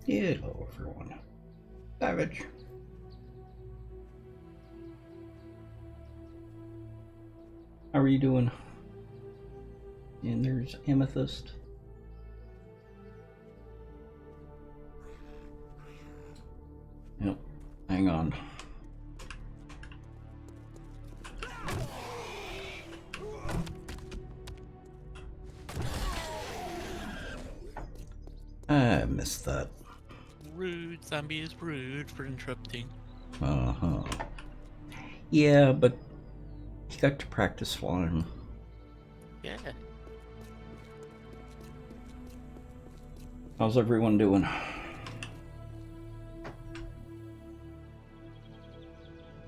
Hello, everyone. Savage. How are you doing? And there's Amethyst. Yep. Hang on. I missed that. Rude, zombie is rude for interrupting. Uh-huh. Yeah, but he got to practice flying. Yeah. How's everyone doing?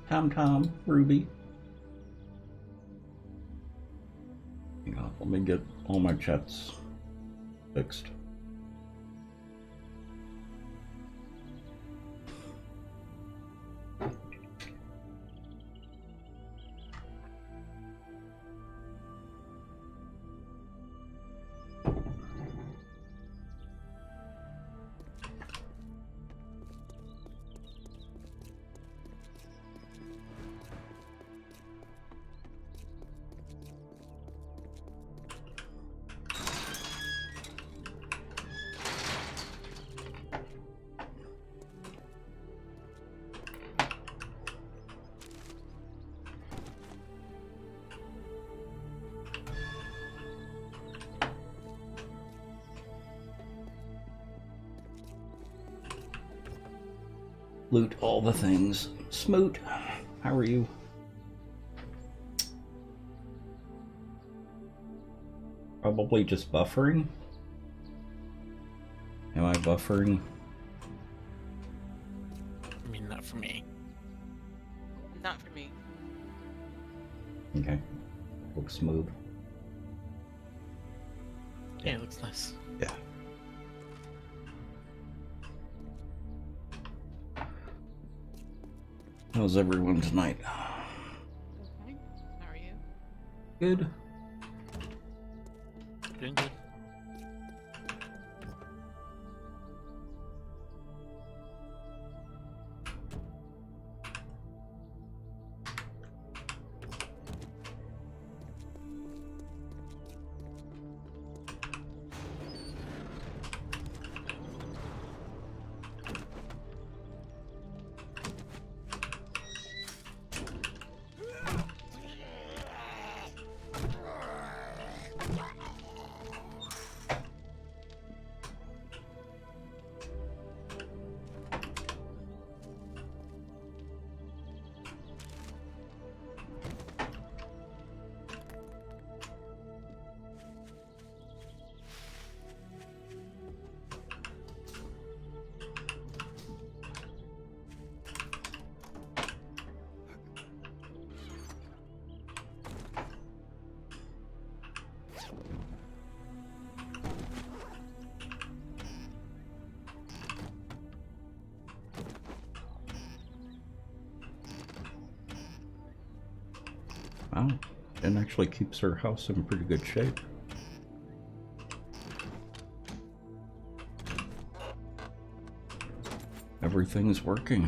Tom, Ruby. Hang on, let me get all my chats fixed. Loot all the things. Smoot, how are you? Probably just buffering? Am I buffering? I mean, not for me. Not for me. Okay. Looks smooth. Yeah, it looks nice. Yeah. How's everyone tonight? Okay. How are you? Good. Doing good. Wow. Jen actually keeps her house in pretty good shape. Everything's working.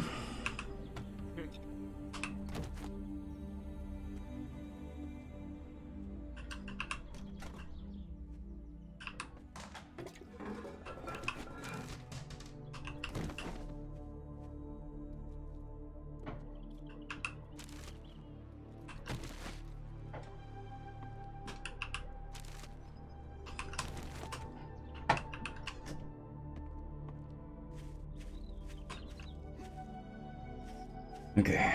Okay.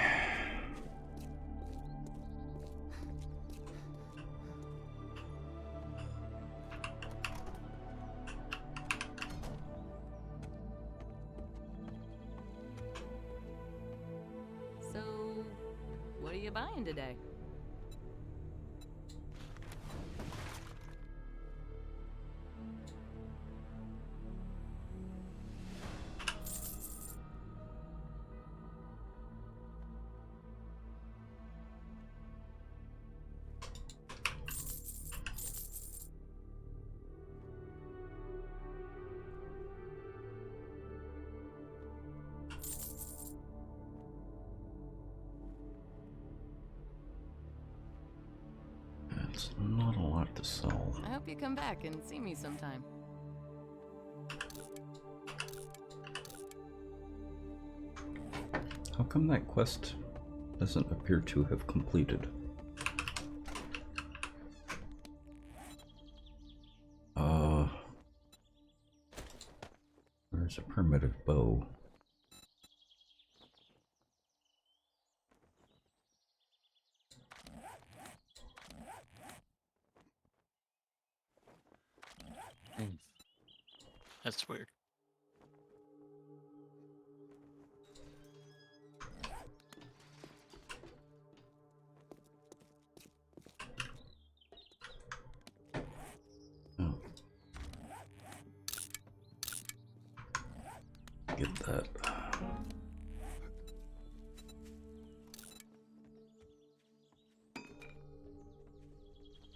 So, what are you buying today? It's not a lot to sell. I hope you come back and see me sometime. How come that quest doesn't appear to have completed? There's a primitive bow. That's weird. Oh. Get that.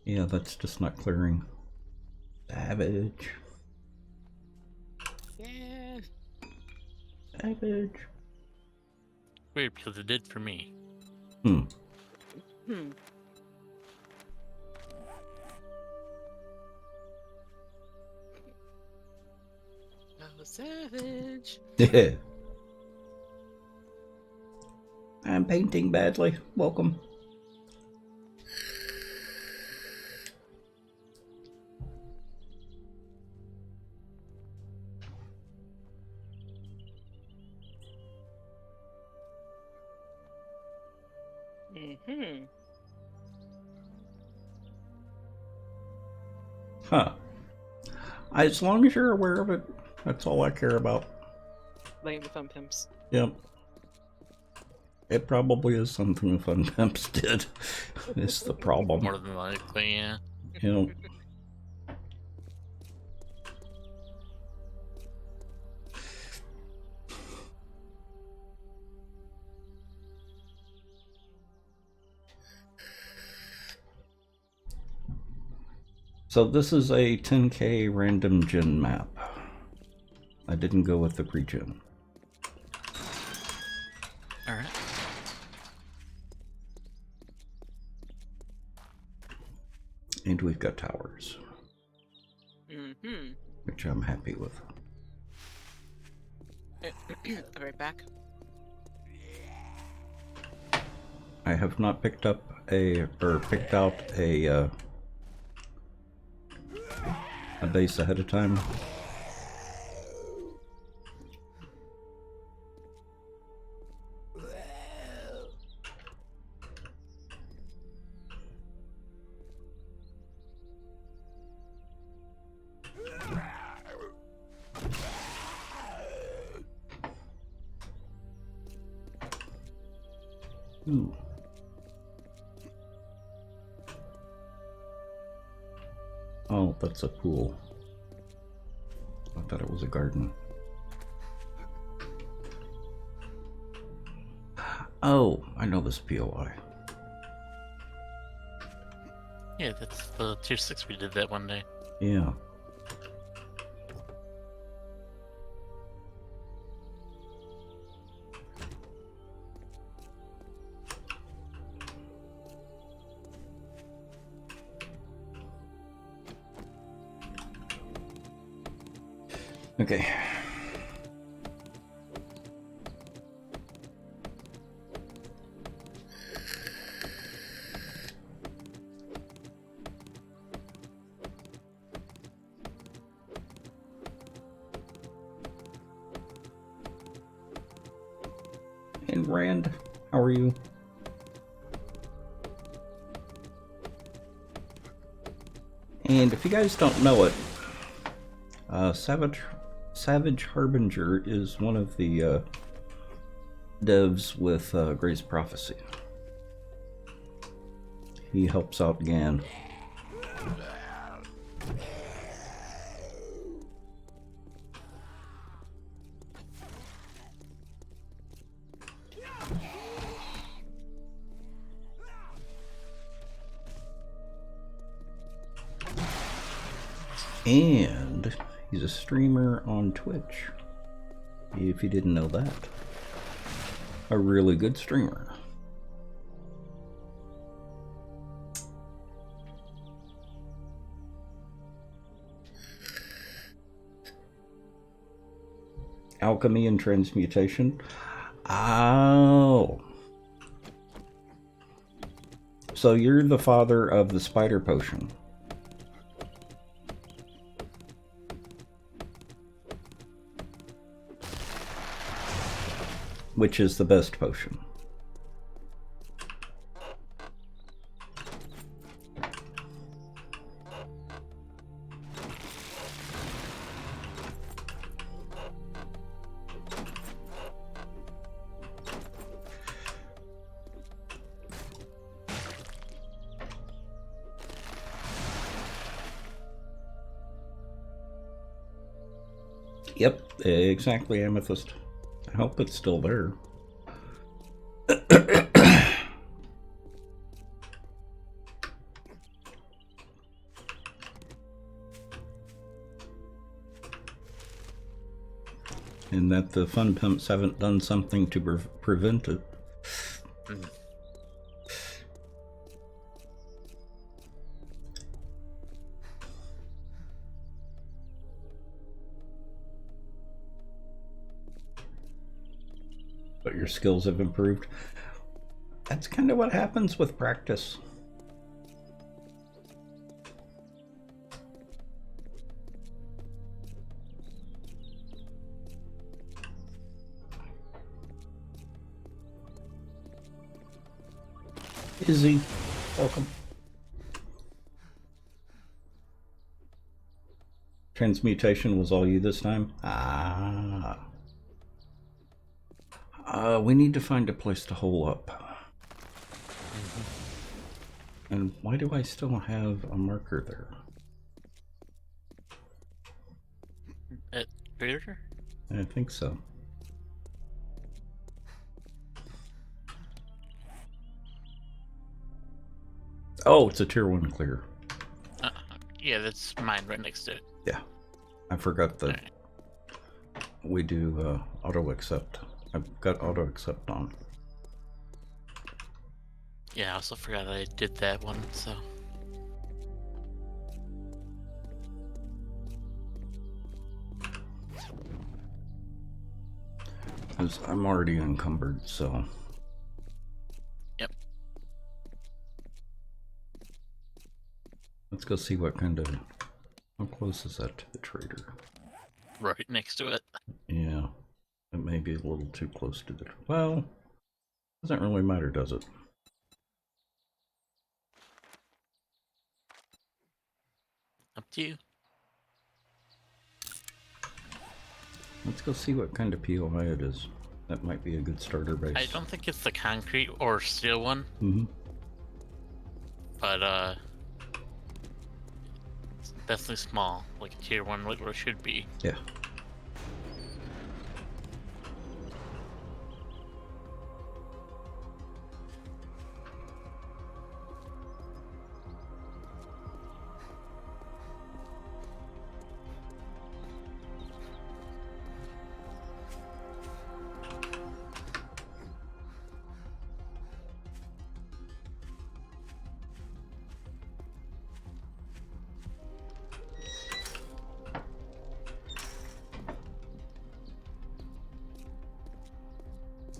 Yeah, that's just not clearing. Savage. Yeah. Savage. Weird because it did for me. Hmm. Oh, savage. Yeah. I'm painting badly. Welcome. Mm-hmm. Huh. As long as you're aware of it, that's all I care about. Laying the thumb pimps. Yep. It probably is something the Fun Pimps did. It's the problem. More than likely, yeah. You know. So this is a 10k random gen map. I didn't go with the pre-gen. Alright. And we've got towers, Mm-hmm. which I'm happy with. I'll be right back. I have not picked up picked out a base ahead of time. Ooh. Oh, that's a pool. I thought it was a garden. Oh, I know this POI. Yeah, that's the tier 6 we did that one day. Yeah. Okay. And Rand, how are you? And if you guys don't know it, Savage Harbinger is one of the devs with Gray's Prophecy. He helps out Gan. And he's a streamer on Twitch, if you didn't know that. A really good streamer. alchemy and transmutation. Oh. So you're the father of the spider potion. Which is the best potion. Yep, exactly, Amethyst. I hope it's still there. And that the Fun Pimps haven't done something to prevent it. But your skills have improved. That's kind of what happens with practice. Izzy, welcome. Transmutation was all you this time? Ah. We need to find a place to hole up. And why do I still have a marker there? At Trader? I think so. Oh, it's a tier 1 clear. Yeah, that's mine right next to it. Yeah. I forgot that Alright. we do auto accept. I've got auto accept on. Yeah, I also forgot I did that one, so. 'Cause I'm already encumbered, so. Yep. Let's go see what kind of. How close is that to the trader? Right next to it. Yeah. It may be a little too close to the. Well, doesn't really matter, does it? Up to you. Let's go see what kind of POI it is. That might be a good starter base. I don't think it's the concrete or steel one, Mm-hmm. but it's definitely small, like a tier 1, like where it should be. Yeah.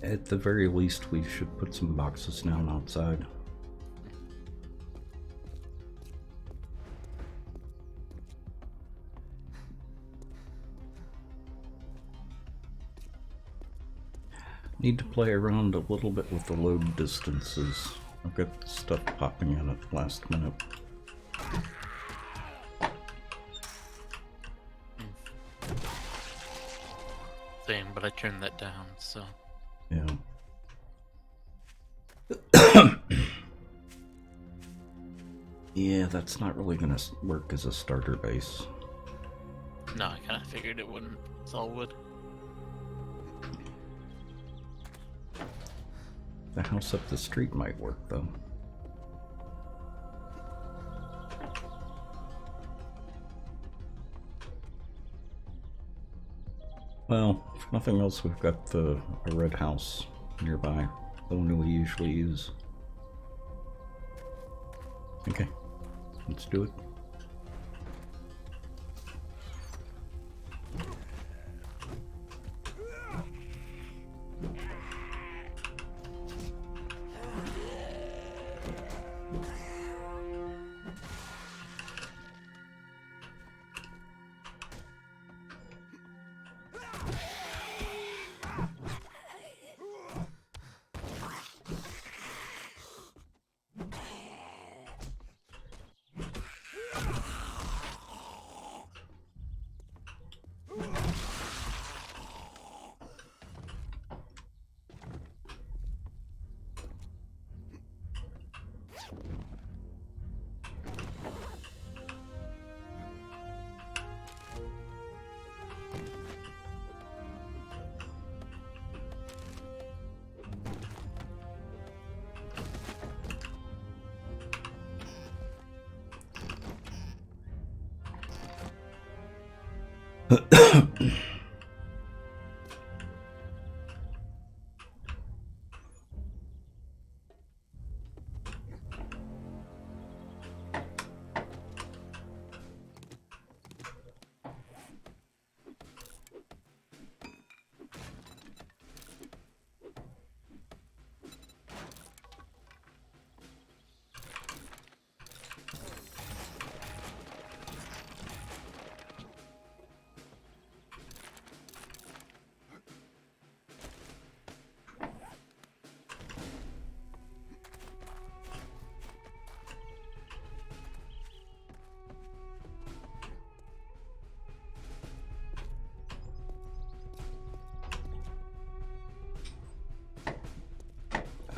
At the very least, we should put some boxes down outside. Need to play around a little bit with the load distances. I've got stuff popping in at the last minute. Same, but I turned that down, so. Yeah. Yeah, that's not really gonna work as a starter base. No, I kind of figured it wouldn't. It's all wood. The house up the street might work, though. Well, if nothing else, we've got a red house nearby, the one we usually use. Okay, let's do it.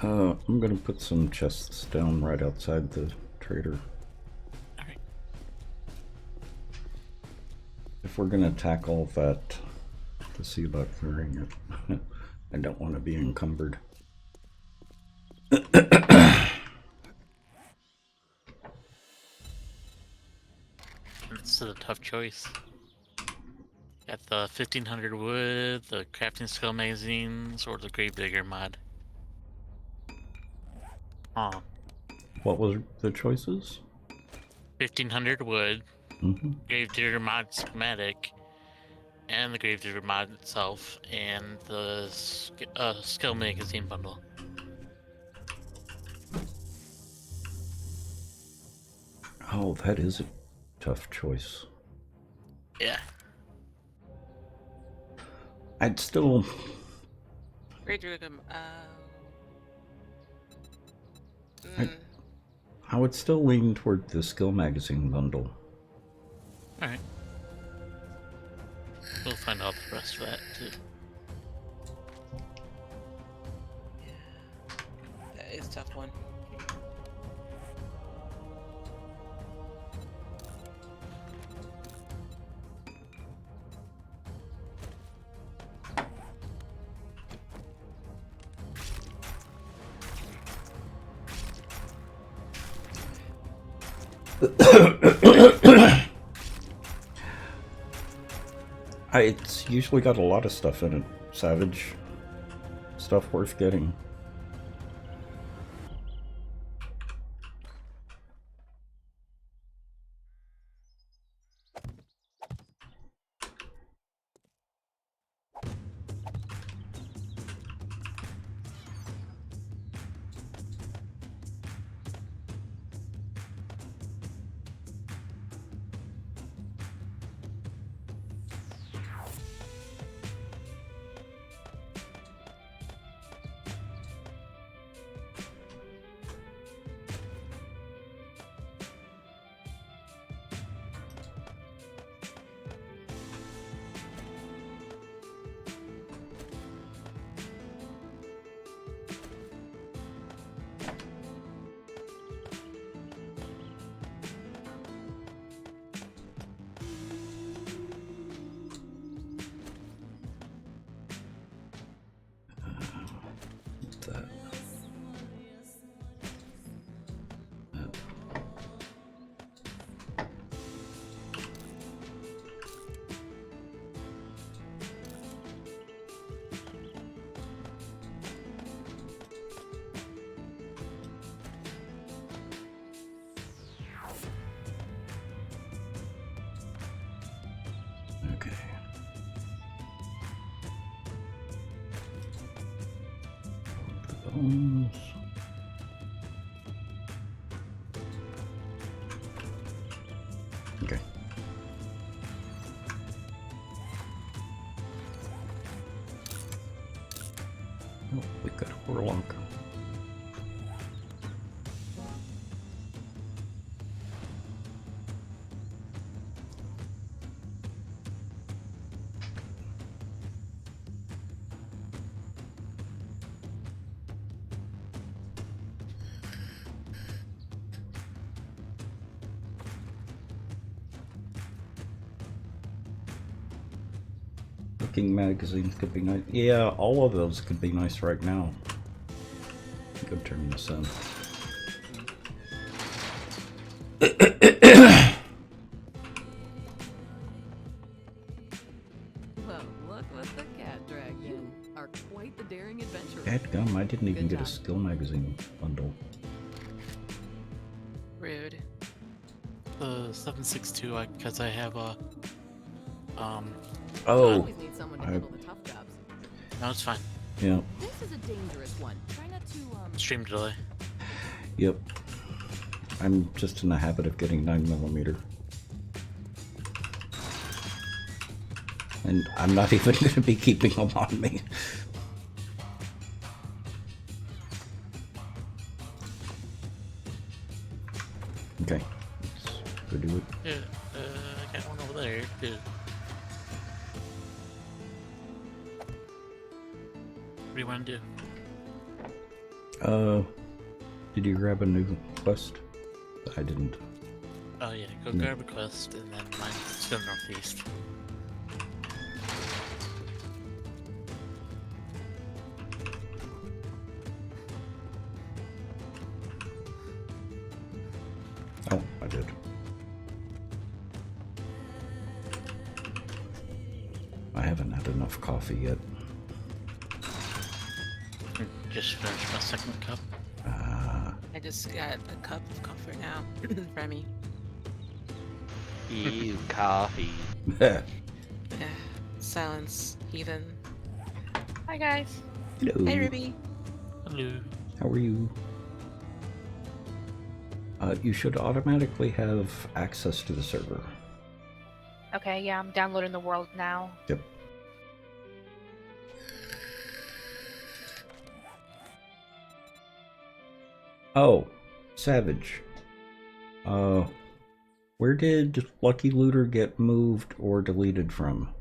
I'm gonna put some chests down right outside the trader. Alright. If we're gonna tackle that, to see about clearing it, I don't want to be encumbered. It's a tough choice. Got the 1500 wood, the crafting skill magazines, or the Gravedigger mod. Oh, What was the choices? 1500 wood, Mm-hmm. Gravedigger mod schematic, and the Gravedigger mod itself, and the skill magazine bundle. Oh, that is a tough choice. Yeah. I'd still... Great Drugum. I would still lean toward the skill magazine bundle. Alright. We'll find out the rest of that too. That is a tough one. It's usually got a lot of stuff in it. Savage. Stuff worth getting. That. Okay. The bones. Okay. Oh, we got a warlock. Looking magazines could be nice. Yeah, all of those could be nice right now. Go turn this in. Well, look what the cat dragged in. Are quite the daring adventurer. Dadgum, I didn't even Good get a job. skill magazine bundle. Rude. The 762, because I have a Oh, Always need someone to handle the tough jobs. no, it's fine. yeah, This is a dangerous one. Try not to Stream delay. yep. I'm just in the habit of getting 9mm. And I'm not even going to be keeping them on me. Okay, let's go do it. Yeah, I got one over there too. What do you want to do? Did you grab a new quest? I didn't. Oh yeah, go No. grab a quest, and then mine's to the northeast. Oh, I did. I haven't had enough coffee yet. Just finished my second cup. I just got a cup of comfort now from me. Ew, coffee. Yeah. Silence, heathen. Hi guys. Hello. Hey Ruby. Hello. How are you? You should automatically have access to the server. Okay, yeah, I'm downloading the world now. Yep. Oh, Savage. Where did Lucky Looter get moved or deleted from?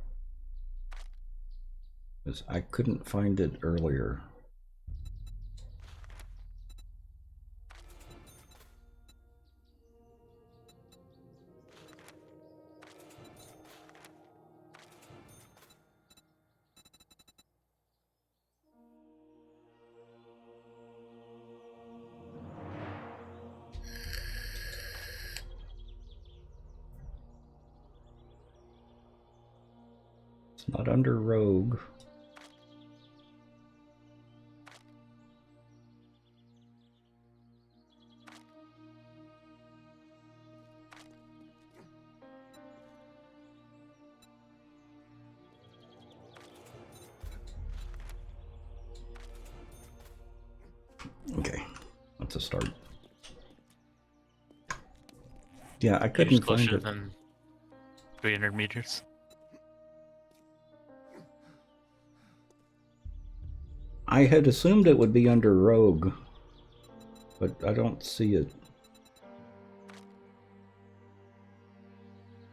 'Cause I couldn't find it earlier. It's not under Rogue. Okay, that's a start. Yeah, I You're couldn't find closer it. than 300 meters. I had assumed it would be under Rogue, but I don't see it.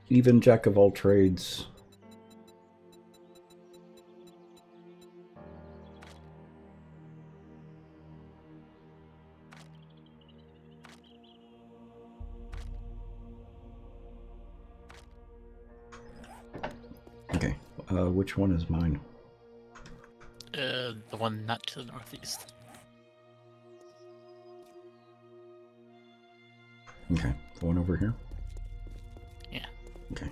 Even Jack of all trades. Okay, which one is mine? The one not to the northeast. Okay, the one over here? Yeah. Okay.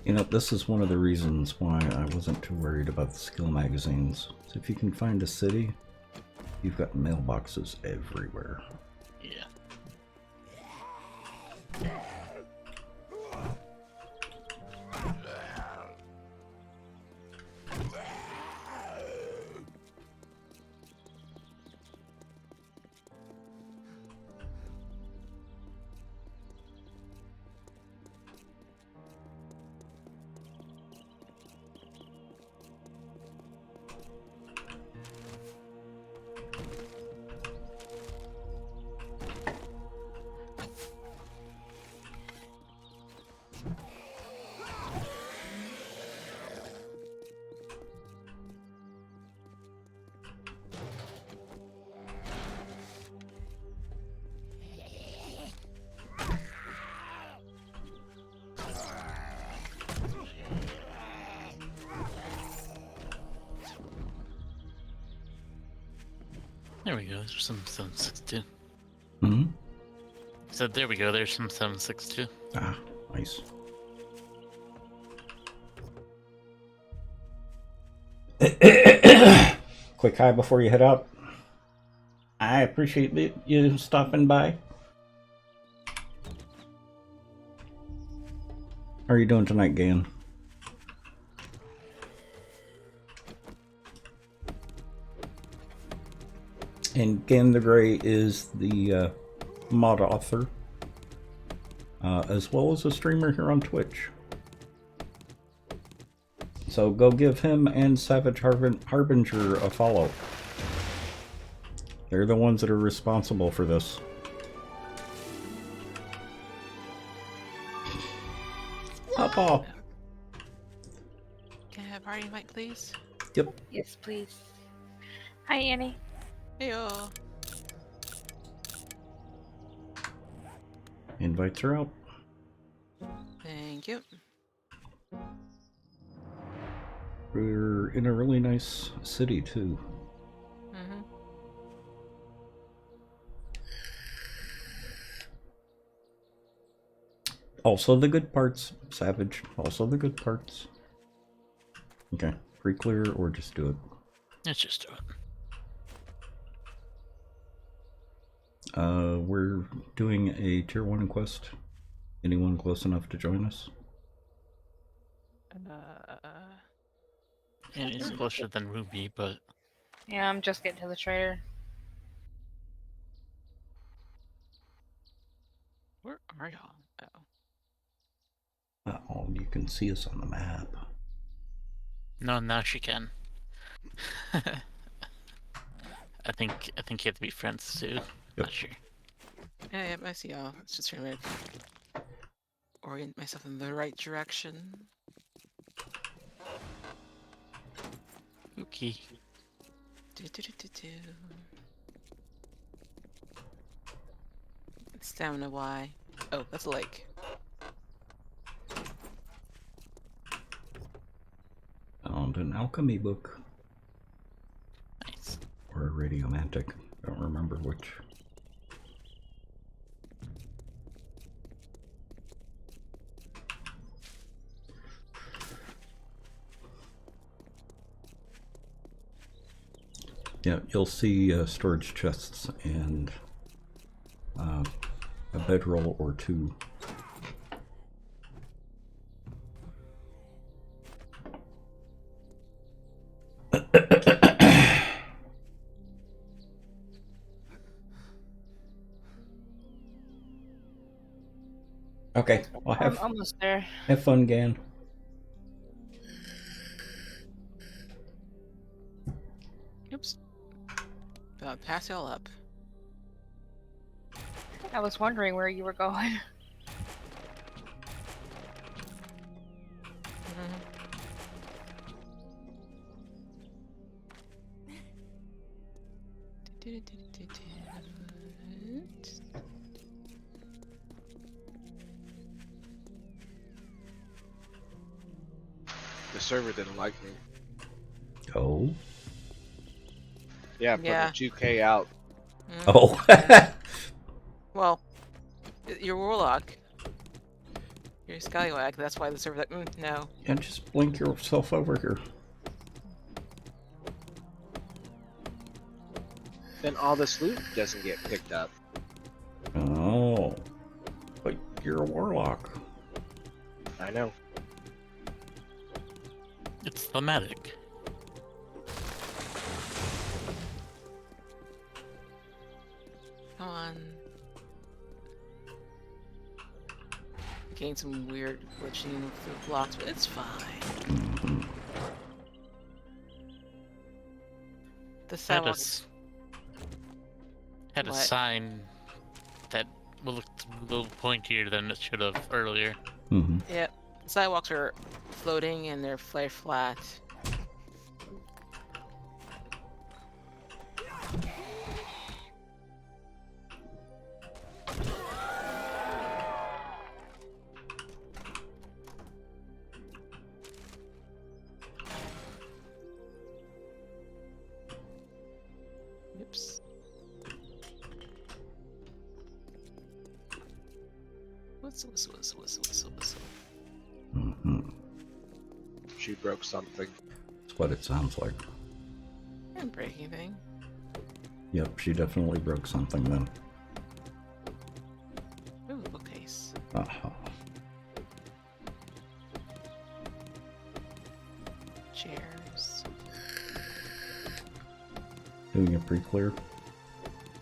You know, this is one of the reasons why I wasn't too worried about the skill magazines. So if you can find a city, you've got mailboxes everywhere. Yeah. There we go. There's some 762. Hmm. So there we go. There's some 762. Ah, nice. Quick hi before you head out. I appreciate you stopping by. How are you doing tonight, Gan? And Gan the Grey is the mod author, as well as a streamer here on Twitch. So go give him and Savage Harbinger a follow. They're the ones that are responsible for this. Papa. Can I have party invite, please? Yep. Yes, please. Hi, Annie. Heyo. Invites are out. Thank you. We're in a really nice city too. Mm-hmm. Also the good parts, Savage. Also the good parts. Okay, pre-clear or just do it. Let's just do it. We're doing a tier 1 quest. Anyone close enough to join us? And it's closer than Ruby, but Yeah, I'm just getting to the trader. Where are y'all? Oh. Oh, you can see us on the map. no, now she can. I think you have to be friends too. Not sure. Yeah, I see y'all. It's just trying to orient myself in the right direction. Okay. Do. Stamina Y. Oh, that's a lake. Found an alchemy book. Nice. Or a radiomantic. I don't remember which. Yeah, you'll see storage chests and a bedroll or two. Okay, well I'm almost there. have fun, Gan. Oops. Pass y'all up. I was wondering where you were going. The server didn't like me. Oh. Yeah, put Yeah. the 2K out. Oh. Well, you're Warlock. You're Scallywag. That's why the server's like, no. Yeah, just blink yourself over here. Then all this loot doesn't get picked up. Oh. But you're a warlock. I know. It's thematic. Come on. Getting some weird glitching with the blocks, but it's fine. The Had a, sidewalk. s- had a What? sign that looked a little pointier than it should have earlier. Mm-hmm. Yep. The sidewalks are floating and they're flat. Oops. Whistle, whistle, whistle, whistle, whistle, whistle. Mm-hmm. She broke something. That's what it sounds like. I didn't break anything. Yep, she definitely broke something then. Ooh, bookcase. Uh-huh. Chairs. Doing a pre-clear?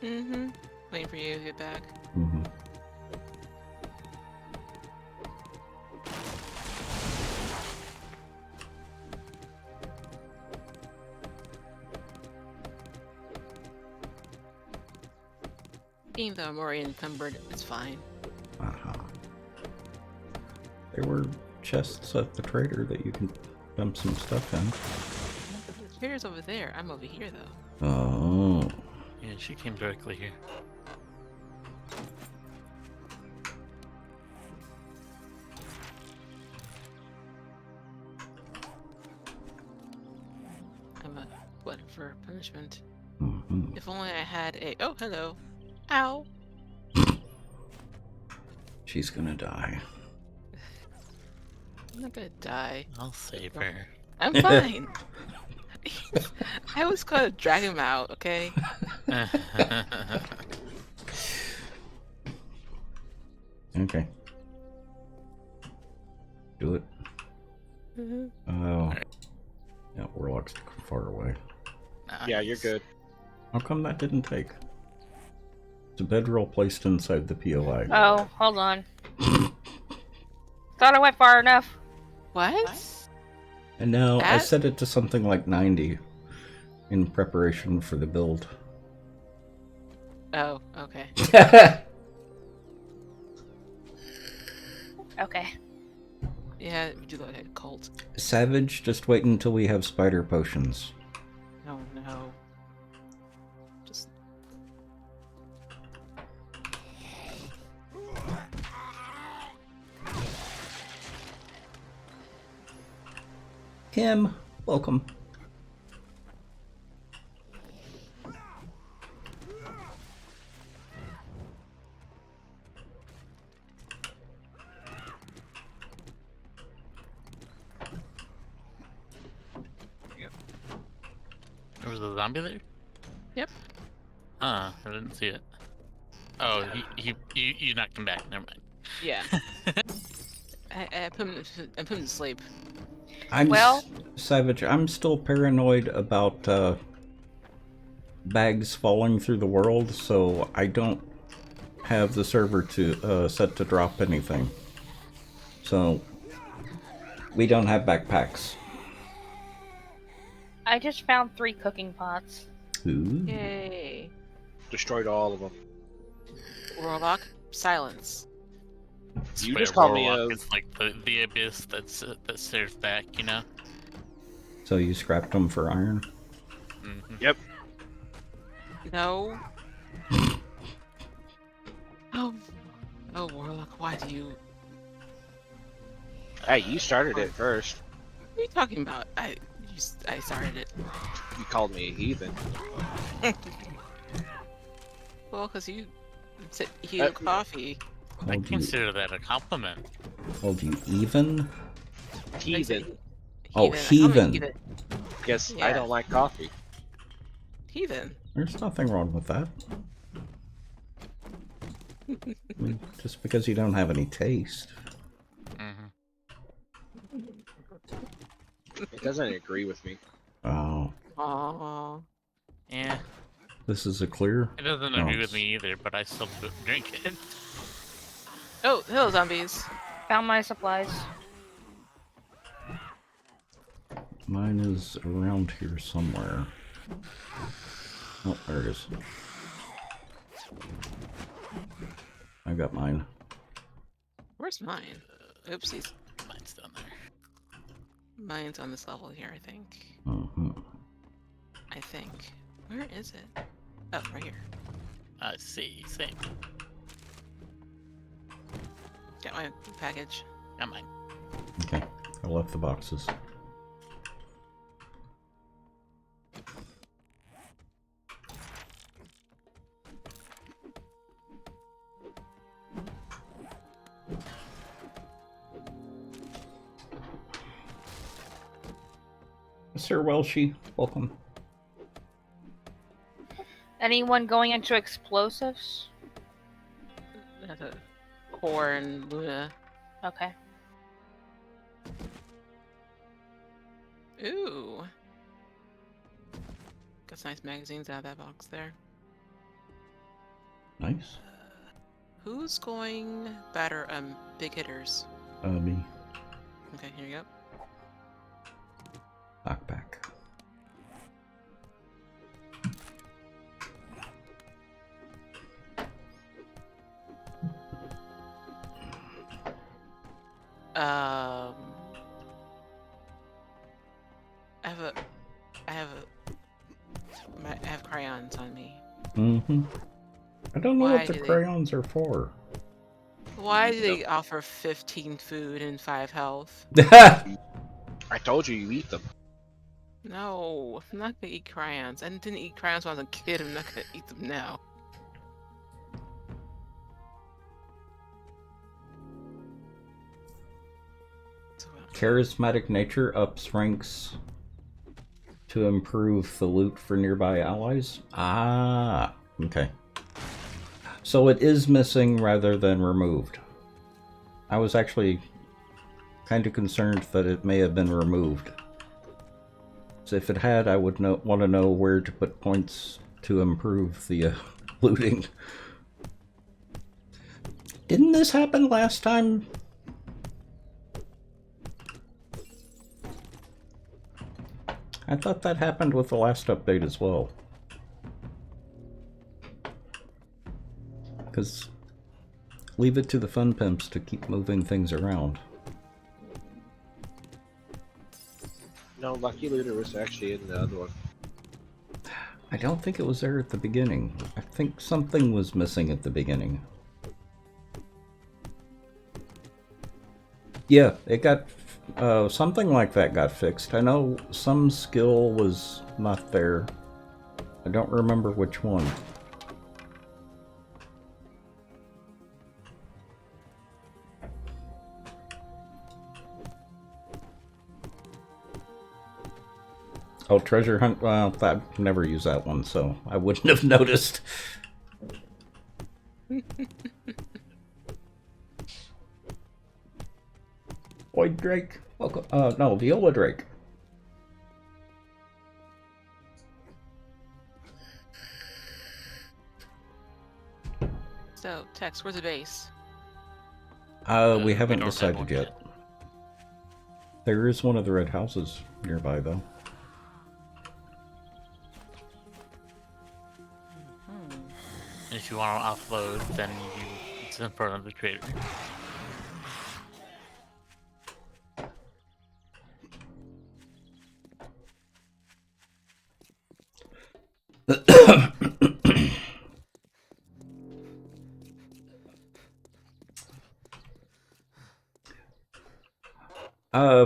Mm-hmm. Waiting for you to get back. Mm-hmm. Even though I'm already encumbered, it's fine. Uh-huh. There were chests at the trader that you can dump some stuff in. The trader's over there. I'm over here, though. Oh. Yeah, she came directly here. I'm a glutton for punishment. Mm-hmm. If only I had a. Oh, hello. Ow. She's gonna die. I'm not gonna die. I'll save her. I'm fine. I was gonna drag him out, okay? Okay. Do it. Mm-hmm. Oh. Alright. Yeah, Warlock's far away. Yeah, you're Nice. good. How come that didn't take? It's a bedroll placed inside the POI. Oh, hold on. Thought I went far enough. What? And now I That- set it to something like 90 in preparation for the build. Oh, okay. Okay. Yeah, we do like a cult. Savage, just wait until we have spider potions. Oh no. Just. Kim, welcome. There was a zombie there? Yep. I didn't see it. Oh, you knocked him back. Never mind. Yeah. I put him. I put him to sleep. I'm Well- Savage, I'm still paranoid about bags falling through the world, so I don't have the server to set to drop anything. So we don't have backpacks. I just found 3 cooking pots. Ooh. Yay. Destroyed all of them. Warlock, silence. You Swear, just called me Warlock a- is like the abyss that stares back, you know? So you scrapped them for iron? Mhm. Yep. No. Oh. Oh, Warlock, why do you. Hey, you started it first. What are you talking about? I started it. You called me a heathen. Well, because you said heated coffee. I Called you, consider that a compliment. called you even? I said Heathen. Oh, I call him heathen. Guess I Yeah. don't like coffee. Heathen. There's nothing wrong with that. I mean, just because you don't have any taste. Hmm. It doesn't agree with me. Oh, Aww. Yeah, this is a clear? it doesn't No, agree with it's- me either, but I still drink it. Oh, hello, zombies. Found my supplies. Mine is around here somewhere. Oh, there it is. I got mine. Where's mine? Oopsies. Mine's down there. Mine's on this level here, I think. Mhm. I think. Where is it? Oh, right here. I see. Same. Got my package. Got mine. Okay, I left the boxes. Sir Welshie. Welcome. Anyone going into explosives? That's a Core and Luna. Okay. Ooh. Got some nice magazines out of that box there. Nice. Who's going batter big hitters? Me. Okay, here you go. Knockback. I have crayons on me. Mm-hmm. I don't know Why what the do they- crayons are for. Why do they offer 15 food and 5 health? I told you eat them. No, I'm not gonna eat crayons. I didn't eat crayons when I was a kid. I'm not gonna eat them now. So, Charismatic nature ups ranks to improve the loot for nearby allies. Ah, okay. So it is missing rather than removed. I was actually kind of concerned that it may have been removed. So if it had, I would want to know where to put points to improve the looting. Didn't this happen last time? I thought that happened with the last update as well. Because leave it to the fun pimps to keep moving things around. No, Lucky Looter was actually in the other one. I don't think it was there at the beginning. I think something was missing at the beginning. Yeah, it got... something like that got fixed. I know some skill was not there. I don't remember which one. Oh, treasure hunt? Well, I've never used that one, so I wouldn't have noticed. Void Drake? Welcome. No, Viola Drake. So, Tex, where's the base? We haven't don't have decided one yet. There is one of the red houses nearby, though. If you want to offload, then it's in front of the trader.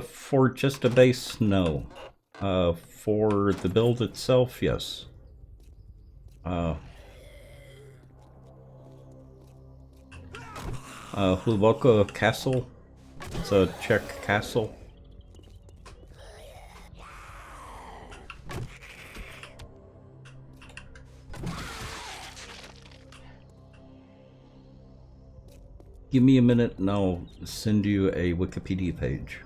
For just a base, no. For the build itself, yes. Hluboka Castle. It's a Czech castle. Give me a minute and I'll send you a Wikipedia page.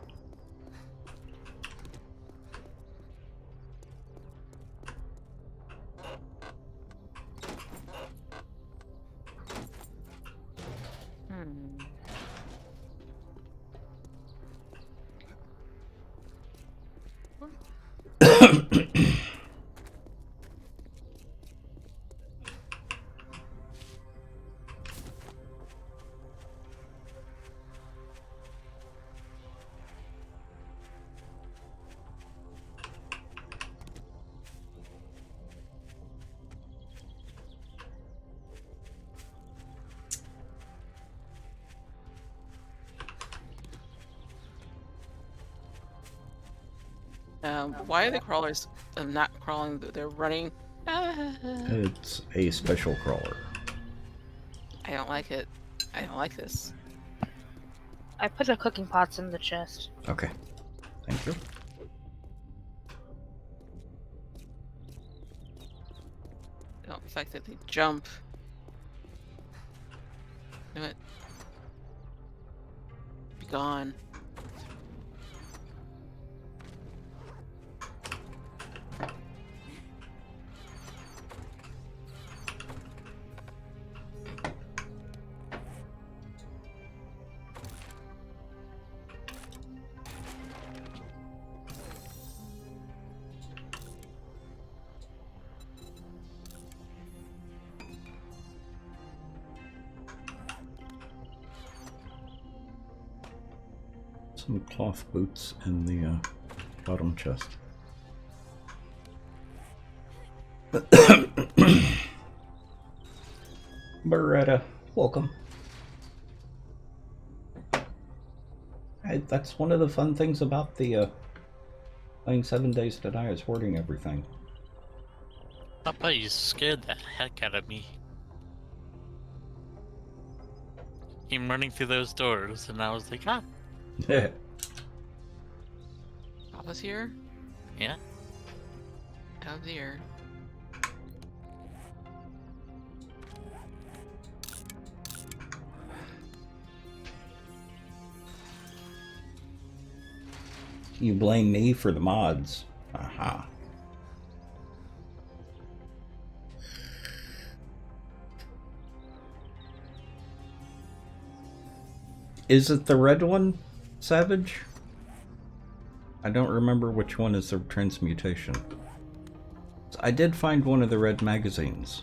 Why are the crawlers not crawling? They're running. It's a special crawler. I don't like it. I don't like this. I put the cooking pots in the chest. Okay. Thank you. Oh, the fact that they jump. Do it. Be gone. Some cloth boots in the bottom chest. Beretta, welcome. That's one of the fun things about the playing 7 Days to Die is hoarding everything. Papa, you scared the heck out of me. Came running through those doors, and I was like, ah, Papa's here? yeah. Oh dear. You blame me for the mods. Aha. Is it the red one, Savage? I don't remember which one is the transmutation. I did find one of the red magazines.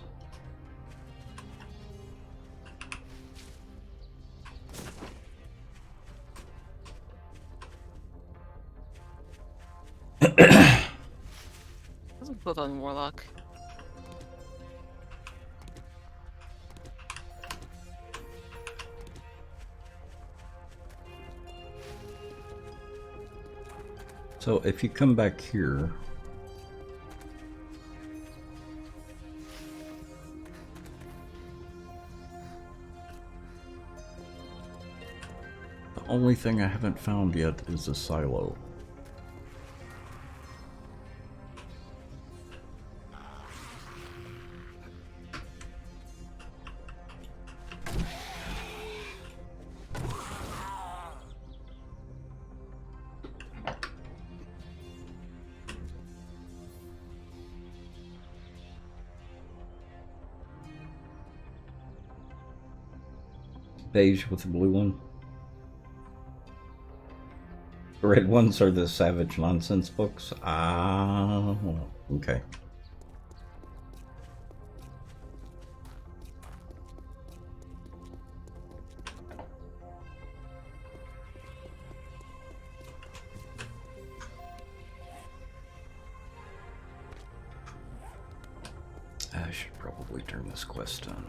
Wasn't built on Warlock. So if you come back here, the only thing I haven't found yet is a silo. Beige with the blue one. The red ones are the Savage Nonsense books. Ah, okay. I should probably turn this quest on.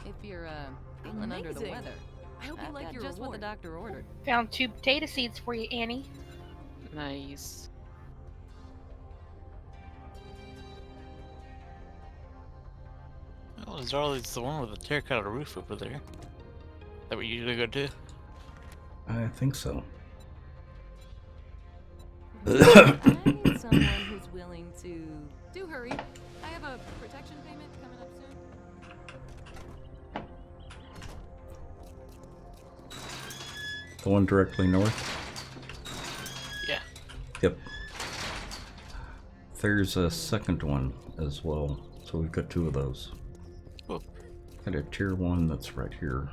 If you're feeling under the Amazing. weather, I hope you I've like got your just what the reward. doctor ordered. Found 2 potato seeds for you, Annie. Nice. Oh, is there always the one with the terracotta roof over there? That we usually go to? I think so. I need someone who's willing to. Do hurry. I have a protection payment coming up soon. The one directly north? Yeah. Yep. There's a second one as well, so we've got 2 of those. Cool. Got a tier 1 that's right here.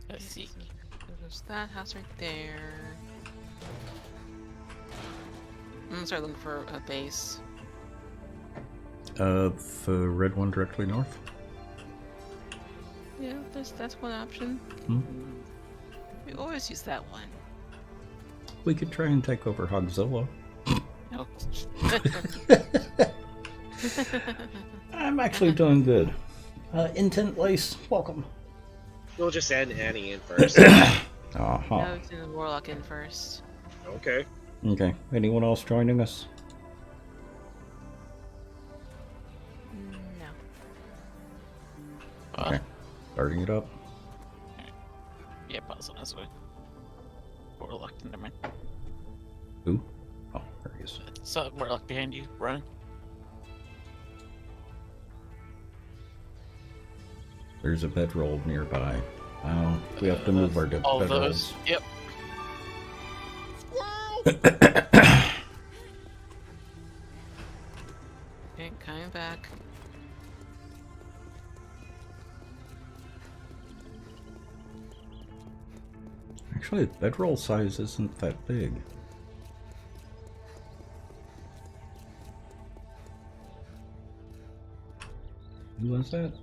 Let's see. There's that house right there. I'm gonna start looking for a base. The red one directly north? Yeah, that's one option. Hmm? We always use that one. we could try and take over Hogzilla. No. I'm actually doing good. Intent Lace, welcome. We'll just send Annie in first. Uh-huh. No, do the warlock in first. Okay. Okay, anyone else joining us? No. Okay, starting it up. Yeah, pause on this way. Warlock, never mind. Who? Oh, there he is. So, Warlock behind you, running. There's a bedroll nearby. Oh, we have to move our All bedrolls. those. Yep. Okay, coming back. Actually, the bedroll size isn't that big. Who was that?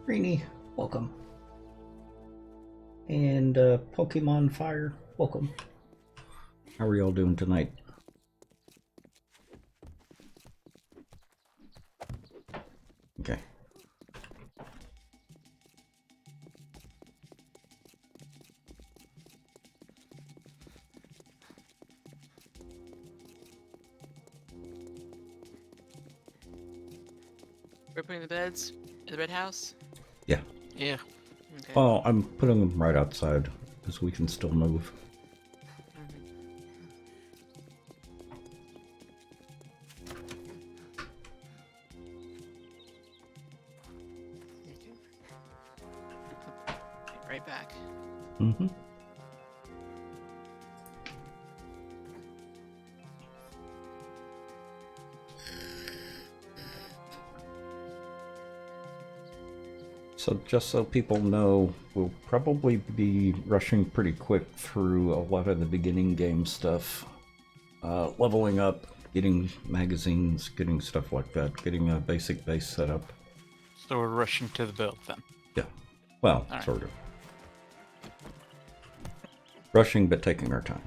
Greeny, welcome. And Pokemon Fire, welcome. How are y'all doing tonight? Okay. We're putting the beds in the red house. Yeah. Yeah. Okay. Well, I'm putting them right outside because we can still move. Right back. Mm-hmm. So just so people know, we'll probably be rushing pretty quick through a lot of the beginning game stuff. Leveling up, getting magazines, getting stuff like that, getting a basic base set up. So we're rushing to the build then. Yeah. Well, Alright. sort of. Rushing but taking our time.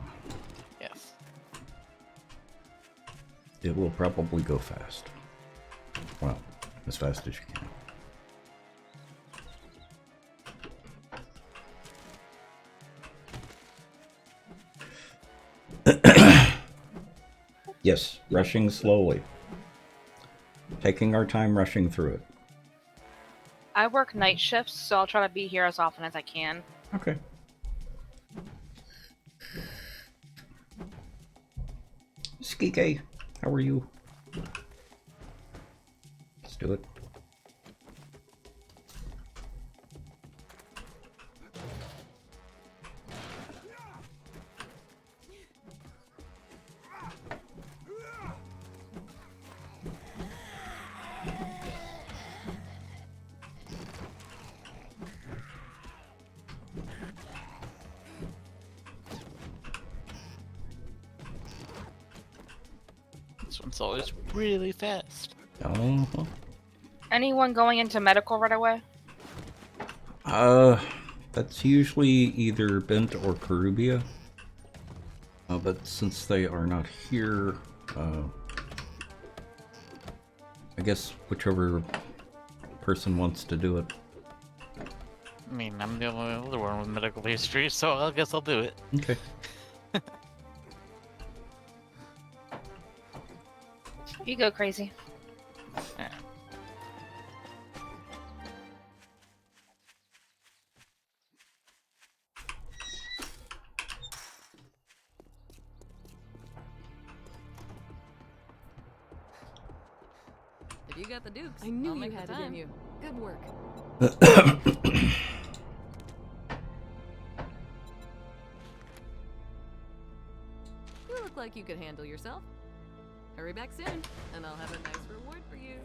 Yes. It will probably go fast. Well, as fast as you can. Yes, rushing slowly. Taking our time rushing through it. I work night shifts, so I'll try to be here as often as I can. Okay. Skike, how are you? Let's do it. This one's always really fast. Uh-huh. Anyone going into medical right away? That's usually either Bent or Karubia. But since they are not here, I guess whichever person wants to do it. I mean, I'm the only other one with medical history, so I guess I'll do it. Okay. You go crazy. Yeah. If you got the dukes, I knew I'll you make had the it in time. you. Good work. You look like you could handle yourself. Hurry back soon, and I'll have a nice reward for you.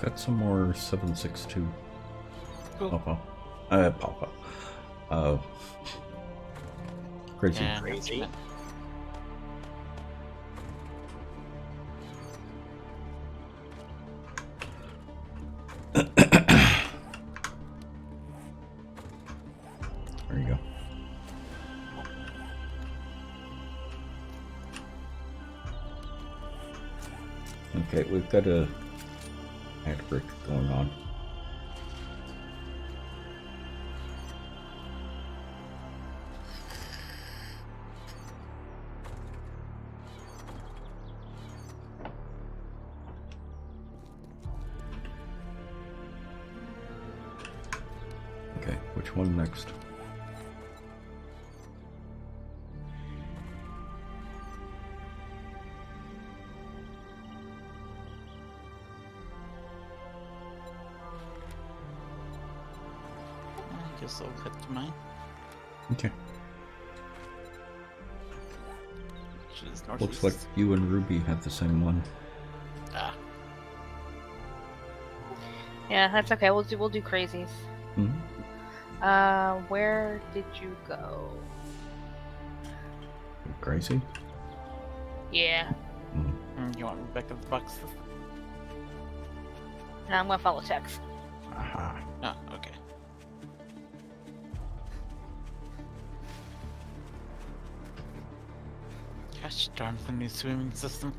Got some more 762. Cool. Papa. Crazy. Yeah, Crazy. There you go. Okay, we've got a ad break going on. Okay, which one next? I guess I'll head to mine, Okay. which is Looks northeast. like you and Ruby have the same one. Ah, Yeah, that's okay. We'll do crazies. Hmm? Where did you go? Crazy? Yeah. you want me back in the box? No, I'm gonna follow Tex. Aha. Oh, okay. Gosh darn the new swimming system.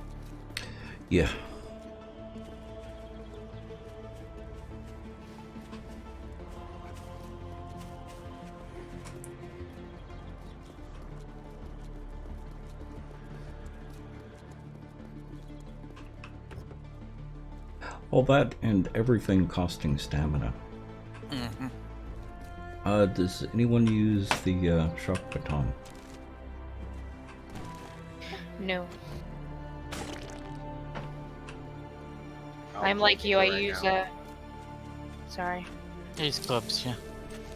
Yeah. All that and everything costing stamina. Mm-hmm. Does anyone use the shock baton? No. I'll I'm like take you. it I right use now. Sorry. These clubs, yeah.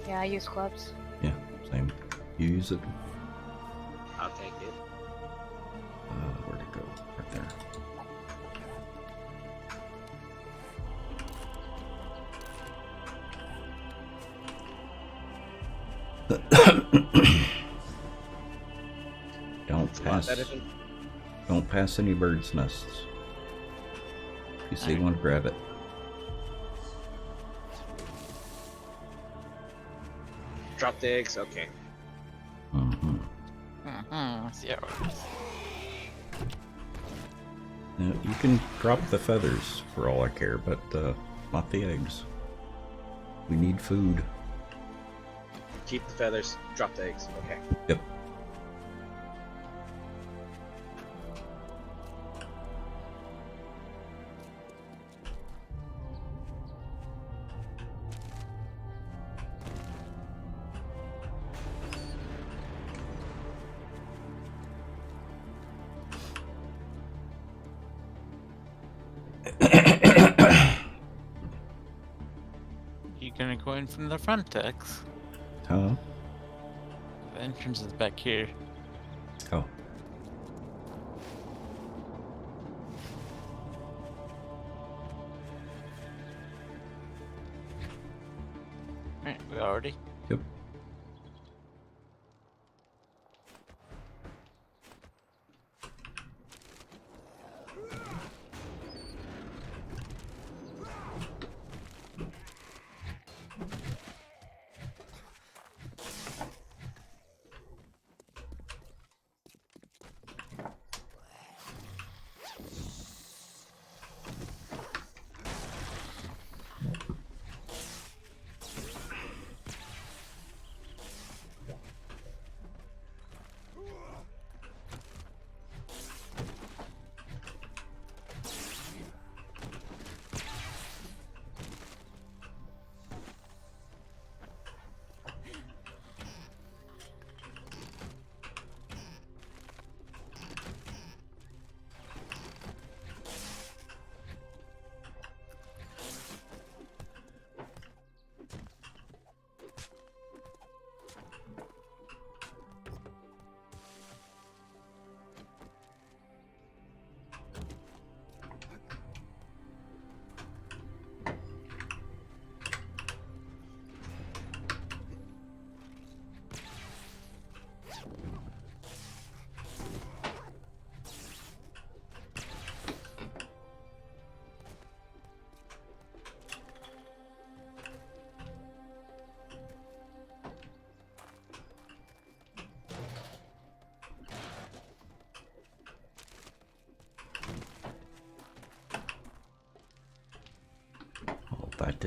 Yeah, I use clubs. Yeah, same. You use it? I'll take it. Where'd it go? Right there. Don't It's a lot pass. better than Don't pass any birds' nests. If you see Alright. one, grab it. drop the eggs. Okay. Mm-hmm. Mm-hmm. See how it works. Now, you can drop the feathers for all I care, but not the eggs. We need food. Keep the feathers. Drop the eggs. Okay. Yep. You gonna go in from the front, Tex? Huh? The entrance is back here. Oh. Right, we already. Yep.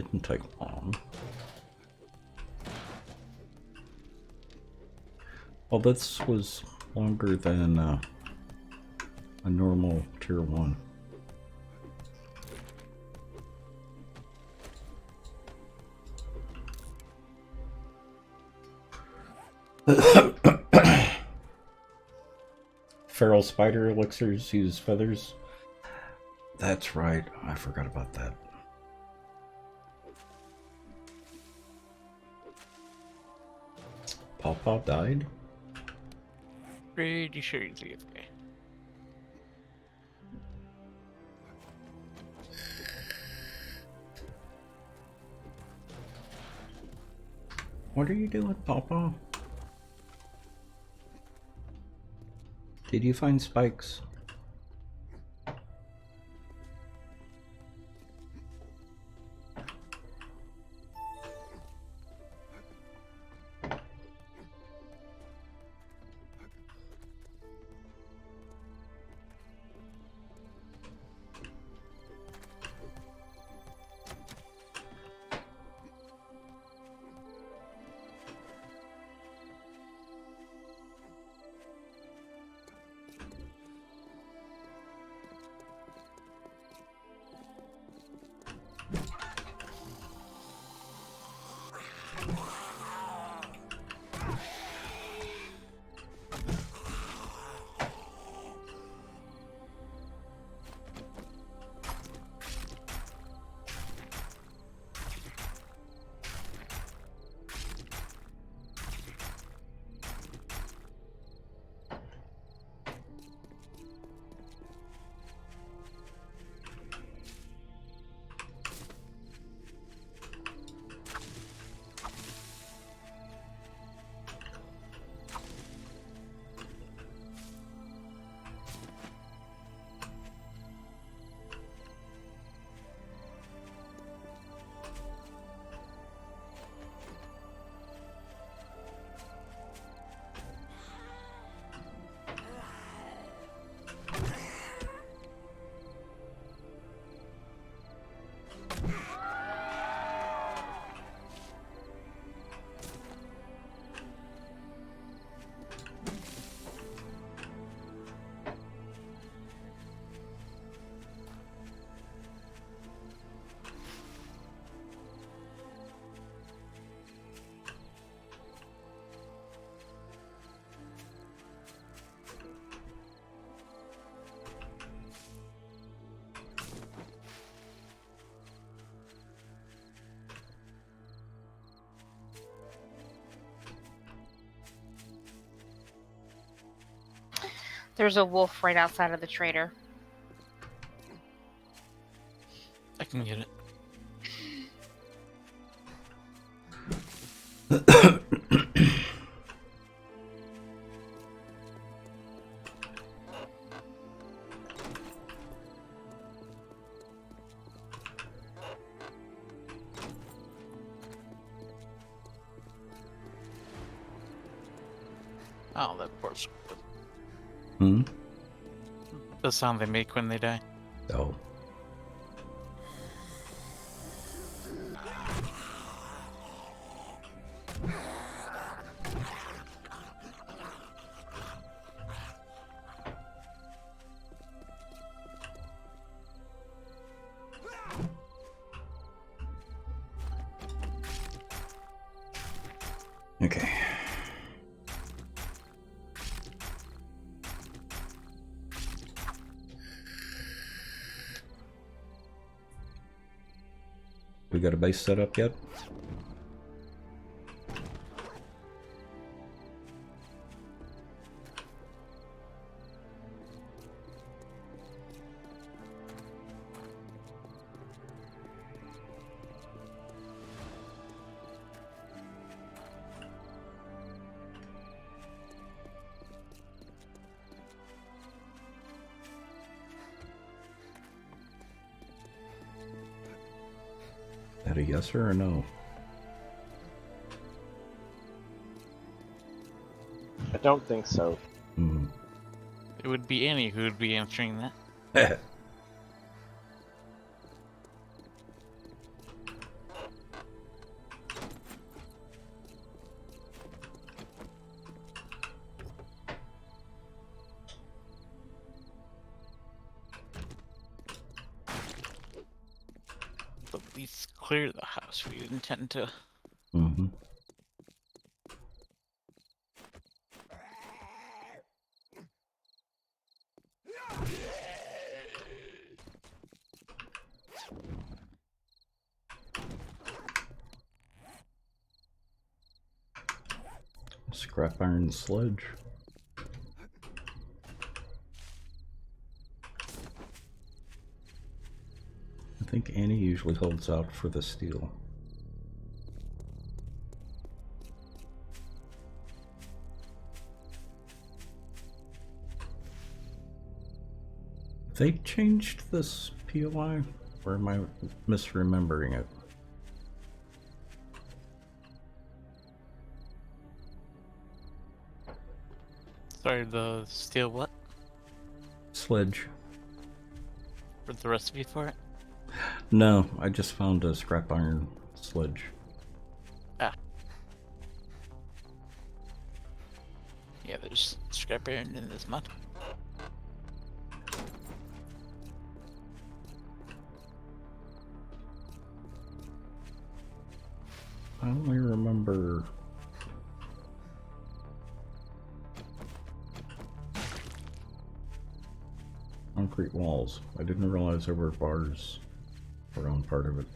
didn't take long. Well, this was longer than a normal tier 1. Feral spider elixirs use feathers. That's right, I forgot about that. Pawpaw died? Pretty sure he's AFK. What are you doing, Pawpaw? Did you find spikes? There's a wolf right outside of the trader. I can get it. Oh, that poor squid. Hmm? The sound they make when they die. Oh. Okay. We got a base set up yet? Is that a yes or a no? I don't think so. Hmm. It would be Annie who would be answering that. clear the house we intend to. Mm-hmm. Scrap iron sledge. I think Annie usually holds out for the steel. They changed this POI, or am I misremembering it? Sorry, the steel what? Sledge. For the recipe for it? No, I just found a scrap iron sledge. Ah. Yeah, there's scrap iron in this mod. I only remember concrete walls. I didn't realize there were bars around part of it.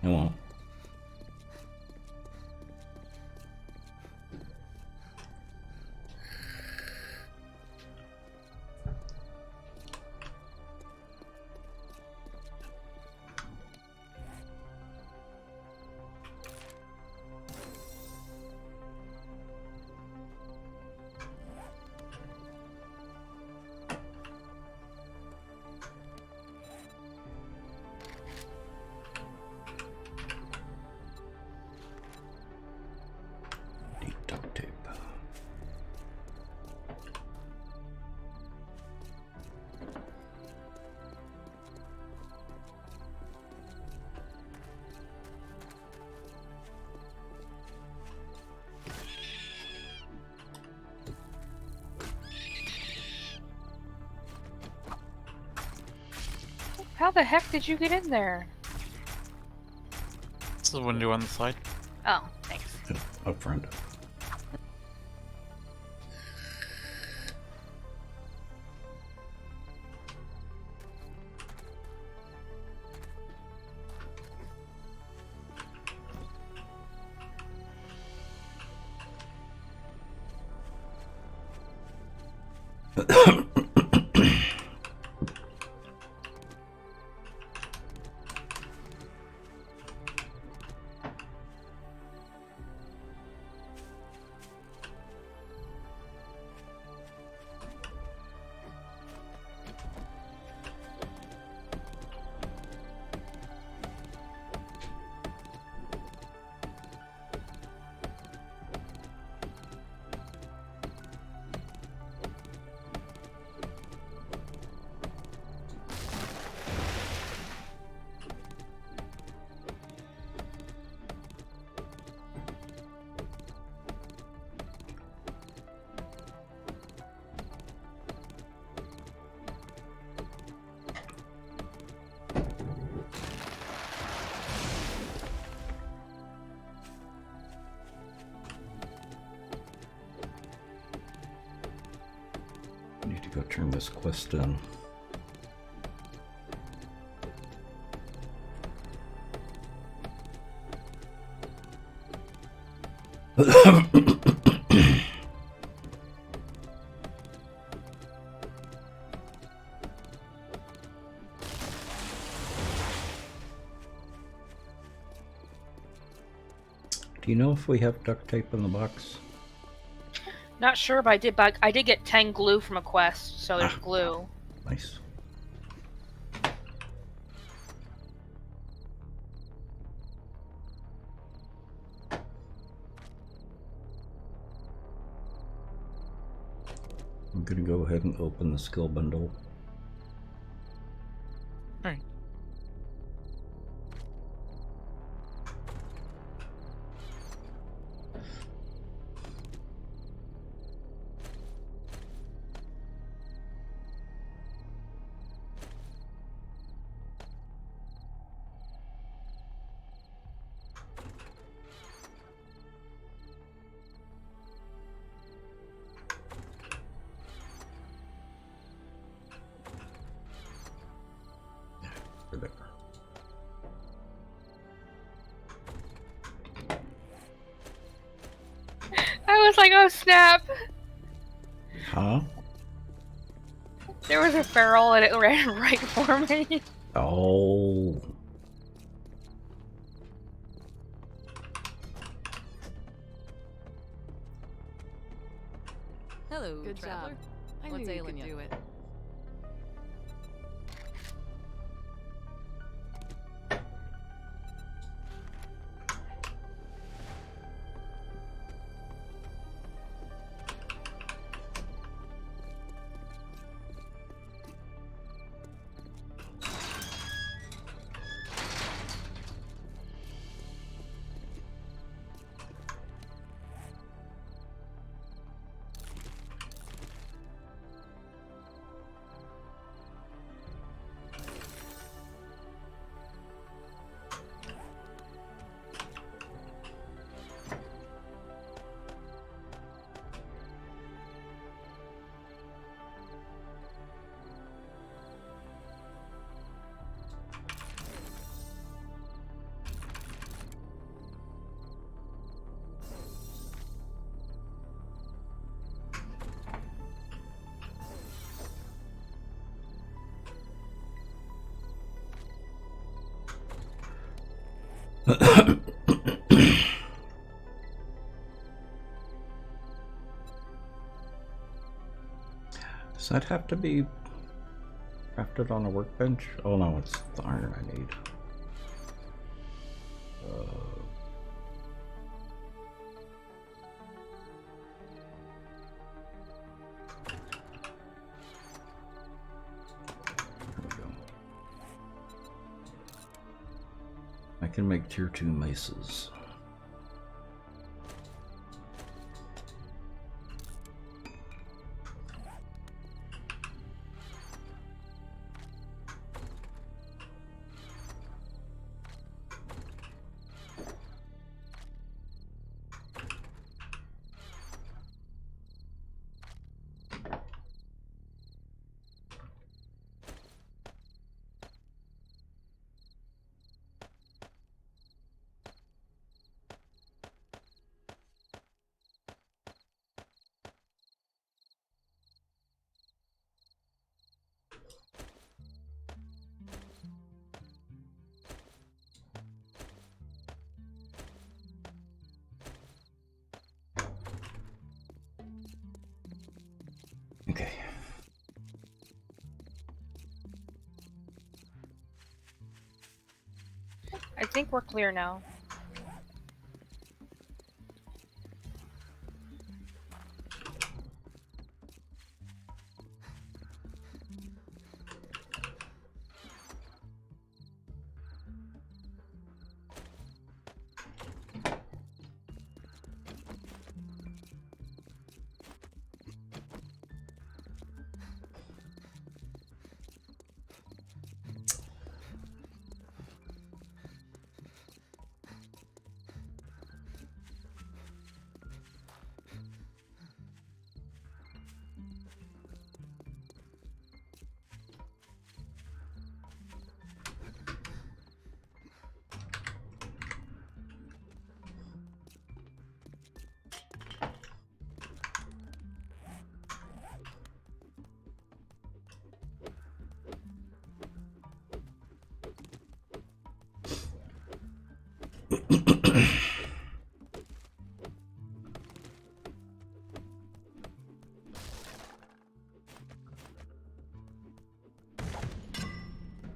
Oh well. Need duct tape. How the heck did you get in there? It's the window on the side. Oh, thanks. Up front. Need to go turn this quest in. Do you know if we have duct tape in the box? Not sure, but I did get 10 glue from a quest, so there's glue. Nice. I'm gonna go ahead and open the skill bundle. Alright. like, oh snap! Huh? There was a feral and it ran right for me. Oh. Hello, Good traveler. job. I What's knew you ailing could you? do it. Does that have to be crafted on a workbench? Oh no, it's the iron I need. There we go. I can make tier 2 maces. Okay. I think we're clear now.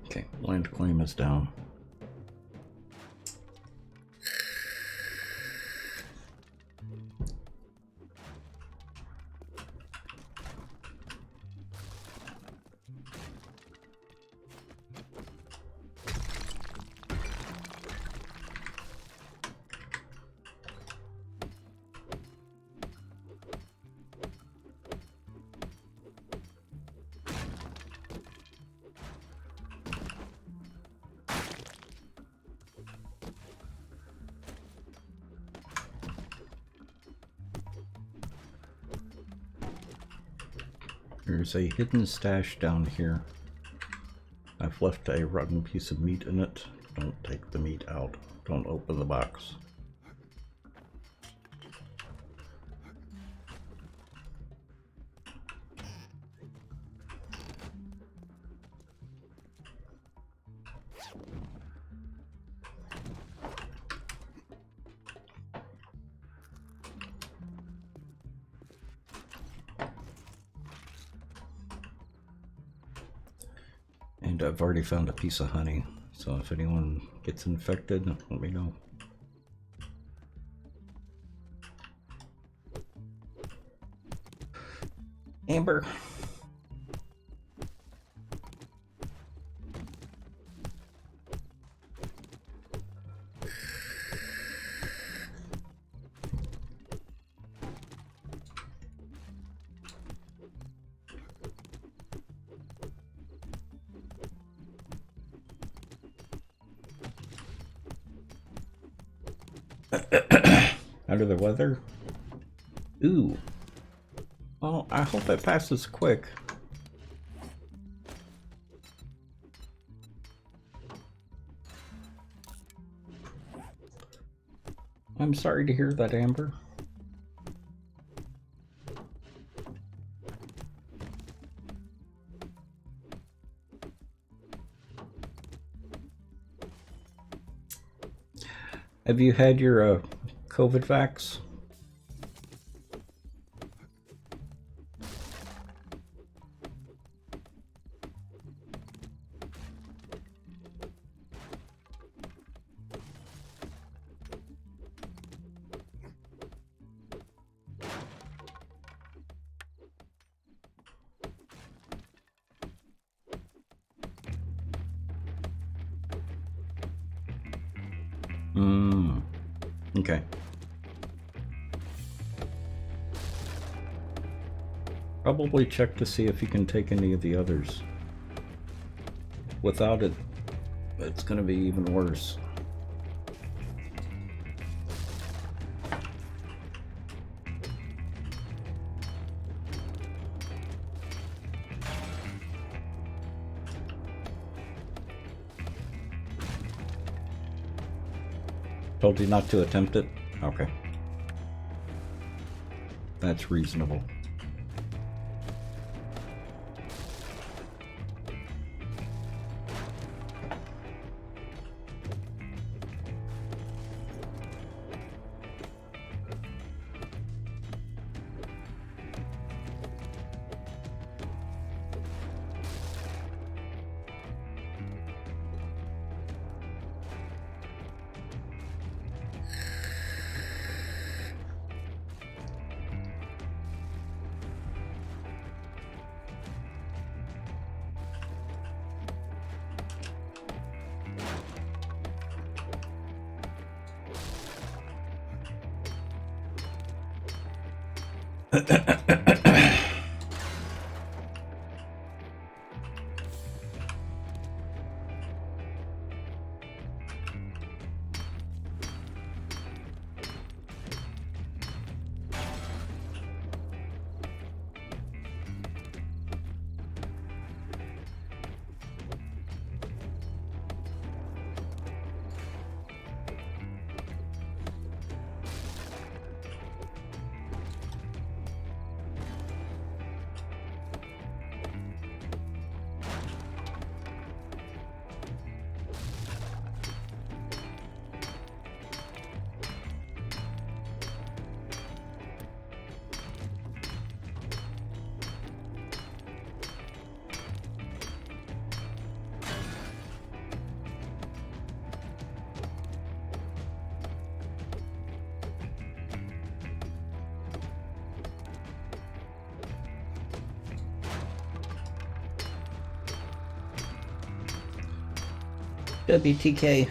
Okay, land claim is down. There's a hidden stash down here. I've left a rotten piece of meat in it. Don't take the meat out. Don't open the box. And I've already found a piece of honey, so if anyone gets infected, let me know. Amber. Under the weather? Ooh. Well, I hope it passes quick. I'm sorry to hear that, Amber. Have you had your COVID vax? Okay. Probably check to see if you can take any of the others. Without it, it's gonna be even worse. Told you not to attempt it? Okay. That's reasonable. WTK.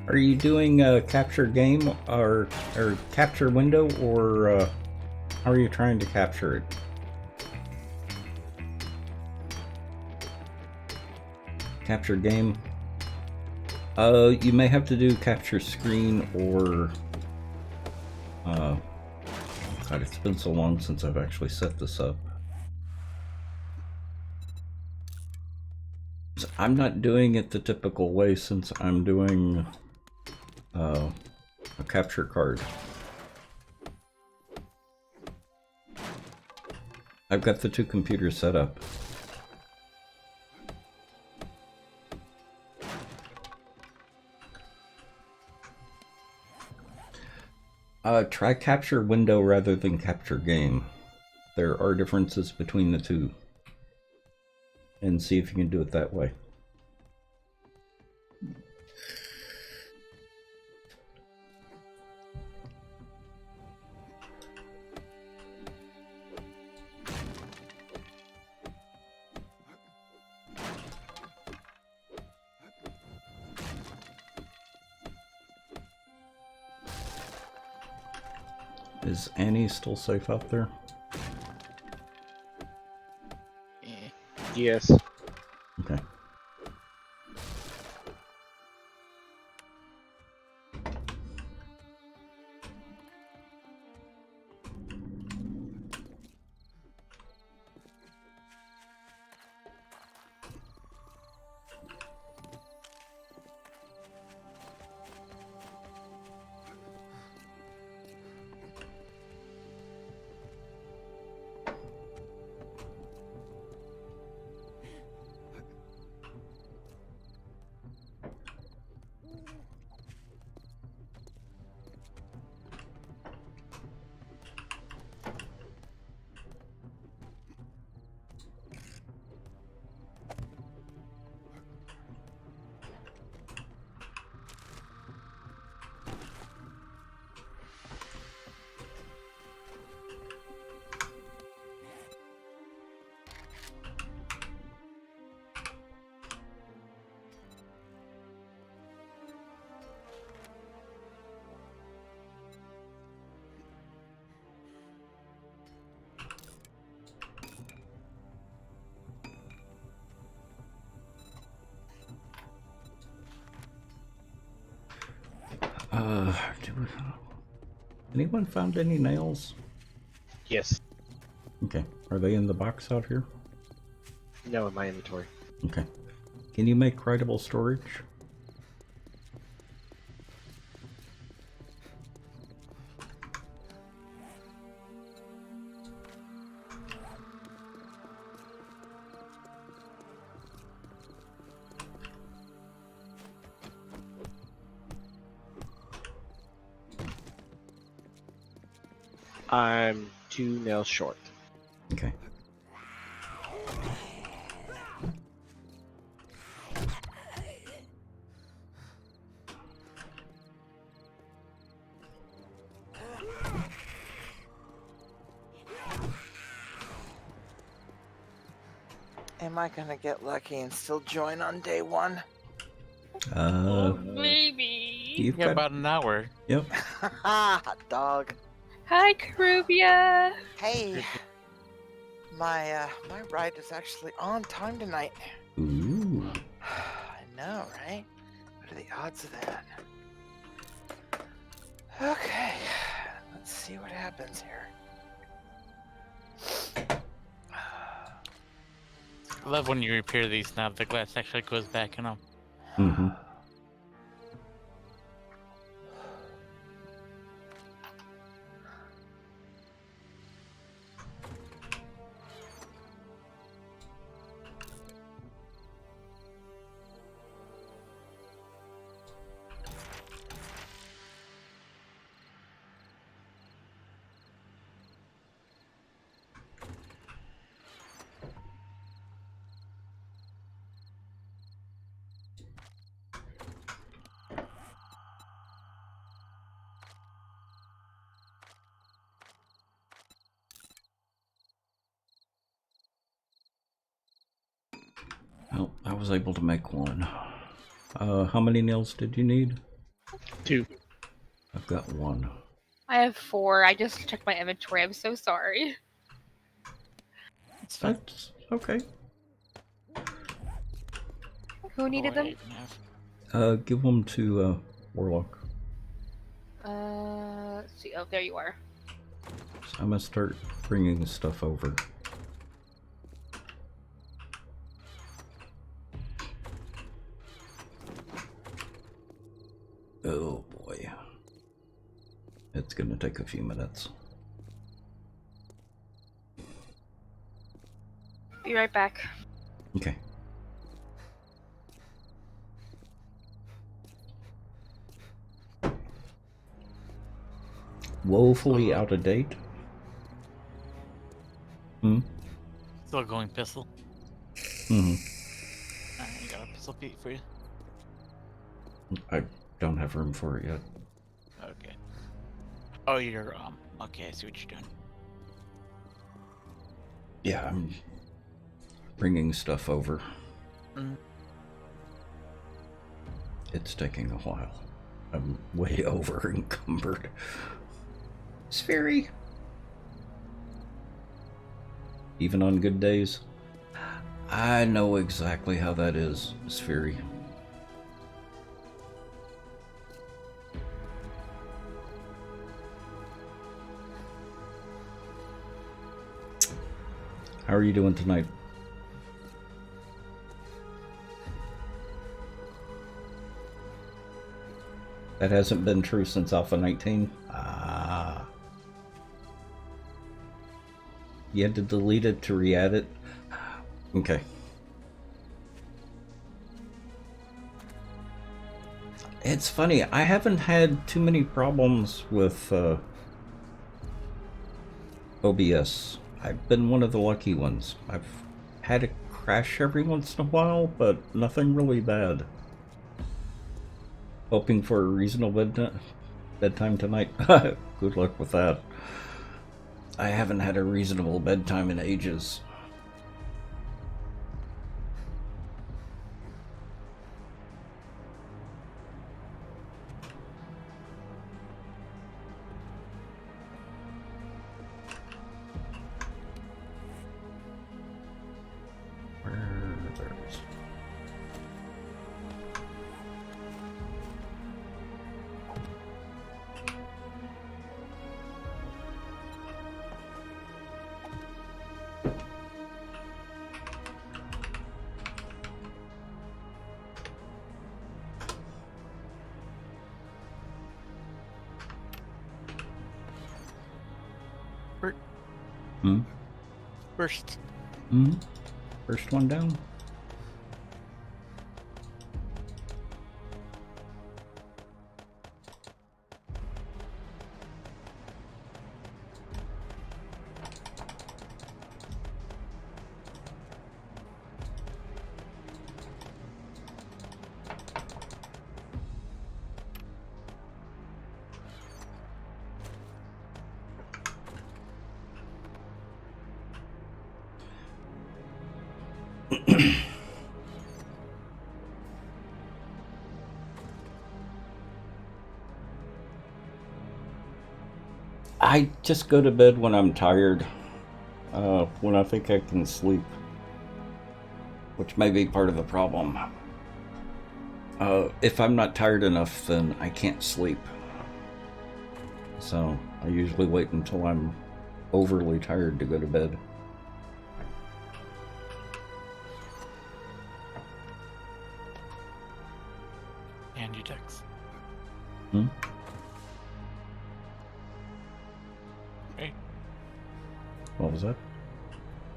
Are you doing a capture game or capture window, or how are you trying to capture it? Capture game. You may have to do capture screen or God, it's been so long since I've actually set this up. So I'm not doing it the typical way since I'm doing a capture card. I've got the two computers set up. Try capture window rather than capture game. there are differences between the two. And see if you can do it that way. Is Annie still safe out there? Yes. Okay. Anyone found any nails? Yes. Okay. Are they in the box out here? No, in my inventory. Okay. Can you make writable storage? I'm 2 nails short. Okay. Am I gonna get lucky and still join on day one? Maybe. You've Yeah, got... about an hour. Yep. Hot dog. Hi, Karubia. Hey. My ride is actually on time tonight. Ooh. I know, right? What are the odds of that? Okay. Let's see what happens here. I love when you repair these now. The glass actually goes back in them. Mm-hmm. Well, I was able to make one. How many nails did you need? 2. I've got 1. I have 4. I just checked my inventory. I'm so sorry. It's fine. That's okay. Who needed them? 8.5. Give them to Warlock. Let's see. Oh, there you are. So I'm gonna start bringing stuff over. Oh boy. It's gonna take a few minutes. Be right back. Okay. Woefully out of date. Hmm? Still going pistol. Hmm. I got a pistol Pete for you. I don't have room for it yet. Okay. Oh, you're okay. I see what you're doing. Yeah, I'm bringing stuff over. Mm. It's taking a while. I'm way over encumbered. Sphery. Even on good days. I know exactly how that is, Sphery. How are you doing tonight? That hasn't been true since Alpha 19? Ah. You had to delete it to re-add it? Okay. It's funny, I haven't had too many problems with OBS. I've been one of the lucky ones. I've had it crash every once in a while, but nothing really bad. Hoping for a reasonable bedtime tonight. Good luck with that. I haven't had a reasonable bedtime in ages. There's... Hmm? First. Hmm? First one down. I just go to bed when I'm tired, when I think I can sleep, which may be part of the problem. If I'm not tired enough, then I can't sleep. So I usually wait until I'm overly tired to go to bed. And you text. Hmm? Okay. What was that?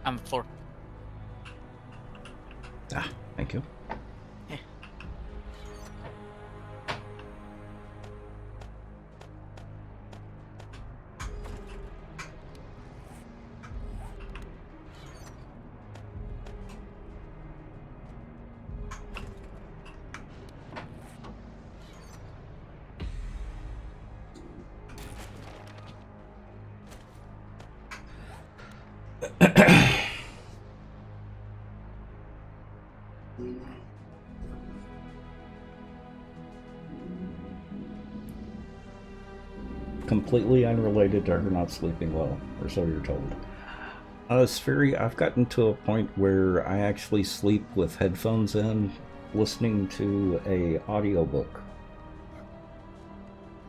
On the floor. Ah, thank you. Yeah. Completely unrelated to her not sleeping well, or so you're told. Sphery, I've gotten to a point where I actually sleep with headphones in, listening to a audiobook.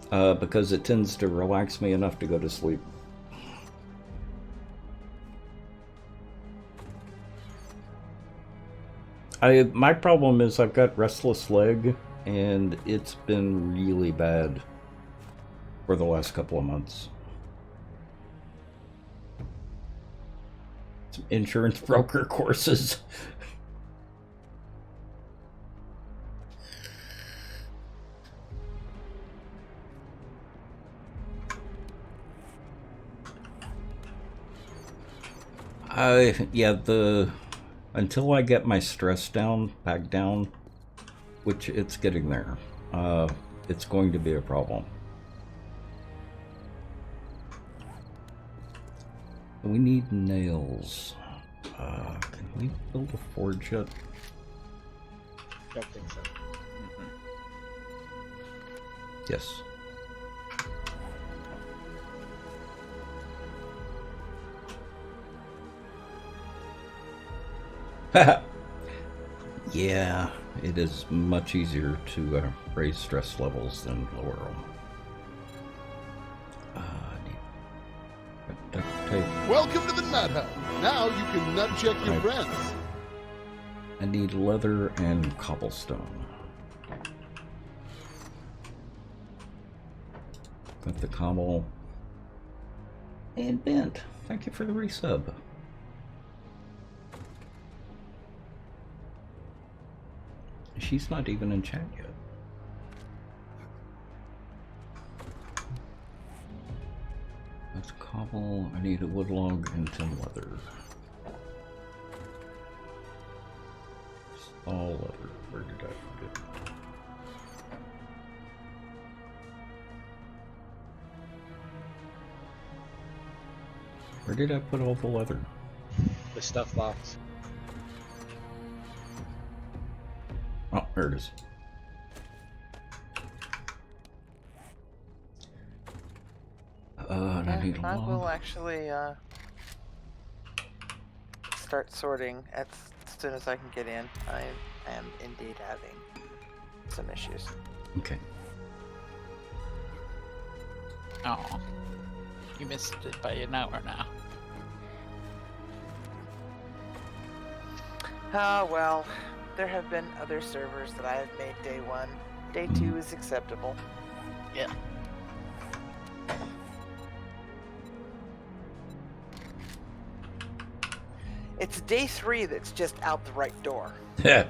Because it tends to relax me enough to go to sleep. My problem is I've got restless leg, and it's been really bad for the last couple of months. Some insurance broker courses. Yeah, until I get my stress back down, which it's getting there, it's going to be a problem. We need nails. Can we build a forge yet? Don't think so. Yes. Yeah, it is much easier to raise stress levels than lower them. Duct tape. Welcome to the Nut Hut. Now you can nut check your Right. friends. I need leather and cobblestone. Got the cobble. And Bent, thank you for the resub. She's not even in chat yet. That's cobble. I need a wood log and 10 leather. All leather. Where did I put it? Where did I put all the leather? The stuff box. Oh, there it is. And I need a I will log. actually start sorting as soon as I can get in. I am indeed having some issues. Okay. Oh, you missed it by an hour now. Ah, well, there have been other servers that I have made day 1. Day 2 is acceptable. Yeah. It's day 3 that's just out the right door. Yeah.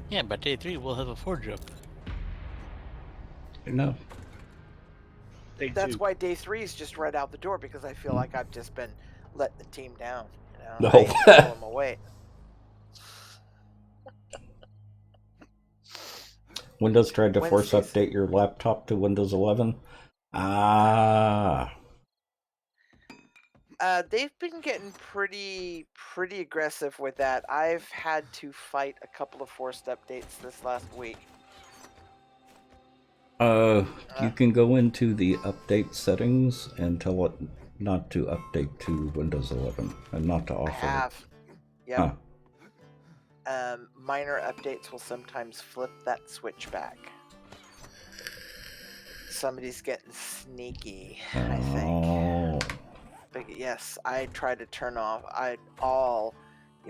Yeah, by day 3 we'll have a forge up. No. Day That's 2. why day 3 is just right out the door, because I feel like I've just been letting the team down. You know? No. I ain't gonna pull 'em away. Windows tried to force Wednesdays. update your laptop to Windows 11. Ah. They've been getting pretty aggressive with that. I've had to fight a couple of forced updates this last week. You can go into the update settings and tell it not to update to Windows 11 and not to I offer have. it. Yep. Huh. Minor updates will sometimes flip that switch back. Somebody's getting sneaky, I think. Oh. But yes, I try to turn off all,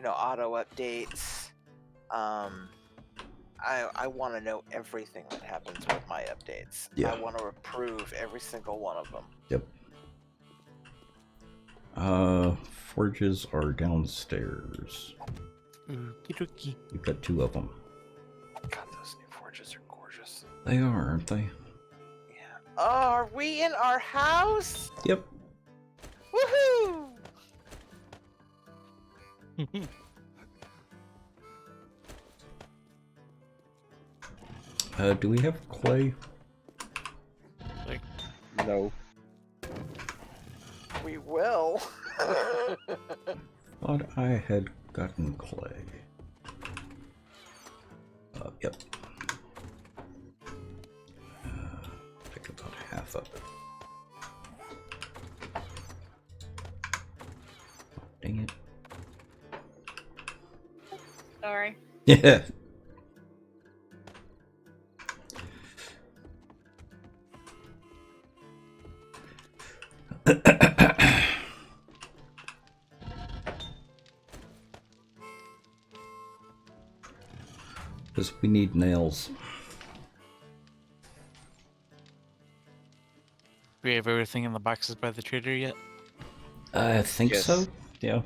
auto updates. I want to know everything that happens with my updates. Yeah. I want to approve every single one of them. Yep. Forges are downstairs. Okie You've got 2 of them. God, those new forges are gorgeous. They are, aren't they? Yeah. Oh, are we in our house? Yep. Woohoo! dokie. Do we have clay? No. We will. Thought I had gotten clay. Yep. Pick about half of it. Dang it. Sorry. Yeah. Because we need nails. Do we have everything in the boxes by the trader yet? I think Yes. so. Yeah.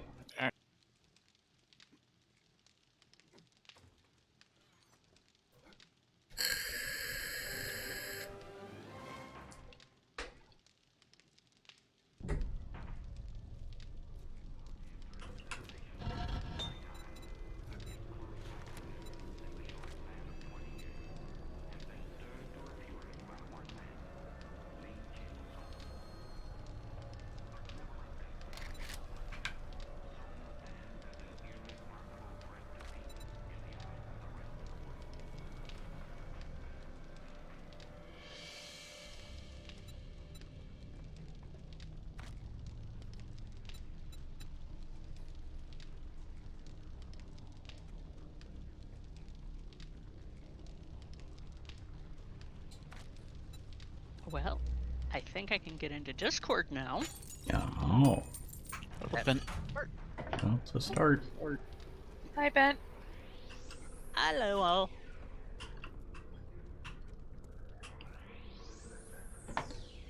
think I can get into Discord now. Oh, Open. well, it's a start. Hi, Ben. Hello, all.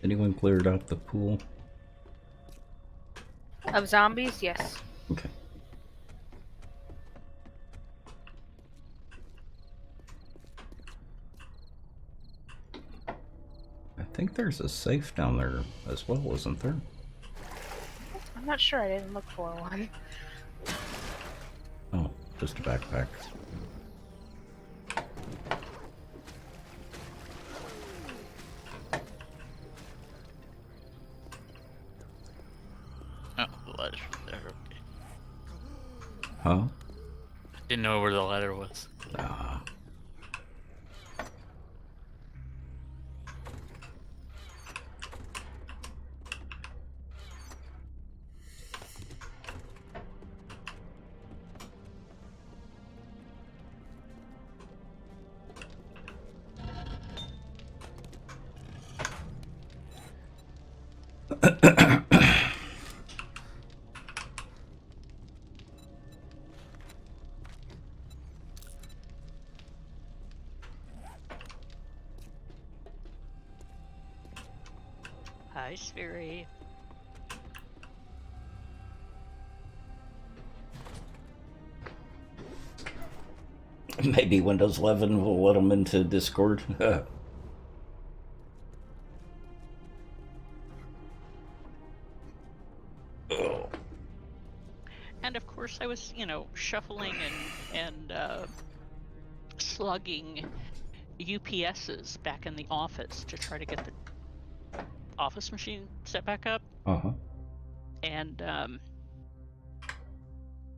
Anyone cleared out the pool? Of zombies, yes. Okay. I think there's a safe down there as well, isn't there? I'm not sure. I didn't look for one. Oh, just a backpack. Oh, the ladder's there. Okay. Huh? Didn't know where the ladder was. Ah. Hi, Sphery. Maybe Windows 11 will let them into Discord. Oh. And of course, I was, shuffling and slugging UPSs back in the office to try to get the office machine set back up. Uh-huh. And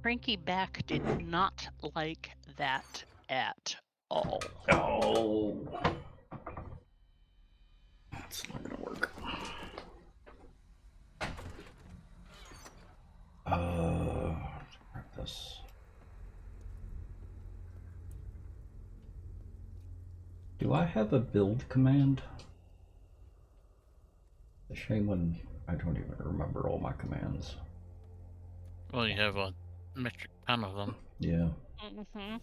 Frankie Back did not like that at all. Oh. That's not gonna work. Grab this. Do I have a build command? The shame when I don't even remember all my commands. Well, you have a metric ton of them. Yeah. Mm-hmm.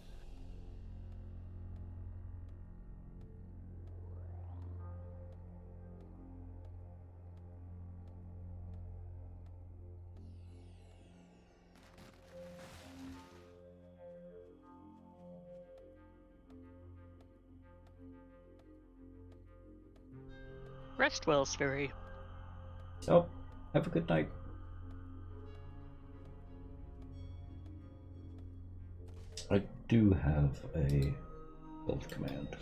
Rest well, Sphery. Oh, have a good night. I do have a build command.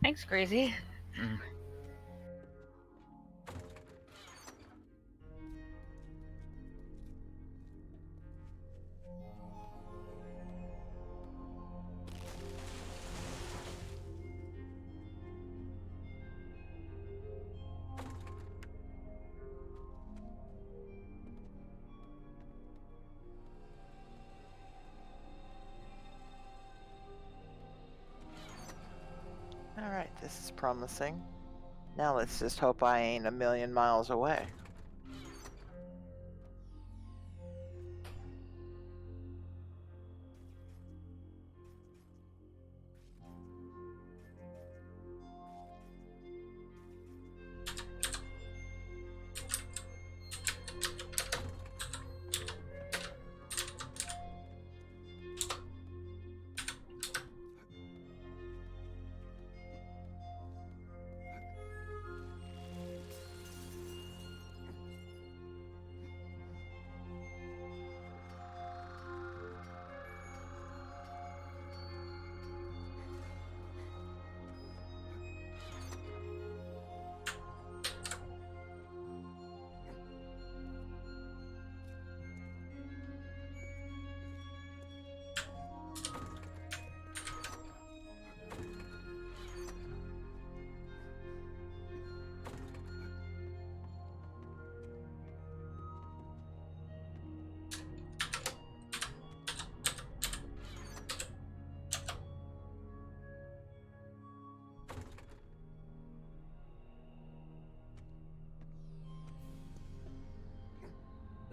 Thanks, Crazy. Mm. Alright, this is promising. Now let's just hope I ain't a million miles away.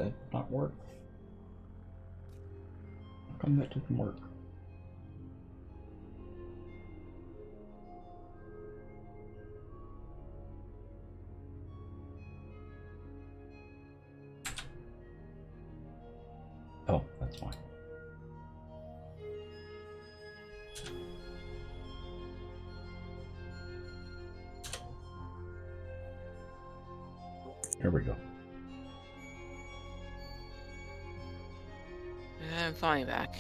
that not work? How come that didn't work? Oh, that's fine. Here we go. I'm finally back.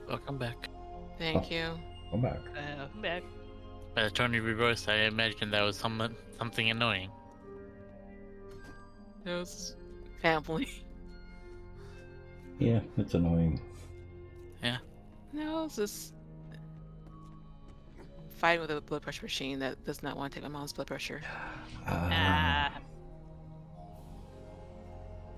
Welcome back. Thank you. Come back. I'm back. By the tone of your voice, I imagine that was something annoying. It was family. Yeah, it's annoying. No, it's just fighting with a blood pressure machine that does not want to take my mom's blood pressure. Ah.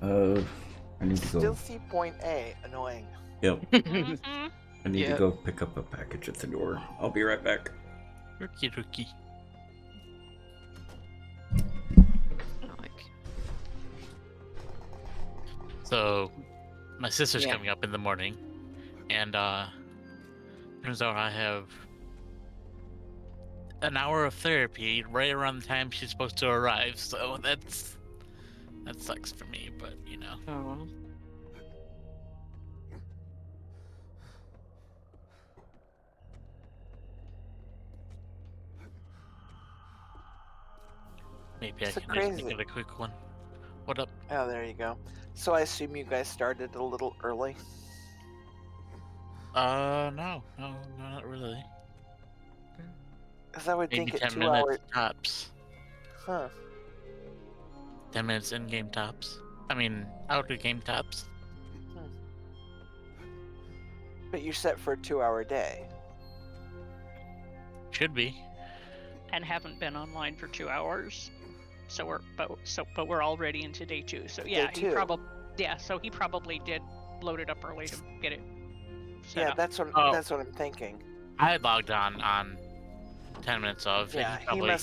I need to go. Still see point A. Annoying. Yep. Mhm. I need to Yep. go pick up a package at the door. I'll be right back. Rookie, rookie. Like, So, my sister's Yeah. coming up in the morning, and turns out I have an hour of therapy right around the time she's supposed to arrive. So that sucks for me, but you know. oh well. Maybe I So can just make crazy. it a quick one. What up? Oh, there you go. So I assume you guys started a little early. No, not really. Because I would Maybe think 10 at 2 minutes hours. tops. Huh. 10 minutes in-game tops. I mean, out-of-game tops. But you're set for a 2-hour day. Should be. And haven't been online for 2 hours. So we're already into day 2. So yeah, Day he two. probably did load it up early to get it set Yeah, up. that's what Oh. that's what I'm thinking. I had logged on 10 minutes of. Yeah, and probably,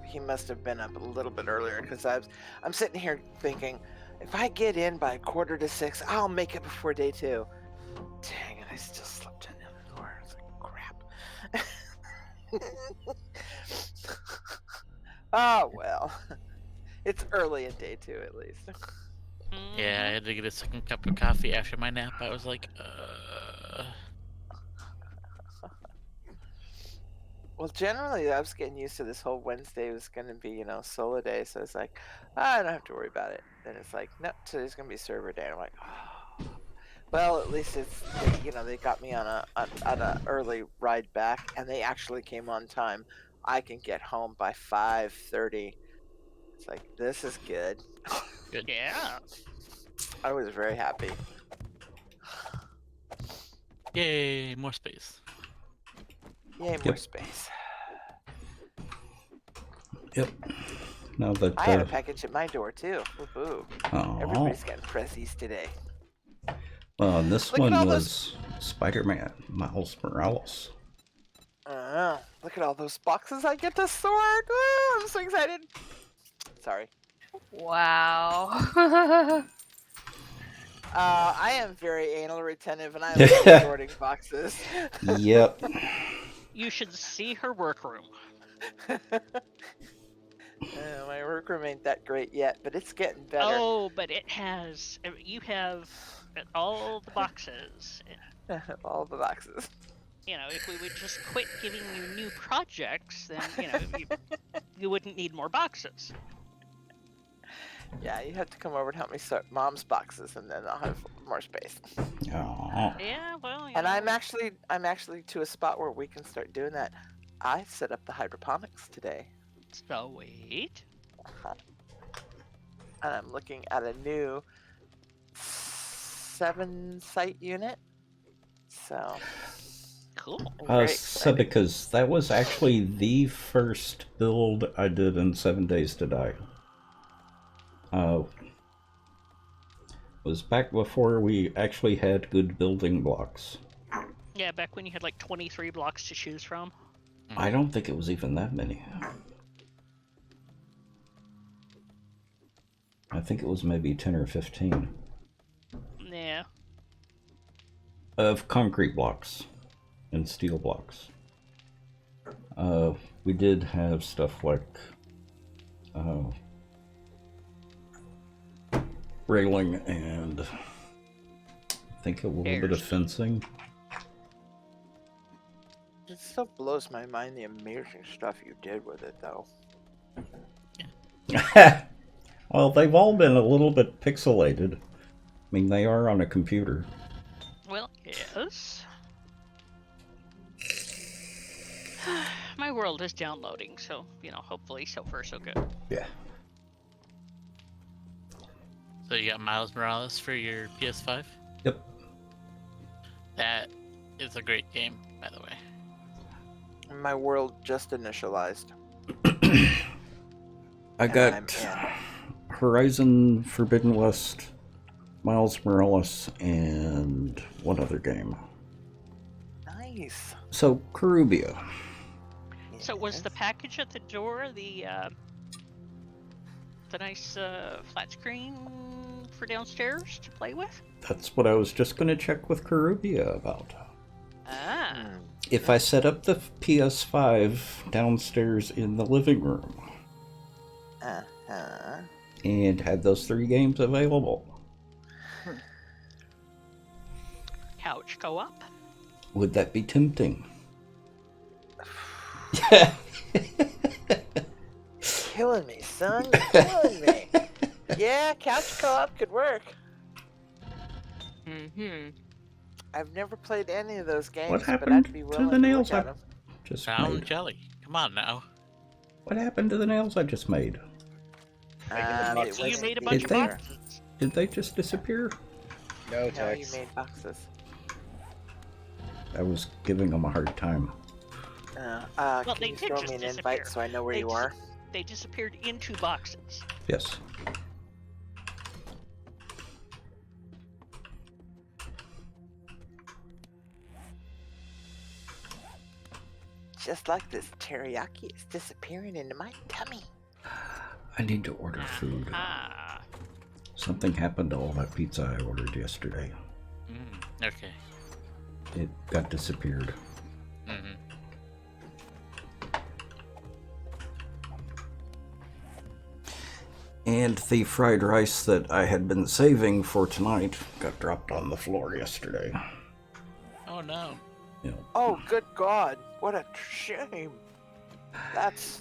he must have been up a little bit earlier because I'm sitting here thinking, if I get in by 5:45, I'll make it before day 2. Dang it, I still slipped in the door. It's like crap. Oh well. It's early in day 2 at least. Yeah, I had to get a second cup of coffee after my nap. I was like, Well, generally, I was getting used to this whole Wednesday was going to be, solo day. So it's like, I don't have to worry about it. Then it's like, no, today's going to be server day. And I'm like, oh. Well, at least it's, they got me on a early ride back, and they actually came on time. I can get home by 5:30. It's like, this is good. good. Yeah. I was very happy. Yay, more space. Yay, more space. Yep. Now that I had a package at my door too. Woohoo! oh, Everybody's getting prezzies today. well, and this Look at one all was Spider-Man Miles Morales. Look at all those boxes I get to sort. Woo, I'm so excited. Sorry. Wow. I am very anal retentive, and I love sorting boxes. Yep. You should see her workroom. My workroom ain't that great yet, but it's getting better. Oh, but you have all the boxes. All the boxes. If we would just quit giving you new projects, then, you wouldn't need more boxes. Yeah, you have to come over and help me sort Mom's boxes, and then I'll have more space. Oh. Yeah, well, And I'm actually to a spot where we can start doing that. I set up the hydroponics today. Sweet. And I'm looking at a new 7-site unit. So Cool. I'm very So excited. because that was actually the first build I did in 7 Days to Die. Was back before we actually had good building blocks. Yeah, back when you had like 23 blocks to choose from. I don't think it was even that many. I think it was maybe 10 or 15 Yeah. of concrete blocks and steel blocks. We did have stuff like railing and I think a little bit of fencing. It still blows my mind the amazing stuff you did with it, though. Well, they've all been a little bit pixelated. I mean, they are on a computer. Well, yes. My world is downloading, so, hopefully so far so good. Yeah. So you got Miles Morales for your PS5? Yep. That is a great game, by the way. My world just initialized. I got Horizon Forbidden West, Miles Morales, and one other game. Nice. So, Karubia. So was the package at the door the nice flat screen for downstairs to play with? That's what I was just going to check with Karubia about. Ah. If I set up the PS5 downstairs in the living room and had those 3 games available, Couch co-op? would that be tempting? Killing me, son. You're killing me. Yeah, couch co-op could work. I've never played any of those games, What but happened I'd be to willing the to nails look I at them. just Found made? jelly. Come on now. What happened to the nails I just made? You made a bunch of boxes. Did they just disappear? No, No, you Tex. made boxes. I was giving them a hard time. Well, Can they you did throw just me an disappear. invite so I know where They you dis- are? They disappeared into boxes. Yes. Just like this teriyaki is disappearing into my tummy. I need to order food. Ah. Something happened to all that pizza I ordered yesterday. Okay. It got disappeared. Mm-hmm. And the fried rice that I had been saving for tonight got dropped on the floor yesterday. Oh no. Oh, good God! What a shame. That's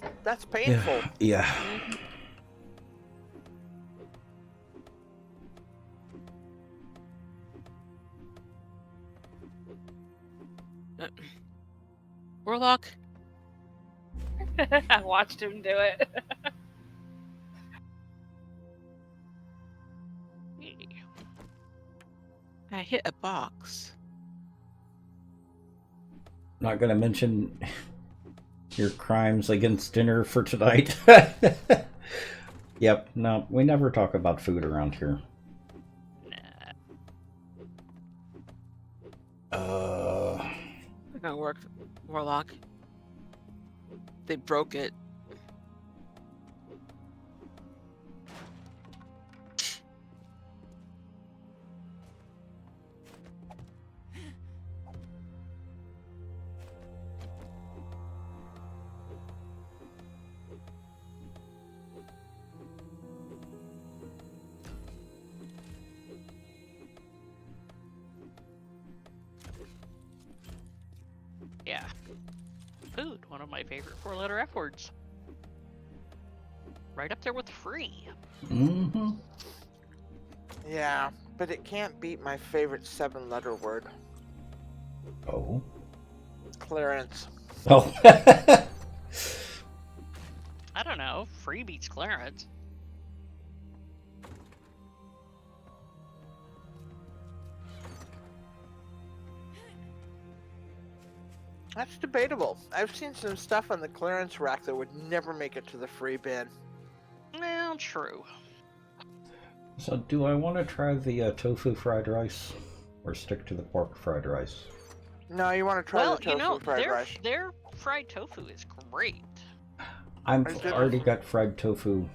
painful. Yeah. Warlock. I watched him do it. I hit a box. Not gonna mention your crimes against dinner for tonight. Yep, no, we never talk about food around here. Not gonna work, Warlock. They broke it. Yeah. Food, one of my favorite 4-letter F words. Right up there with free. Mm-hmm. Yeah, but it can't beat my favorite 7-letter word. Oh. Clearance. Oh. I don't know. Free beats clearance. That's debatable. I've seen some stuff on the clearance rack that would never make it to the free bin. Well, true. So, do I want to try the tofu fried rice, or stick to the pork fried rice? No, you want to try Well, the tofu fried rice. their fried tofu is great. I've already got fried tofu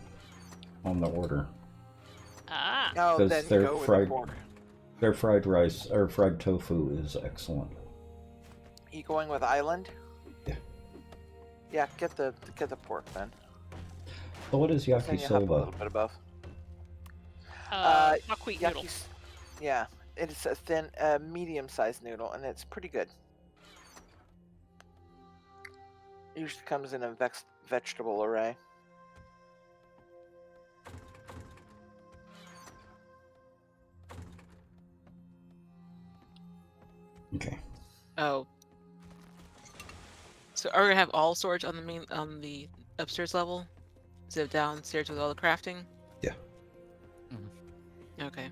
on the order. Ah. Oh, Because then their go with the fried pork. their fried rice or fried tofu is excellent. You going with island? Yeah. Yeah, get the pork then. So what is Then you have a yakisoba? little bit above. Buckwheat noodle. Yeah, it's a thin, medium-sized noodle, and it's pretty good. Usually comes in a vegetable array. Okay. Oh. So are we gonna have all storage on the upstairs level? Instead of downstairs with all the crafting? Yeah. Okay.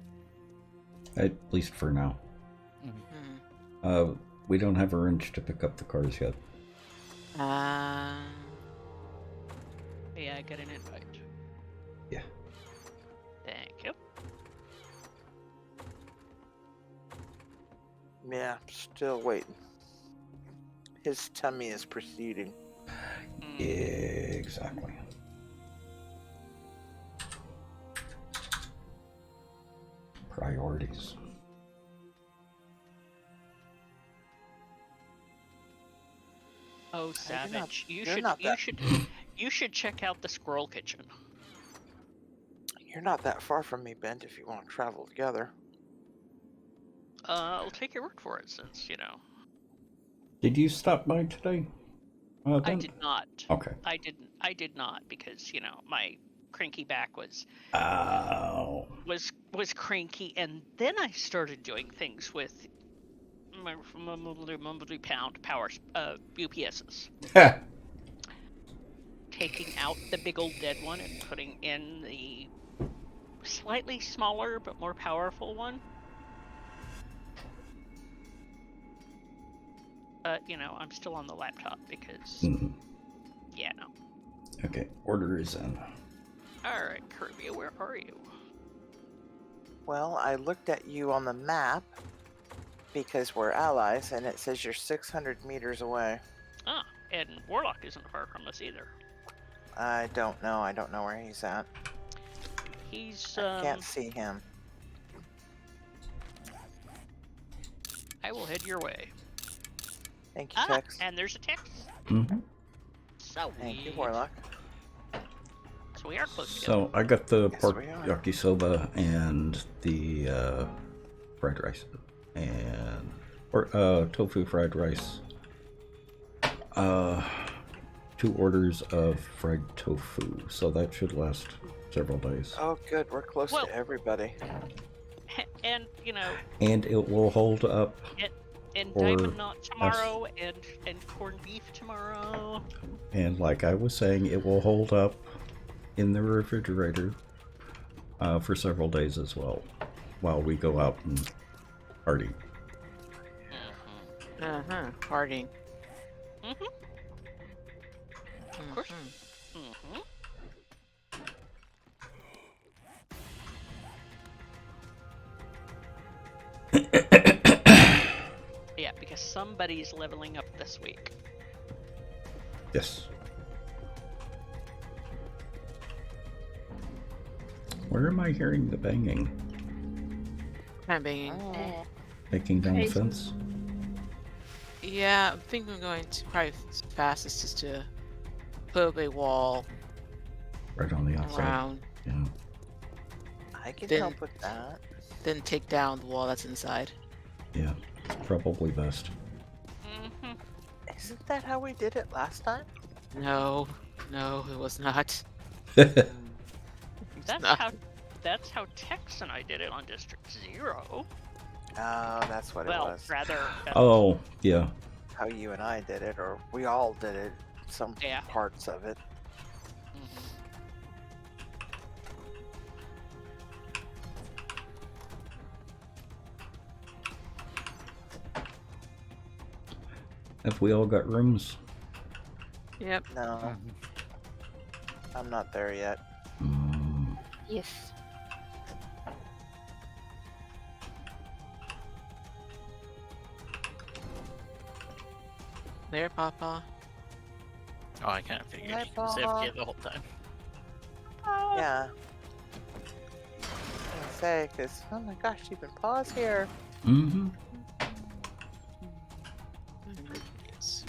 At least for now. Hmm. We don't have a wrench to pick up the cars yet. Yeah, get an invite. Yeah. Thank you. Yeah, still waiting. His tummy is proceeding. Exactly. Priorities. Oh, not- Savage, you you're should not that- you should check out the Squirrel Kitchen. You're not that far from me, Bent, if you want to travel together. I'll take your word for it, since Did you stop by today? I Ben? did not. Okay. I did not because my cranky back was Oh. was cranky, and then I started doing things with my pound power UPSs, taking out the big old dead one and putting in the slightly smaller but more powerful one. But I'm still on the laptop because yeah, no. Okay, order is in. All right, Kirby, where are you? Well, I looked at you on the map because we're allies, and it says you're 600 meters away. Ah, and Warlock isn't far from us either. I don't know. I don't know where he's at. He's I can't see him. I will head your way. Thank you, Tex. And there's a text. Mm-hmm. So Thank you, Warlock. So we are close together. So I got the Yes, pork we are. yakisoba and the fried rice and tofu fried rice. 2 orders of fried tofu, so that should last several days. Oh, good. We're close Well- to everybody. And And it will hold up. and Or diamond knot tomorrow, and corned beef tomorrow. And like I was saying, it will hold up in the refrigerator for several days as well, while we go out and party. Partying. Mhm. Of course. Mhm. Yeah, because somebody's leveling up this week. Yes. Where am I hearing the banging? Kind of banging. Taking down the Crazy. fence? Yeah, I think I'm going to probably fastest is to put up a wall Right on the outside. around, Yeah. I can Then- help with that. then take down the wall that's inside. Yeah. Probably best. Mhm. Isn't that how we did it last time? No, it was not. That's not. that's how Tex and I did it on District 0. Oh, that's what it Well, was. rather. Oh, yeah. How you and I did it, or we all did it. Some Yeah. parts of it. Mhm. Have we all got rooms? Yep. No. I'm not there yet. Mm, Yes. There, Papa. Oh, I kind of figured Hi, he was Paul. AFK the whole time. Yeah. say, because, oh my gosh, you can pause here. Mm-hmm. Yes.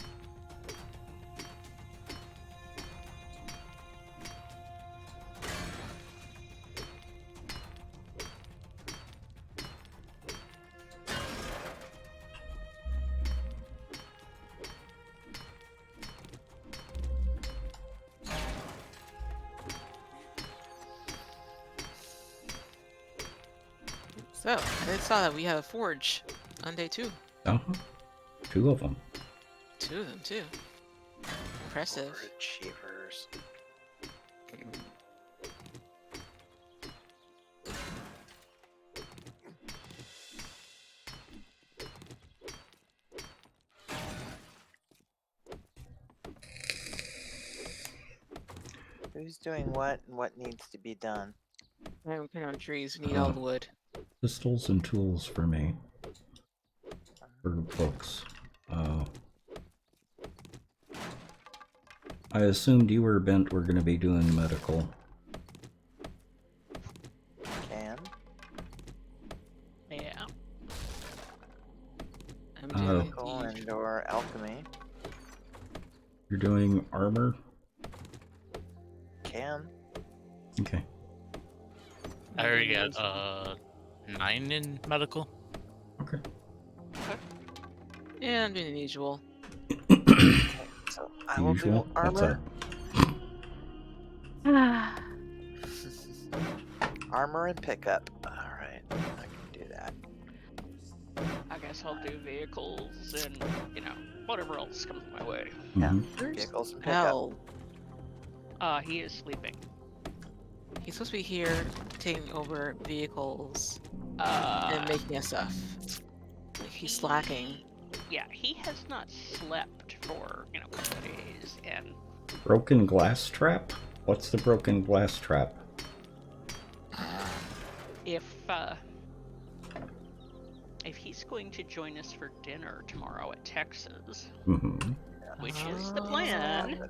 So, I saw that we have a forge on day 2. Uh-huh. 2 of them. 2 of them, too. Impressive. Overachievers. Who's doing what and what needs to be done? I'm working on trees. We need all the wood. Pistols and tools for me. For books. I assumed you or Bent were going to be doing medical. Can. Yeah. I'm Oh. doing Medical and or alchemy. You're doing armor? Can. Okay. I already got 9 in medical. Okay. Yeah, I'm doing the usual. So I will Usual? do What's armor. Ah. Armor and pickup. Alright, I can do that. I guess I'll do vehicles and, whatever else comes my way. Yeah. Mhm. Vehicles and pickup. Hell, He is sleeping. he's supposed to be here taking over vehicles Uh, and making us stuff. Like, he's slacking. yeah, he has not slept for, a couple of days, and Broken glass trap? What's the broken glass trap? if he's going to join us for dinner tomorrow at Texas, Mm-hmm. which is the plan,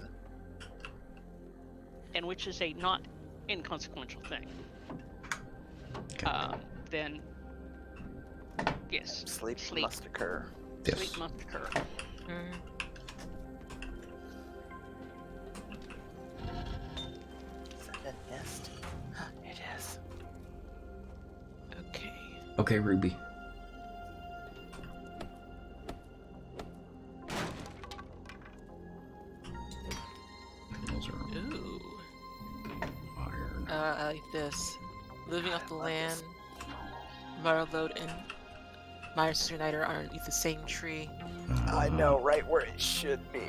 and which is a not inconsequential thing, Okay. then yes, Sleep Sleep. must occur. Yes. sleep must occur. Mm. Is that a nest? It is. Okay. Okay, Ruby. Those are Ooh. iron. I like this. Living off the land. Motherlode and my sister Night are underneath the same tree. I know right where it should be.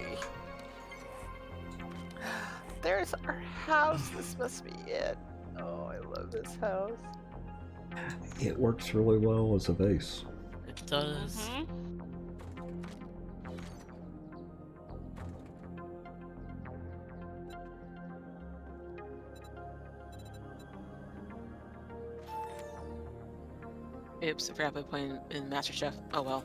There's our house. This must be it. Oh, I love this house. It works really well as a base. It does. Mhm. Oops, I forgot to play in MasterChef. Oh well.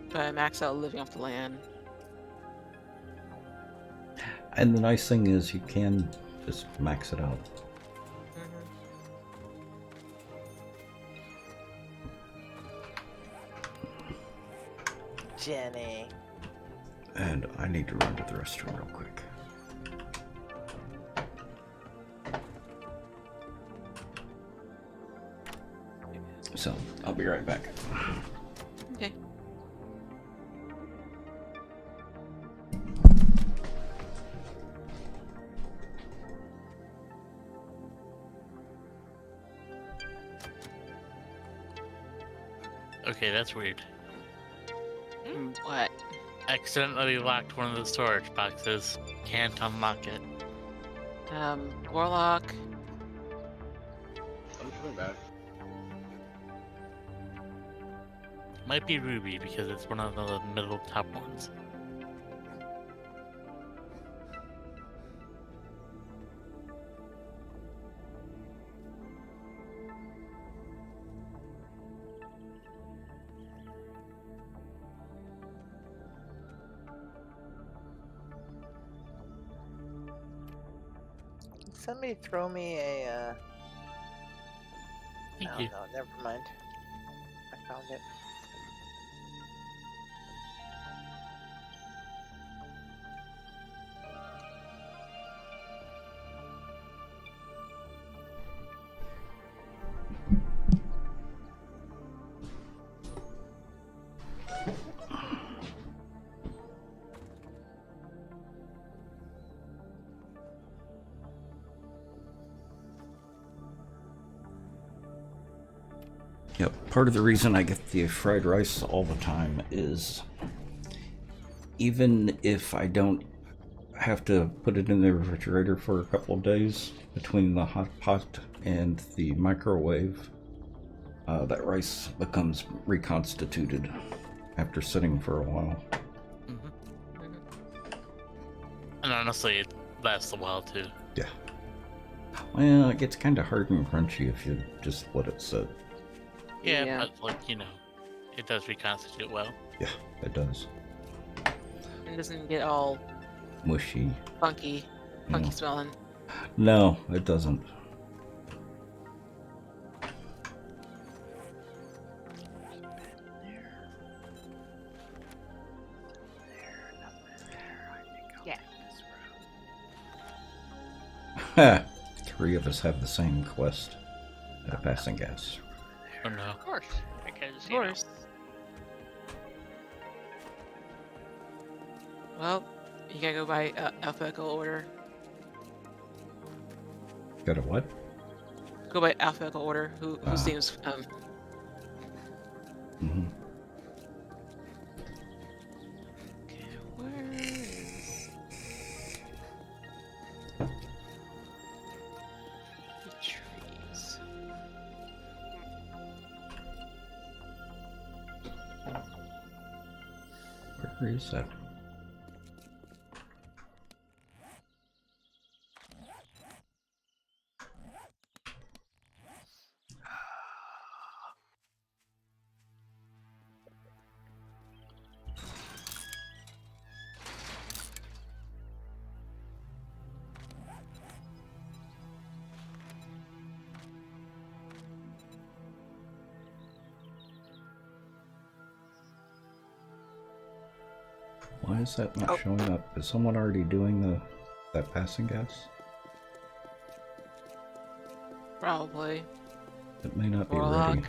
But I maxed out living off the land. And the nice thing is you can just max it out. Jenny. And I need to run to the restroom real quick. So, I'll be right back. Okay. Okay, that's weird. What? Accidentally locked one of the storage boxes. Can't unlock it. Warlock. I'm coming back. Might be Ruby because it's one of the middle top ones. somebody throw me a? Thank Oh you. no, never mind. I found it. Yep, part of the reason I get the fried rice all the time is even if I don't have to put it in the refrigerator for a couple of days between the hot pot and the microwave, that rice becomes reconstituted after sitting for a while. And honestly, it lasts a while too. Yeah. Well, it gets kind of hard and crunchy if you just let it sit. Yeah, Yeah. but like, you know, it does reconstitute well. Yeah, it does. It doesn't get all Mushy. funky Yeah. smelling. No, it doesn't. Yeah. 3 of us have the same quest at a passing gas. Oh no. Of course. Because, Of you know, course. Well, you gotta go by alphabetical order. Got a what? Go by alphabetical order. Who Ah. seems Mm-hmm. Okay, where is the trees? Where is that? Why is that not showing up? Is someone already doing that passing gas? Probably. It may not be Warlock. ready.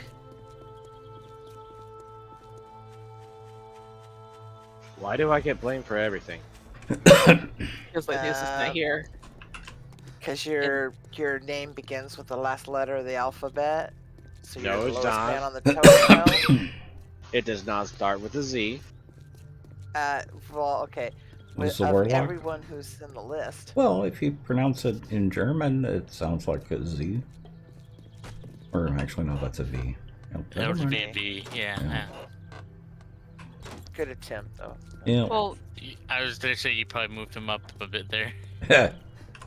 Why do I get blamed for everything? Feels like this is not here. Because your name begins with the last letter of the alphabet. So you're No, the it's lowest not. man on the totem pole. It does not start with a Z. Well, okay. Was the Of warlock? everyone who's in the list. Well, if you pronounce it in German, it sounds like a Z. Or actually, no, that's a V. Oh, That never was mind. B&B, yeah. Yeah. Good attempt, though. Yeah. Well, I was gonna say you probably moved him up a bit there.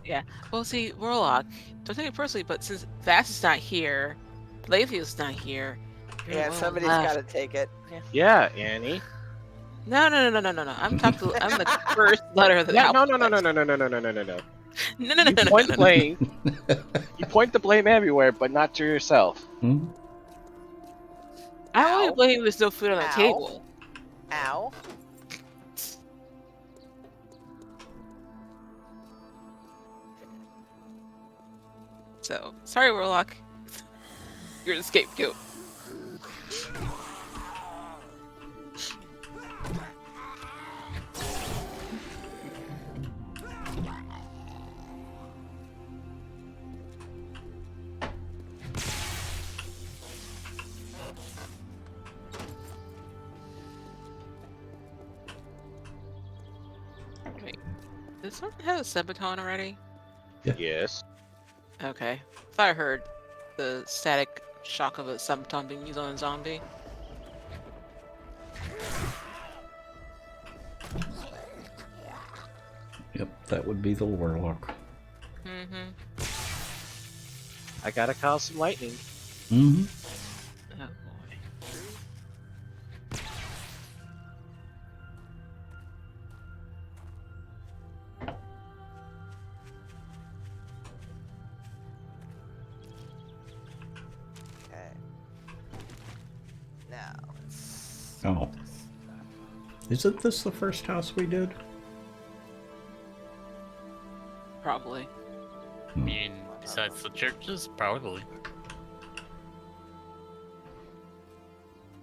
yeah. Well, see, Warlock. Don't take it personally, but since Vass is not here, Layfield's not here. you're the Yeah, only one somebody's left. got to take it. Yeah. Yeah, Annie. No. I'm talking. I'm the first letter of the Yeah, no. alphabet. You No. point blame. You point the blame everywhere, but not to yourself. Hmm? I only Ow. blame there's no food on the Ow. table. Ow. So sorry, Warlock. You're the scapegoat. Wait, did someone have a Subaton already? Yes. Okay. Thought I heard the static shock of a Subaton being used on a zombie. Yep, that would be the warlock. Mm-hmm. I gotta call some lightning. Mm-hmm. Oh boy. Oh. Isn't this the first house we did? Probably. I mean, besides the churches, probably.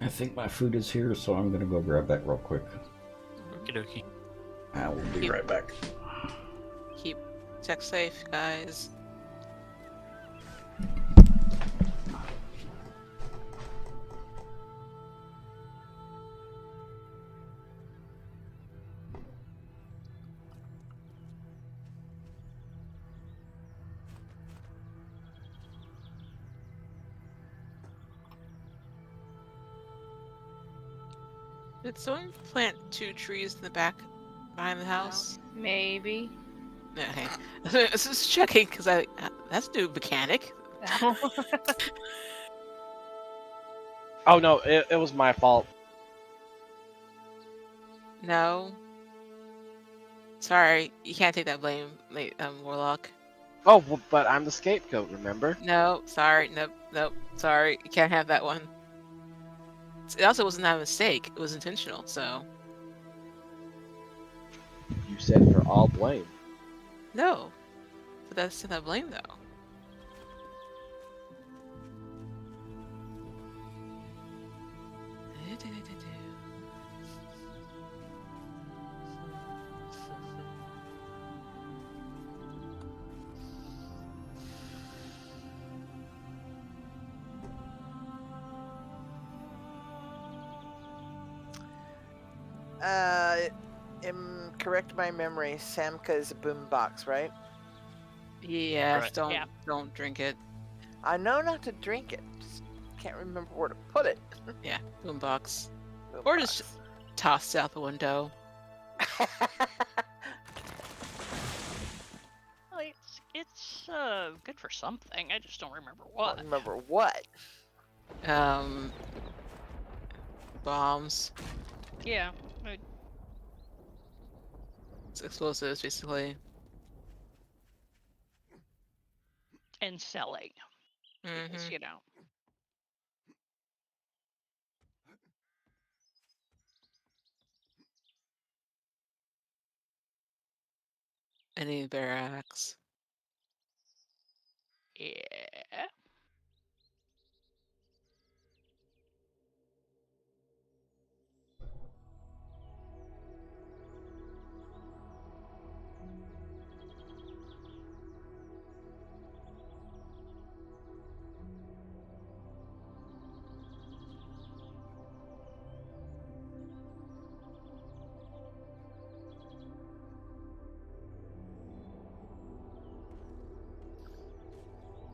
I think my food is here, so I'm gonna go grab that real quick. Okie dokie. I will be right back. Keep tech safe, guys. Did someone plant 2 trees in the back behind the house? Maybe. Okay. I was just checking because that's new mechanic. Oh no, it was my fault. No. Sorry, you can't take that blame, Warlock. Oh, well, but I'm the scapegoat, remember? No, sorry, nope, sorry, you can't have that one. It also wasn't a mistake; it was intentional. So You said for all blame. no, but that's still not blame though. Correct my memory. Samka is a boombox, right? Yes, Right. don't drink it. I know not to drink it. Just can't remember where to put it. Yeah, boombox, or just toss it out the window. Well, it's good for something. I just don't remember I what. don't remember what. Bombs, Yeah. it's explosives, basically. And selling. Because, Mhm. you know. Any barracks. Yeah.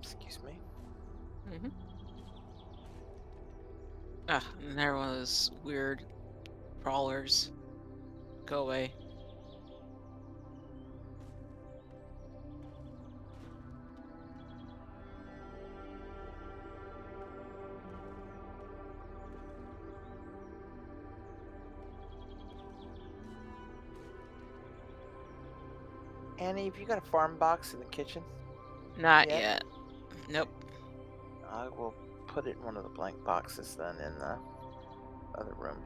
Excuse me. Mhm. Ah, another one of those weird crawlers. Go away. Annie, have you got a farm box in the kitchen? Not Yet? yet. Nope. I will put it in one of the blank boxes then in the other room.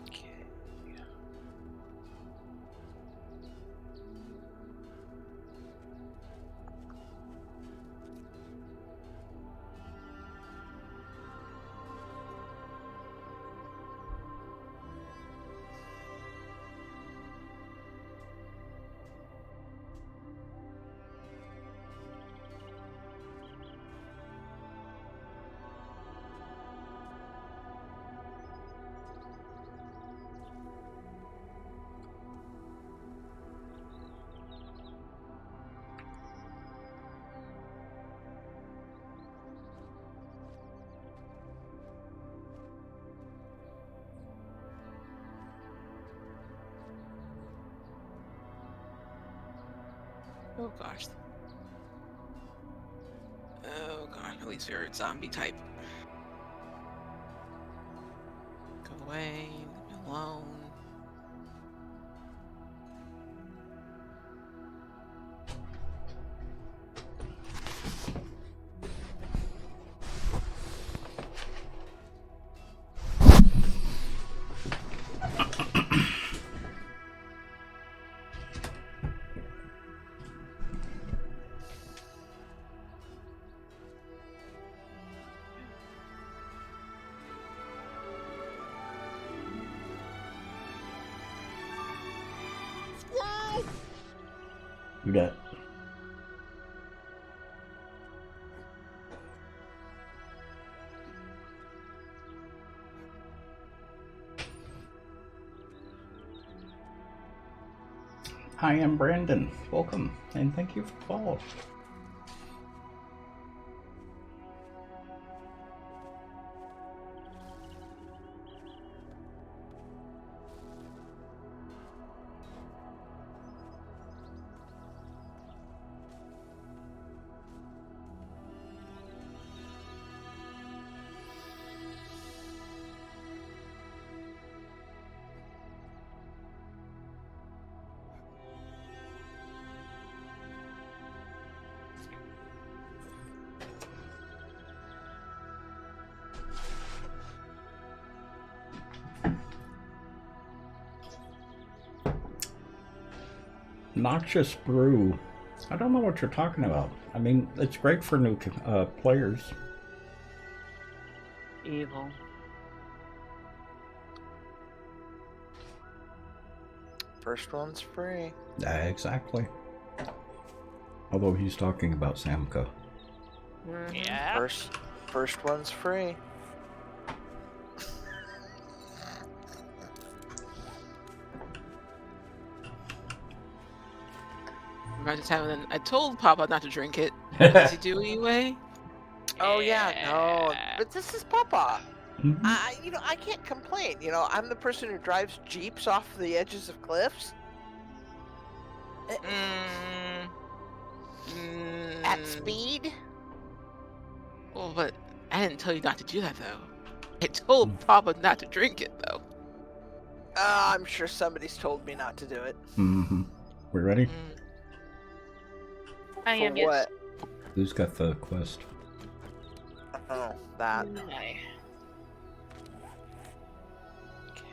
Okay. Oh gosh. Oh god, at least favorite zombie type. Go away, leave me alone. Do that. Hi, I'm Brandon. Welcome, and thank you for the follow. Noxious Brew. I don't know what you're talking about. I mean, it's great for new players. Evil. First one's free. Exactly. Although he's talking about Samka. Yeah. First one's free. Right to time, and then I told Papa not to drink it. What does he do anyway? Oh yeah, no. But this is Papa. Mhm. I can't complain. I'm the person who drives jeeps off the edges of cliffs. At speed. Well, but I didn't tell you not to do that, though. I told Papa not to drink it, though. I'm sure somebody's told me not to do it. Mm-hmm. We ready? I am, For yes. what? Who's got the quest? Oh, that. Okay. Okay.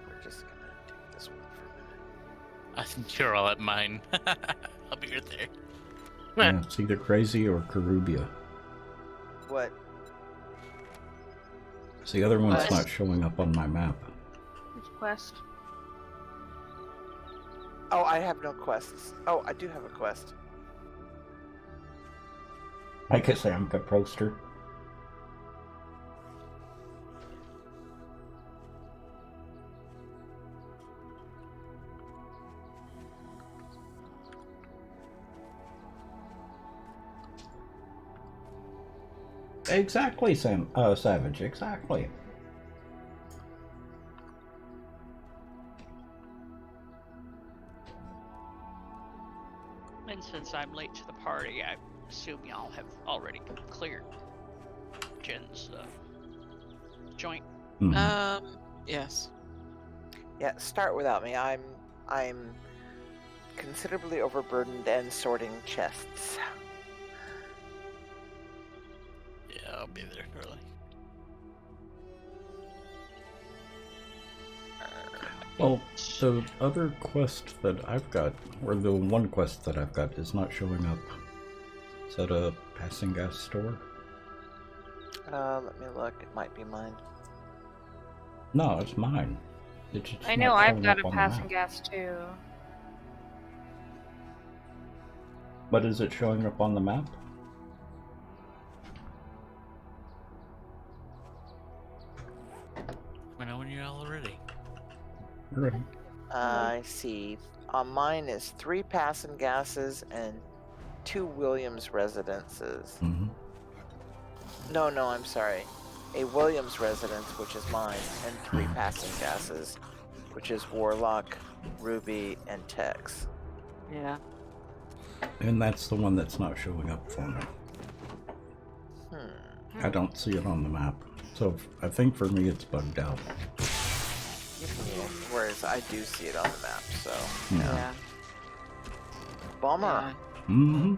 We're just gonna take this one for a minute. I think you're all at mine. I'll be right there. Yeah, it's either Crazy or Karubia. What? So the other one's Quest. not showing up on my map. Which quest? Oh, I have no quests. Oh, I do have a quest. Like a Samka poster. Exactly, Savage, exactly. And since I'm late to the party, I assume y'all have already cleared Jen's joint. Mhm. Yes. Yeah, start without me. I'm considerably overburdened and sorting chests. Yeah, I'll be there early. Well, the other quest that I've got, or the one quest that I've got, is not showing up. Is that a passing gas store? Let me look. It might be mine. No, it's mine. It's just I know not I've showing got up a on the passing map. gas too. But is it showing up on the map? I know when you're all ready. Ready. I see. On mine is 3 passing gases and 2 Williams residences. Mm-hmm. No, I'm sorry. A Williams residence, which is mine, and 3 passing gases, which is Warlock, Ruby, and Tex. Yeah. And that's the one that's not showing up for me. I don't see it on the map. So I think for me it's bugged out. Whereas I do see it on the map, so. Yeah. Bummer. Mm-hmm.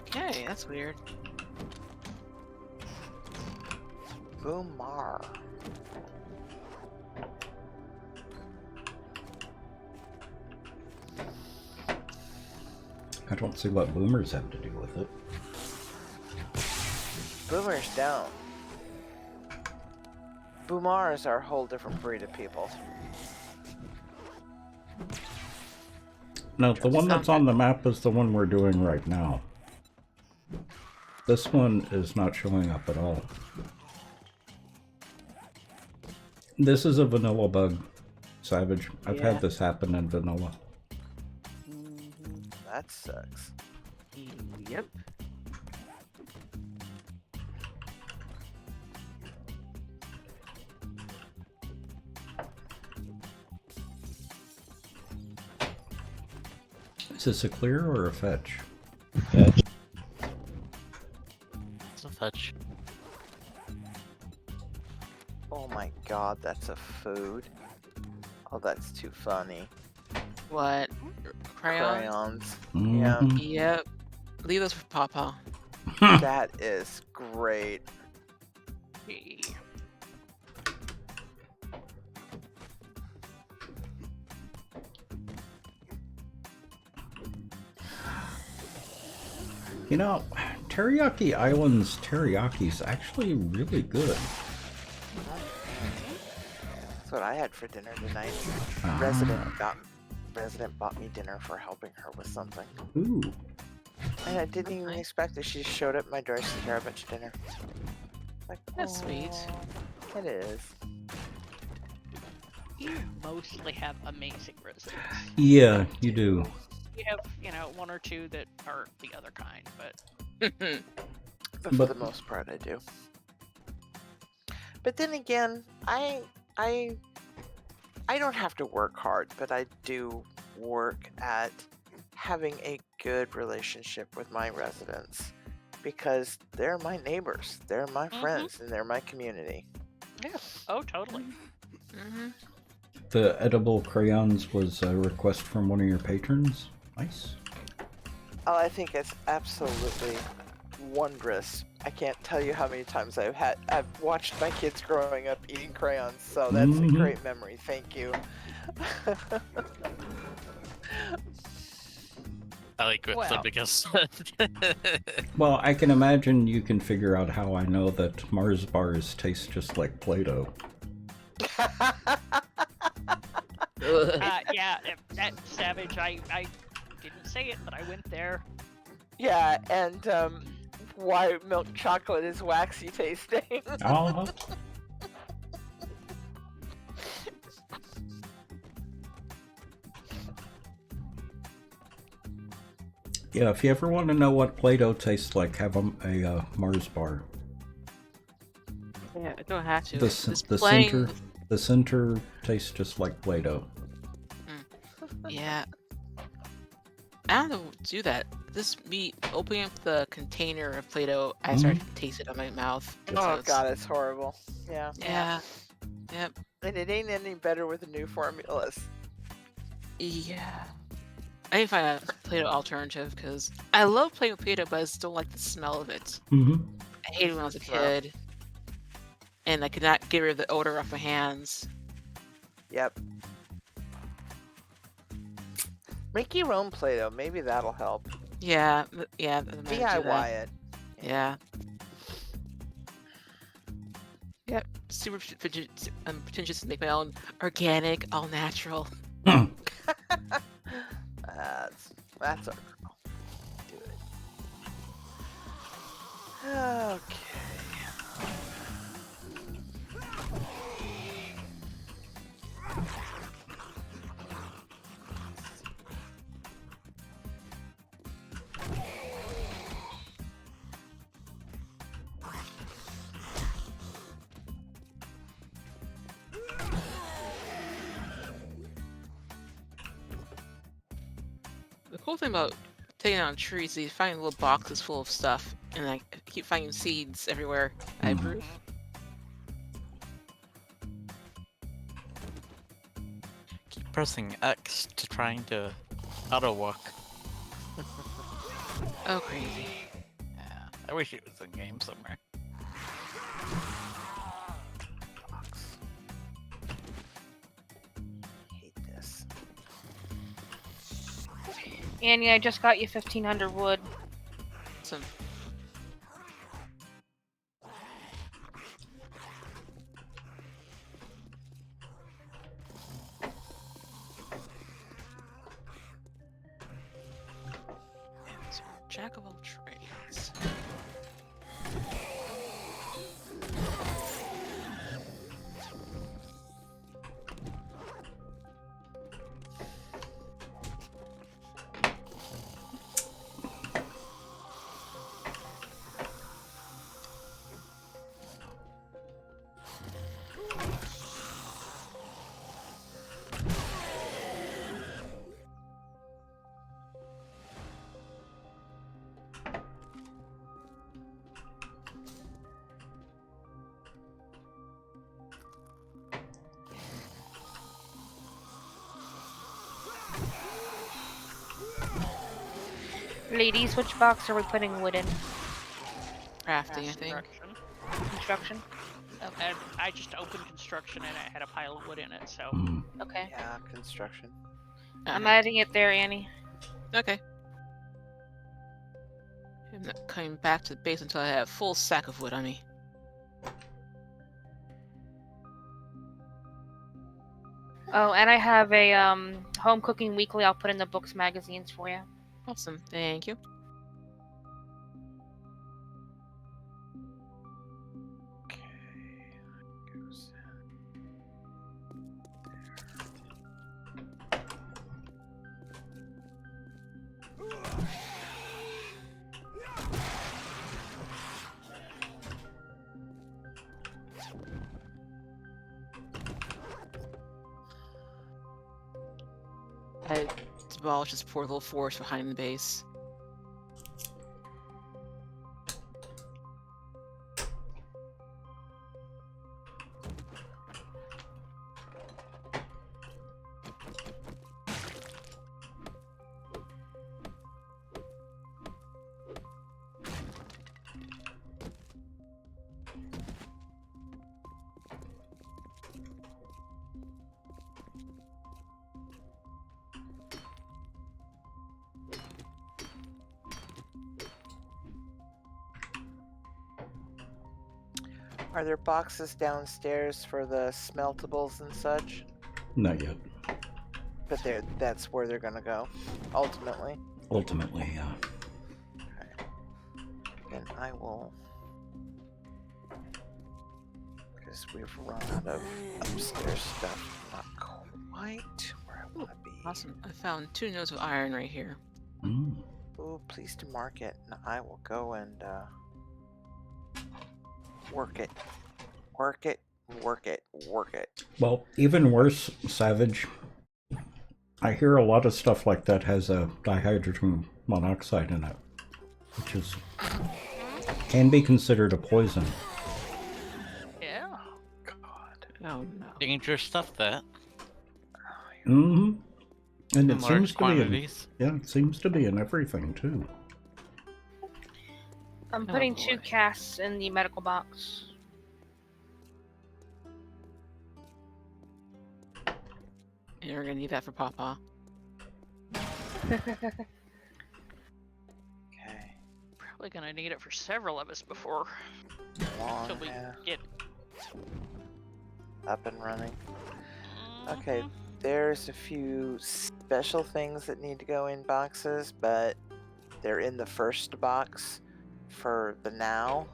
Okay, that's weird. Boomar. I don't see what boomers have to do with it. Boomers don't. Boomars are a whole different breed of people. No, the one that's on the map is the one we're doing right now. This one is not showing up at all. This is a vanilla bug, Savage. I've Yeah. had this happen in vanilla. That sucks. Yep. Is this a clear or a fetch? It's a fetch. Oh my god, that's a food. Oh, that's too funny. What? Crayon? Crayons. Mhm. Yep. Leave those for Papa. That is great. You know, Teriyaki Island's teriyaki is actually really good. That's what I had for dinner tonight. Ah. Resident bought me dinner for helping her with something. Ooh. And I didn't even expect it. She showed up at my door to care about your dinner. Like, That's sweet. It is. You mostly have amazing residents. Yeah, you do. You have, you know, one or two that are the other kind, but But for the most part, I do. But then again, I don't have to work hard, but I do work at having a good relationship with my residents because they're my neighbors, they're my friends, and they're my community. yeah. Oh, totally. Mm-hmm. The edible crayons was a request from one of your patrons. Nice. Oh, I think it's absolutely wondrous. I can't tell you how many times I've watched my kids growing up eating crayons, so that's a great memory. Thank you. I like with Well. them because Well, I can imagine you can figure out how I know that Mars bars taste just like Play-Doh. Yeah, that Savage, I didn't say it, but I went there. Yeah, and why milk chocolate is waxy tasting. Oh. Yeah, if you ever want to know what Play-Doh tastes like, have a Mars bar. Yeah, I don't have to. The Just the plain- center tastes just like Play-Doh. Yeah. I don't know how to do that. This me opening up the container of Play-Doh, I started to taste it on my mouth. So Oh it's- god, it's horrible. Yeah. Yeah. Yep. And it ain't any better with the new formulas. Yeah. I need to find a Play-Doh alternative because I love playing with Play-Doh, but I still like the smell of it. Mm-hmm. I hated it when I was a Sure. kid, and I could not get rid of the odor off my hands. Yep. Make your own Play-Doh. Maybe that'll help. Yeah, yeah. I might do that. DIY it. Yeah. Yep. Super pretentious to make my own organic, all natural. That's our girl. Do it. Okay. The cool thing about taking down trees is you find little boxes full of stuff, and I keep finding seeds everywhere. I approve. keep pressing X to trying to auto walk. Oh, crazy. Yeah, I wish it was in game somewhere. Hate this. Annie, I just got you 1,500 wood. Some Jack of all trades. Ladies, which box are we putting wood in? Crafting, I think. Construction. Construction? And I just opened construction and it had a pile of wood in it, so. Mm. Okay. Yeah, construction. I'm adding it there, Annie. Okay. I'm not coming back to the base until I have a full sack of wood on me. Oh, and I have a home cooking weekly. I'll put in the books magazines for you. Awesome. Thank you. Goes I demolished this portal force behind the base. Are there boxes downstairs for the smeltables and such? Not yet. But that's where they're gonna go, ultimately. Ultimately, yeah. Then I will, because we've run out of upstairs stuff. Not quite where I want to be. Awesome. I found 2 nodes of iron right here. Mm. Ooh, please to mark it. And I will go and work it. Work it. Work it. Work it. Well, even worse, Savage. I hear a lot of stuff like that has a dihydrogen monoxide in it, which is can be considered a poison. Yeah. God. Oh no. Dangerous stuff, that. Mm-hmm. And In it large seems to be in, quantities. yeah, it seems to be in everything too. I'm Oh, putting 2 boy. casts in the medical box. And we're gonna need that for Papa. Okay. Probably gonna need it for several of us before Long, until we yeah. get. Up and running. Okay, there's a few special things that need to go in boxes, but they're in the first box for the now,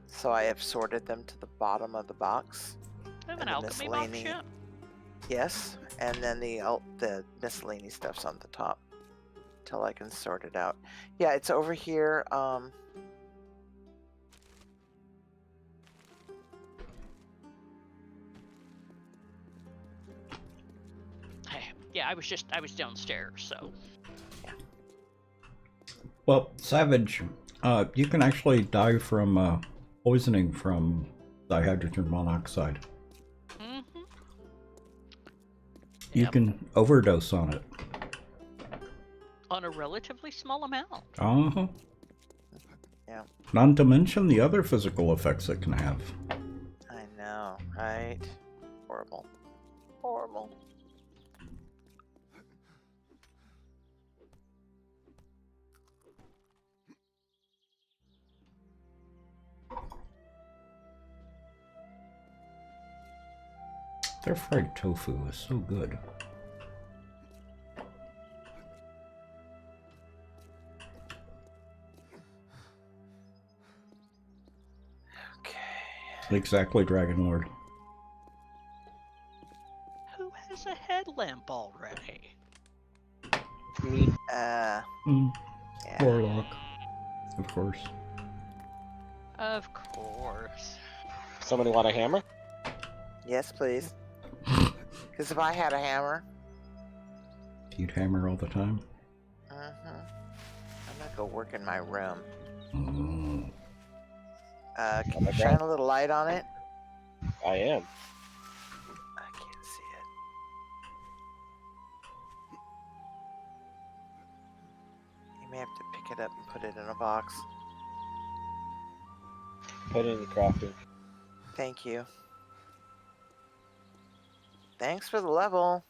so I have sorted them to the bottom of the box. Have And an the alchemy box miscellany- yet? Yes, and then the miscellaneous stuff's on the top till I can sort it out. Yeah, it's over here. Hey, yeah, I was downstairs, so. Well, Savage, you can actually die from poisoning from dihydrogen monoxide. Mm-hmm. You can overdose on it. On a relatively small amount. Uh-huh. Yeah. Not to mention the other physical effects it can have. I know, right? Horrible. Horrible. Their fried tofu is so good. Exactly, Dragon Lord. Who has a headlamp already? Me. Yeah. Warlock. Of course. Of course. Somebody want a hammer? Yes, please. Because if I had a hammer, You'd hammer all the time. I'm gonna go work in my room. Mm. Can you shine a little light on it? I am. I can't see it. You may have to pick it up and put it in a box. Put it in the crafting. Thank you. Thanks for the level.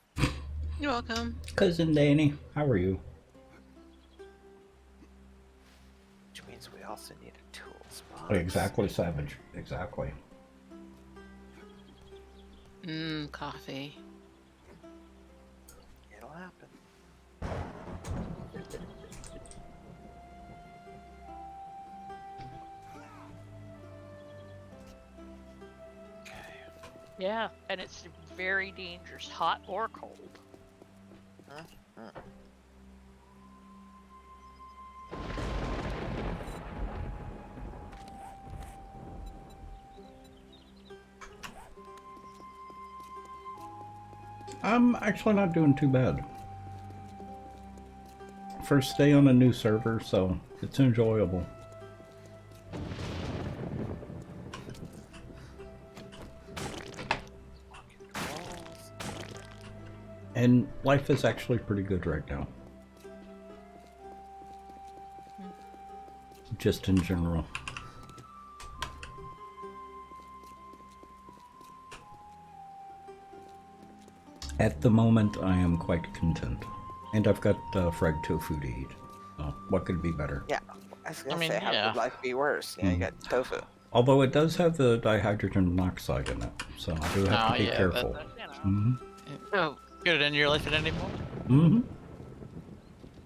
You're welcome. Cousin Danny, how are you? Which means we also need a tools box. Exactly, Savage. Exactly. Coffee. It'll happen. Yeah, and it's very dangerous, hot or cold. I'm actually not doing too bad. First day on a new server, so it's enjoyable. And life is actually pretty good right now. Just in general. At the moment, I am quite content. And I've got fried tofu to eat. So what could be better? Yeah, I was gonna I mean, say, how yeah. could life be worse? You know, you got tofu. Although it does have the dihydrogen monoxide in it, so I do have to be careful. Oh, get it in your life at any moment. Mm-hmm.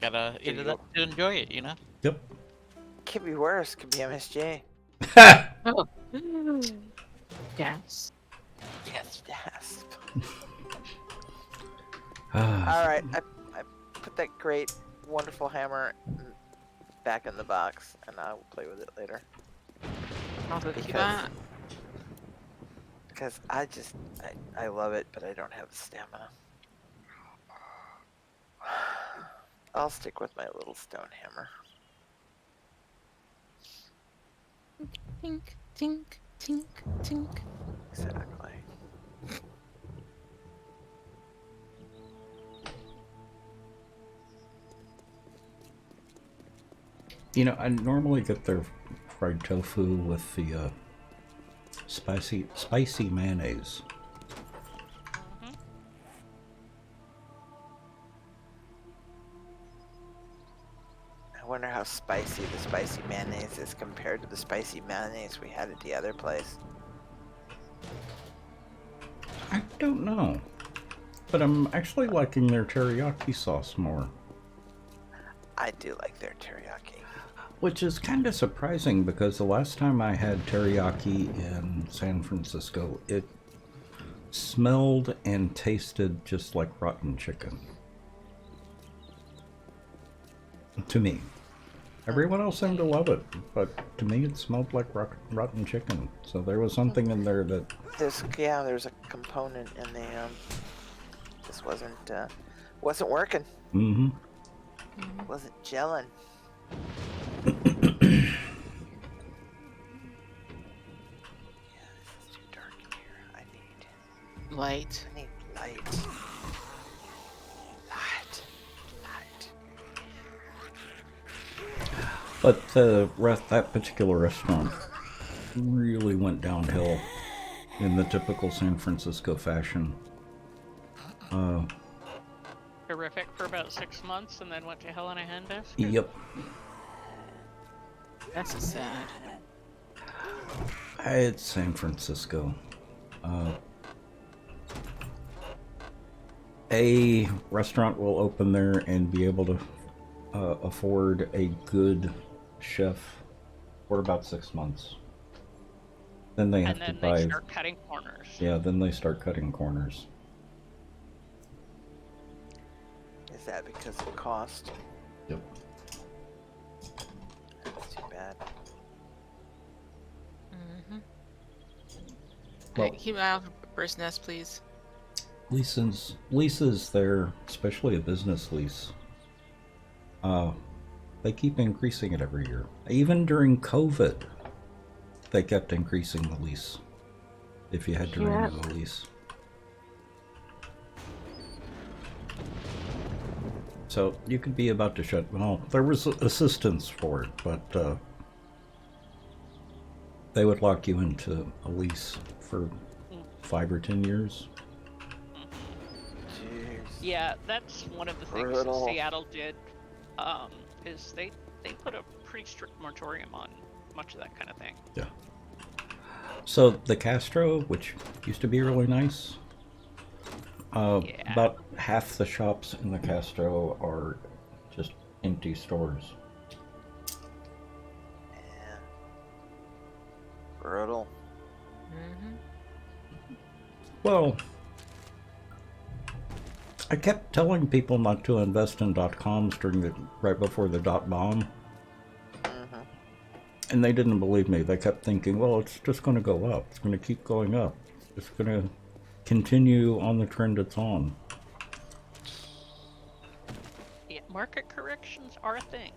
Gotta eat it up to enjoy it, you know? Yep. Could be worse. Could be MSJ. Oh. Yes. Yes, yes. Ah, All right, I put that great, wonderful hammer back in the box, and I will play with it later. Also, Because I love it, but I don't have the stamina. I'll stick with my little stone hammer. Tink, tink, tink, tink. Exactly. you know, I normally get their fried tofu with the spicy mayonnaise. I wonder how spicy the spicy mayonnaise is compared to the spicy mayonnaise we had at the other place. I don't know. But I'm actually liking their teriyaki sauce more. I do like their teriyaki. Which is kind of surprising because the last time I had teriyaki in San Francisco, it smelled and tasted just like rotten chicken. To me. Everyone else seemed to love it, but to me it smelled like rotten chicken. So there was something in there that... There's a component in the, this wasn't working. Mm-hmm. Wasn't gelling. Yeah, this is too dark in here. I need Light. light. But that particular restaurant really went downhill in the typical San Francisco fashion. Horrific for about 6 months and then went to hell in a handbasket? Yep. That's a sad. It's San Francisco. A restaurant will open there and be able to afford a good chef for about 6 months. Then they have and to then buy. they start cutting corners. Yeah, then they start cutting corners. Is that because of cost? Yep. That's too bad. Mm-hmm. Well- Keep an eye out for Bird's Nest, please. Leases there, especially a business lease. They keep increasing it every year. Even during COVID, they kept increasing the lease. If you had to renew the lease. So you could be about to shut. Well, there was assistance for it, but they would lock you into a lease for 5 or 10 years. Jeez. Yeah, that's one of the things that Brutal. Seattle did. Is they put a pretty strict moratorium on much of that kind of thing. Yeah. So the Castro, which used to be really nice, about half the shops in the Castro are just empty stores. Man. Brutal. Mm-hmm. Well, I kept telling people not to invest in .coms right before the .bomb. Mm-hmm. And they didn't believe me. They kept thinking, well, it's just going to go up. It's going to keep going up. It's going to continue on the trend it's on. Yeah, market corrections are a thing.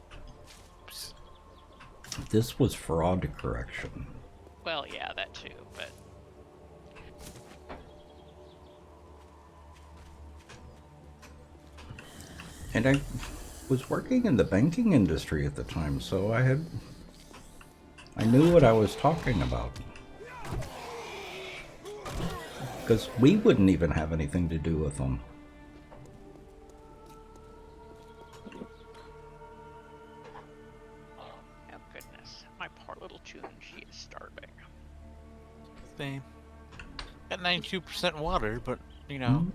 This was fraud correction. Well, yeah, that too, but And I was working in the banking industry at the time, so I knew what I was talking about. Because we wouldn't even have anything to do with them. oh goodness, my poor little tune, she is starving. Same. Got 92% water, but you know,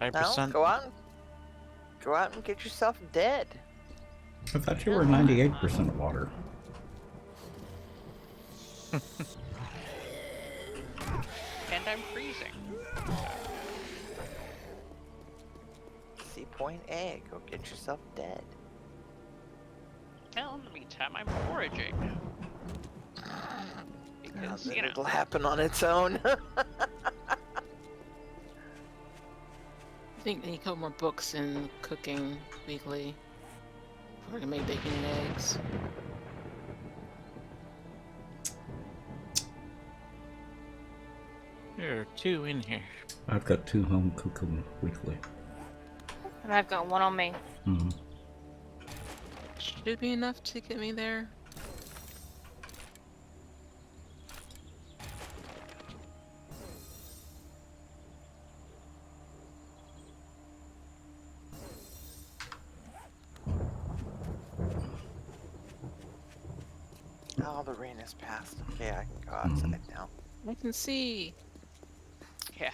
5%. No, go out and get yourself dead. I thought you were 98% water. And I'm freezing. See point A. Go get yourself dead. Well, in the meantime, I'm foraging. Because, Then you know, it'll happen on its own. I think I need a couple more books in cooking weekly before I can make bacon and eggs. There are 2 in here. I've got 2 home cooking weekly. And I've got one on me. Mm-hmm. Should be enough to get me there. Oh, the rain has passed. Okay, I can go outside now. I can see. yeah.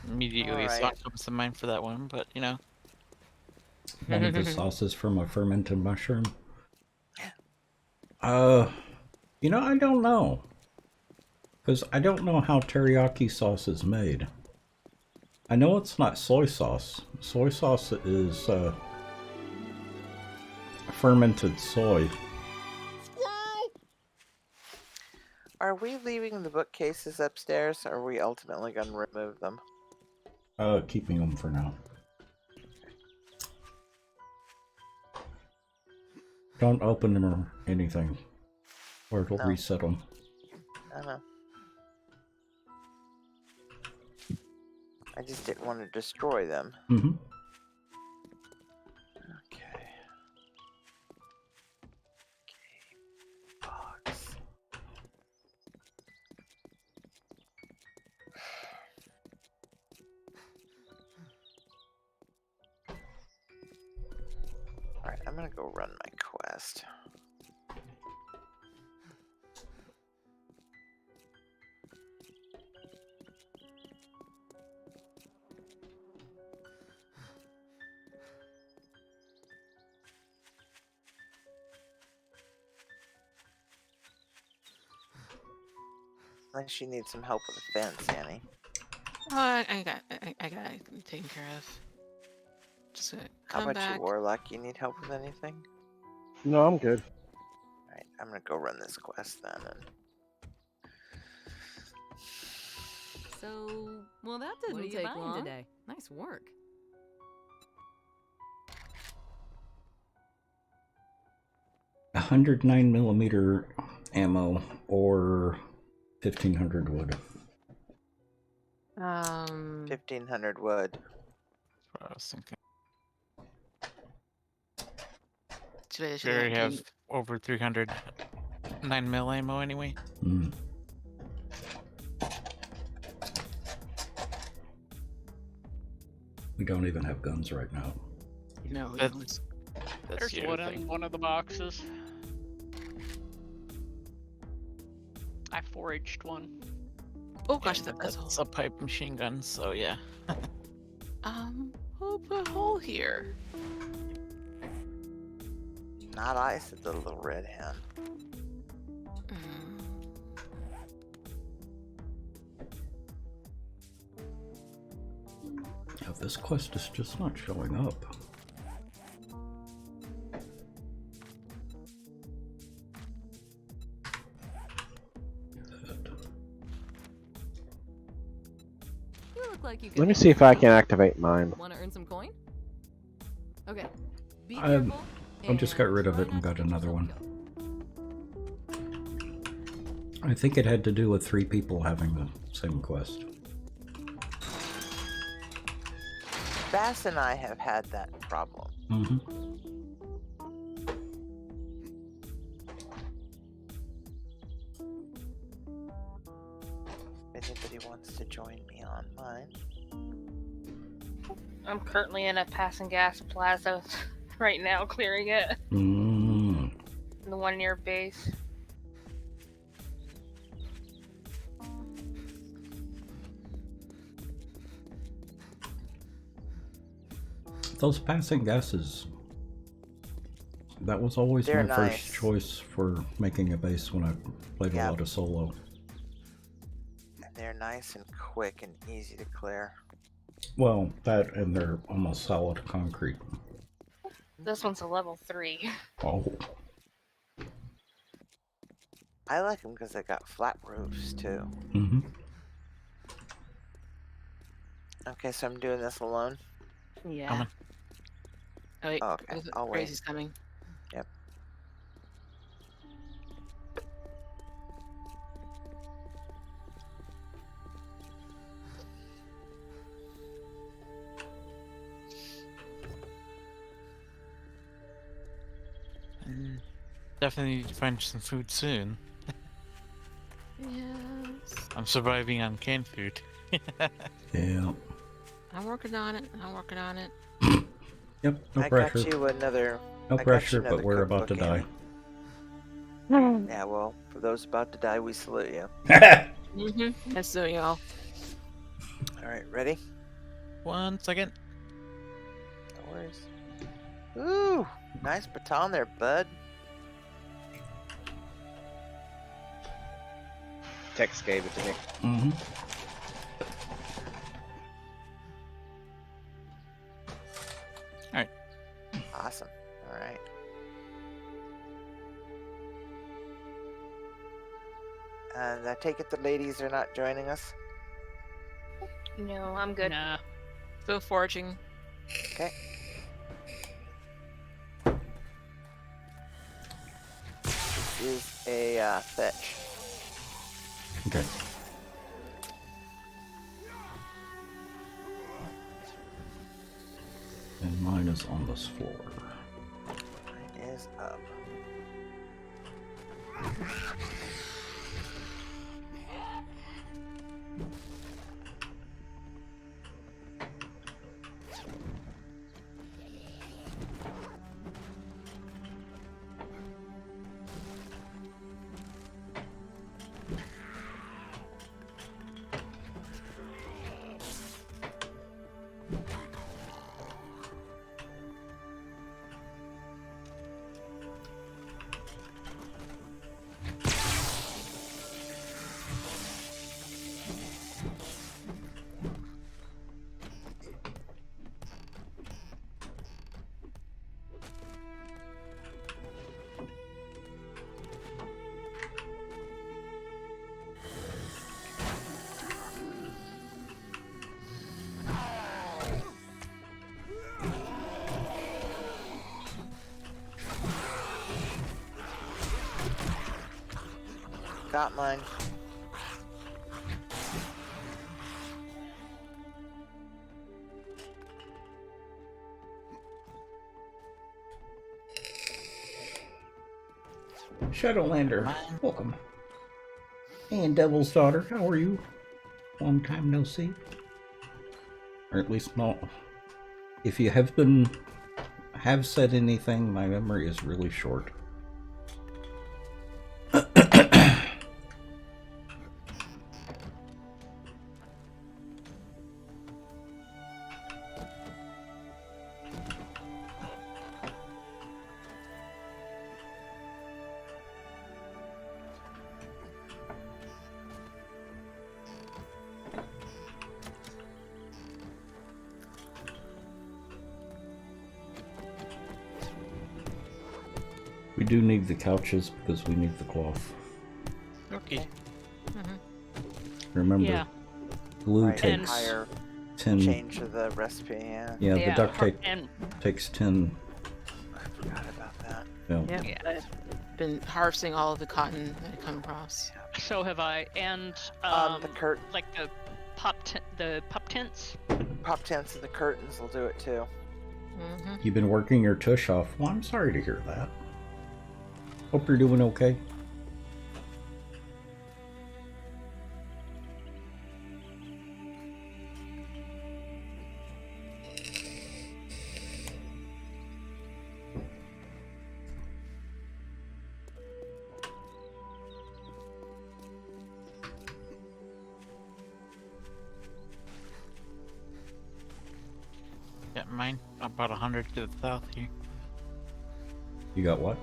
Immediately, Alright. a thought comes to mind for that one, but you know. One of the sauces from a fermented mushroom. You know, I don't know. Because I don't know how teriyaki sauce is made. I know it's not soy sauce. Soy sauce is fermented soy. Are we leaving the bookcases upstairs, or are we ultimately going to remove them? Keeping them for now. Don't open them or anything, or it'll No. reset them. I don't know. I just didn't want to destroy them. Mm-hmm. Okay. Box. Alright, I'm gonna go run my quest. Unless you need some help with the fence, Annie. Oh, I got it taken care of. Just gonna How come about back. you, Warlock? You need help with anything? No, I'm good. Alright, I'm gonna go run this quest then. So, well, that What are didn't you take buying long. today? Nice work. 109mm ammo or 1500 wood. 1500 wood. That's what I was thinking. Should We already I have over 300 9mm ammo anyway. Mm. We don't even have guns right now. No, we That's, don't. that's There's the one other in thing. one of the boxes. I foraged one. Oh gosh, And that's that's a pipe machine gun, so yeah. Who put a hole here? Not I, said the little red hen. Yeah, this quest is just not showing up. You look like you could Let me handle see if I yourself. can activate mine. Want to earn some coin? Okay. Be I careful. just got rid of try it and not to got get another yourself one. killed. I think it had to do with 3 people having the same quest. Bass and I have had that problem. Mm-hmm. If anybody wants to join me on mine. I'm currently in a passing gas plaza right now, clearing it. Mm. The one near base. Those passing gases. That was always They're my nice. first choice for making a base when I played Yep. a lot of solo. And they're nice and quick and easy to clear. Well, that and they're almost solid concrete. This one's a level 3. Oh. I like them because they got flat roofs too. Mm-hmm. Okay, so I'm doing this alone. Yeah. Coming. Oh, wait, Okay, I'll wait. Crazy's coming. Yep. Definitely need to find some food soon. Yes. I'm surviving on canned food. Yeah. I'm working on it. I'm working on it. Yep. No I pressure. got you another. No I got you pressure, but another we're about to cookbook, die. Annie. Yeah, well, for those about to die, we salute you. Mm-hmm. That's so y'all. Alright, ready? 1 second. No worries. Ooh, nice baton there, bud. Tex gave it to me. Mm-hmm. Awesome. Alright. And I take it the ladies are not joining us? No, I'm good. Nah. Still foraging. Okay. This is a fetch. Okay. And mine is on this floor. Mine is up. got mine. Shadowlander, welcome. And Devil's Daughter, how are you? Long time no see. Or at least not. If you have said anything, my memory is really short. We do need the couches because we need the cloth. Okay. Remember, Yeah. glue Right, takes higher 10. change of the recipe, yeah. Yeah, the duct tape And takes 10. I forgot about that. Yeah. Yeah. Yeah. I've been harvesting all of the cotton that I come across. so have I. And The curt like the pop tents. pop tents and the curtains will do it too. Mm-hmm. You've been working your tush off. Well, I'm sorry to hear that. Hope you're doing okay. Yeah, mine about 100 to the south here. You got what?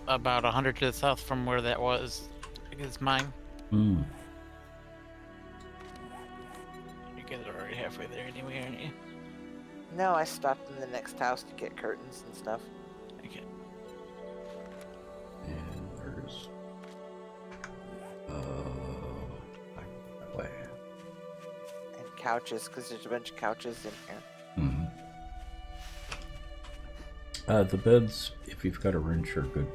About 100 to the south from where that was. I think it's mine. Hmm. You guys are already halfway there anyway, aren't you? No, I stopped in the next house to get curtains and stuff. Okay. And there's. Back that way. And couches, because there's a bunch of couches in here. Hmm. The beds, if you've got a wrench, are good.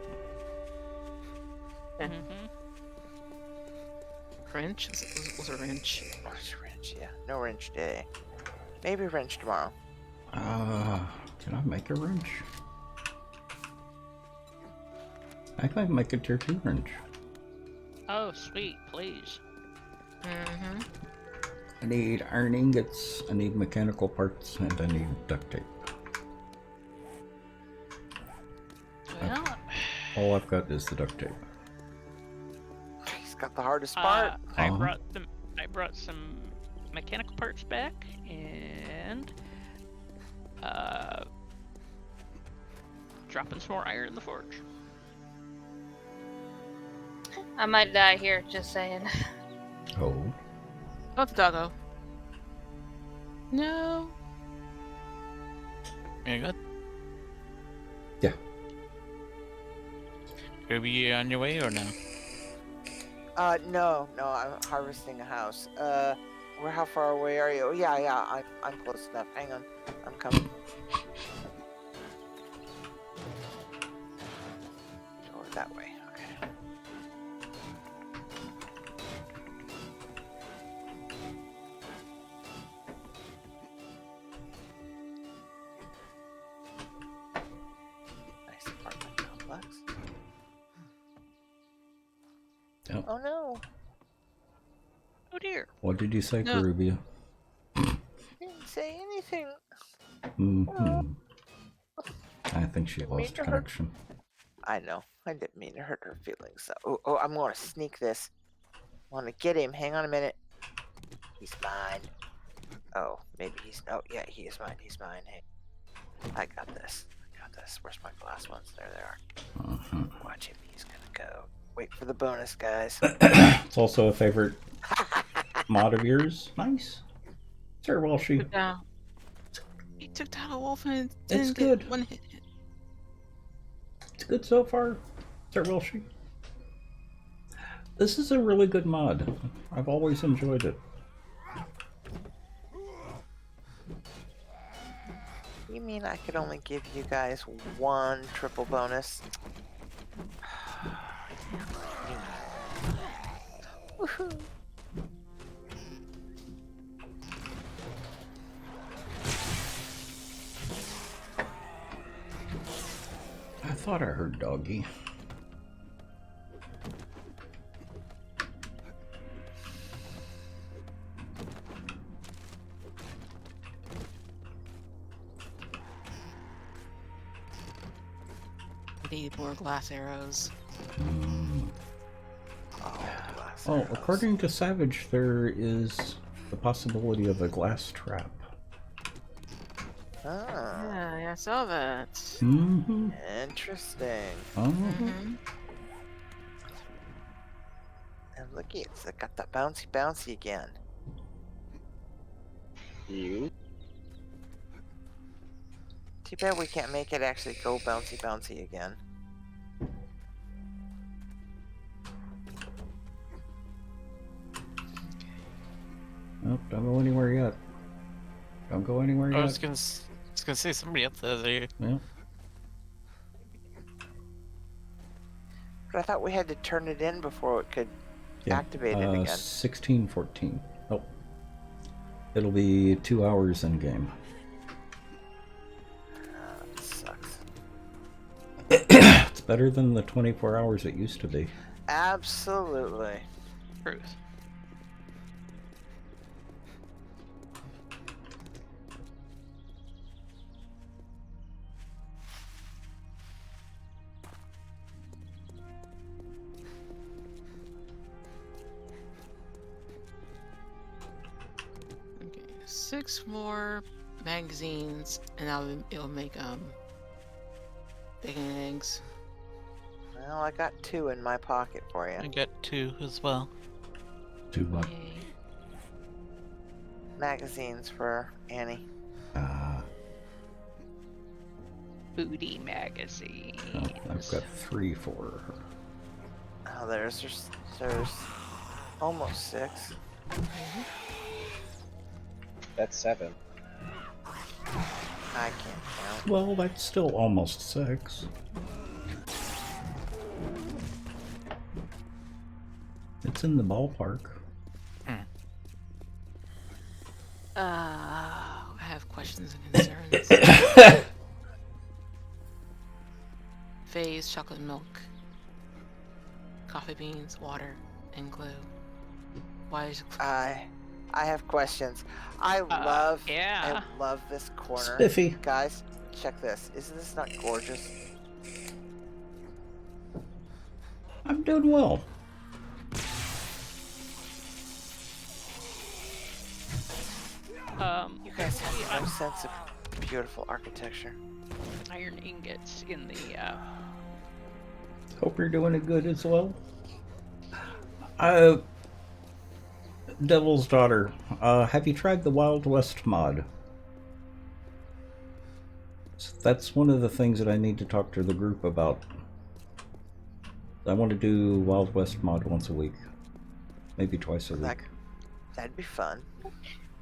Yeah. Mm-hmm. Wrench? Was a wrench. Oh, it's a wrench, yeah. No wrench day. Maybe wrench tomorrow. Can I make a wrench? I can make a tier 2 wrench. Oh, sweet, please. Mm-hmm. I need iron ingots, I need mechanical parts, and I need duct tape. Well, All I've got is the duct tape. He's got the hardest part. I Uh-huh. brought some mechanical parts back and dropping some more iron in the forge. I might die here, just saying. Oh. Oh, the doggo. No. You good? Yeah. Are you on your way or no? No, I'm harvesting a house. How far away are you? Oh, yeah, I'm close enough. Hang on, I'm coming. Or that way, okay. Nice apartment complex. Yep. Oh no, Oh dear. What did you say, No. Karubia? didn't say anything. Mm-hmm. I think she Didn't lost mean to hurt- connection. I know. I didn't mean to hurt her feelings. Oh, I'm gonna sneak this. I wanna get him. Hang on a minute. He's mine. Oh, maybe he's. Oh, yeah, he is mine. He's mine. Hey, I got this. Where's my glass ones? There they are. Uh-huh. Watch him. He's gonna go. Wait for the bonus, guys. It's also a favorite mod of yours. Nice. Sir Welshie. Took down. He took down a wolf and It's didn't good. get one hit. It's good so far, Sir Welshie. This is a really good mod. I've always enjoyed it. You mean I could only give you guys one triple bonus? Woohoo! I thought I heard doggy. We need more glass arrows. Oh, according to Savage, there is the possibility of a glass trap. Ah, Yeah, I saw that. Mm-hmm. interesting. Oh. Mm-hmm. And look, it's got that bouncy again. You? Too bad we can't make it actually go bouncy again. Nope, don't go anywhere yet. Don't go anywhere I yet. was gonna say somebody up there. Yeah. But I thought we had to turn it in before it could activate it again. 16:14. Oh. It'll be 2 hours in game. That sucks. It's better than the 24 hours it used to be. Absolutely. Truth. Okay, 6 more magazines, and it'll make bacon and eggs. Well, I got 2 in my pocket for you. I got 2 as well. 2 what? Yay. Magazines for Annie. Booty magazine. Oh, I've got 3 for her. Oh, there's almost 6. That's 7. I can't count. Well, that's still almost 6. It's in the ballpark. I have questions and concerns. Phase, chocolate milk, coffee beans, water, and glue. Why is I have questions. I love this corner. Spiffy. Guys, check this. Isn't this not gorgeous? I'm doing well. You guys have no sense of beautiful architecture. Iron ingots in the Hope you're doing it good as well. Devil's Daughter, have you tried the Wild West mod? That's one of the things that I need to talk to the group about. I want to do Wild West mod once a week. Maybe twice a week. That'd be fun.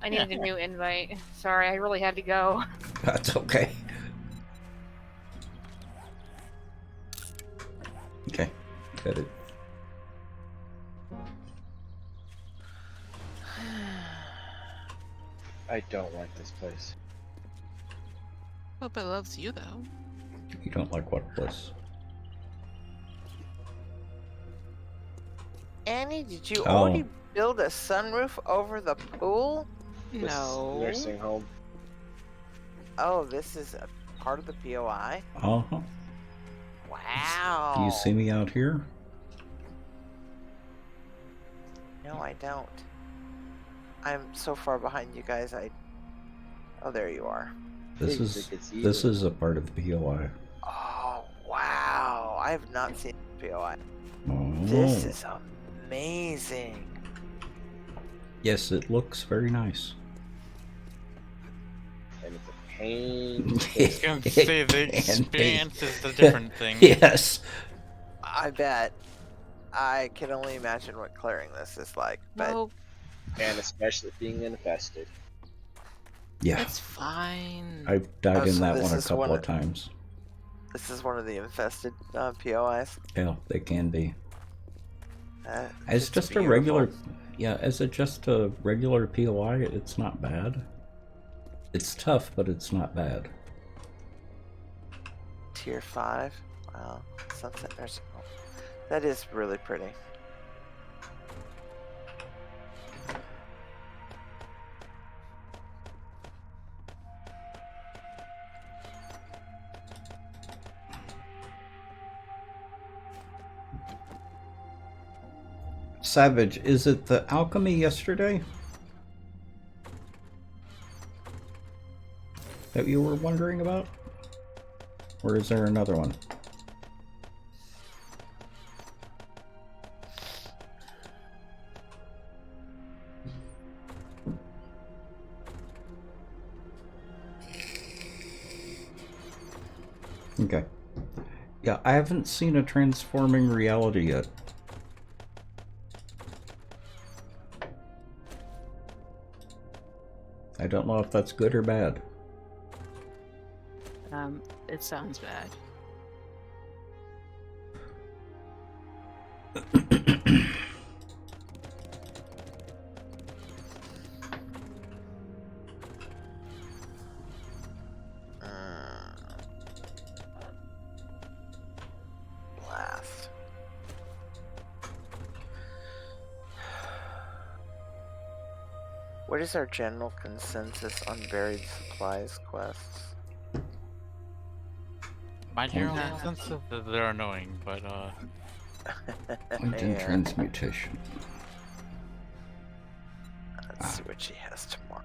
I needed a new invite. Sorry, I really had to go. That's okay. Okay, got it. I don't like this place. Hope it loves you though. You don't like what bliss? Annie, did you already build a sunroof over the pool? This No. nursing home. Oh, this is a part of the POI? Uh-huh. Wow. Do you see me out here? No, I don't. I'm so far behind you guys. Oh, there you are. This is a part of the POI. Oh, wow. I have not seen POI. Oh. This is amazing. Yes, it looks very nice. And it's a pain. I was gonna say the expanse is the different thing. Yes. I bet. I can only imagine what clearing this is like, but No, And especially being infested. Yeah, it's fine. I've died in so that this one a is couple one of of- times. this is one of the infested POIs. Yeah, they can be. As It's just a beautiful. regular, yeah, as a just a regular POI, it's not bad. It's tough, but it's not bad. Tier 5. Wow. Sunset Nursing Home. That is really pretty. Savage, is it the alchemy yesterday that you were wondering about? Or is there another one? Okay. Yeah, I haven't seen a transforming reality yet. I don't know if that's good or bad. It sounds bad. Blast. What is our general consensus on buried supplies quests? My general consensus is that they're annoying, but Point in Yeah. transmutation. Let's see what she has tomorrow.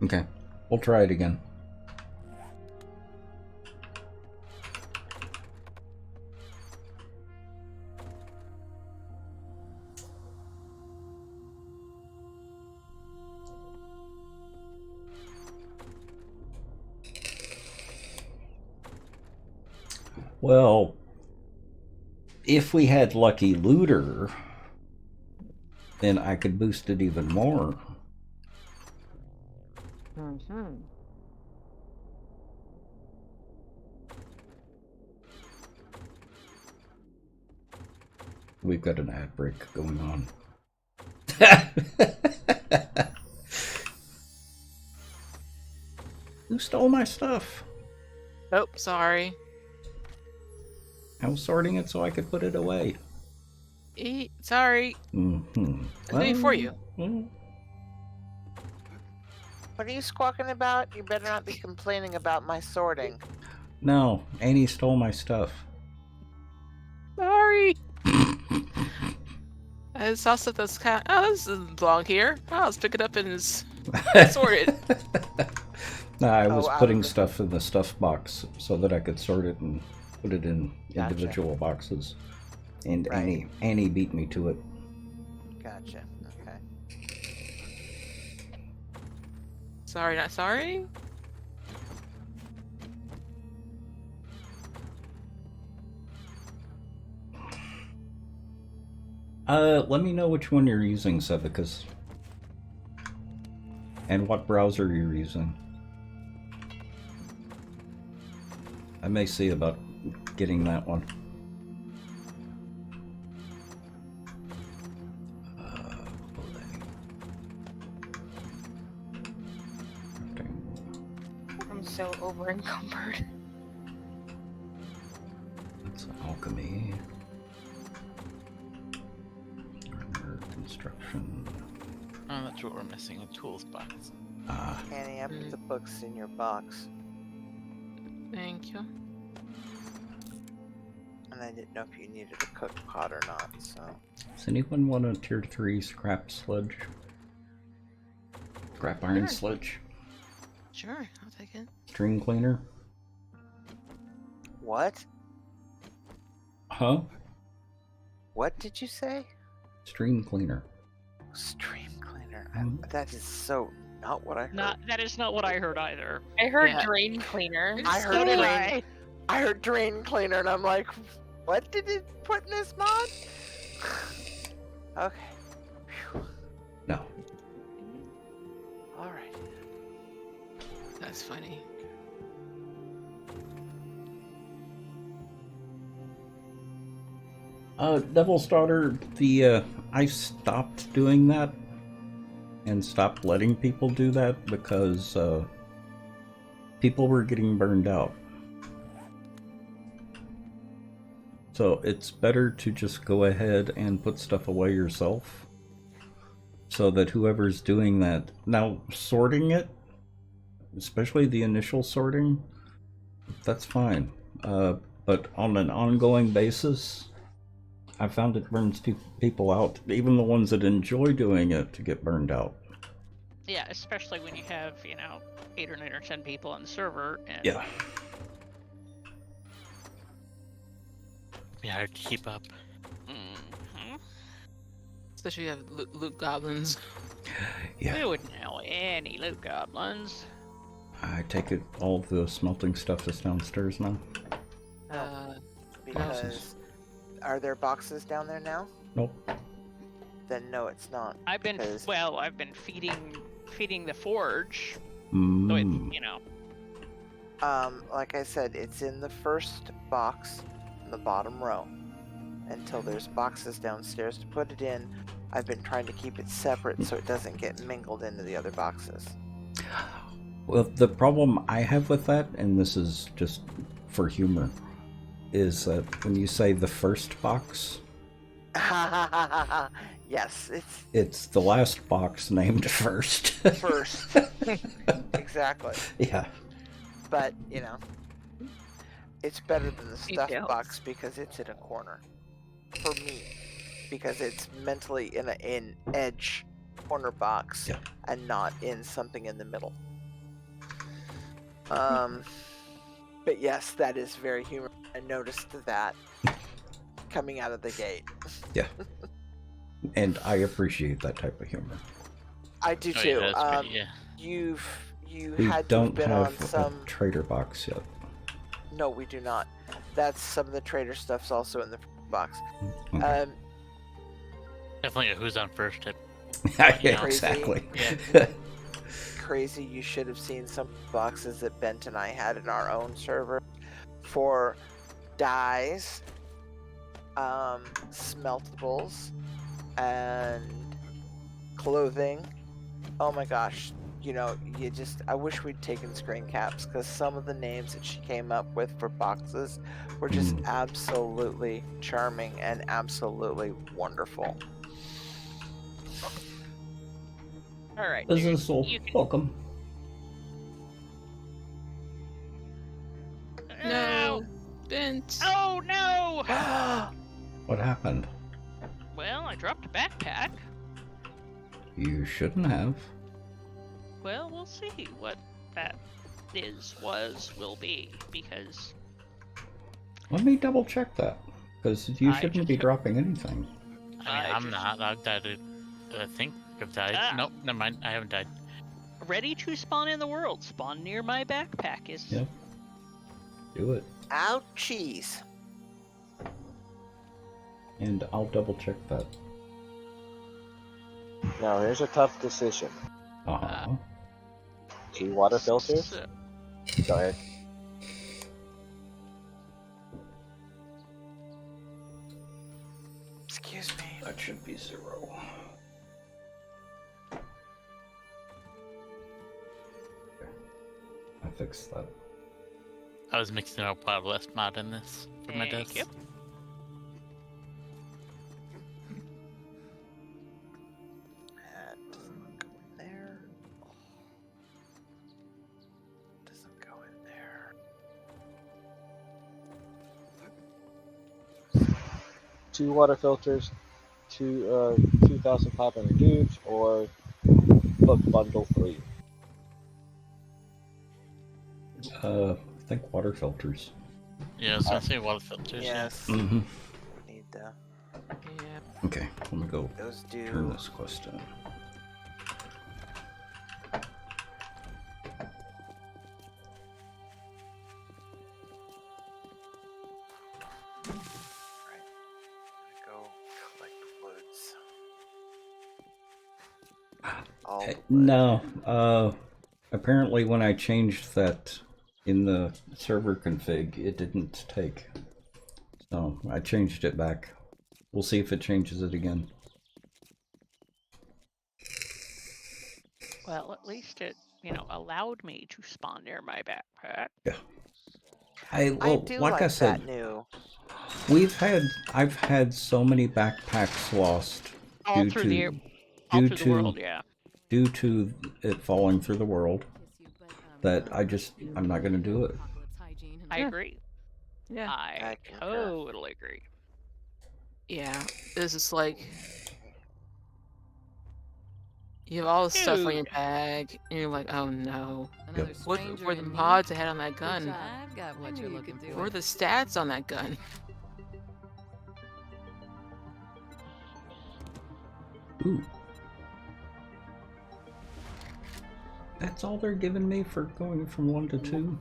Okay, we'll try it again. Well, if we had Lucky Looter, then I could boost it even more. Mm-hmm. We've got an ad break going on. Who stole my stuff? Oh, sorry. I was sorting it so I could put it away. Sorry. Mm-hmm. I'll do it for you. Well, What are you squawking about? You better not be complaining about my sorting. no, Annie stole my stuff. Sorry. I saw stuff that's kind of, oh, this doesn't belong here. Oh, let's pick it up and sort it. No, I was out putting of the- stuff in the stuff box so that I could sort it and put it in Gotcha. individual boxes. And Right. Annie beat me to it. Gotcha. Okay. Sorry, not sorry. Let me know which one you're using, Sevicus. And what browser you're using. I may see about getting that one. I'm so over encumbered. That's alchemy. Armor, construction. oh, that's what we're missing, a tools box. Ah, Annie, I put the books in your box, Thank you. and I didn't know if you needed a cook pot or not, so. does anyone want a tier 3 scrap sludge? Scrap iron Sure. sludge? Sure, I'll take it. Stream cleaner? What? Huh? What did you say? Stream cleaner. Stream cleaner. Mhm. That is so not what I heard. That is not what I heard either. I heard Yeah. drain cleaner. I heard So did drain. I. I heard drain cleaner, and I'm like, what did it put in this mod? Okay. Phew. No. All right. That's funny. Devil's Daughter, I stopped doing that and stopped letting people do that because people were getting burned out. So it's better to just go ahead and put stuff away yourself so that whoever's doing that, now sorting it, especially the initial sorting, that's fine. But on an ongoing basis, I found it burns people out, even the ones that enjoy doing it, to get burned out. Yeah, especially when you have, 8 or 9 or 10 people on the server. And Yeah. Yeah, hard to keep up. Especially if you have loot goblins. Yeah. We wouldn't know any loot goblins. I take it all the smelting stuff is downstairs now? Because are there boxes down there now? Nope. Then no, it's not. I've been feeding the forge. So Mm. Like I said, it's in the first box in the bottom row. Until there's boxes downstairs to put it in, I've been trying to keep it separate so it doesn't get mingled into the other boxes. Well, the problem I have with that, and this is just for humor, is that when you say the first box, Yes, it's the last box named first. first. Exactly. Yeah. But, it's better than the stuffed Details. box because it's in a corner. For me. Because it's mentally in an edge corner box Yeah. and not in something in the middle. But yes, that is very humorous. I noticed that coming out of the gate. Yeah. And I appreciate that type of humor. I do Oh, too. yeah, that's pretty, yeah. You We had to have don't been on have some. a trader box yet. No, we do not. That's some of the trader stuff's also in the box. Okay. Definitely a who's on first tip. Yeah, Crazy. exactly. Crazy, you should have seen some boxes that Bent and I had in our own server for dyes, smeltables, and clothing. Oh my gosh, I wish we'd taken screen caps because some of the names that she came up with for boxes were just absolutely charming and absolutely wonderful. All right. Business will welcome. No, Bent. Oh no! What happened? Well, I dropped a backpack. You shouldn't have. Well, we'll see what that will be, because Let me double check that. Because you I shouldn't be just- dropping anything. I'm not. I've died. I think I've died. Ah. Nope, never mind. I haven't died. ready to spawn in the world. Spawn near my backpack is. Yep. Do it. Ouchies. And I'll double check that. Now here's a tough decision. Uh-huh. 2 water filters. So, Go ahead. Excuse me. That should be 0. I fixed that. I was mixing up Wild West mod in this for my Thank desk. you. That doesn't go in there. Doesn't go in there. 2 water filters, 2,500 dudes, or book bundle 3. I think water filters. Yeah, I was gonna say water filters. Yes. Mm-hmm. Need Yeah. Okay, let me go those turn do. this quest in. Go collect woods. All the wood. No, apparently when I changed that in the server config, it didn't take. So I changed it back. We'll see if it changes it again. Well, at least it, allowed me to spawn near my backpack. Yeah. I Well, do like like I said, that new. I've had so many backpacks lost All due through to all due through the to world, yeah. due to it falling through the world that I'm not going to do it. I agree. Yeah. I concur. totally agree. Yeah. This is like you have all this stuff on your Dude. bag, and you're like, oh no. Another What stranger were the in need? mods I had on that Good gun? job. I've got what you're looking for. What were the stats on that gun? Ooh. That's all they're giving me for going from 1 to 2?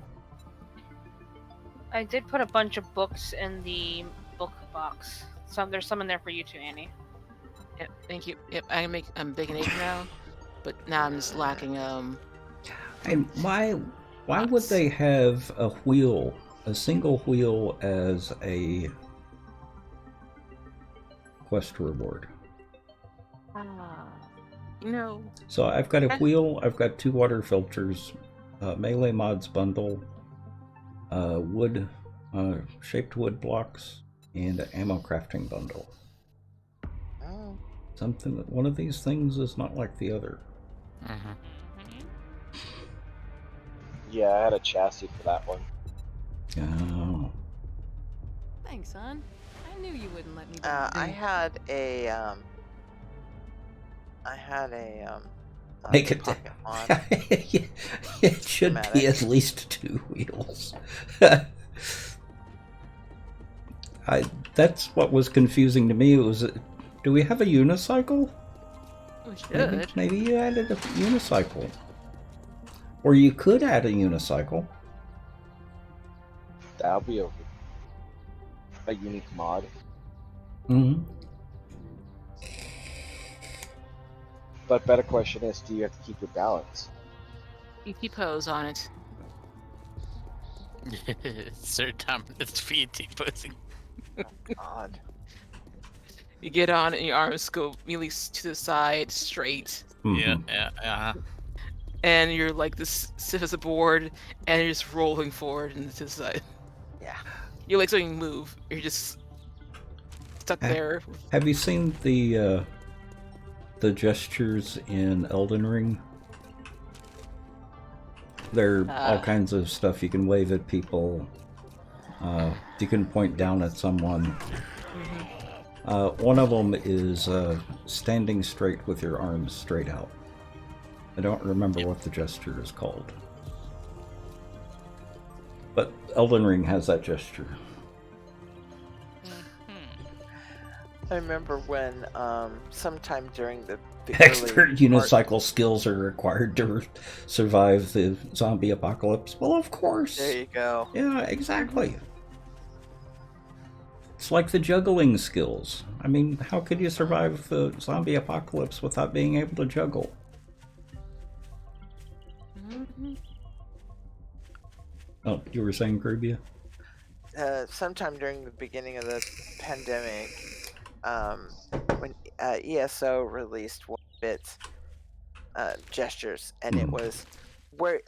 I did put a bunch of books in the book box. There's some in there for you too, Annie. Yep, thank you. Yep, I'm big and 8 now, but now I'm just lacking And why would Lots. they have a single wheel as a quest reward? you know, So I've got a wheel, I've got 2 water filters, melee mods bundle, wood, shaped wood blocks, and an ammo crafting bundle. Oh. One of these things is not like the other. Yeah, I had a chassis for that one. Oh. Thanks, hon. I knew you wouldn't let me down. I had a Make it pocket mod. It should be Schematic. at least 2 wheels. That's what was confusing to me. It was, do we have a unicycle? we should. Maybe you added a unicycle. Or you could add a unicycle. That'll be a unique mod. Mm-hmm. But better question is, do you have to keep your balance? You keep hose on it. Sir Tom, it's VT posing. God. You get on it and your arms go really to the side, straight. Mm-hmm. Yeah. And you're like this stiff as a board, and you're just rolling forward and to the side. Yeah. Your legs don't even move. You're just stuck there. Have you seen the gestures in Elden Ring? There are all kinds of stuff. You can wave at people. You can point down at someone. One of them is standing straight with your arms straight out. I don't remember what the gesture is called. But Elden Ring has that gesture. I remember when sometime during the Expert early unicycle skills are required to survive the zombie apocalypse. Well, of course. There you go. Yeah, exactly. It's like the juggling skills. I mean, how could you survive the zombie apocalypse without being able to juggle? Oh, you were saying, Grubia? Sometime during the beginning of the pandemic, when ESO released 1-bit gestures, and it was wear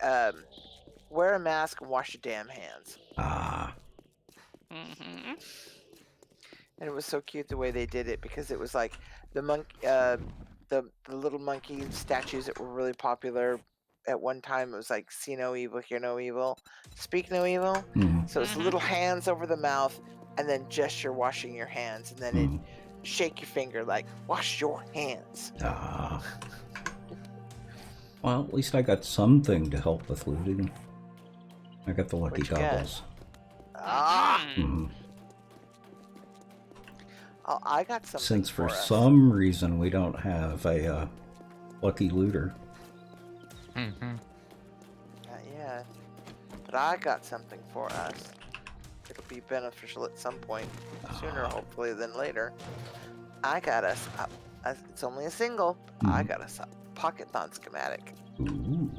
a mask and wash your damn hands. Ah. And it was so cute the way they did it, because it was like the little monkey statues that were really popular at one time. It was like see no evil, hear no evil, speak no evil. So it's little hands over the mouth, and then gesture washing your hands, and then it shake your finger like wash your hands. Ah. Well, at least I got something to help with looting. I got the lucky What'd you get? goggles. Ah! Mhm. Oh, I got something. Since for us. some reason we don't have a lucky looter. Not yet. But I got something for us. It'll be beneficial at some point, sooner hopefully than later. I got us, it's only a single, I got us a Pocket-thon schematic. Ooh.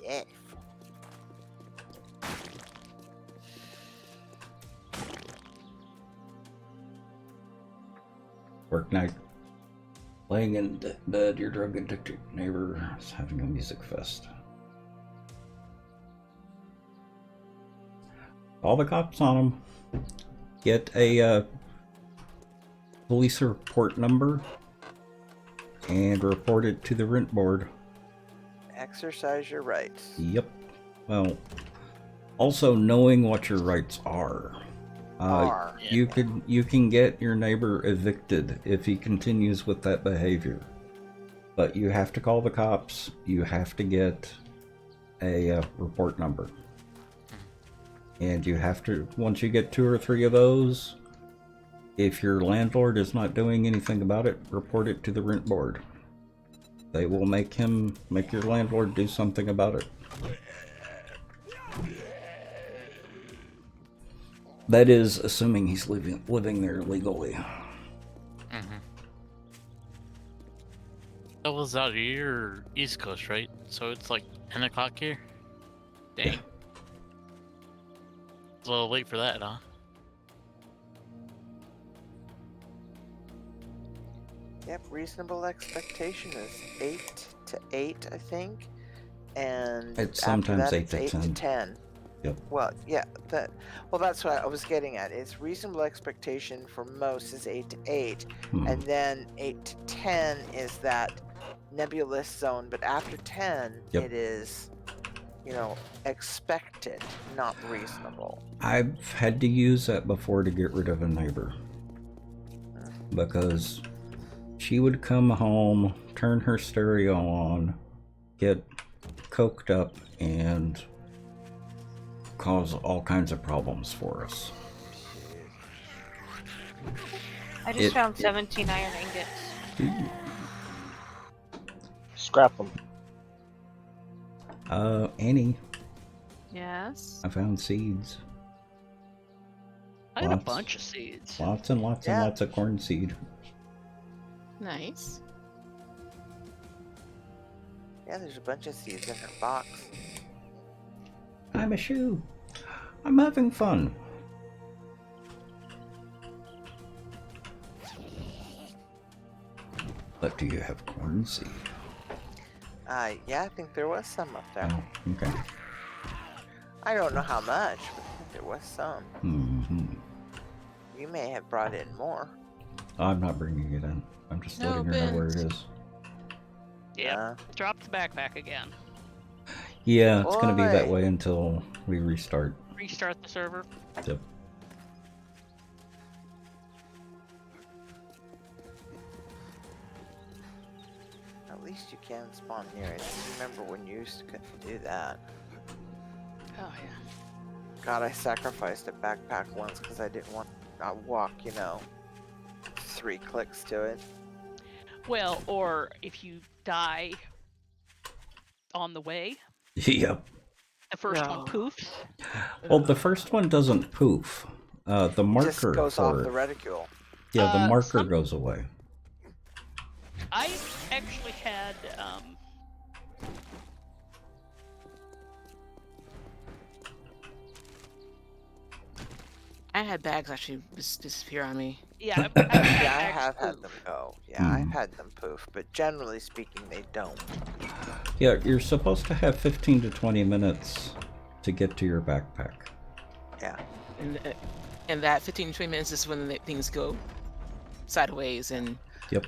Yeah. Work night. Laying in bed, your drug addicted neighbor is having a music fest. All the cops on him. Get a police report number and report it to the rent board. Exercise your rights. Yep. Well, also knowing what your rights are. You can get your neighbor evicted if he continues with that behavior. But you have to call the cops. You have to get a report number. And you have to, once you get 2 or 3 of those, if your landlord is not doing anything about it, report it to the rent board. They will make your landlord do something about it. That is assuming he's living there legally. Mm-hmm. That was out here, East Coast, right? So it's like 10 o'clock here? Dang. Yeah. It's a little late for that, huh? Yep, reasonable expectation is 8 to 8, I think. And It's after sometimes that, 8 it's to 8 to 10. 10. Yep. Well, yeah, that's what I was getting at. It's reasonable expectation for most is 8 to 8, and then 8 to 10 is that nebulous zone. But after 10, it is, expected, not reasonable. I've had to use that before to get rid of a neighbor. Because she would come home, turn her stereo on, get coked up, and cause all kinds of problems for us. I just found 17 iron ingots. Scrap them. Annie, Yes. I found seeds. I got a bunch of seeds. Lots and lots and lots of corn seed. Nice. Yeah, there's a bunch of seeds in her box. I'm a shoe. I'm having fun. But do you have corn seed? Yeah, I think there was some up there. Oh, okay. I don't know how much, but I think there was some. Mm-hmm. You may have brought in more. I'm not bringing it in. I'm just No, letting her know where it is. Yeah, drop the backpack again. Yeah, it's going to be that Boy. way until we restart. Restart the server. Yep. At least you can spawn near it. I remember when you used to couldn't do that. Oh yeah. God, I sacrificed a backpack once because I didn't want to walk, 3 clicks to it. Well, or if you die on the way, Yep. the first one poofs. Well, the first one doesn't poof. The marker Just goes for off it. the reticule. Yeah, the marker goes away. I actually had I had bags actually disappear on me. yeah, Yeah, I have had them go. Yeah, I've had them poof, but generally speaking, they don't. Yeah, you're supposed to have 15 to 20 minutes to get to your backpack. Yeah. And that 15 to 20 minutes is when things go sideways and. Yep.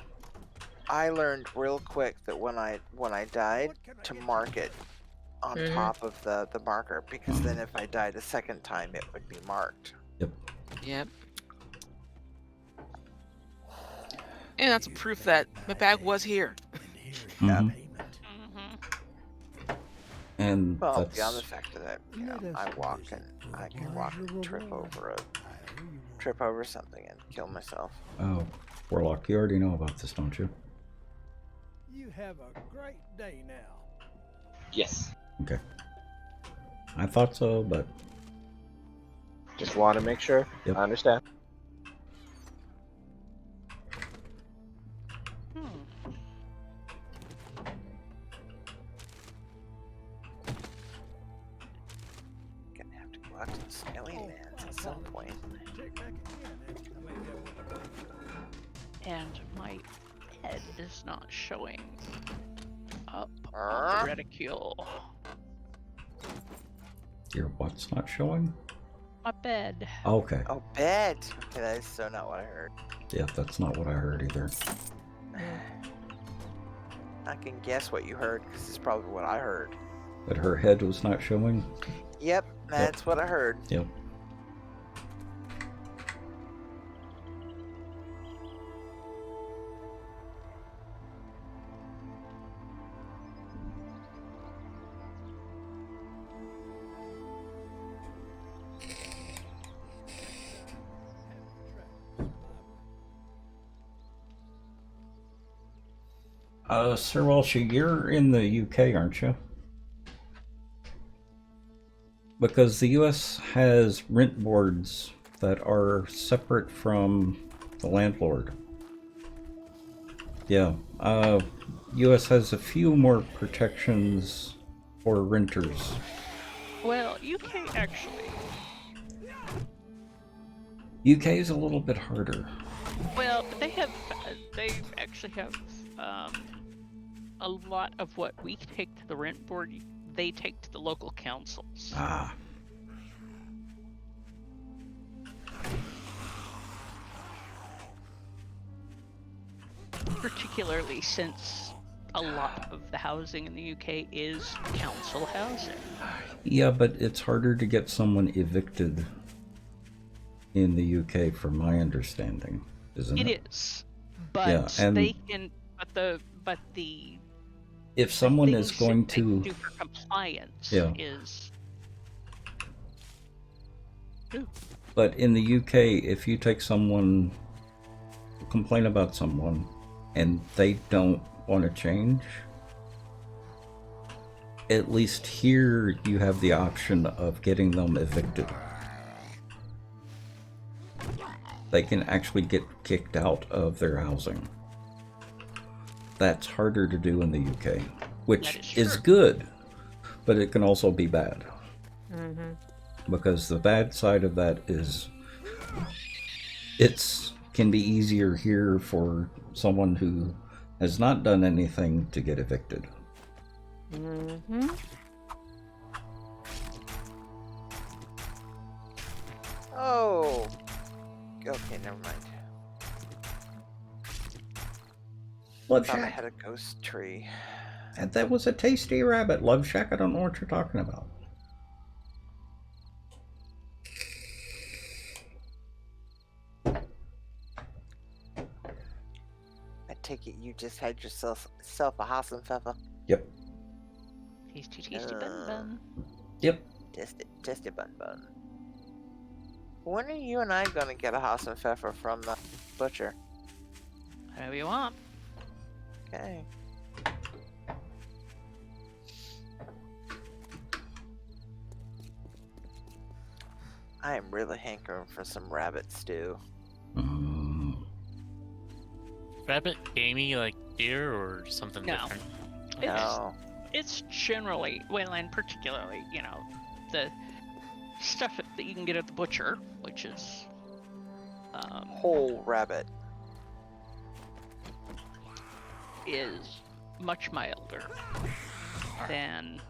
I learned real quick that when I died, to mark it on top of the marker, because then if I died a second time, it would be marked. Yep. Yep. And that's proof that my bag was here. Mhm. And Well, that's... beyond the fact that I walk and I can walk and trip over something and kill myself. Oh, Warlock, you already know about this, don't you? You have a great day now. Yes. Okay. I thought so, but... Just want to make sure. Yep. I understand. Gonna have to go out to the snowy lands at some point. And my bed is not showing up on the reticule. Your what's not showing? My bed. Okay. Oh, bed. Okay, that is so not what I heard. Yeah, that's not what I heard either. I can guess what you heard because it's probably what I heard. But her head was not showing? Yep, that's what I heard. Yep. Sir Walshy, you're in the UK, aren't you? Because the US has rent boards that are separate from the landlord. Yeah, US has a few more protections for renters. Well, UK actually. UK is a little bit harder. Well, they actually have a lot of what we take to the rent board, they take to the local councils. Ah. Particularly since a lot of the housing in the UK is council housing. Yeah, but it's harder to get someone evicted in the UK, from my understanding, isn't it? It is, but Yeah, and they can. But the if someone is things going that they to do for compliance Yeah. is. But in the UK, if you take someone, complain about someone, and they don't want to change, at least here you have the option of getting them evicted. They can actually get kicked out of their housing. That's harder to do in the UK, which is good, but it can also be bad. Mm-hmm. Because the bad side of that is it's can be easier here for someone who has not done anything to get evicted. Mm-hmm. Oh. Okay, never mind. Love Thought I Shack. had a ghost tree. And that was a tasty rabbit. Love Shack, I don't know what you're talking about. I take it you just had yourself a Hassenpfeffer. Yep. Tasty, tasty bun bun. Yep. Tasty bun bun. When are you and I gonna get a Hassenpfeffer from the butcher? Whatever you want. Okay. I am really hankering for some rabbit stew. Rabbit, gamey, like deer, or something No. different? No. It's generally, well, and particularly, the stuff that you can get at the butcher, which is Whole rabbit. is much milder than.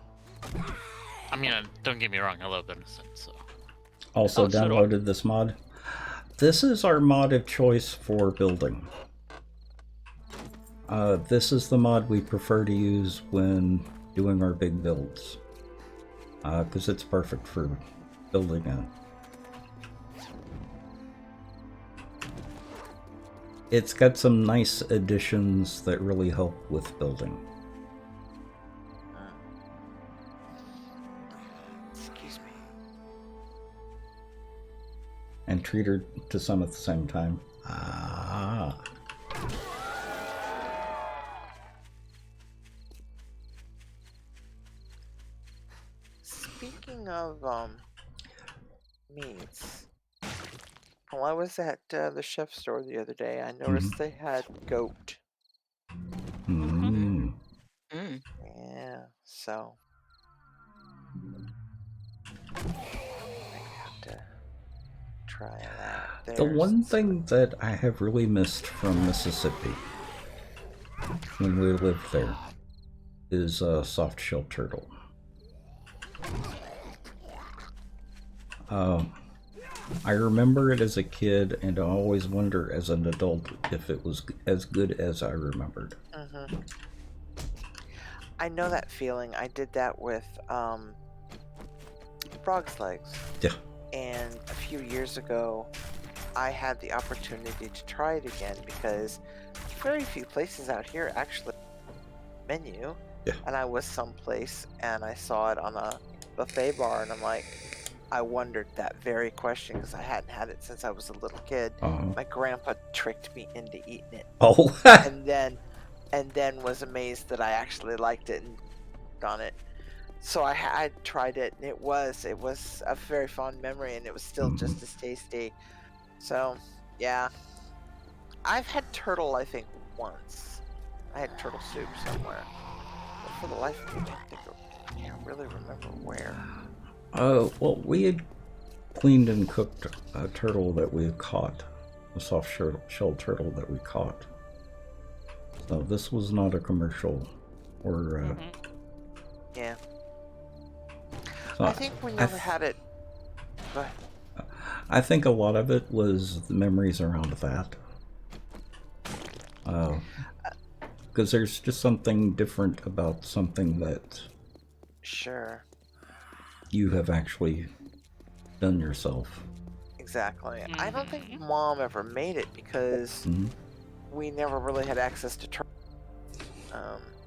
I mean, don't get me wrong, I love venison, so. Also Oh, so do I. downloaded this mod. This is our mod of choice for building. This is the mod we prefer to use when doing our big builds. Because it's perfect for building it. It's got some nice additions that really help with building. Excuse me. And treat her to some at the same time. Ah. Speaking of meats, when I was at the chef store the other day, I noticed they had goat. Mm. Yeah, so I have to try that. The one thing that I have really missed from Mississippi when we lived there is a soft shell turtle. I remember it as a kid, and I always wonder as an adult if it was as good as I remembered. I know that feeling. I did that with frog's legs. Yeah. And a few years ago, I had the opportunity to try it again because very few places out here actually menu. Yeah. And I was someplace and I saw it on a buffet bar, and I'm like, I wondered that very question because I hadn't had it since I was a little kid. My grandpa tricked me into eating it. Oh. and then was amazed that I actually liked it and on it. So I tried it, and it was a very fond memory, and it was still just as tasty. So yeah, I've had turtle I think once. I had turtle soup somewhere, but for the life of me, I can't really remember where. Well, we had cleaned and cooked a turtle that we had caught, a soft shell turtle that we caught. So this was not a commercial or. Yeah. So I think we never had it. Go ahead. I think a lot of it was the memories around that. Because there's just something different about something that Sure. you have actually done yourself. Exactly. I don't think Mom ever made it because we never really had access to turtle.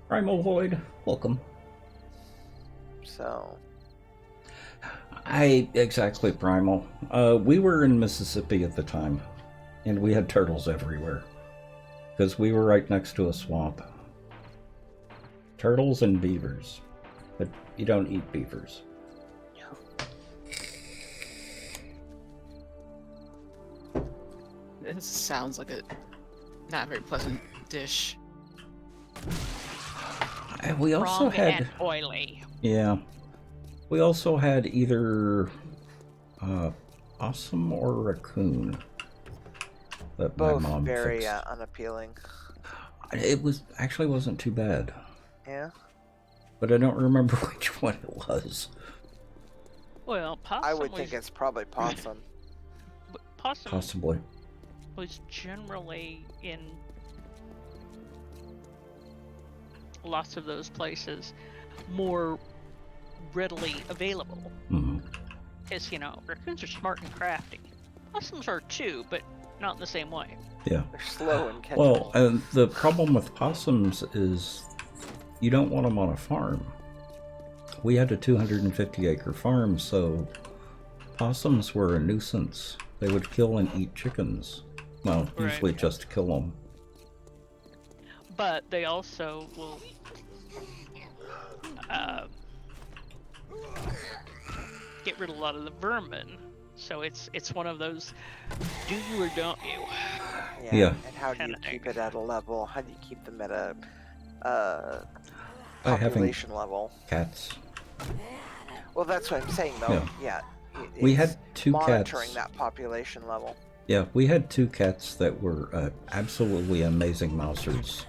Primal Void, welcome. So. Exactly, Primal. We were in Mississippi at the time, and we had turtles everywhere. Because we were right next to a swamp. Turtles and beavers. But you don't eat beavers. This sounds like a not very pleasant dish. And we also Strong had... and oily. Yeah. We also had either possum or raccoon. That Both my mom very fixed. unappealing. It wasn't too bad. Yeah. But I don't remember which one it was. Well, possum I would was, think it's probably possum. possum Possibly. was generally in lots of those places more readily available. Because, raccoons are smart and crafty. Possums are too, but not in the same way. Yeah. They're slow and catchable. Well, and the problem with possums is you don't want them on a farm. We had a 250-acre farm, so possums were a nuisance. They would kill and eat chickens. Well, usually just kill them. But they also will get rid of a lot of the vermin. So it's one of those do you or don't you? Yeah. And how do you keep it at a level? How do you keep them at a By having population level? cats. Well, that's what I'm saying, though. Yeah. We had two monitoring cats. that population level. Yeah, we had two cats that were absolutely amazing mousers.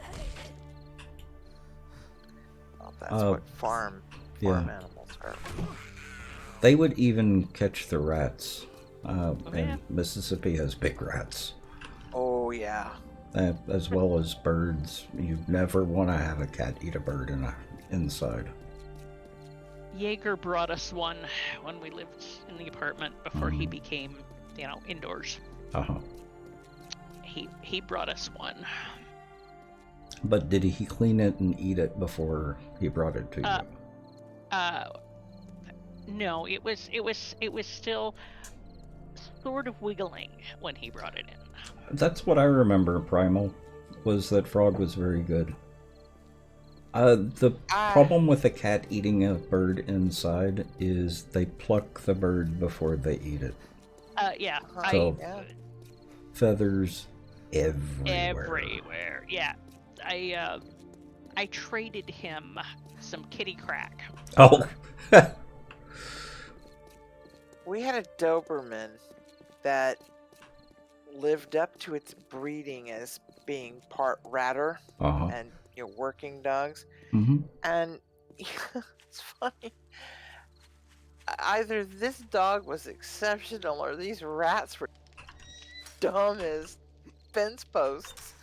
Well, that's what farm animals are. They would even catch the rats. And Mississippi has big rats. Oh, yeah. As well as birds. You never want to have a cat eat a bird inside. Jaeger brought us one when we lived in the apartment before he became, indoors. He brought us one. But did he clean it and eat it before he brought it to you? No, it was still sort of wiggling when he brought it in. That's what I remember, Primal, was that Frog was very good. The problem with a cat eating a bird inside is they pluck the bird before they eat it. Yeah. So, feathers everywhere. Everywhere. Yeah. I traded him some kitty crack. Oh. We had a Doberman that lived up to its breeding as being part ratter Uh-huh. and working dogs. Mm-hmm. And it's funny. Either this dog was exceptional or these rats were dumb as fence posts.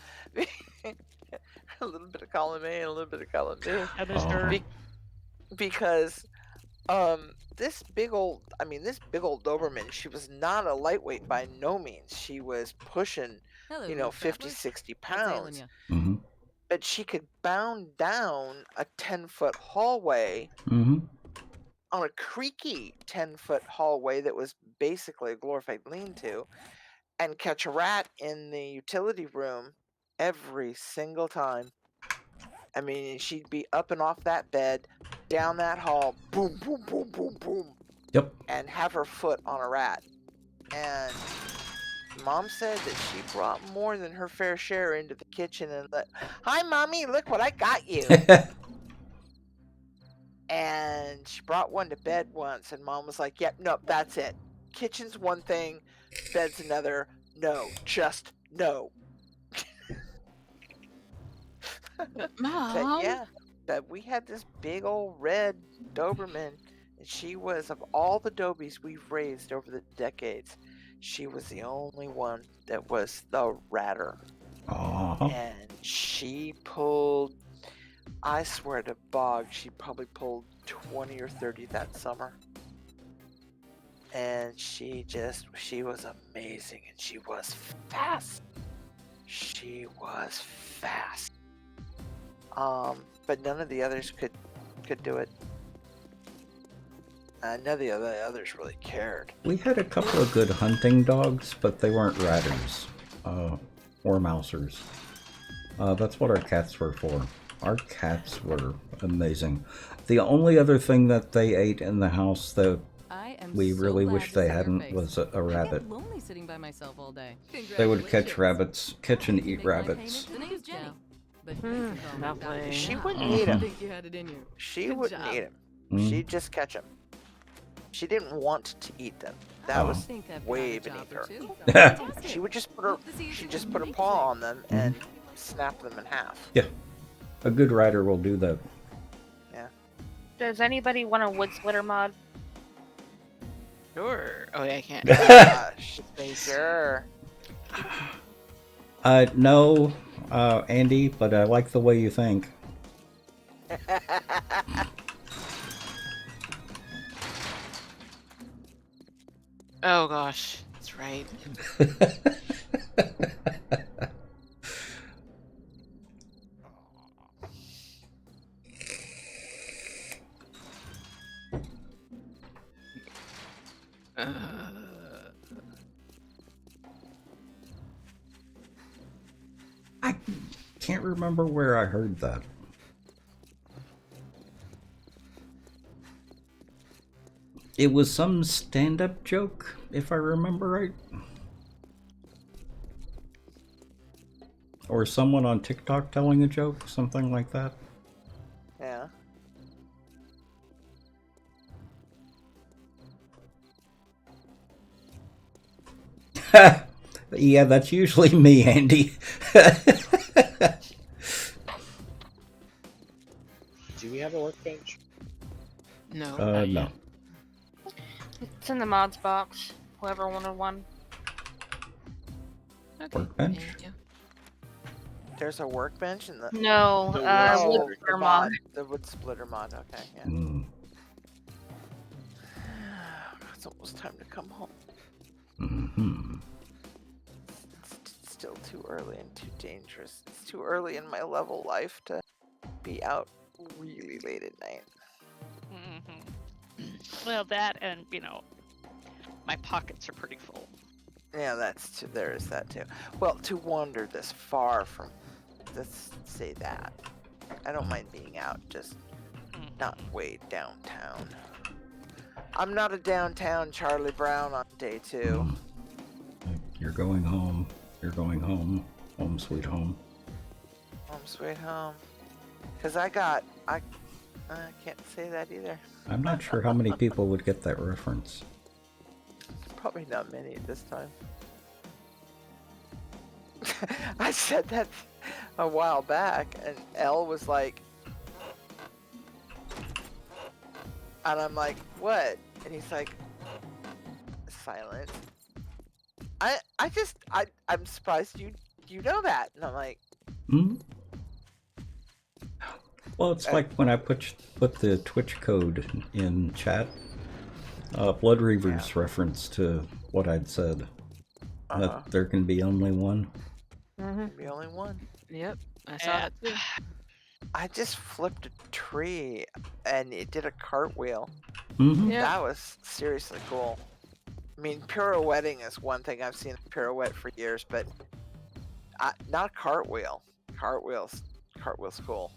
A little bit of column A and a little bit of column B. Because this big old Doberman, she was not a lightweight by no means. She was pushing, Hello, 50, travelers. 60 What's ailing pounds. ya? Mm-hmm. But she could bound down a 10-foot hallway Mm-hmm. on a creaky 10-foot hallway that was basically a glorified lean-to and catch a rat in the utility room every single time. I mean, she'd be up and off that bed, down that hall, boom, boom, boom, boom, boom. Yep. And have her foot on a rat. And Mom said that she brought more than her fair share into the kitchen and hi, Mommy, look what I got you. And she brought one to bed once, and Mom was like, yep, nope, that's it. Kitchen's one thing, bed's another. No, just no. Mom? But we had this big old red Doberman, and she was, of all the Dobies we've raised over the decades, she was the only one that was the ratter. Uh-huh. And she pulled, I swear to Bog, she probably pulled 20 or 30 that summer. And she was amazing, and she was fast. She was fast. But none of the others could do it. None of the others really cared. We had a couple of good hunting dogs, but they weren't ratters. Or mousers. That's what our cats were for. Our cats were amazing. The only other thing that they ate in the house that we really wish they hadn't was a rabbit. I get lonely sitting by myself all day. They would catch rabbits, catch and eat rabbits. The name's Jenny. But Lovely. She wouldn't eat them. think you had it in you. She Good wouldn't job. eat them. Mm. She'd just catch them. She didn't want to eat them. That was Think I've got way a job beneath or her. two. She would just put her paw on them and snap them in half. Yeah. A good rider will do that. Does anybody want a wood splitter mod? Sure. Oh, yeah, I can't. Gosh, sure. No, Andy, but I like the way you think. Oh, gosh. That's right. I can't remember where I heard that. It was some stand-up joke, if I remember right. Or someone on TikTok telling a joke, something like that. Yeah. Yeah, that's usually me, Andy. Do we have a workbench? No. No. It's in the mods box. Whoever wanted one. Okay. Workbench? Thank you. There's a workbench in the. No, The wood the splitter mod. The wood splitter mod. Okay, yeah. Mm. It's almost time to come home. Mm-hmm. It's still too early and too dangerous. It's too early in my level life to be out really late at night. Well, that and, my pockets are pretty full. Yeah, that's too. There is that too. Well, to wander this far from, let's say that. I don't mind being out, just not way downtown. I'm not a downtown Charlie Brown on day 2. You're going home. You're going home. Home sweet home. Home sweet home. Cause I can't say that either. I'm not sure how many people would get that reference. Probably not many at this time. I said that a while back, and Elle was like, and I'm like, what? And he's like, silent. I'm surprised you know that. And I'm like, Hmm? Well, it's like when I put the Twitch code in chat. Blood Reaver's reference to what I'd said. That there can be only one. be only one. Yep, I saw that too. I just flipped a tree, and it did a cartwheel. Mm-hmm. Yeah. That was seriously cool. I mean, pirouetting is one thing. I've seen a pirouette for years, but not a cartwheel. Cartwheel's cool.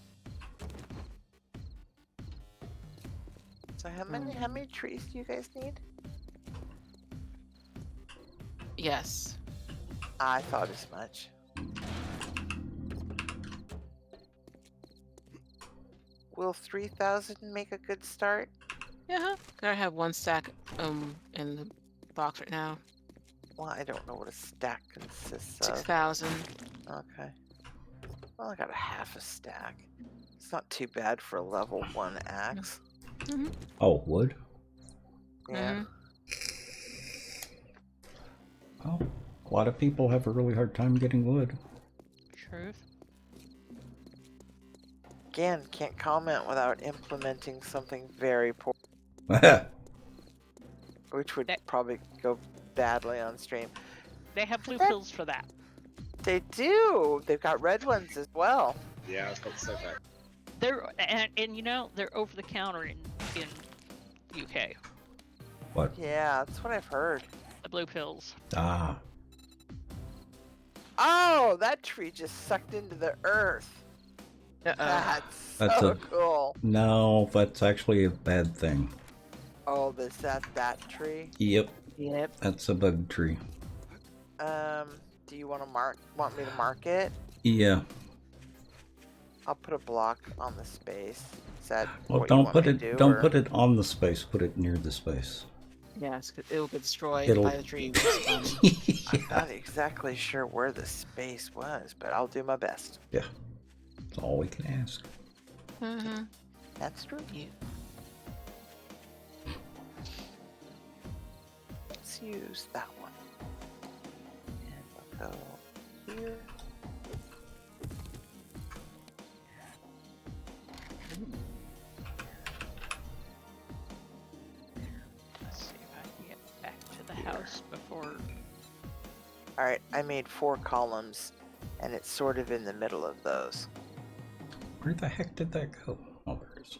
So how many trees do you guys need? Yes. I thought as much. Will 3,000 make a good start? Yeah. I have one stack in the box right now. Well, I don't know what a stack consists of. 6,000. Okay. Well, I got a half a stack. It's not too bad for a level 1 axe. Mm-hmm. Oh, wood? Yeah. Oh, a lot of people have a really hard time getting wood. Truth. Again, can't comment without implementing something very poor. Which would probably go badly on stream. They have blue pills for that. They do! They've got red ones as well. Yeah, I was about to say that. They're and you know they're over the counter in UK. What? Yeah, that's what I've heard. The blue pills. Ah. Oh, that tree just sucked into the earth. That's so cool. No, that's actually a bad thing. Oh, is that tree? Yep. Yep. That's a bug tree. Do you want me to mark it? Yeah. I'll put a block on the space. Is that Well, what don't you want put me it. to do, Don't or- put it on the space. Put it near the space. Yes, it will get destroyed It'll- by the tree. I'm not exactly sure where the space was, but I'll do my best. Yeah. That's all we can ask. Mm-hmm. That's true. Yeah. Let's use that one. And we'll go here. Let's see if I can get back to the house before. Alright, I made 4 columns, and it's sort of in the middle of those. Where the heck did that go? Oh, there it is.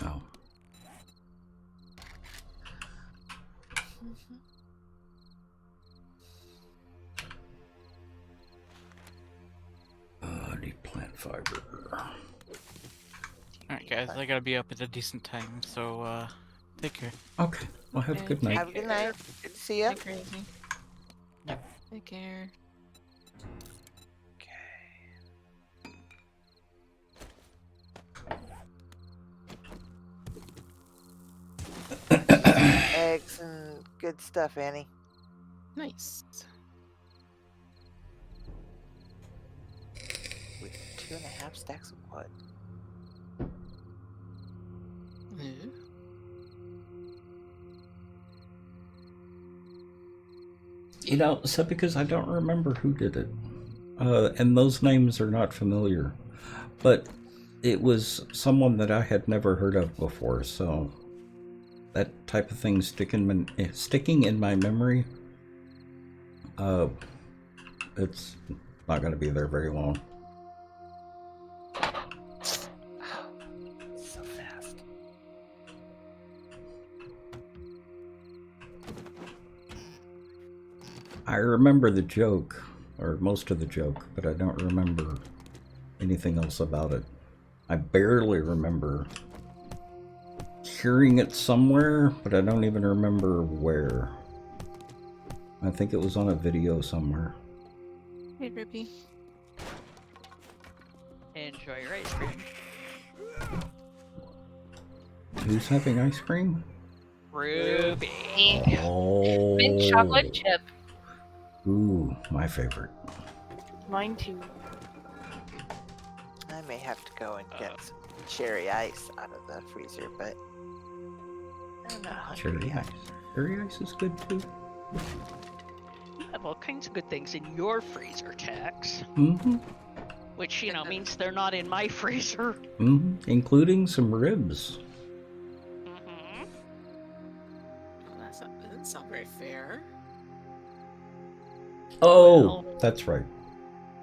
Oh. I need plant fiber. Alright guys, I gotta be up at a decent time, so take care. Okay. Well, have a good night. Have a good night. Good to see ya. Crazy. Take care. Eggs and good stuff, Annie. Nice. With 2.5 stacks of wood. You know, so because I don't remember who did it, and those names are not familiar, but it was someone that I had never heard of before, so that type of thing sticking in my memory, it's not going to be there very long. So fast. I remember the joke, or most of the joke, but I don't remember anything else about it. I barely remember hearing it somewhere, but I don't even remember where. I think it was on a video somewhere. Hey, Rippy. Enjoy your ice cream. Who's having ice cream? Ruby. Oh. Mint chocolate chip. Ooh, my favorite. Mine too. I may have to go and get some cherry ice out of the freezer, but I'm not hungry Cherry yet. ice. Cherry ice is good too. You have all kinds of good things in your freezer, Tex. Mm-hmm. Which, means they're not in my freezer. Mm-hmm. Including some ribs. Mm-hmm. That doesn't sound very fair. Oh, that's right.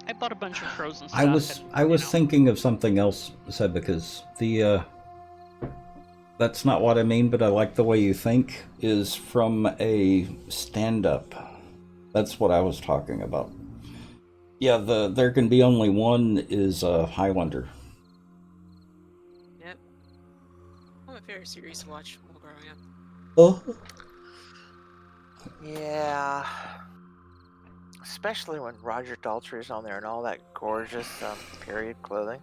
I bought a bunch of frozen stuff. I was thinking of something else, said, because the that's not what I mean, but I like the way you think, is from a stand-up. That's what I was talking about. Yeah, there can be only one is Highlander. Yep. One of my favorite series to watch while growing up. Oh. Yeah. Especially when Roger Daltrey's on there and all that gorgeous period clothing.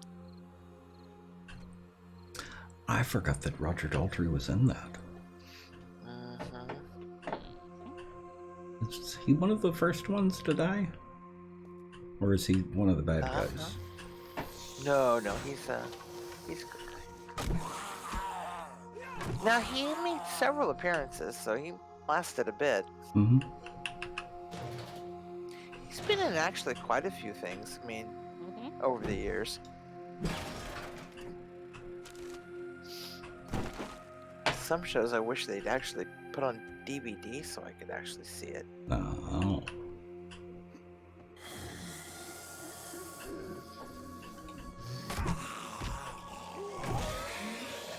I forgot that Roger Daltrey was in that. Is he one of the first ones to die? Or is he one of the bad guys? No, he's a good guy. Now he made several appearances, so he lasted a bit. Mm-hmm. He's been in actually quite a few things, I mean, over the years. Some shows I wish they'd actually put on DVD so I could actually see it. Oh.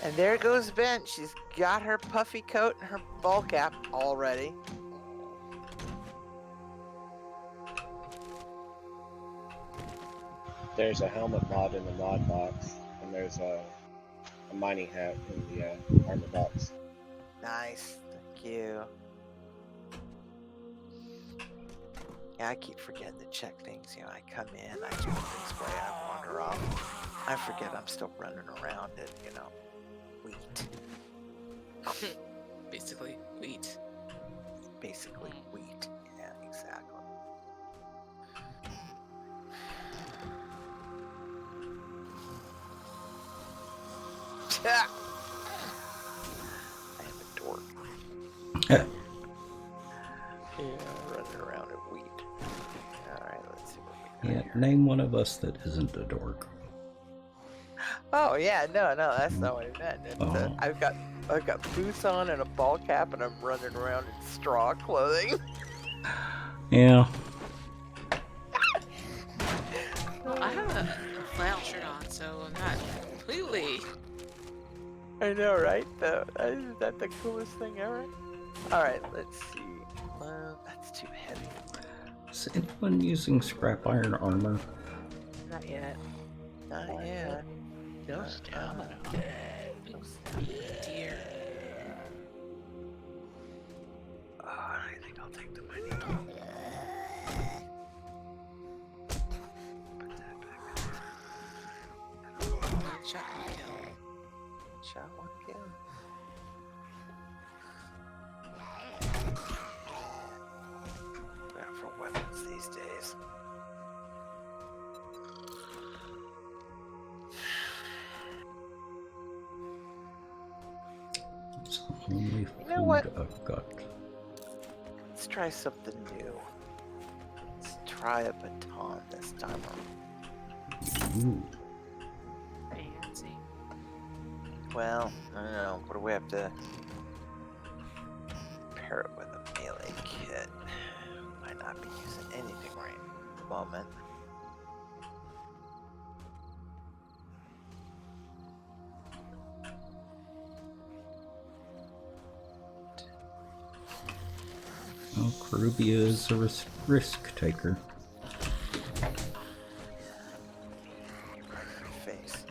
And there goes Ben. She's got her puffy coat and her ball cap already. There's a helmet mod in the mod box, and there's a mining hat in the armor box. Nice, thank you. Yeah, I keep forgetting to check things. I come in, I do things way, I wander off. I forget I'm still running around and, wheat. Basically, wheat. Basically, wheat. Yeah, exactly. I am a dork. Yeah. Running around at wheat. Alright, let's see what we got Yeah, here. name one of us that isn't a dork. Oh yeah, no, that's not what I meant. It's, Oh. I've got boots on and a ball cap, and I'm running around in straw clothing. Yeah. I have a flannel shirt on, so I'm not completely. I know, right? Isn't that the coolest thing ever? Alright, let's see. Well, that's too heavy. Is anyone using scrap iron armor? Not yet. Not yet. No stamina. Dear. I think I'll take the money. Put that back in. One shot, one kill. Shot, one kill. Yeah, for weapons these days. It's the only You know what? food I've got. Let's try something new. Let's try a baton this time around. Ooh. Fancy. Well, I don't know. What do we have to pair it with a melee kit? Might not be using anything right at the moment. Well, Karubia is a risk taker. Face.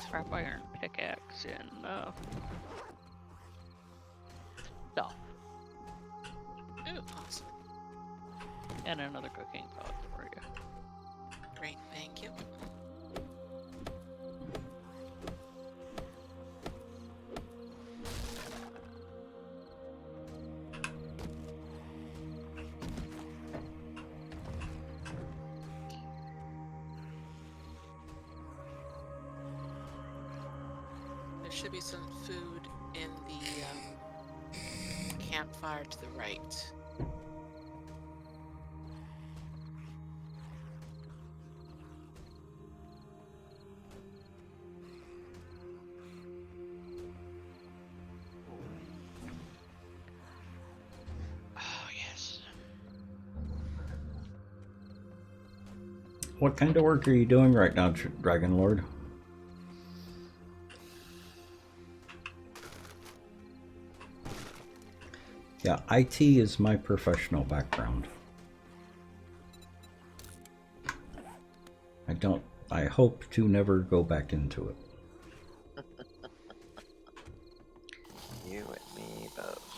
scrap iron pickaxe and stuff. Ooh, awesome. And another cooking pot for you. Great, thank you. There should be some food in the campfire to the right. Oh, yes. What kind of work are you doing right now, Dragon Lord? Yeah, IT is my professional background. I hope to never go back into it. You and me both.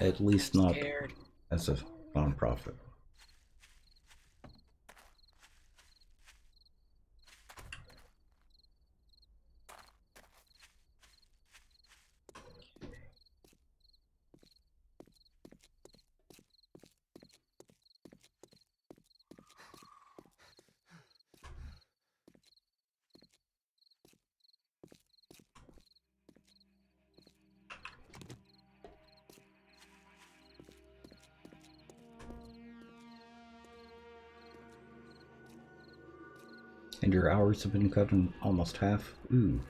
At least not Scared. as a nonprofit. And your hours have been cut in almost half? Ooh.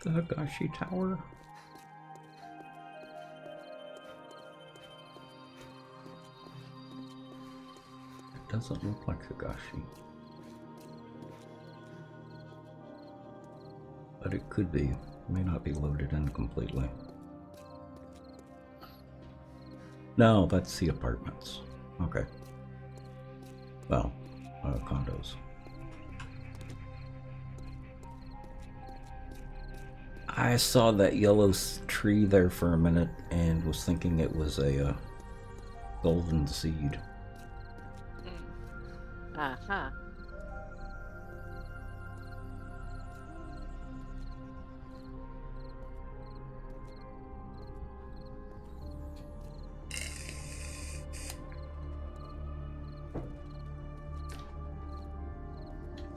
The Higashi Tower? It doesn't look like Higashi. But it could be. It may not be loaded in completely. No, that's the apartments. Okay. Well, condos. I saw that yellow tree there for a minute and was thinking it was a golden seed. Uh-huh.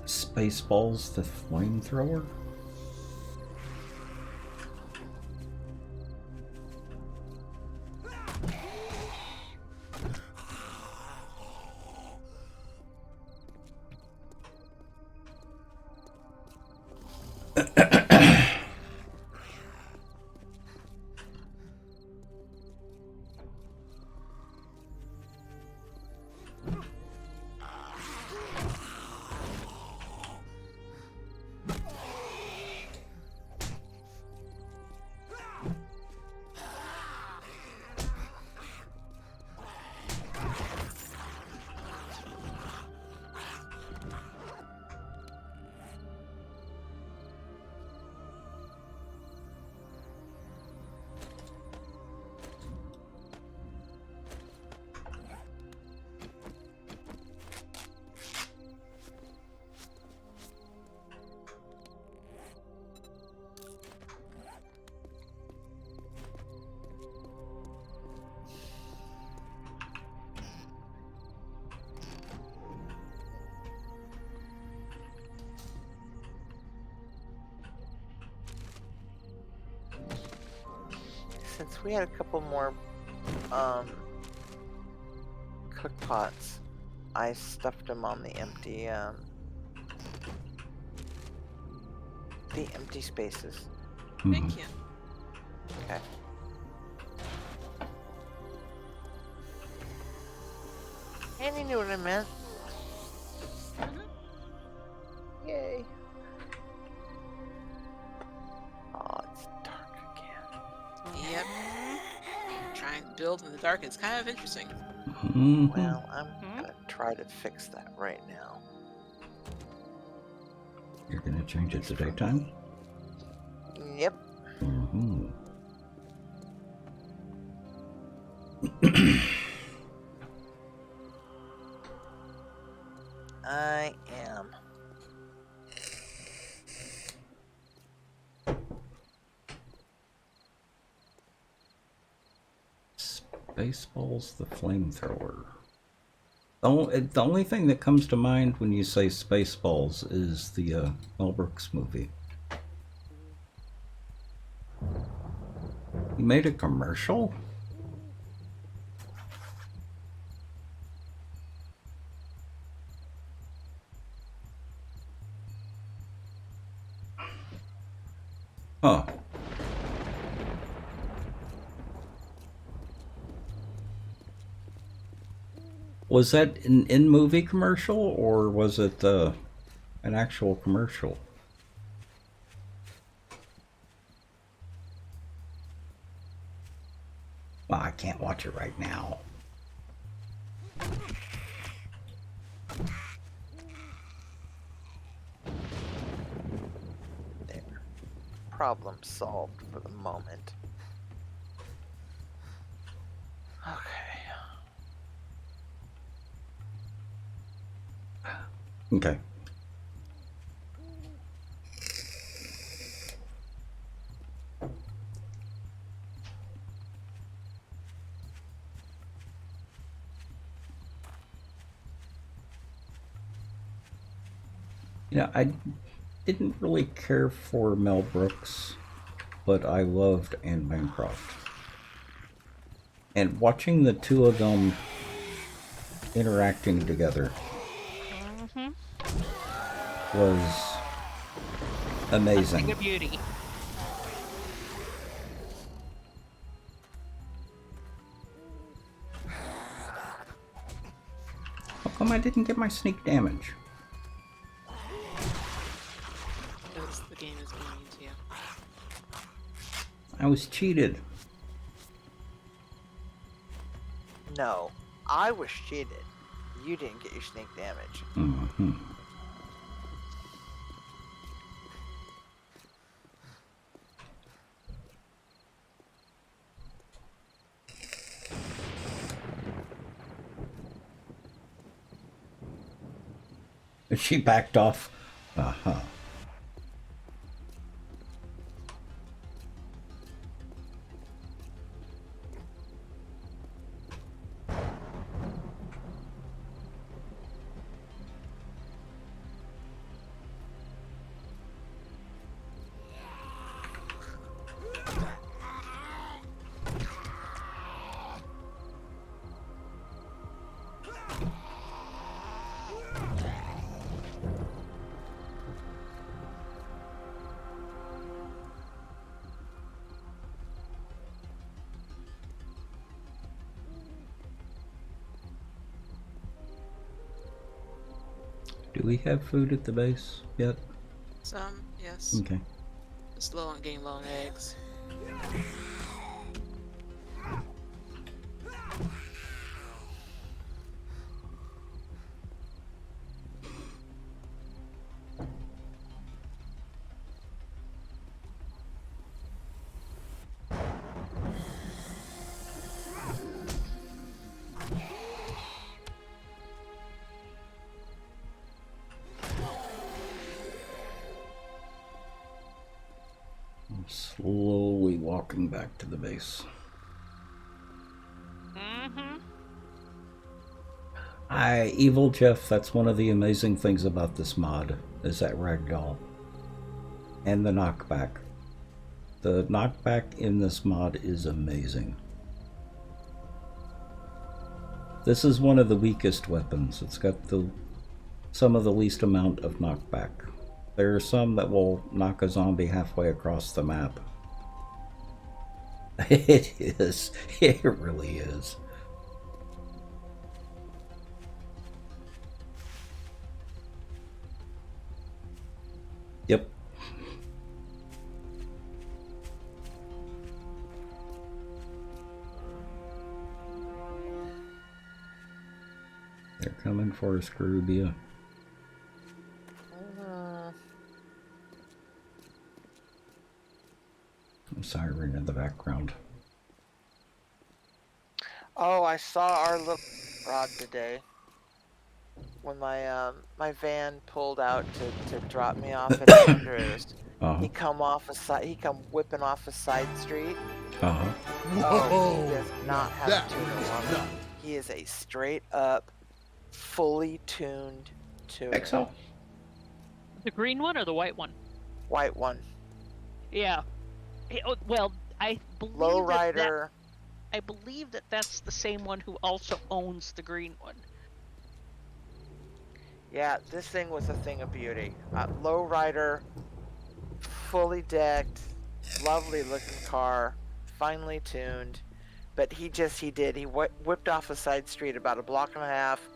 Spaceballs the flamethrower? Since we had a couple more cook pots, I stuffed them on the empty spaces. Thank you. Okay. And you knew what I meant. Yay. Oh, it's dark again. Yep. Trying to build in the dark is kind of interesting. Well, I'm gonna try to fix that right now. You're gonna change it to daytime? Yep. I am. Spaceballs the flamethrower. The only thing that comes to mind when you say Spaceballs is the Mel Brooks movie. He made a commercial? Huh. Was that an in-movie commercial, or was it an actual commercial? Well, I can't watch it right now. There. Problem solved for the moment. Okay. Yeah, I didn't really care for Mel Brooks, but I loved Anne Bancroft. And watching the two of them interacting together was amazing. Thing of beauty. How come I didn't get my sneak damage? Because the game is mean to you. I was cheated. No, I was cheated. You didn't get your sneak damage. Mm-hmm. She backed off. Uh-huh. Do we have food at the base yet? Some, yes. Okay. Just low on getting low on eggs. I'm slowly walking back to the base. Evil Jeff, that's one of the amazing things about this mod, is that ragdoll. And the knockback. The knockback in this mod is amazing. This is one of the weakest weapons. It's got some of the least amount of knockback. There are some that will knock a zombie halfway across the map. It is. It really is. Yep. They're coming for us, Garubia. Siren in the background. Oh, I saw our little Rod today. When my my van pulled out to drop me off at Andrews. He come whipping off a side street. Oh, he does not have a tuner on him. He is a straight up, fully tuned tuner. XL? The green one or the white one? White one. Yeah. Well, I believe Lowrider. I believe that's the same one who also owns the green one. Yeah, this thing was a thing of beauty. Lowrider, fully decked, lovely looking car, finely tuned. But he whipped off a side street about a block and a half,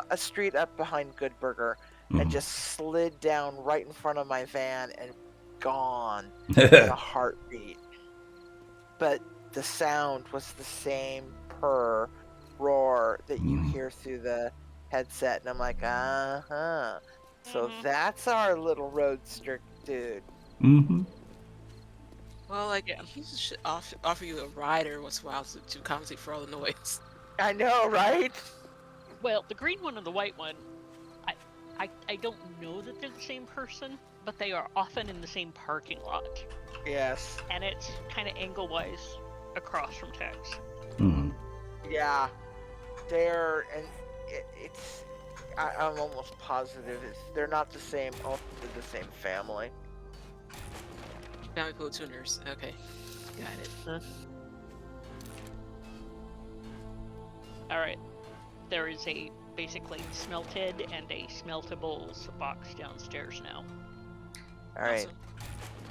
a street up behind Good Burger, and just slid down right in front of my van and gone in a heartbeat. But the sound was the same purr, roar that you hear through the headset, and I'm like, so that's our little roadster dude. Well, like, he should offer you a rider once in a while to compensate for all the noise. I know, right? Well, the green one and the white one, I don't know that they're the same person, but they are often in the same parking lot. Yes. And it's kind of angle-wise across from Tex. Yeah. I'm almost positive they're not the same, they're the same family. Family pool tuners. Okay. Got it. Alright. There is a basically smelted and a smeltables box downstairs now. Alright. Awesome.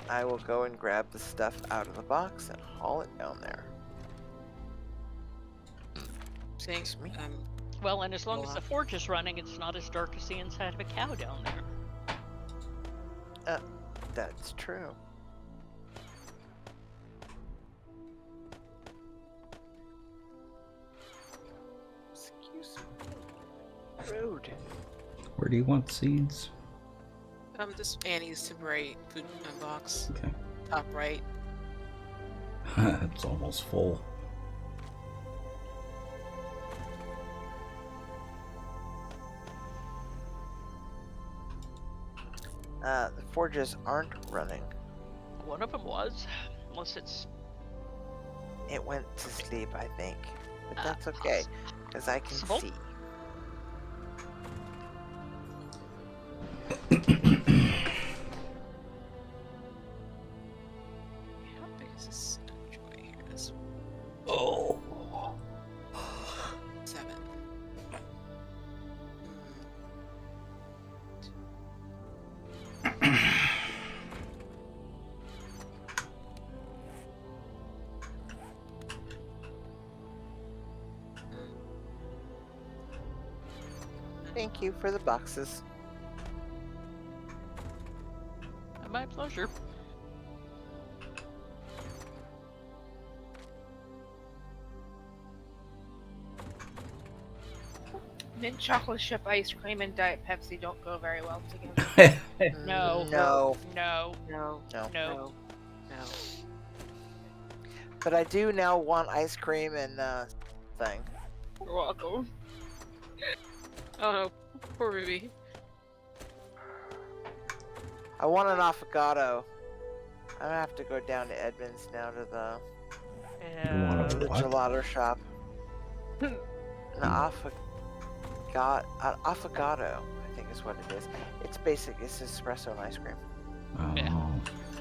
I will go and grab the stuff out of the box and haul it down there. Thanks. Well, and as long as the forge is running, it's not as dark as the inside of a cow down there. That's true. Excuse me. Rude. Where do you want seeds? This Annie's temporary food box. Okay. Top right. It's almost full. The forges aren't running. One of them was, unless It went to sleep, I think. But that's okay, because I can see. How big is this joy here? This Oh. 7. Thank you for the boxes. My pleasure. Mint chocolate chip ice cream and Diet Pepsi don't go very well together. No. No. No. No. No. No. No. But I do now want ice cream and thing. You're welcome. Oh no, poor baby. I want an affogato. I'm gonna have to go down to Edmonds now to the gelato shop. An affogato, I think is what it is. It's basic. It's espresso and ice cream. Oh,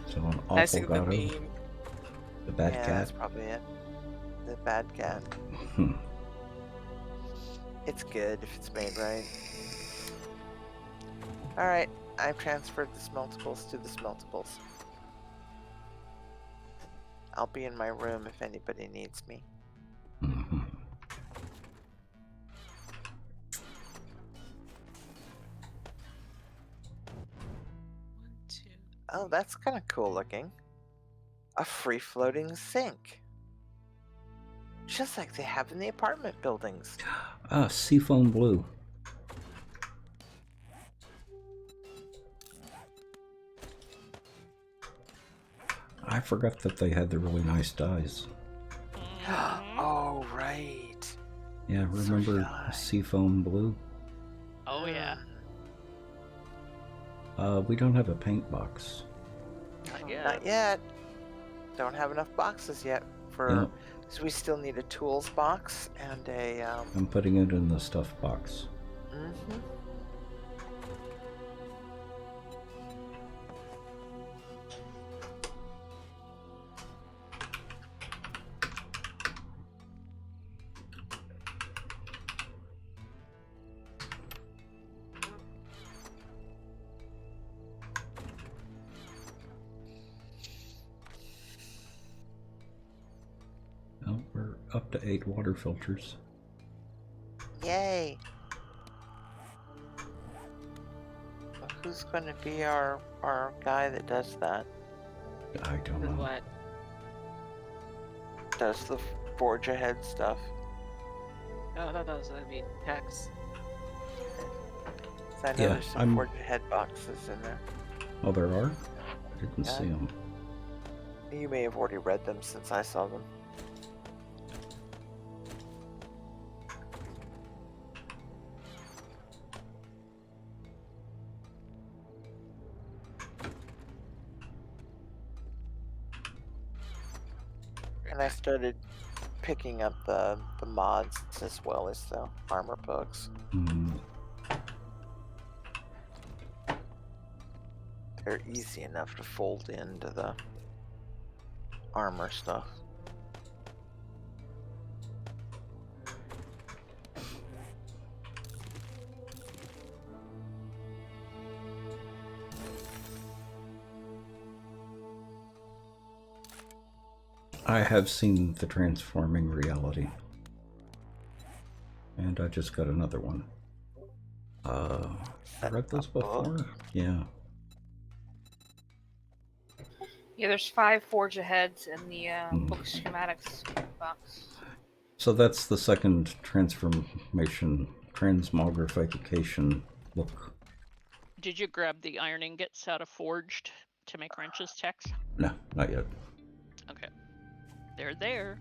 so an That's a good affogato. The bad yeah, cat. that's probably it. The bad cat. It's good if it's made right. Alright, I've transferred the smeltables to the smeltables. I'll be in my room if anybody needs me. Mm-hmm. Oh, that's kind of cool looking. A free-floating sink. Just like they have in the apartment buildings. Seafoam blue. I forgot that they had the really nice dyes. Oh, right. Yeah, remember Seafoam blue? Oh yeah. We don't have a paint box. Not yet. Don't have enough boxes yet for. Yeah. So we still need a tools box and a. I'm putting it in the stuff box. Mhm. Well, we're up to 8 water filters. Yay! Well, who's going to be our guy that does that? I don't know. What? Does the forge ahead stuff? Oh, I thought that was gonna be Hex. I know Yeah, there's some forge ahead boxes in there. Oh, there are? I didn't Yeah. see them. You may have already read them since I saw them. And I started picking up the mods as well as the armor books. Mm. They're easy enough to fold into the armor stuff. I have seen the transforming reality. And I just got another one. I read this before? Yeah. Yeah, there's 5 forge aheads in the book schematics box. So that's the second transformation, transmogrification book. Did you grab the iron ingots out of Forged to make wrenches, Tex? No, not yet. Okay. They're there.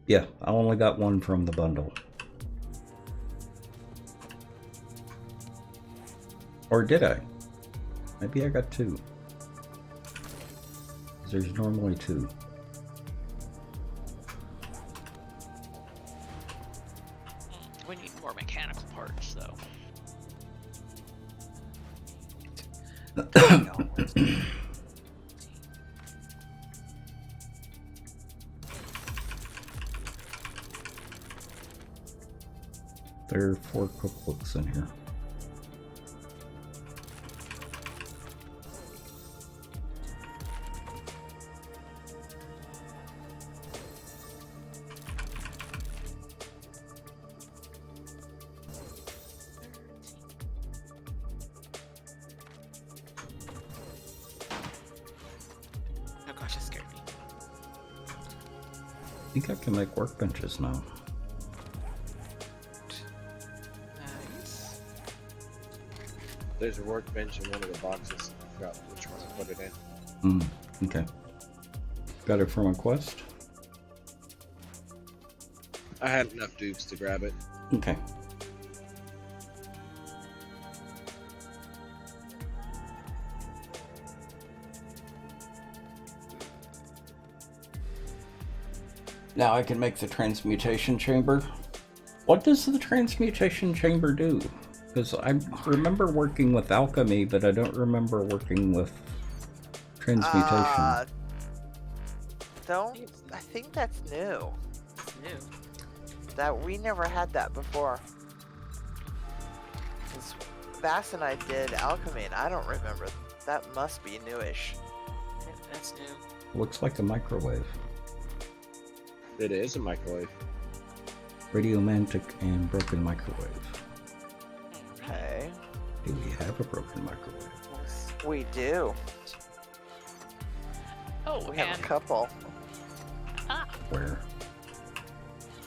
Yeah, I only got one from the bundle. Or did I? Maybe I got 2. 'Cause there's normally 2. We need more mechanical parts, though. There are 4 cookbooks in here. Oh gosh, that scared me. I think I can make workbenches now. Nice. There's a workbench in one of the boxes. I forgot which one I put it in. Okay. Got it from a quest? I had enough dupes to grab it. Okay. Now I can make the transmutation chamber. What does the transmutation chamber do? Because I remember working with alchemy, but I don't remember working with transmutation. I think that's new. It's new. That we never had that before. 'Cause Bass and I did alchemy, and I don't remember. That must be newish. Yeah, that's new. Looks like a microwave. It is a microwave. Radiomantic and broken microwave. Okay. Do we have a broken microwave? We do. Oh, We have and a couple. Where?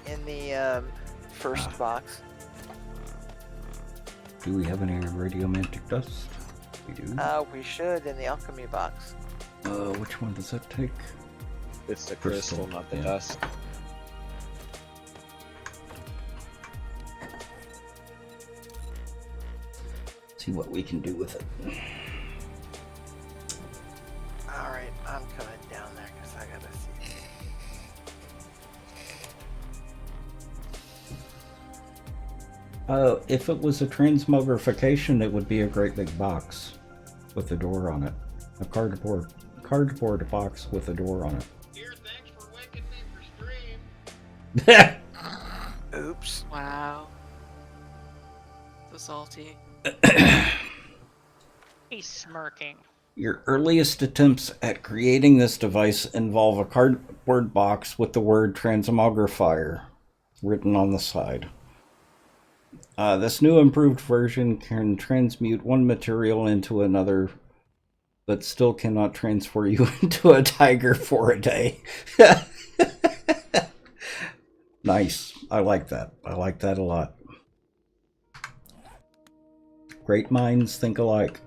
In the first box. Do we have any radiomantic dust? We do. We should in the alchemy box. Which one does that take? It's the crystal, not the yeah. dust. See what we can do with it. Alright, I'm coming down there because I gotta see. If it was a transmogrification, it would be a great big box with a door on it. A cardboard box with a door on it. Here, thanks for waking me for stream. Oops. Wow. So salty. he's smirking. Your earliest attempts at creating this device involve a cardboard box with the word transmogrifier written on the side. This new improved version can transmute one material into another, but still cannot transfer you into a tiger for a day. Nice. I like that. I like that a lot. Great minds think alike.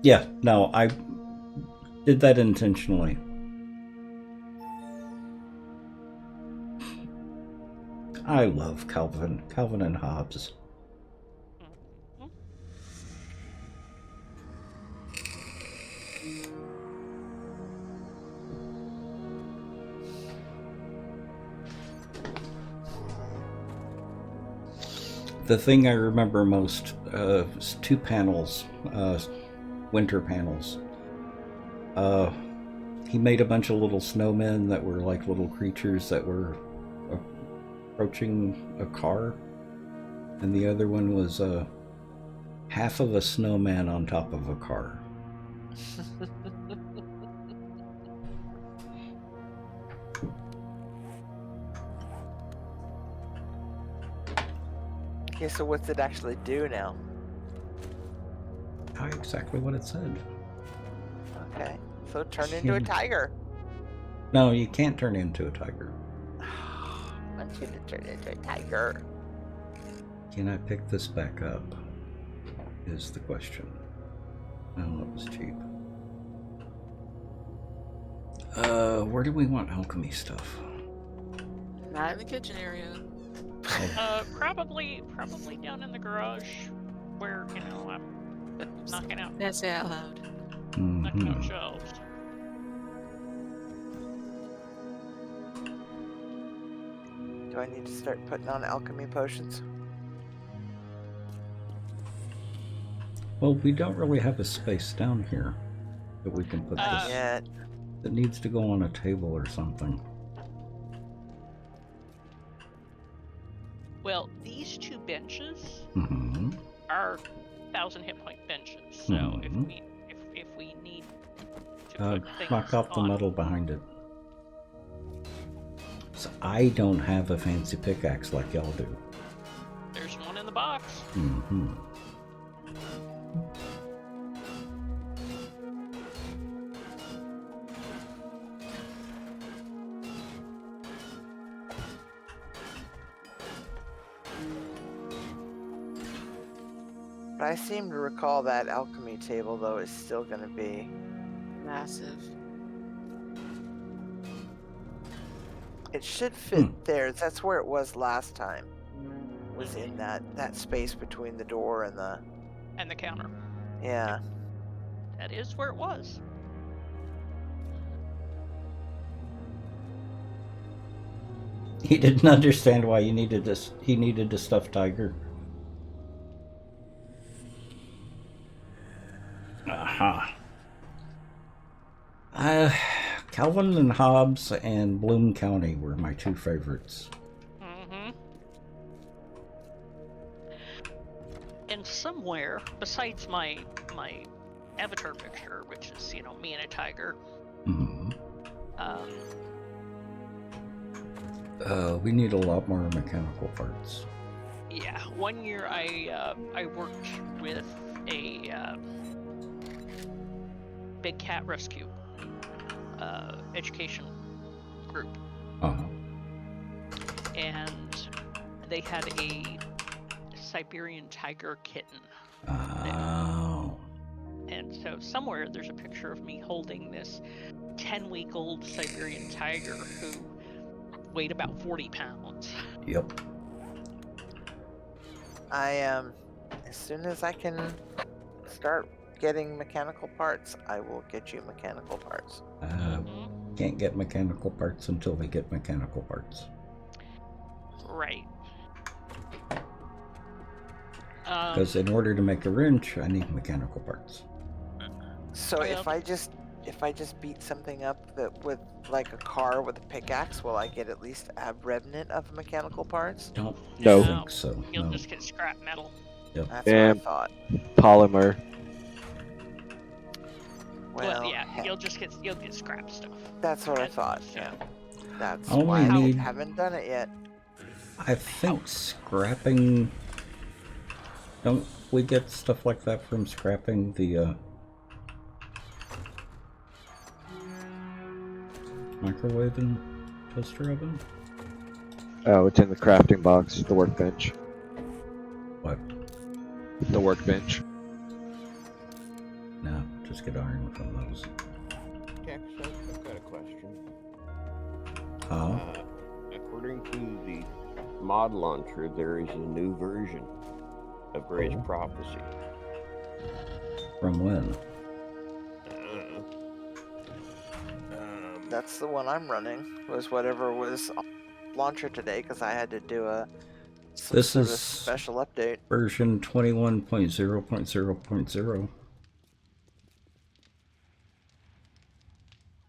Yeah, no, I did that intentionally. I love Calvin and Hobbes. The thing I remember most is 2 panels, winter panels. He made a bunch of little snowmen that were like little creatures that were approaching a car, and the other one was half of a snowman on top of a car. Okay, so what's it actually do now? Exactly what it said. Okay, so turn into a tiger. No, you can't turn into a tiger. I want you to turn into a tiger. Can I pick this back up? Is the question. Oh, that was cheap. Where do we want alchemy stuff? Not in the kitchen area. Probably down in the garage, where I'm knocking out. That's it out loud. Knocking out shelves. Do I need to start putting on alchemy potions? Well, we don't really have a space down here that we can put this. Yet. It needs to go on a table or something. Well, these 2 benches Mm-hmm. are 1,000 hit point benches. So if we need to put things Knock off the on, metal behind it. So I don't have a fancy pickaxe like y'all do. there's one in the box. Mm-hmm. But I seem to recall that alchemy table, though, is still going to be massive. It should fit there. That's where it was last time. Was in that space between the door and the counter. Yeah. That is where it was. He didn't understand why you needed this. He needed a stuffed tiger. Aha. Calvin and Hobbes and Bloom County were my two favorites. Mm-hmm. And somewhere, besides my avatar picture, which is, you know, me and a tiger, Mm-hmm. We need a lot more mechanical parts. yeah, one year I worked with a big cat rescue education group, Uh-huh. and they had a Siberian tiger kitten. Oh. And so somewhere there's a picture of me holding this 10-week-old Siberian tiger who weighed about 40 pounds. Yep. I as soon as I can start getting mechanical parts, I will get you mechanical parts. Can't get mechanical parts until we get mechanical parts. Right. Because in order to make a wrench, I need mechanical parts. So if I just beat something up that with like a car with a pickaxe, will I get at least a remnant of mechanical parts? Don't No. think so. You'll No. just get scrap metal. Yep. That's what I And thought. polymer. Well, yeah, you'll get scrap stuff. That's what I thought. Yeah. That's Only why need- I haven't done it yet. I think scrapping. Don't we get stuff like that from scrapping the microwave and toaster oven? Oh, it's in the crafting box, the workbench. What? The workbench. No, just get iron from those. Jack, I've got a question. Huh? According to the mod launcher, there is a new version of Gray's Prophecy. From when? That's the one I'm running. Was whatever was on launcher today because I had to do some This sort is of special update. version 21.0.0.0.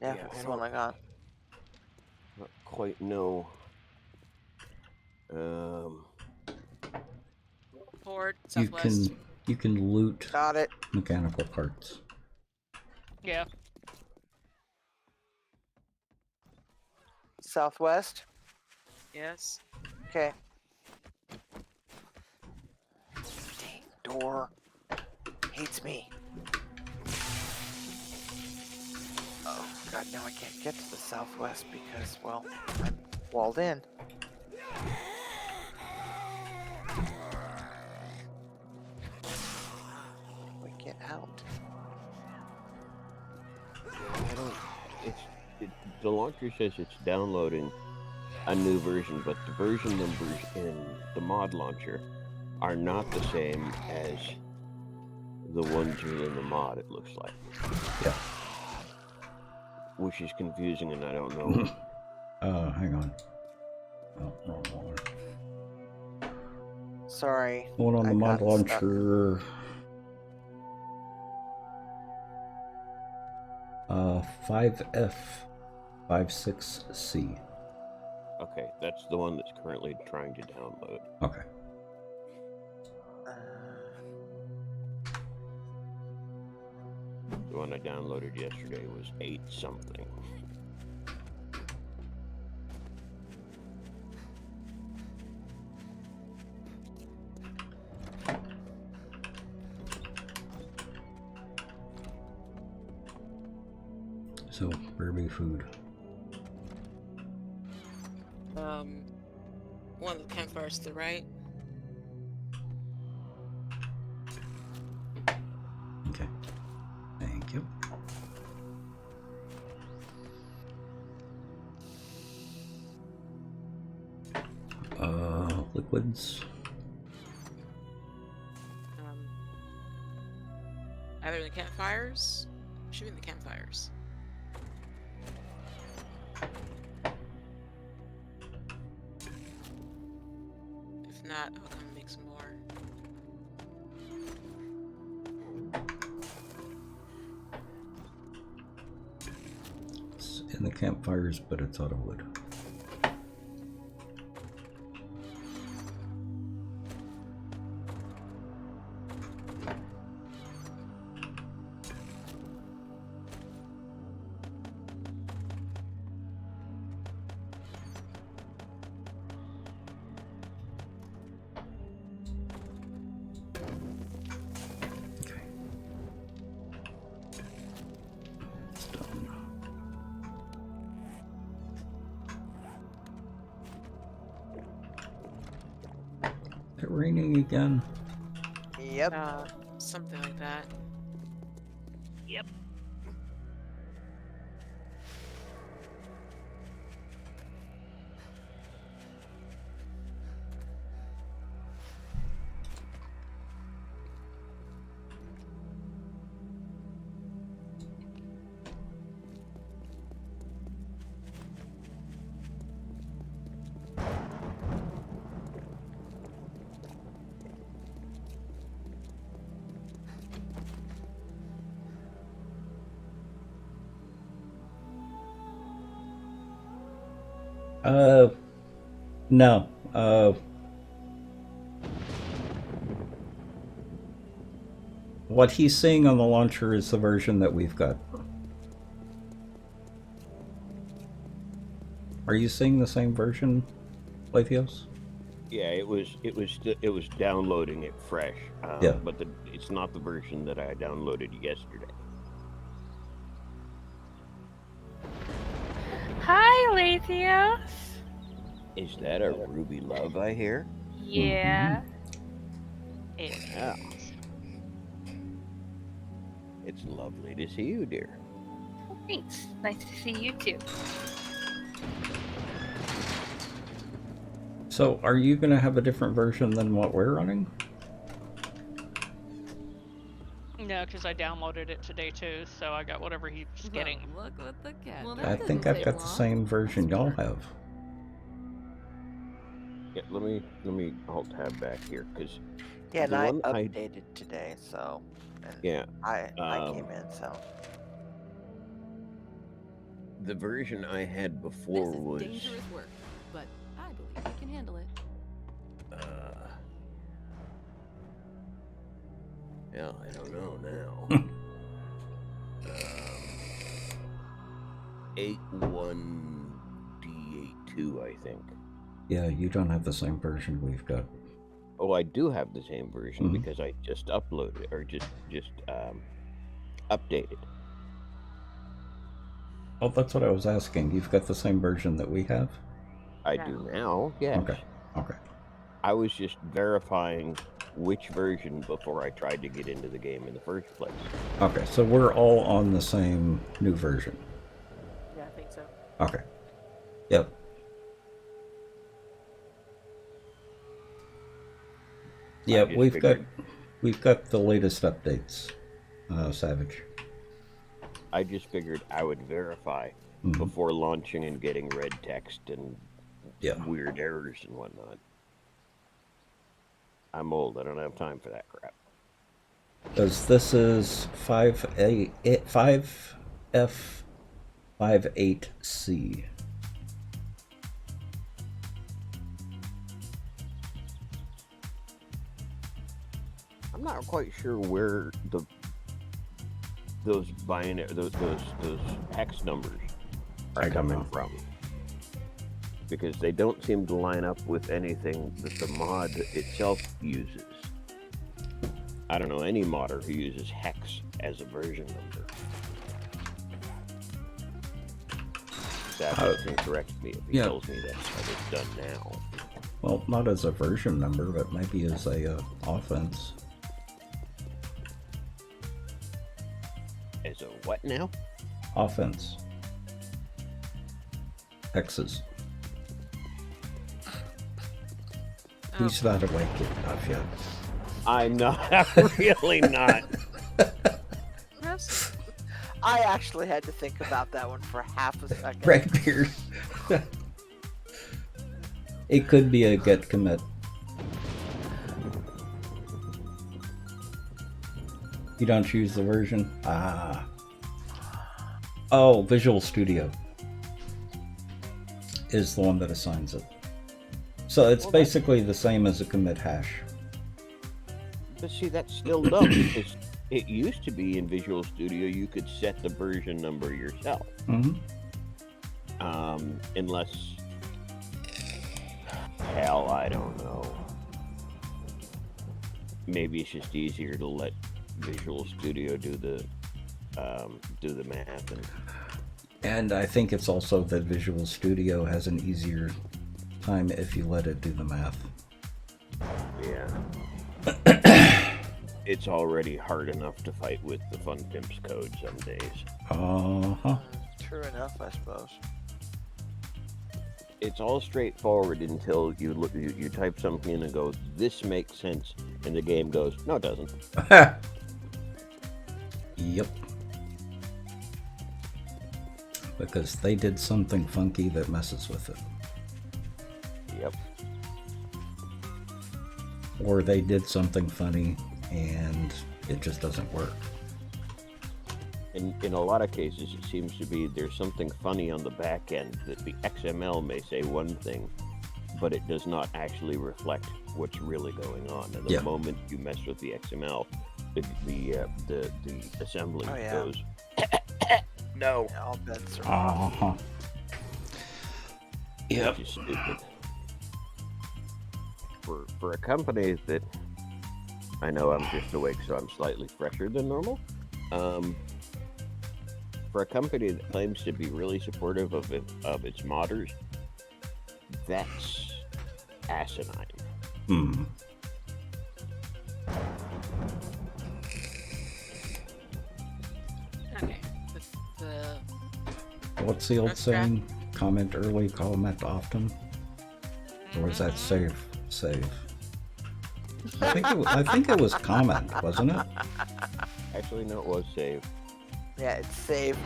Yeah, Yeah, that's I the one I got. Not quite know. Forward, You southwest. can loot Got it. mechanical parts. Yeah. Southwest. Yes. Okay. Dang, door hates me. Oh god, now I can't get to the southwest because, well, I'm walled in. We get out. I don't. The launcher says it's downloading a new version, but the version numbers in the mod launcher are not the same as the ones in the mod, it looks like. Yeah. Which is confusing, and I don't know. Hang on. Oh, wrong one. Sorry. One on the I mod got stuck. launcher. 5F56C. Okay, that's the one that's currently trying to download. Okay. The one I downloaded yesterday was 8 something. So, Burby food. One of the campfires to the right. Okay. Thank you. Liquids. Either in the campfires. Should be in the campfires. If not, I'll come and make some more. in the campfires, but it's out of wood. Is it raining again? Yep. Something like that. Yep. No. What he's seeing on the launcher is the version that we've got. Are you seeing the same version, Lathios? Yeah, it was downloading it fresh. Yeah. But it's not the version that I downloaded yesterday. Hi, Lathios. Is that a Ruby Love I hear? Yeah. Yeah. It's lovely to see you, dear. Thanks. Nice to see you too. So, are you going to have a different version than what we're running? No, because I downloaded it today too, so I got whatever he's getting. Look what the cat. Well, I think I've got the same version y'all have. Yeah, let me alt tab back here because Yeah, and I updated today, so. And yeah, I came in, so. the version I had before This is was dangerous work, but I believe we can handle it. yeah, I don't know now. 81D82, I think. Yeah, you don't have the same version we've got. Oh, I do have the same version because I just uploaded or just updated. Oh, that's what I was asking. You've got the same version that we have? I do now, yes. Okay. Okay. I was just verifying which version before I tried to get into the game in the first place. Okay, so we're all on the same new version. Yeah, I think so. Okay. Yep. Yeah, we've got the latest updates, Savage. I just figured I would verify before launching and getting red text and weird errors and whatnot. I'm old. I don't have time for that crap. Because this is 5F58C. I'm not quite sure where those hex numbers are coming from, because they don't seem to line up with anything that the mod itself uses. I don't know any modder who uses hex as a version number. That can correct me if he tells me that's how it's done now. Well, not as a version number, but maybe as a offense. As a what now? Offense. Hexes. He's not awake enough yet. I'm not. Really not. I actually had to think about that one for half a second. Redbeard. It could be a get commit. You don't choose the version? Ah. Oh, Visual Studio. is the one that assigns it. So it's basically the same as a commit hash. But see, that's still dumb because it used to be in Visual Studio you could set the version number yourself. Mm-hmm. Unless, hell, I don't know. Maybe it's just easier to let Visual Studio do the math. And I think it's also that Visual Studio has an easier time if you let it do the math. Yeah. It's already hard enough to fight with the FunPimps code some days. Uh-huh. True enough, I suppose. It's all straightforward until you type something in and go, this makes sense, and the game goes, no, it doesn't. Yep. Because they did something funky that messes with it. Yep. Or they did something funny and it just doesn't work. In a lot of cases, it seems to be there's something funny on the back end that the XML may say one thing, but it does not actually reflect what's really going on. And the moment you mess with the XML, the assembly goes, no. Yeah, all bets are off. Uh-huh. Yep. Which is stupid. For a company that, I know I'm just awake, so I'm slightly fresher than normal. For a company that claims to be really supportive of its modders, that's asinine. Hmm. Okay. What's the old saying? Comment early, comment often? Or was that save? I think it was comment, wasn't it? Actually, no, it was save. Yeah, it's save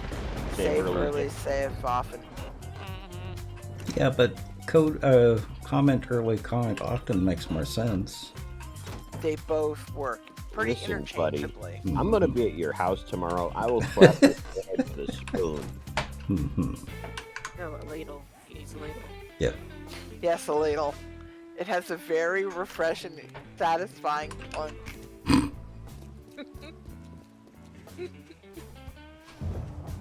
Save early, save often. Yeah, but comment early, comment often makes more sense. They both work pretty Listen, buddy, interchangeably. I'm going to be at your house tomorrow. I will slap your head with a spoon. Mm-hmm. No, a ladle. He needs a ladle. Yep. Yes, a ladle. It has a very refreshing, satisfying punch.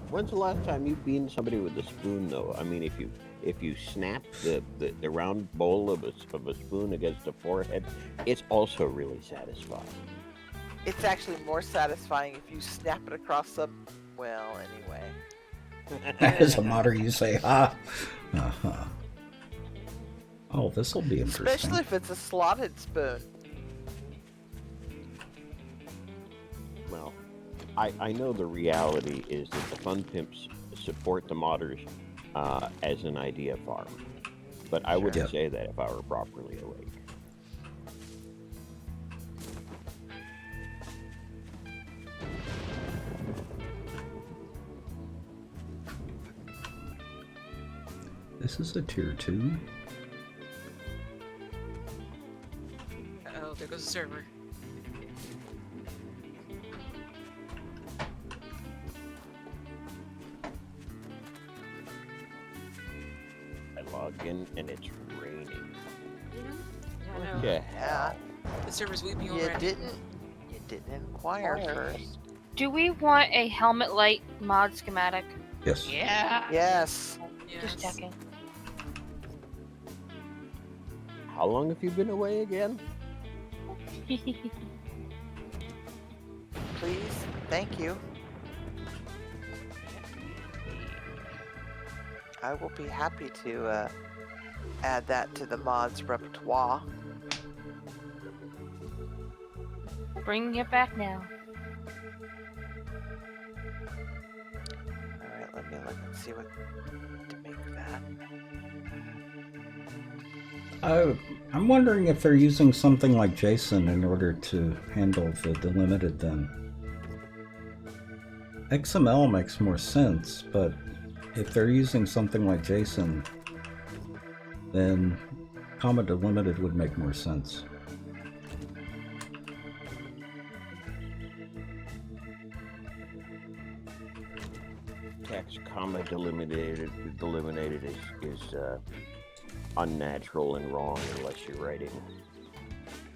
When's the last time you beamed somebody with a spoon, though? I mean, if you snap the round bowl of a spoon against the forehead, it's also really satisfying. It's actually more satisfying if you snap it across some. Well, anyway. As a modder, you say, ha. Uh-huh. Oh, this will be interesting. Especially if it's a slotted spoon. Well, I know the reality is that the FunPimps support the modders as an idea farm, but I wouldn't say that if I were properly awake. This is a tier 2. Oh, there goes the server. I log in and it's raining. I know. Yeah. The server's weeping You already. You didn't inquire first. Do we want a helmet light mod schematic? Yes. Yeah. Yes. Just checking. How long have you been away again? Please. Thank you. I will be happy to add that to the mods repertoire. Bringing it back now. Alright, let me look and see what to make that. I'm wondering if they're using something like JSON in order to handle the delimited then. XML makes more sense, but if they're using something like JSON, then comma delimited would make more sense. Text, comma comment eliminated is unnatural and wrong unless you're writing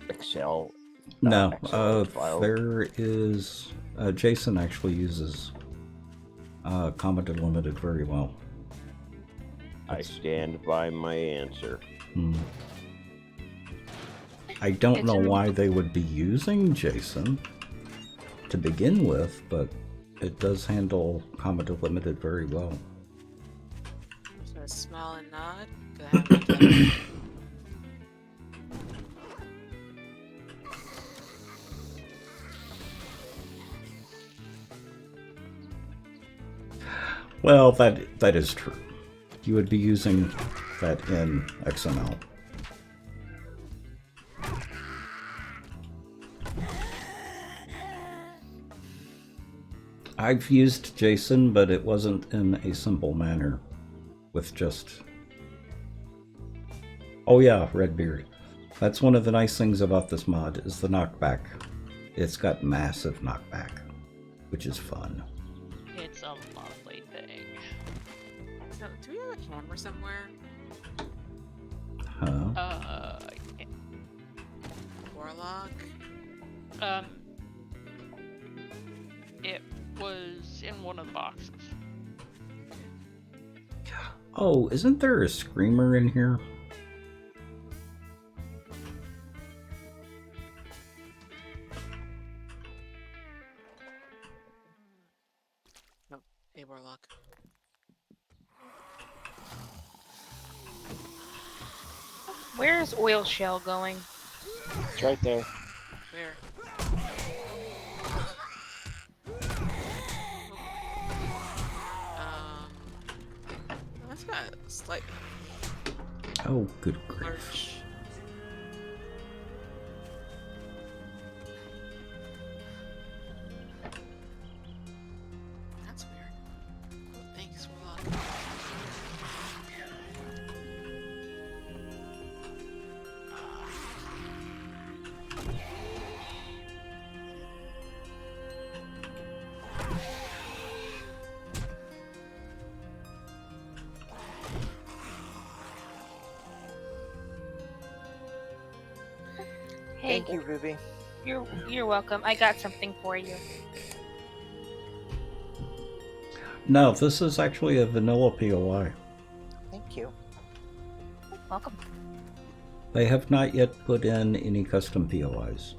Excel. No, Excel file. there is. Jason actually uses comma delimited very well. I stand by my answer. I don't It's know an- why they would be using JSON to begin with, but it does handle comma delimited very well. So a smile and nod. 'Cause I haven't done it. Well, that is true. You would be using that in XML. I've used JSON, but it wasn't in a simple manner with just... Oh yeah, Redbeard. That's one of the nice things about this mod, is the knockback. It's got massive knockback, which is fun. It's a lovely thing. So, do we have a hammer somewhere? Huh? Warlock? It was in one of the boxes. Oh, isn't there a screamer in here? No, a warlock. Where's Oil Shell going? It's right there. Where? That's got a slight Oh, good grief. lurch. That's weird. Oh, thanks, Warlock. Hey, Thank you, Ruby. You're welcome. I got something for you. No, this is actually a vanilla POI. Thank you. Welcome. They have not yet put in any custom POIs.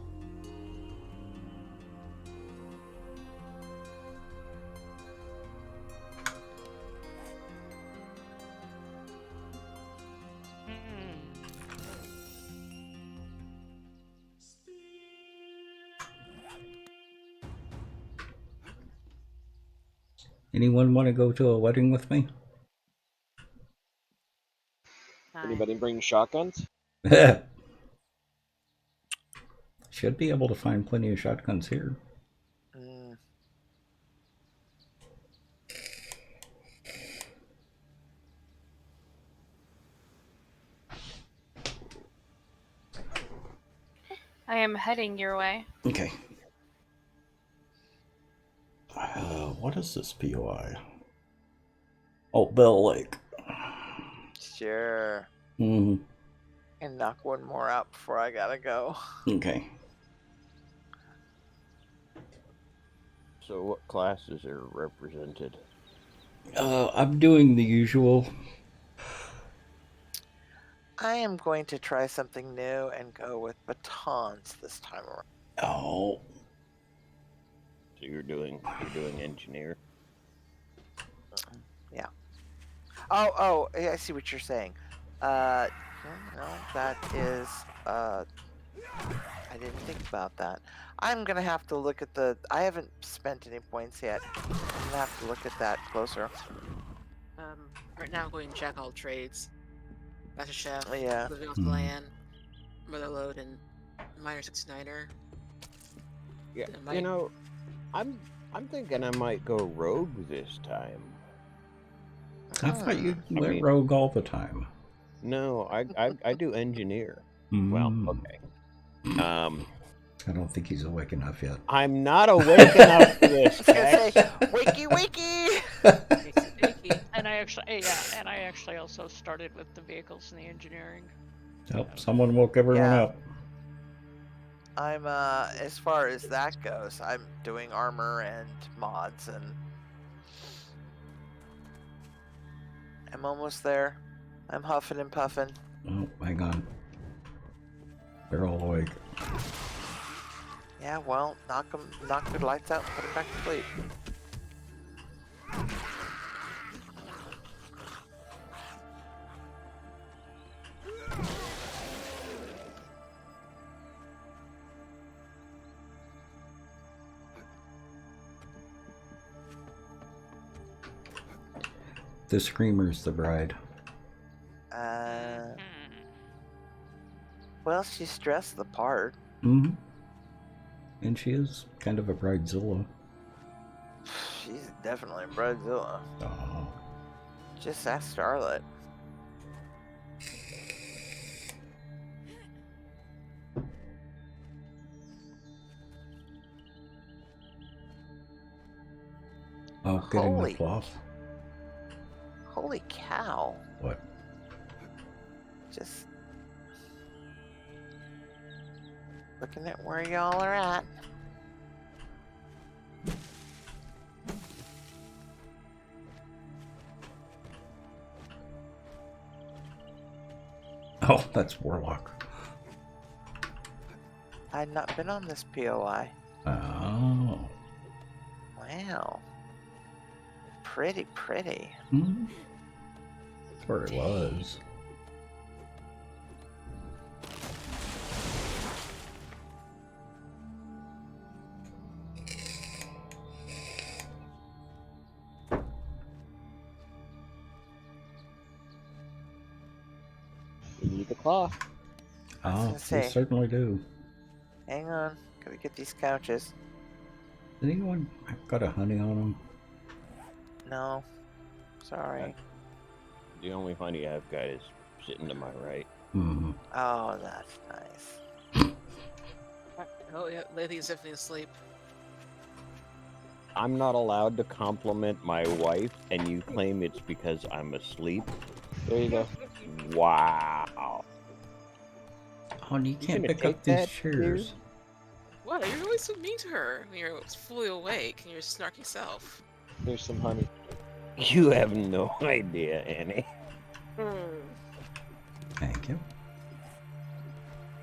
Anyone want to go to a wedding with me? Anybody bring shotguns? Should be able to find plenty of shotguns here. I am heading your way. Okay. What is this POI? Oh, Bell Lake. Sure. Mm-hmm. And knock one more out before I gotta go. Okay. So what classes are represented? I'm doing the usual. I am going to try something new and go with batons this time around. Oh. So you're doing engineer. Yeah. Oh, I see what you're saying. No, that is, I didn't think about that. I'm gonna have to look at I haven't spent any points yet. I'm gonna have to look at that closer. Right now I'm going jack all trades. Master Chef, Yeah. Living off the land, Motherload, and Miner 69er. Yeah, Might- you know, I'm thinking I might go rogue this time. I thought you I went mean- rogue all the time. No, I do engineer. Mm. Well, okay. I don't think he's awake enough yet. I'm not awake enough for this. I was gonna say, Tex. wakey wakey! Wakey, wakey. and I actually also started with the vehicles and the engineering. Oh, someone woke everyone Yeah. up. I'm as far as that goes, I'm doing armor and mods, and I'm almost there. I'm huffing and puffing. Oh, hang on. They're all awake. Yeah, well, knock their lights out and put them back to sleep. The Screamer's the bride. Well, she's dressed the part. Mm-hmm. And she is kind of a bridezilla. She's definitely a bridezilla. Oh. Just ask Starlet. Oh, getting Holy- the cloth. Holy cow. What? Just looking at where y'all are at. Oh, that's Warlock. I'd not been on this POI. Oh. Wow. Pretty. Hmm. That's where it was. You need the cloth. Oh, gonna we say. certainly do. Hang on. Gotta get these couches. Did anyone got a honey on them? No. Sorry. The only honey I've got is sitting to my right. Hmm. Oh, that's nice. Oh yeah, Lady's definitely asleep. I'm not allowed to compliment my wife, and you claim it's because I'm asleep? There you go. Wow. Oh, and you can't gonna pick up take these that, chairs. What? You're always so mean to her when you're fully awake and your snarky self. Here's some honey. You have no idea, Annie. Thank you.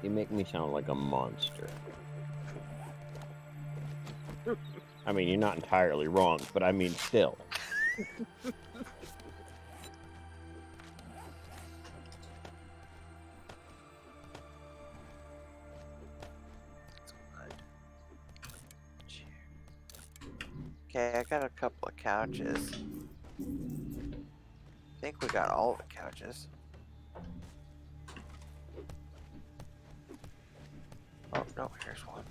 You make me sound like a monster. I mean, you're not entirely wrong, but I mean, still. Okay, I got a couple of couches. I think we got all the couches. Oh, no, here's one.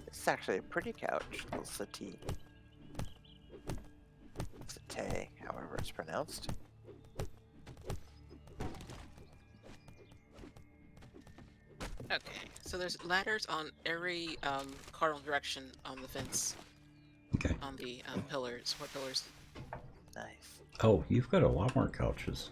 This is actually a pretty couch, little settee. Settee, however it's pronounced. Okay, so there's ladders on every cardinal direction on the fence. Okay. On the pillars. What pillars? Nice. Oh, you've got a lot more couches.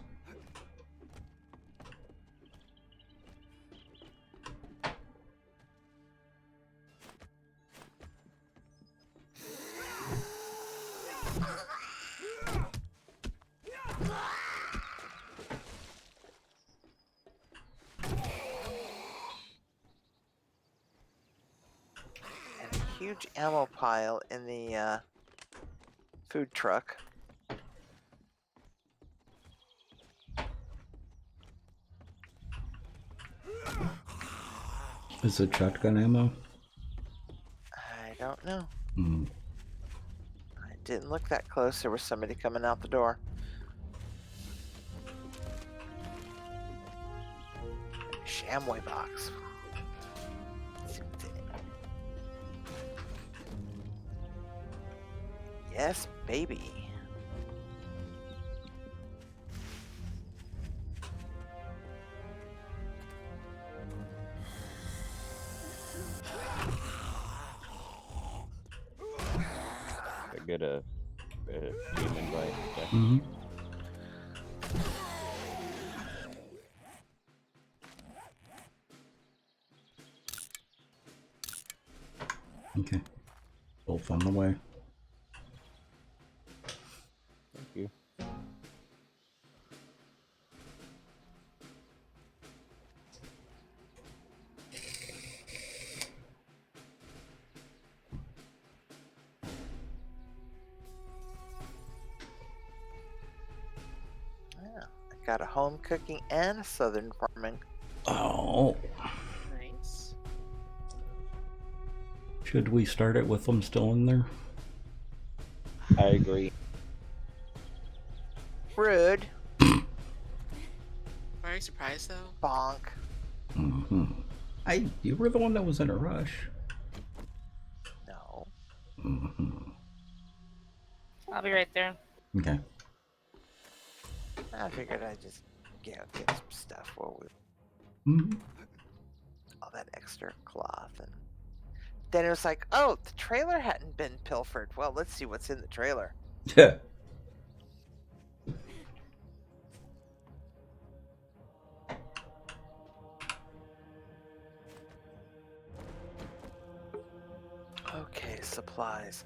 And a huge ammo pile in the food truck. Is it shotgun ammo? I don't know. Hmm. I didn't look that close. There was somebody coming out the door. Shamway box. Let's see what's in it. Yes, baby. get a team invite. Okay? Mm-hmm. Okay. Both on the way. Thank you. Yeah, I got a home cooking and a southern farming. Oh. Nice. Should we start it with them still in there? I agree. Rude. Very surprised though. Bonk. Mm-hmm. You were the one that was in a rush. No. Mm-hmm. I'll be right there. Okay. I figured I'd just get some stuff while we Mm-hmm. all that extra cloth, and then it was like, oh, the trailer hadn't been pilfered. Well, let's see what's in the trailer. Yeah. Okay, supplies.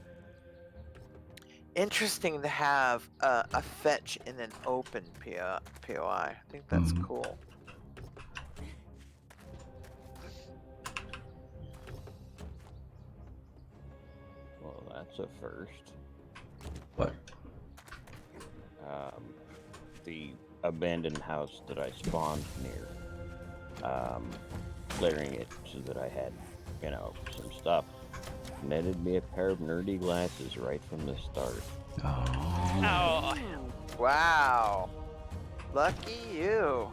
Interesting to have a fetch in an open POI. I think that's Mhm. cool. Well, that's a first. What? The abandoned house that I spawned near. Clearing it so that I had, some stuff. Netted me a pair of nerdy glasses right from the start. Oh. Wow. Lucky you.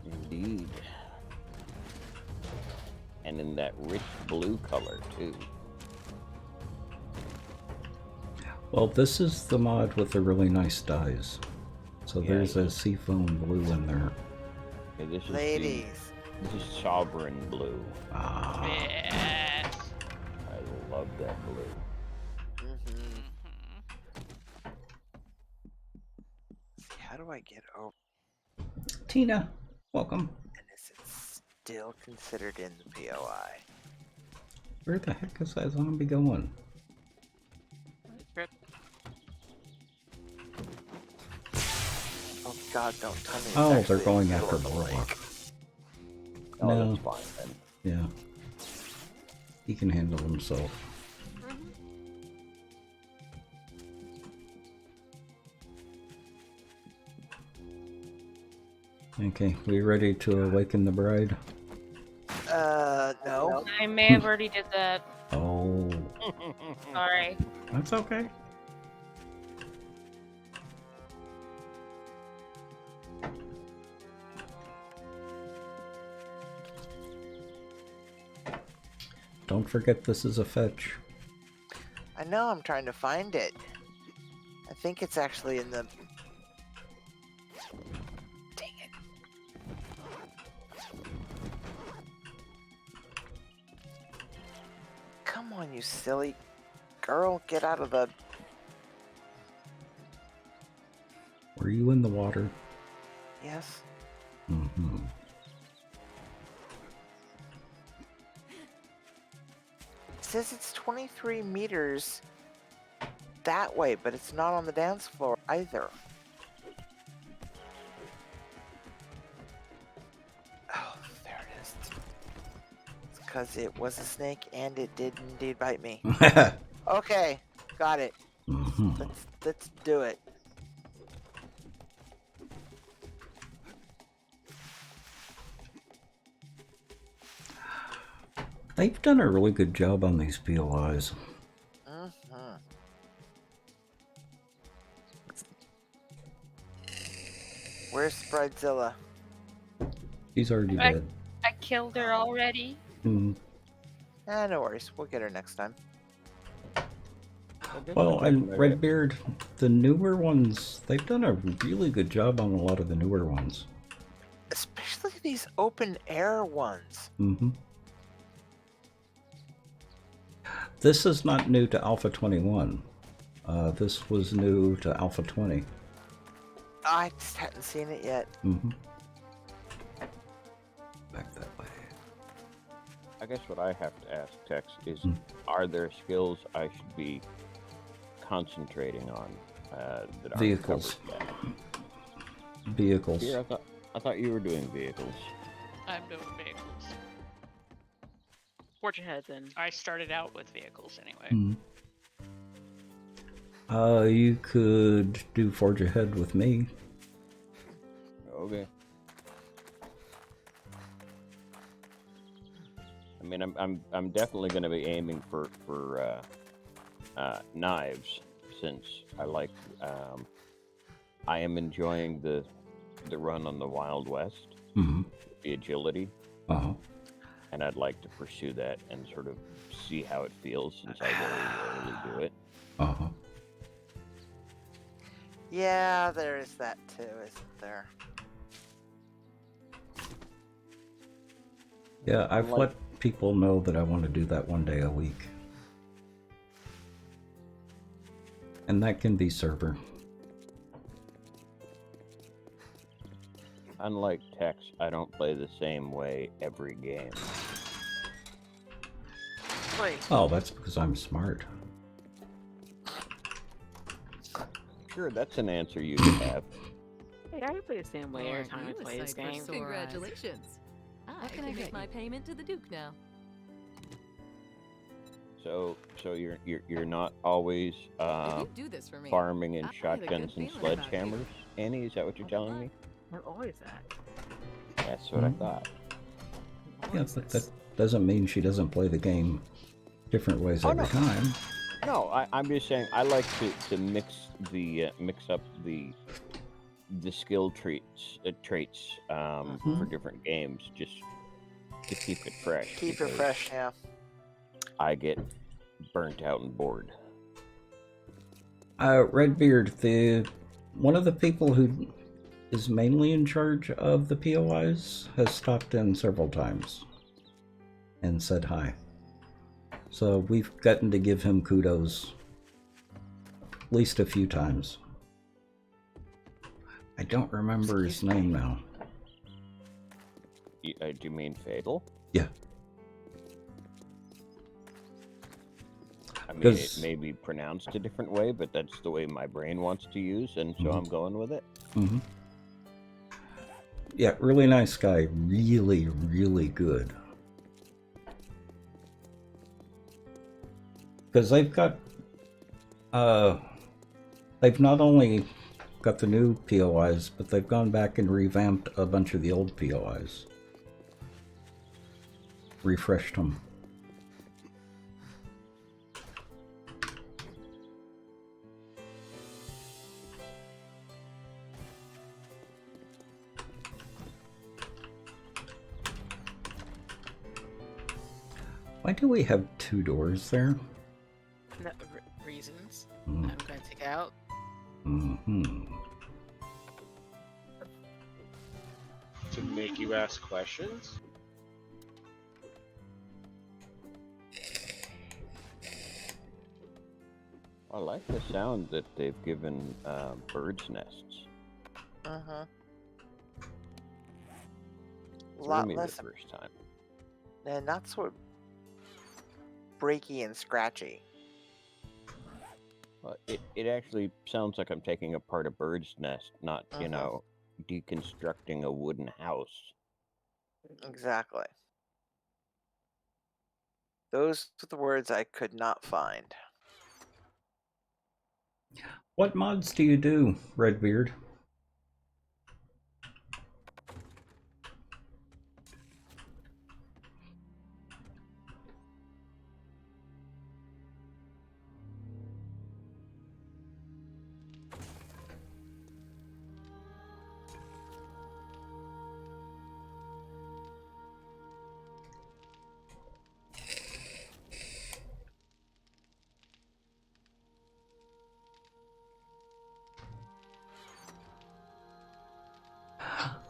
Indeed. And in that rich blue color, too. Well, this is the mod with the really nice dyes. So Yeah, there's a seafoam blue in there. Okay, this is Ladies. This is sovereign blue. Ah. Yes. I love that blue. See, how do I get over? Tina, welcome. And is it still considered in the POI? Where the heck is that zombie going? Rip. Oh God, don't tell me. It's Oh, they're actually going in the after middle of the Warlock. lake. Oh, No. that's fine then. Yeah. He can handle himself. Okay, we ready to awaken the bride? No. I may have already did that. Oh, Sorry. that's okay. Don't forget this is a fetch. I know, I'm trying to find it. I think it's actually in the... Dang it. Come on, you silly girl, get out of the... Were you in the water? Yes? Mm-hmm. It says it's 23 meters that way, but it's not on the dance floor either. Oh, there it is. It's because it was a snake and it did indeed bite me. Okay, got it. Mm-hmm. Let's do it. They've done a really good job on these POIs. Mm-hmm. Where's Bridezilla? She's already dead. I killed her already. Mm. No worries. We'll get her next time. Well, and Redbeard, the newer ones, they've done a really good job on a lot of the newer ones. Especially these open air ones. Mm-hmm. This is not new to Alpha 21. This was new to Alpha 20. I just hadn't seen it yet. Mm-hmm. Back that way. I guess what I have to ask Tex is, are there skills I should be concentrating on that aren't Vehicles. covered yet? Vehicles. Here, I thought you were doing vehicles. I'm doing vehicles. Forge ahead then. I started out with vehicles anyway. You could do Forge Ahead with me. Okay. I mean, I'm definitely going to be aiming for knives, since I am enjoying the run on the Wild West, the agility, and I'd like to pursue that and sort of see how it feels, since I very rarely do it. Yeah, there is that too, isn't there? Yeah, I've let people know that I want to do that one day a week. And that can be server. Unlike Tex, I don't play the same way every game. Wait. Oh, that's because I'm smart. Sure, that's an answer you could have. Hey, I play the same way every Aren't time I you a play this sight for game. sore eyes? Congratulations. I can make my payment to the Duke now. So you're not always do this for me, farming in I had a good shotguns and feeling about you. sledgehammers, Annie? Is that what you're telling me? We're always that. That's what I thought. Yeah, but that doesn't mean she doesn't play the game different ways every time. No, I'm just saying I like to mix up the skill traits for different games, just to keep it fresh. Keep it fresh, yeah. I get burnt out and bored. Redbeard, one of the people who is mainly in charge of the POIs has stopped in several times and said hi. So we've gotten to give him kudos at least a few times. I don't remember his name now. Do you mean Fatal? Yeah. I mean, it may be pronounced a different way, but that's the way my brain wants to use, and so I'm going with it. Yeah, really nice guy. Really, really good. Because they've got, they've not only got the new POIs, but they've gone back and revamped a bunch of the old POIs. Refreshed them. Why do we have two doors there? No, reasons. Mm. I'm going to take out. To make you ask questions? I like the sound that they've given birds' nests. A Threw lot me less, the first time. and not so breaky and scratchy. Well, it actually sounds like I'm taking apart a bird's nest, not, you know, deconstructing a wooden house. Exactly. Those are the words I could not find. What mods do you do, Redbeard?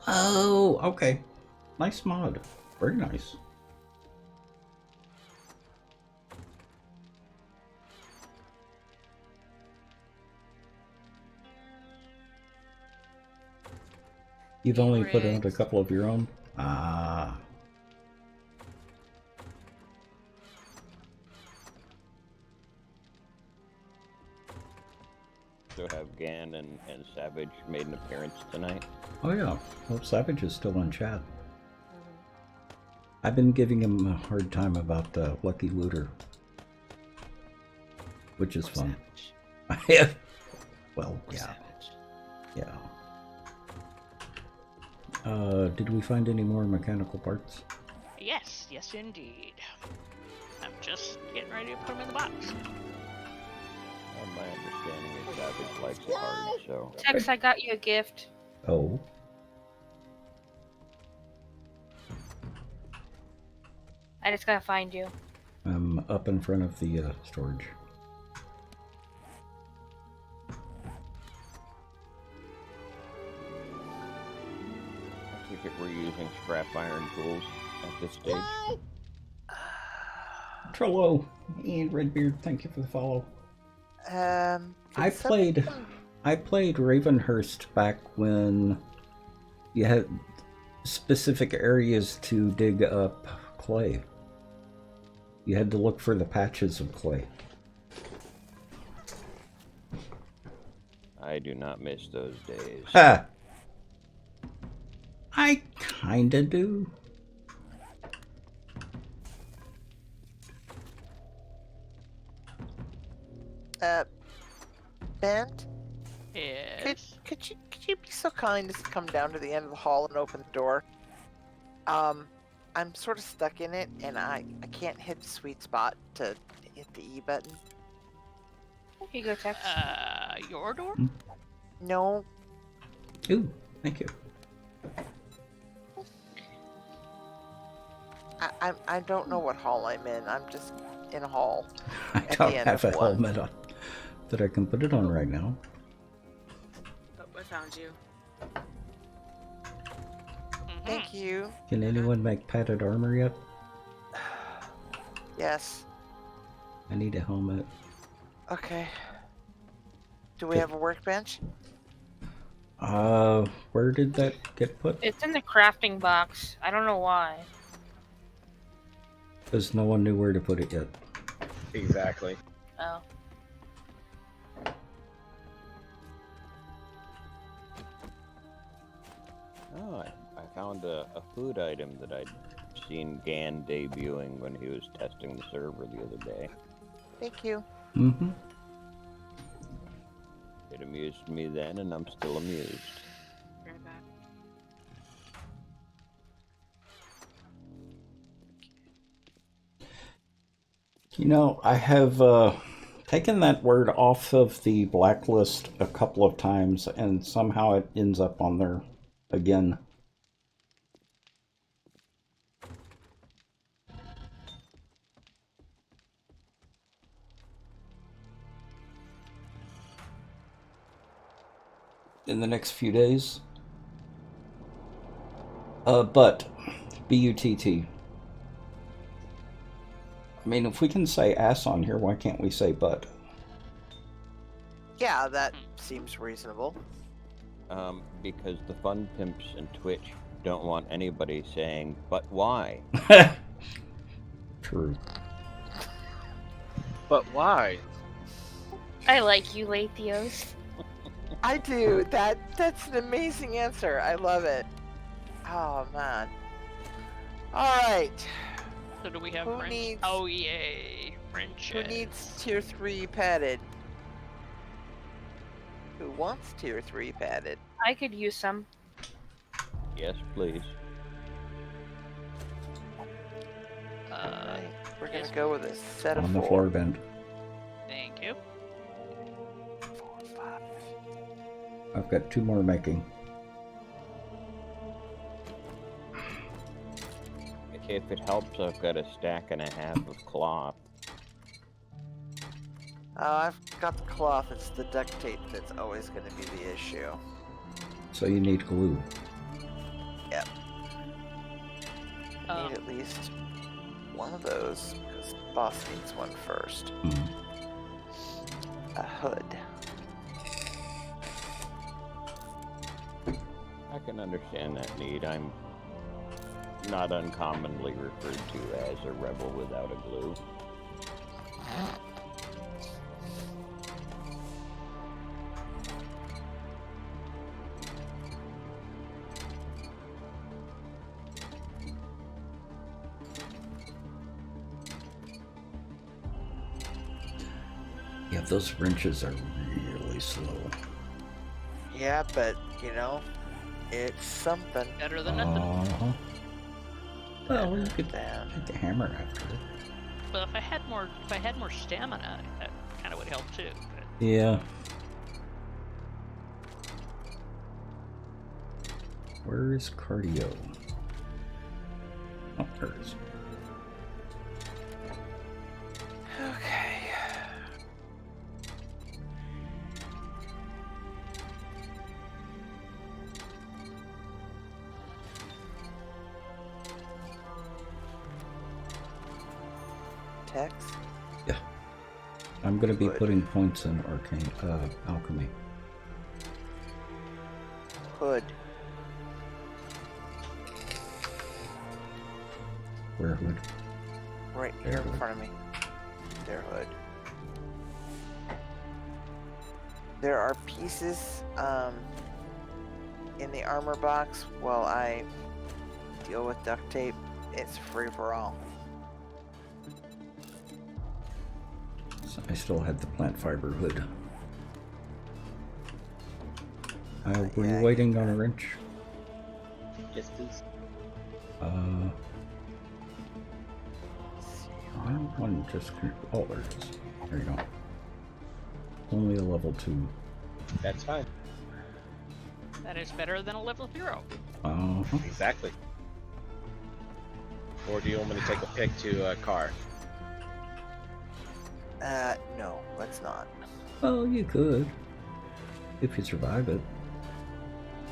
Oh, okay. Nice mod. Very nice. You've only put out a couple of your own? Ah. So have Gan and Savage made an appearance tonight? Oh yeah. Well, Savage is still on chat. I've been giving him a hard time about Lucky Looter. Which is fun. Well, yeah. Yeah. Did we find any more mechanical parts? Yes, yes indeed. I'm just getting ready to put them in the box. Well, my understanding is Savage likes it hard, so... Tex, I got you a gift. Oh. I just gotta find you. I'm up in front of the storage. I think we're using scrap iron tools at this stage. Trello and Redbeard, thank you for the follow. I played Ravenhurst back when you had specific areas to dig up clay. You had to look for the patches of clay. I do not miss those days. Ha! I kinda do. Bent? Yes. Could you be so kind as to come down to the end of the hall and open the door? I'm sort of stuck in it, and I can't hit the sweet spot to hit the E button. Here you go, Tex. Your door? No. Ooh, thank you. I don't know what hall I'm in. I'm just in a hall. I don't have a helmet on that I can put it on right now. Oh, I found you. Thank you. Can anyone make padded armor yet? Yes. I need a helmet. Okay. Do we have a workbench? Where did that get put? It's in the crafting box. I don't know why. Because no one knew where to put it yet. Exactly. Oh. Oh, I found a food item that I'd seen Gan debuting when he was testing the server the other day. Thank you. Mm-hmm. It amused me then, and I'm still amused. Right back. You know, I have taken that word off of the blacklist a couple of times, and somehow it ends up on there again. In the next few days. But, B-U-T-T. I mean, if we can say ass on here, why can't we say butt? Yeah, that seems reasonable. Because the fun pimps and Twitch don't want anybody saying, but why? True. But why? I like you, Latios. I do. That's an amazing answer. I love it. Oh man. All right. So do we have Who French? needs- Oh yay, French. Who needs tier 3 padded? Who wants tier 3 padded? I could use some. Yes, please. Alright, we're gonna yes. go with a set of On the 4. floor bend. Thank you. 4, 5. I've got 2 more making. If it helps, I've got a stack and a half of cloth. I've got the cloth. It's the duct tape that's always going to be the issue. So you need glue. Yep. Need at least one of those because the boss needs one first. A hood. I can understand that need. I'm not uncommonly referred to as a rebel without a glue. Yeah, those wrenches are really slow. Yeah, but you know, it's something. Better than nothing. Uh-huh. Well, you could Damn. take the hammer after it. But if I had more stamina, that kind of would help too. But Yeah. Where is cardio? Oh, there it is. Okay. Tex? Yeah. I'm gonna be Good. putting points in arcane alchemy. Hood. Where would? Right There, here in Hood. front of me. There, Hood. There are pieces in the armor box while I deal with duct tape. It's free for all. So I still had the plant fiber hood. Were Yeah, you waiting on a wrench? Yes, please. I don't want to just. Oh, there it is. There you go. Only a level 2. That's fine. that is better than a level 0. Exactly. Or do you want me to take a pick to a car? No, let's not. Well, you could. If you survive it.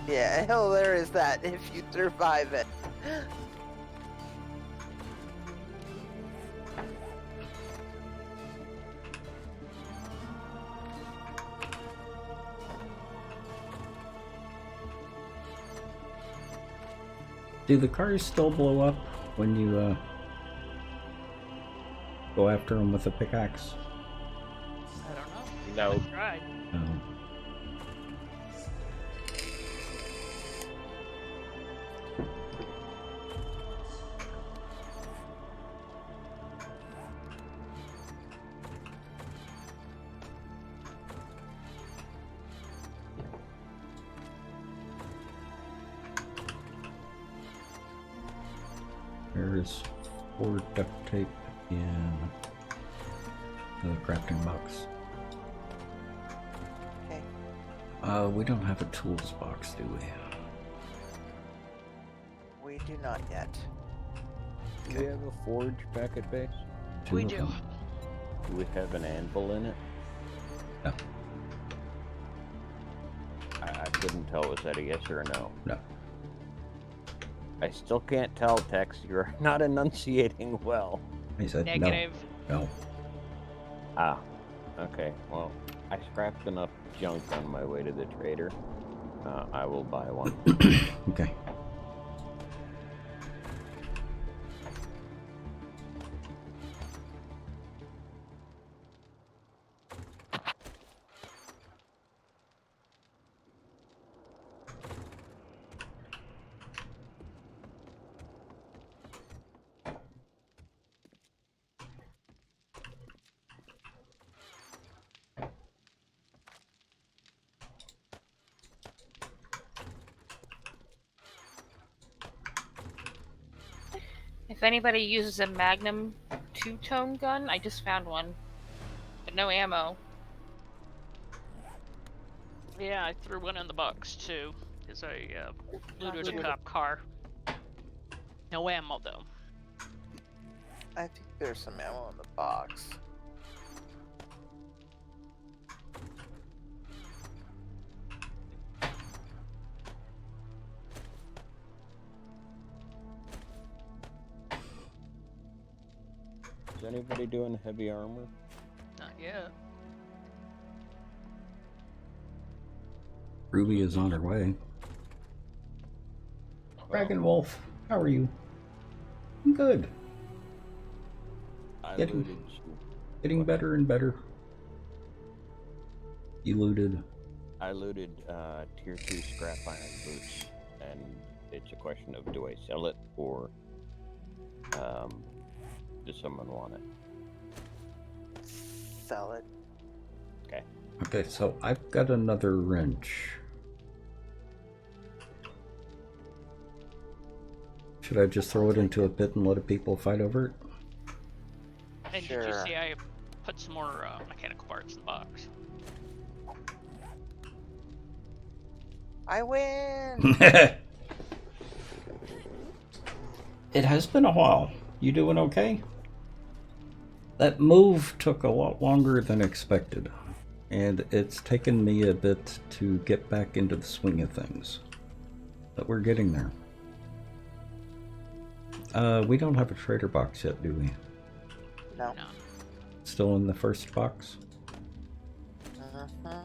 Yeah, hell, there is that if you survive it. Do the cars still blow up when you go after them with a pickaxe? I don't know. No. I tried. No. There's 4 duct tape in the crafting box. Okay. We don't have a tools box, do we? We do not yet. Do we have a forge back at base? Two We of do. them. Do we have an anvil in it? No. I couldn't tell. Was that a yes or a no? No. I still can't tell, Tex. You're not enunciating well. He said Negative. no. Ah, okay. Well, I scrapped enough junk on my way to the trader. I will buy one. Okay. If anybody uses a Magnum 2-tone gun, I just found one, but no ammo. Yeah, I threw one in the box too, because I looted a cop car. No ammo though. I think there's some ammo in the box. Is anybody doing heavy armor? Not yet. Ruby is on her way. Dragon Wolf, how are you? I'm good. I Getting- looted. Getting better and better. You looted. I looted tier 2 scrap iron boots, and it's a question of do I sell it or does someone want it? Sell it. Okay. Okay, so I've got another wrench. Should I just throw it into a pit and let people fight over it? And did you Sure. see I put some more mechanical parts in the box? I win. It has been a while. You doing okay? That move took a lot longer than expected, and it's taken me a bit to get back into the swing of things. But we're getting there. We don't have a trader box yet, do we? No. Still in the first box? Uh-huh.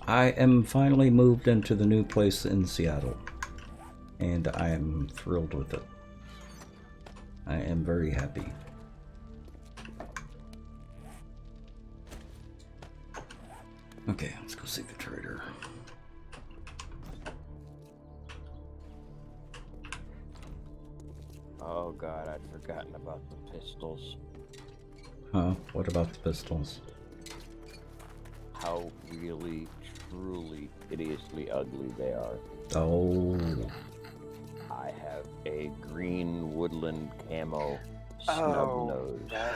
I am finally moved into the new place in Seattle, and I am thrilled with it. I am very happy. Okay, let's go see the trader. Oh god, I'd forgotten about the pistols. Huh? What about the pistols? How really, truly, hideously ugly they are. Oh. I have a green woodland camo snub Oh, nose. dang.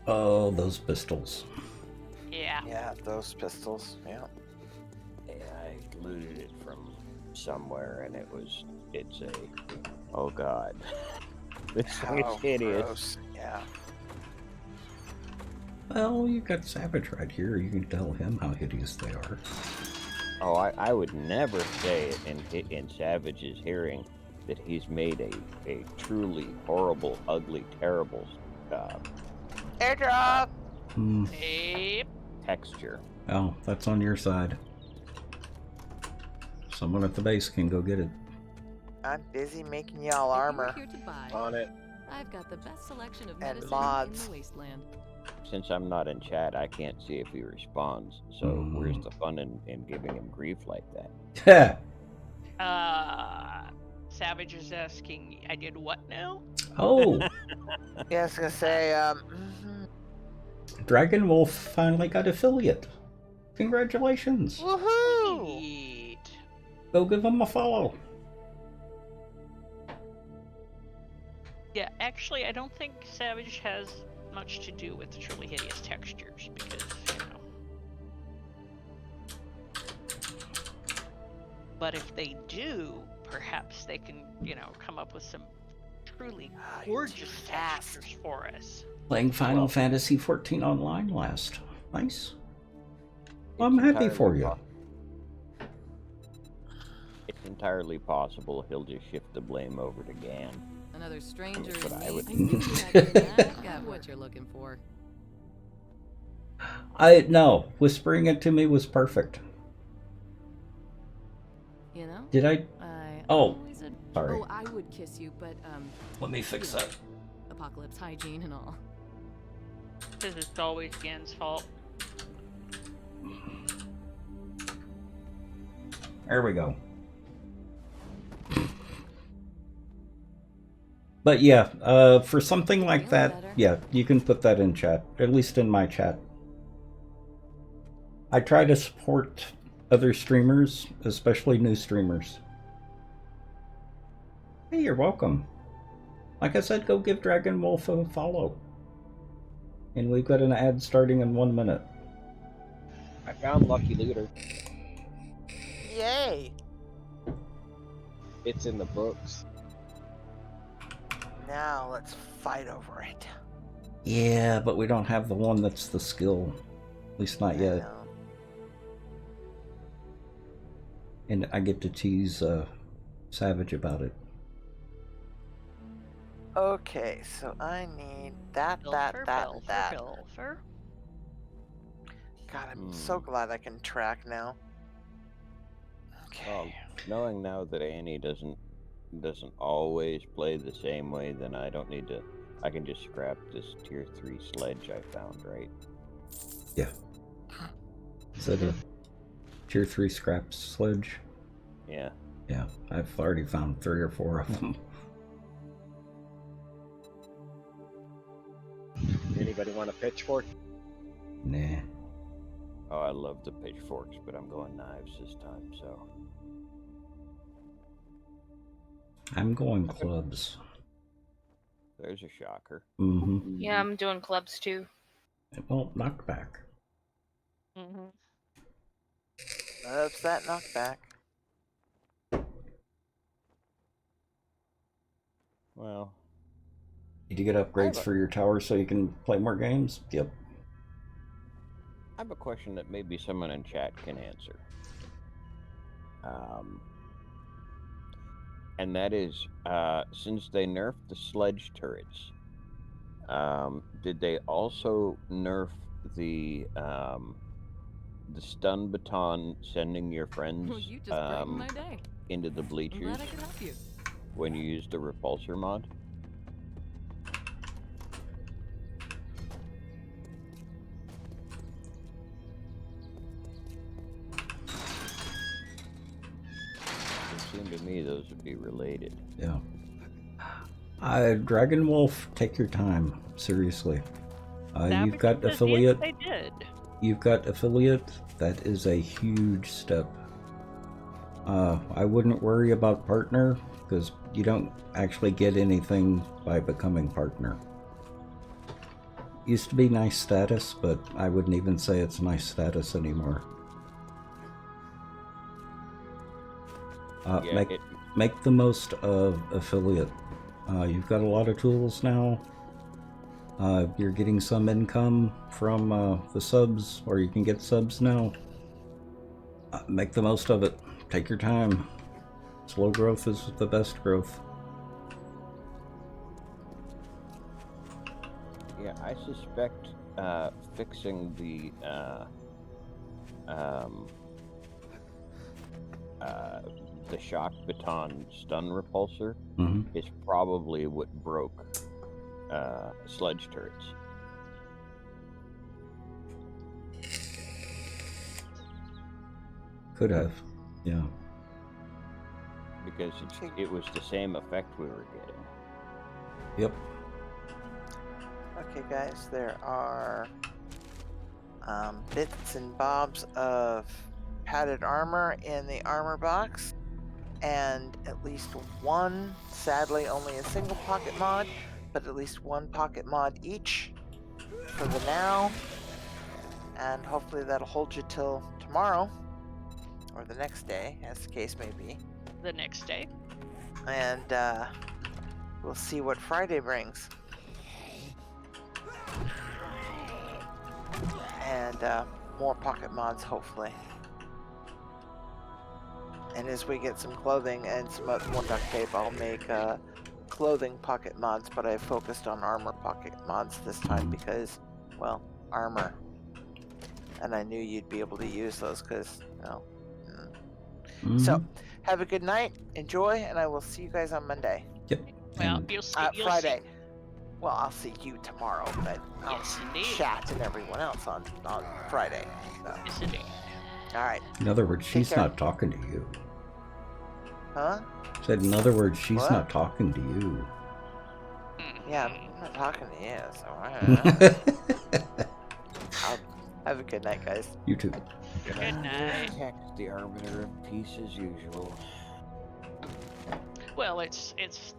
Oh, those pistols. Yeah. Yeah, those pistols. Yeah. And I looted it from somewhere, and it's a, oh god. This thing How is hideous. gross. Yeah. Well, you got Savage right here. You can tell him how hideous they are. Oh, I would never say it in Savage's hearing that he's made a truly horrible, ugly, terrible Airdrop. Hmm. Yep. texture. Oh, that's on your side. Someone at the base can go get it. I'm busy making y'all armor. If you're here to buy, On it. I've got the best selection of And medicine mods. in the wasteland. Since I'm not in chat, I can't see if he responds. So where's the fun in giving him grief like that? Savage is asking, I did what now? Oh, Yeah, I was gonna say, Dragon Wolf finally got affiliate. Congratulations. woohoo! Sweet. Go give him a follow. Yeah, actually, I don't think Savage has much to do with the truly hideous textures because, But if they do, perhaps they can, come up with some truly gorgeous textures for us. Playing Final Fantasy XIV online last. Nice. Well, I'm happy for you. It's entirely possible he'll just shift the blame over to Gan. Another stranger That's what in I would me. do. I've got what you're looking for. No, whispering it to me was perfect. You know? Did I? Oh, sorry. Oh, I would kiss you, but Let me fix you know, that. Apocalypse hygiene and all. Because it's always Gan's fault. There we go. But yeah, for something like that, yeah, you can put that in chat, at least in my chat. I try to support other streamers, especially new streamers. Hey, you're welcome. Like I said, go give Dragon Wolf a follow. And we've got an ad starting in 1 minute. I found Lucky Looter. Yay! It's in the books. Now let's fight over it. Yeah, but we don't have the one that's the skill. At least not yet. And I get to tease Savage about it. Okay, so I need that, Pilfer, that, pilfer, that. pilfer. God, I'm so glad I can track now. Well, knowing now that Annie doesn't always play the same way, then I don't need to. I can just scrap this tier 3 sledge I found, right? Yeah. Is that a tier 3 scrap sledge? Yeah. Yeah, I've already found 3 or 4 of them. Anybody want a pitchfork? Nah. Oh, I love the pitchforks, but I'm going knives this time, so. I'm going clubs. There's a shocker. Mm-hmm. Yeah, I'm doing clubs too. Well, knockback. Mm-hmm. Loves that knockback. Well. Did you get upgrades for your tower so you can play more games? Yep. I have a question that maybe someone in chat can answer. And that is, since they nerfed the sledge turrets, did they also nerf the stun baton sending your friends Well, you just brightened my day. into the I'm bleachers glad I could help you. when you use the repulsor mod? It seemed to me those would be related. Yeah. Dragon Wolf, take your time. Seriously. You've got affiliate. They did. You've got affiliate. That is a huge step. I wouldn't worry about partner, because you don't actually get anything by becoming partner. Used to be nice status, but I wouldn't even say it's nice status anymore. Make the most of affiliate. You've got a lot of tools now. You're getting some income from the subs, or you can get subs now. Make the most of it. Take your time. Slow growth is the best growth. Yeah, I suspect fixing the shock baton stun repulsor is probably what broke sledge turrets. Could have, yeah. Because it was the same effect we were getting. Yep. Okay, guys, there are bits and bobs of padded armor in the armor box, and at least one, sadly only a single pocket mod, but at least one pocket mod each for the now, and hopefully that'll hold you till tomorrow, or the next day, as the case may be. The next day. And we'll see what Friday brings. And more pocket mods, hopefully. And as we get some clothing and some more duct tape, I'll make clothing pocket mods, but I focused on armor pocket mods this time because, well, armor. And I knew you'd be able to use those because, you know. So, have a good night, enjoy, and I will see you guys on Monday. Yep. Well, you'll Friday. Well, I'll see you tomorrow, but I'll Yes, see indeed. chat and everyone else on Friday. So. Yes, indeed. All right. In other words, she's care. not talking to you. Huh? Said, in other words, she's What? not talking to you. Yeah, I'm not talking to you, so have a good night, guys. You too. Good night. Protect the arbiter of peace as usual. Well, it's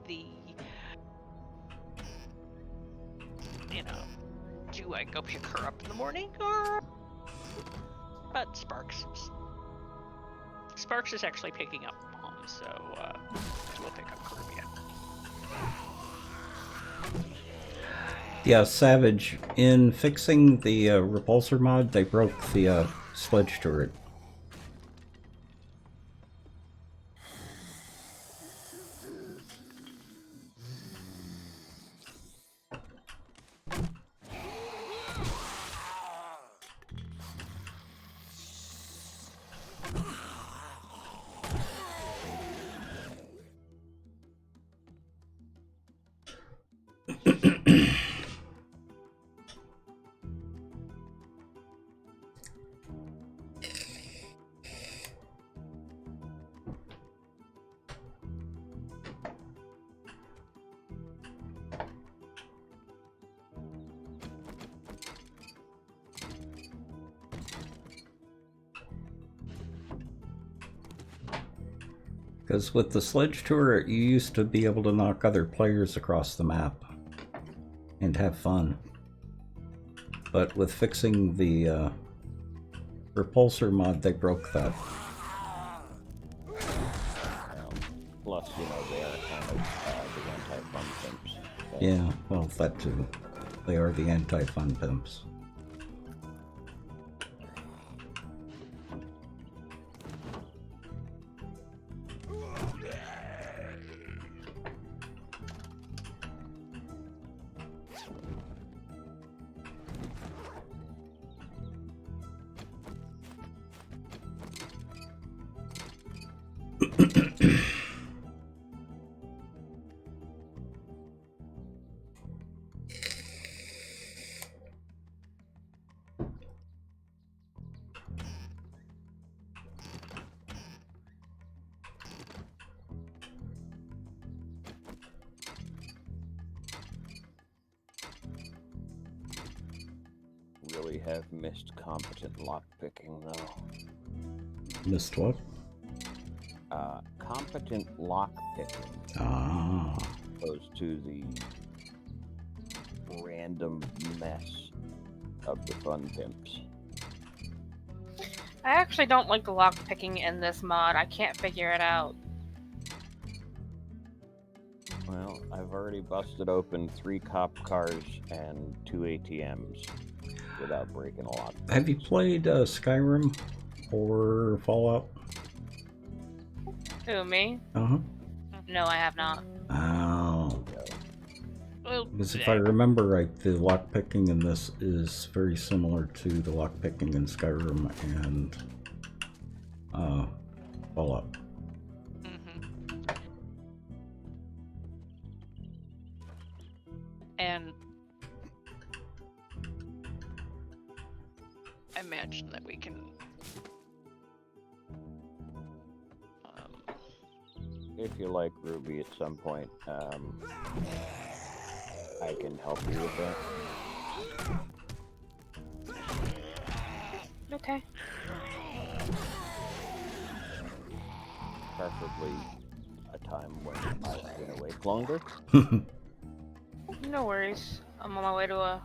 the, you know, do I go pick her up in the morning or? But Sparks is actually picking up Mom, so we'll pick up Caribbean. Yeah, Savage. In fixing the repulsor mod, they broke the sledge turret. Because with the sledge tour, you used to be able to knock other players across the map and have fun. But with fixing the repulsor mod, they broke that. Plus, you know, they are kind of the anti-fun pimps. So. Yeah, well, that too. They are the anti-fun pimps. Really have missed competent lockpicking, though. Missed what? Competent lockpicking. Ah. Opposed to the random mess of the fun pimps. I actually don't like the lockpicking in this mod. I can't figure it out. Well, I've already busted open 3 cop cars and 2 ATMs without breaking a lock. Have you played Skyrim or Fallout? Who, me? Uh-huh. No, I have not. Oh. Well, Because if I remember right, the lockpicking in this is very similar to the lockpicking in Skyrim and Fallout. And I imagine that we can. If you like Ruby at some point, I can help you with that. Okay. Preferably a time when I've been awake longer. No worries. I'm on my way to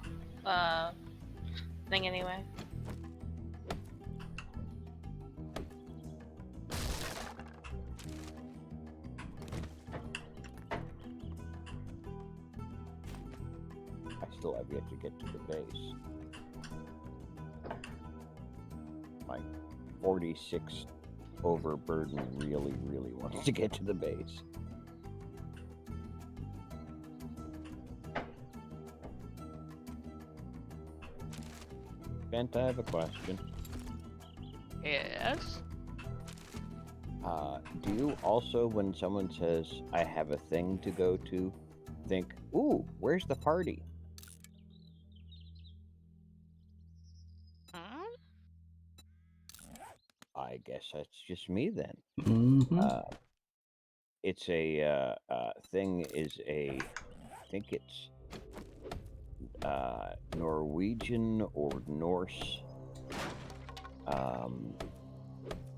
a thing anyway. I still have yet to get to the base. My 46 overburden really wants to get to the base. Bent, I have a question. Yes. Do you also, when someone says, I have a thing to go to, think, ooh, where's the party? I guess that's just me then. It's a thing is a, I think it's Norwegian or Norse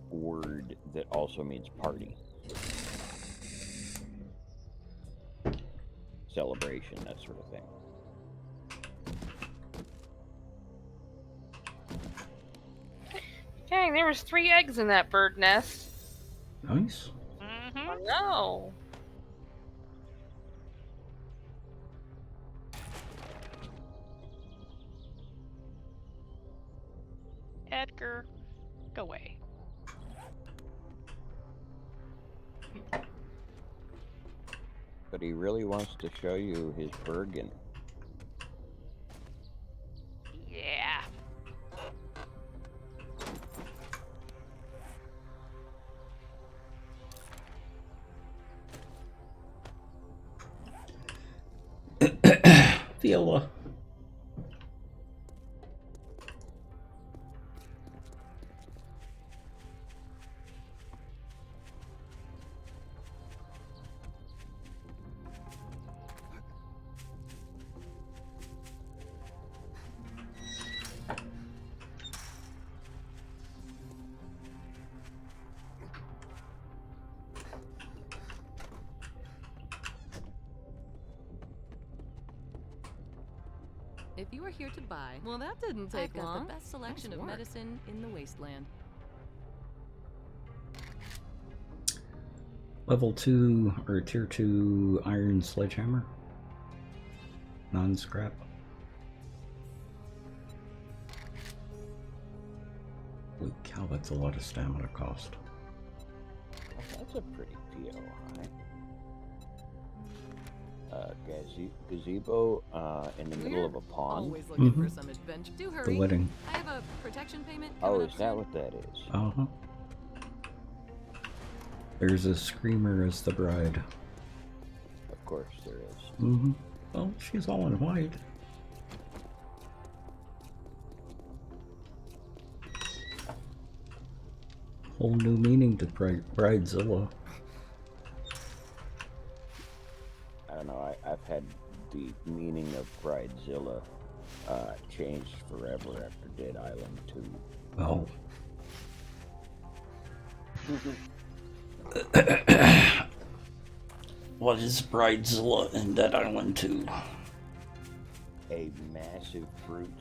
word that also means party. Celebration, that sort of thing. Dang, there was 3 eggs in that bird nest. Nice. Oh no. Edgar, go away. But he really wants to show you his Bergen. Yeah. Viola. If you are here to buy, well, that didn't take I've got long. the best selection Nice of work. medicine in the wasteland. Level 2 or tier 2 iron sledgehammer. Non-scrap. Holy cow, that's a lot of stamina cost. That's a pretty PO high. Gazebo in the middle of a pond. Always looking for some adventure. Do hurry. The wedding. I have a protection payment. Oh, coming is up that soon. what that is? Uh-huh. There's a screamer as the bride. Of course there is. Mm-hmm. Well, she's all in white. Whole new meaning to Bridezilla. I don't know. I've had the meaning of Bridezilla changed forever after Dead Island 2. Oh. What is Bridezilla in Dead Island 2? A massive brute,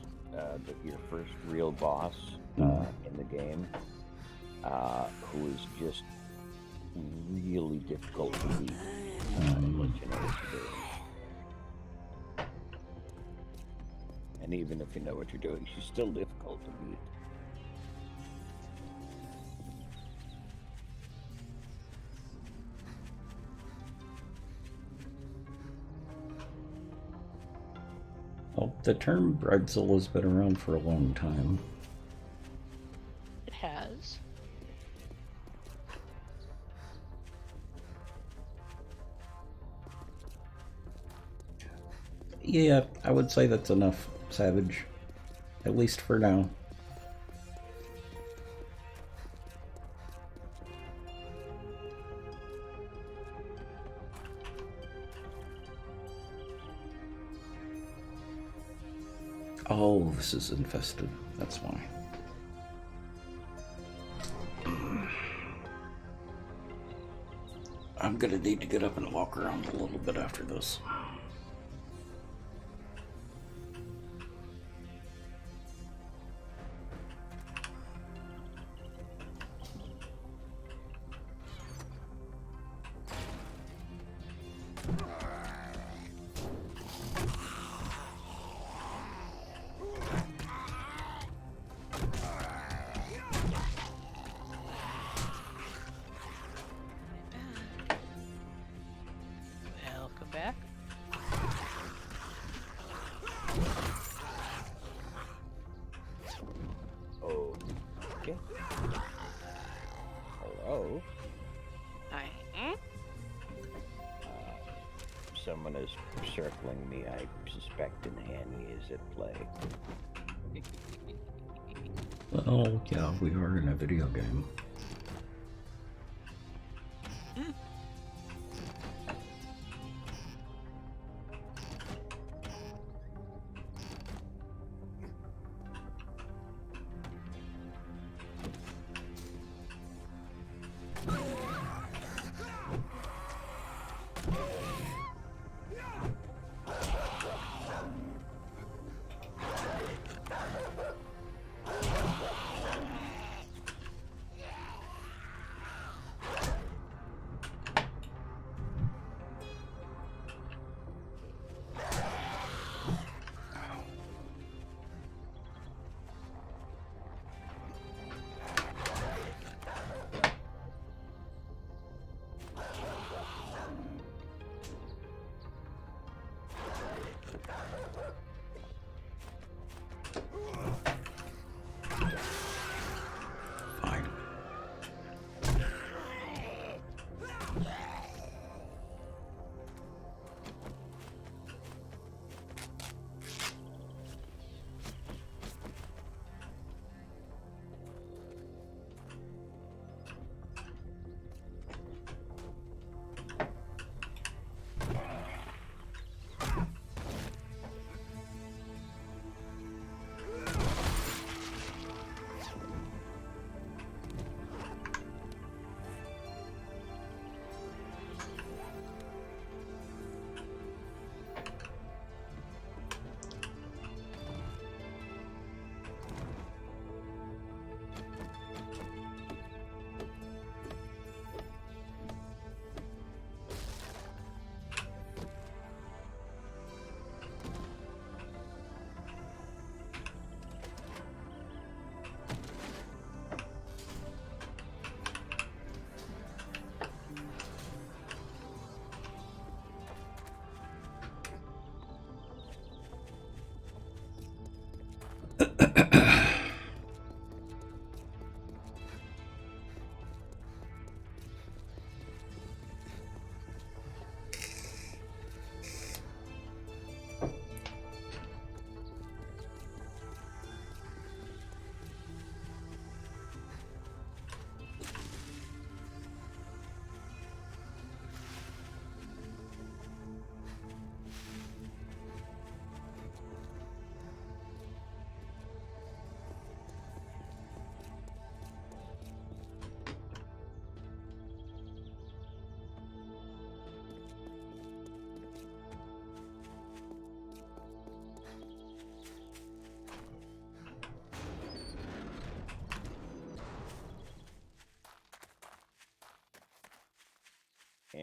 your first real boss in the game, who is just really difficult to beat. And let you know what you're doing. And even if you know what you're doing, she's still difficult to beat. Well, the term Bridezilla's been around for a long time. It has. Yeah, I would say that's enough, Savage. At least for now. Oh, this is infested. That's why. I'm gonna need to get up and walk around a little bit after this. Welcome back. Oh, okay. Hello. Hi. Someone is circling me. I suspect an Annie is at play. Well, yeah, we are in a video game.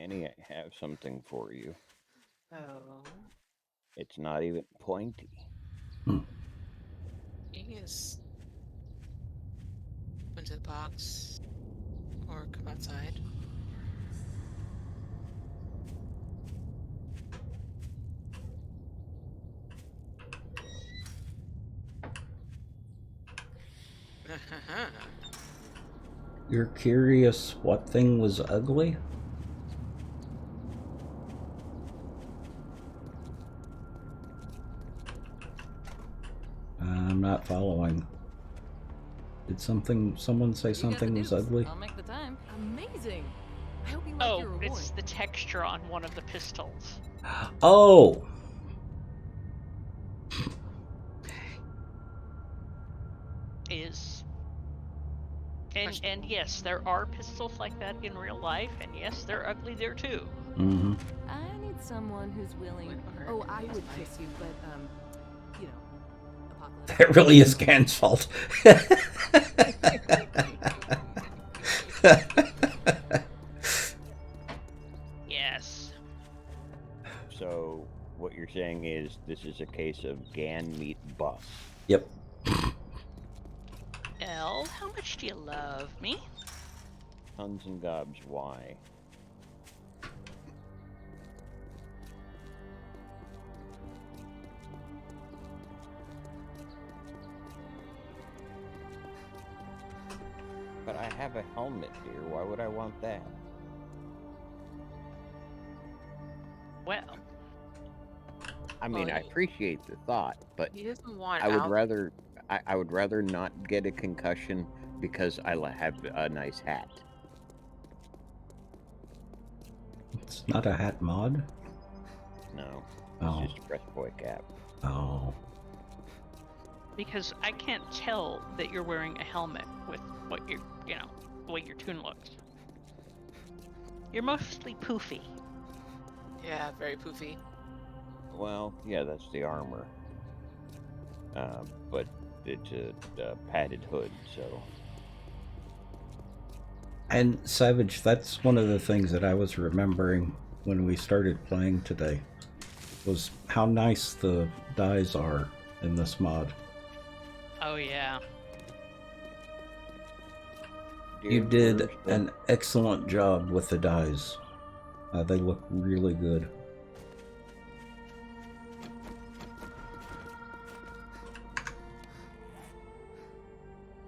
Annie, I have something for you. Oh. It's not even pointy. Yes. Into the box. Or come outside. You're curious what thing was ugly? I'm not following. Did someone say something was ugly? I'll make the time. Amazing. I hope you like your Oh, reward. it's the texture on one of the pistols. Oh! Is and yes, there are pistols like that in real life, and yes, they're ugly there too. Mm-hmm. I need someone who's willing. Oh, I would kiss you, but you know, apocalypse. That really is Gan's fault. Yes. So what you're saying is this is a case of Gan meet Bus. Yep. Elle, how much do you love me? Tons and gobs. Why? But I have a helmet, dear. Why would I want that? Well, I mean, Well, I appreciate the thought, but He doesn't want I would out. rather I would rather not get a concussion because I have a nice hat. It's not a hat mod? No, Oh. it's just a press boy cap. Oh. because I can't tell that you're wearing a helmet with what you're, the way your tune looks. You're mostly poofy. Yeah, very poofy. Well, yeah, that's the armor. But it's a padded hood, so. And Savage, that's one of the things that I was remembering when we started playing today, was how nice the dyes are in this mod. Oh yeah. You did an excellent job with the dyes. They look really good.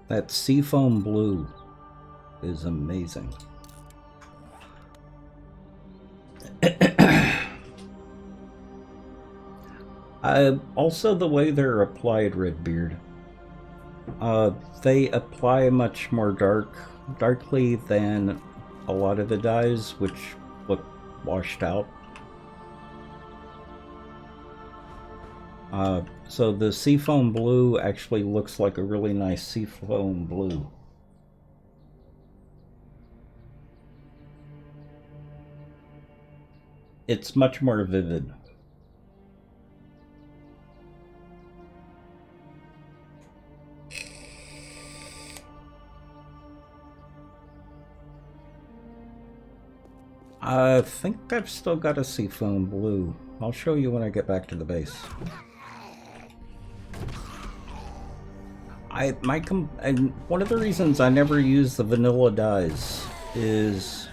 That seafoam blue is amazing. Also, the way they're applied, Redbeard. They apply much more darkly than a lot of the dyes, which look washed out. So the seafoam blue actually looks like a really nice seafoam blue. It's much more vivid. I think I've still got a seafoam blue. I'll show you when I get back to the base. And one of the reasons I never use the vanilla dyes is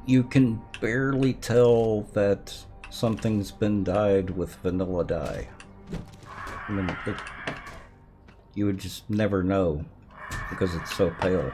you can barely tell that something's been dyed with vanilla dye. I mean, you would just never know because it's so pale.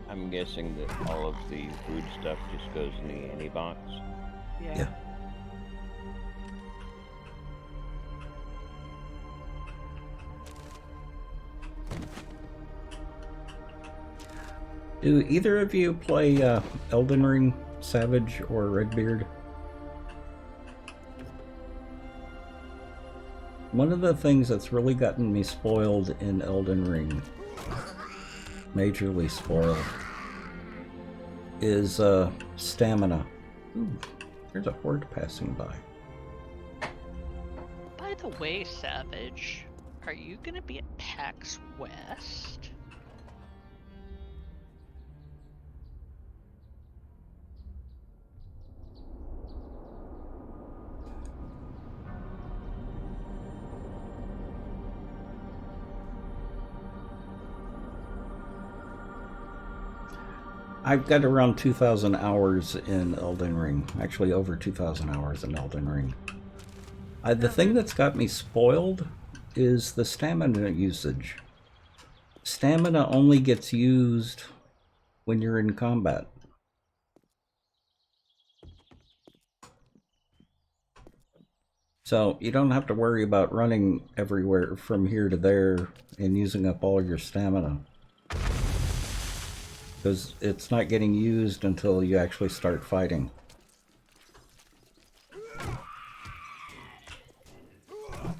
I'm guessing that all of the food stuff just goes in the Annie box. Yeah. Do either of you play Elden Ring, Savage, or Redbeard? One of the things that's really gotten me spoiled in Elden Ring, majorly spoiled, is stamina. Ooh, there's a horde passing by. By the way, Savage, are you gonna be at PAX West? I've got around 2,000 hours in Elden Ring. Actually, over 2,000 hours in Elden Ring. The thing that's got me spoiled is the stamina usage. Stamina only gets used when you're in combat. So you don't have to worry about running everywhere from here to there and using up all your stamina. Because it's not getting used until you actually start fighting.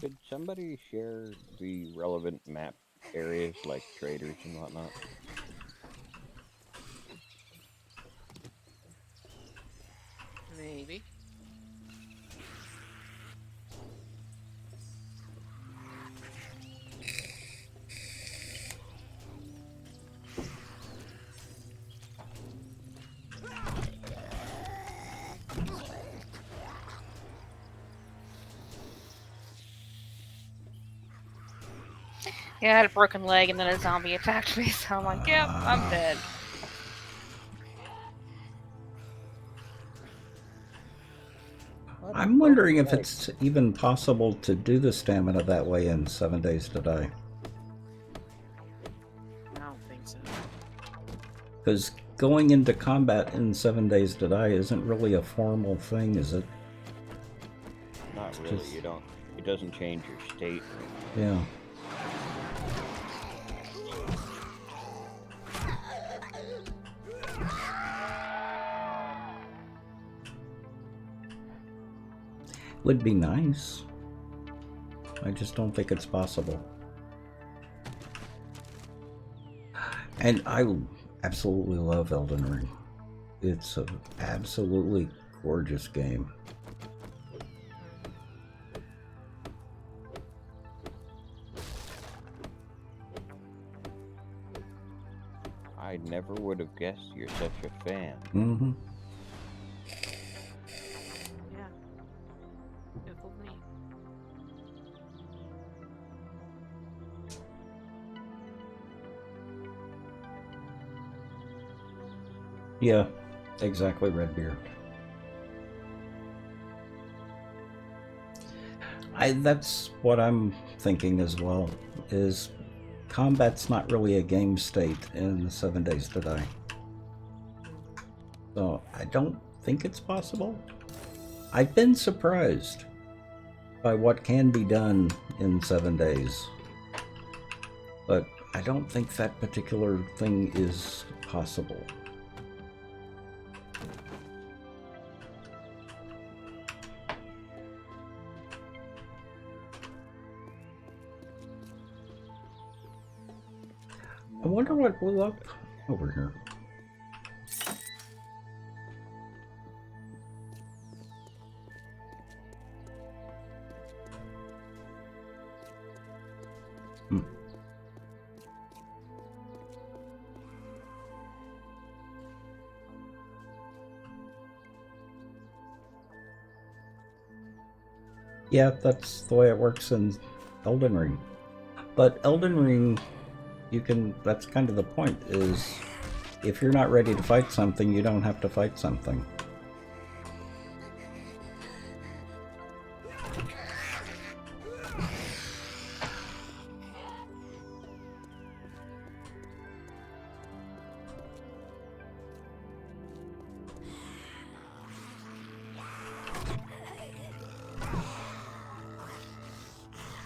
Could somebody share the relevant map areas like traders and whatnot? Maybe. Yeah, I had a broken leg and then a zombie attacked me, so I'm like, yep, I'm dead. I'm wondering if it's even possible to do the stamina that way in 7 Days to Die. I don't think so. Because going into combat in 7 Days to Die isn't really a formal thing, is it? Not It's really. just- You don't. It doesn't change your state. Yeah. Would be nice. I just don't think it's possible. And I absolutely love Elden Ring. It's an absolutely gorgeous game. I never would have guessed you're such a fan. Mm-hmm. Yeah. It fooled me. Yeah, exactly, Redbeard. That's what I'm thinking as well, is combat's not really a game state in 7 Days to Die. So I don't think it's possible. I've been surprised by what can be done in 7 days. But I don't think that particular thing is possible. I wonder what blew up over here. Yeah, that's the way it works in Elden Ring. But Elden Ring, that's kind of the point, is if you're not ready to fight something, you don't have to fight something.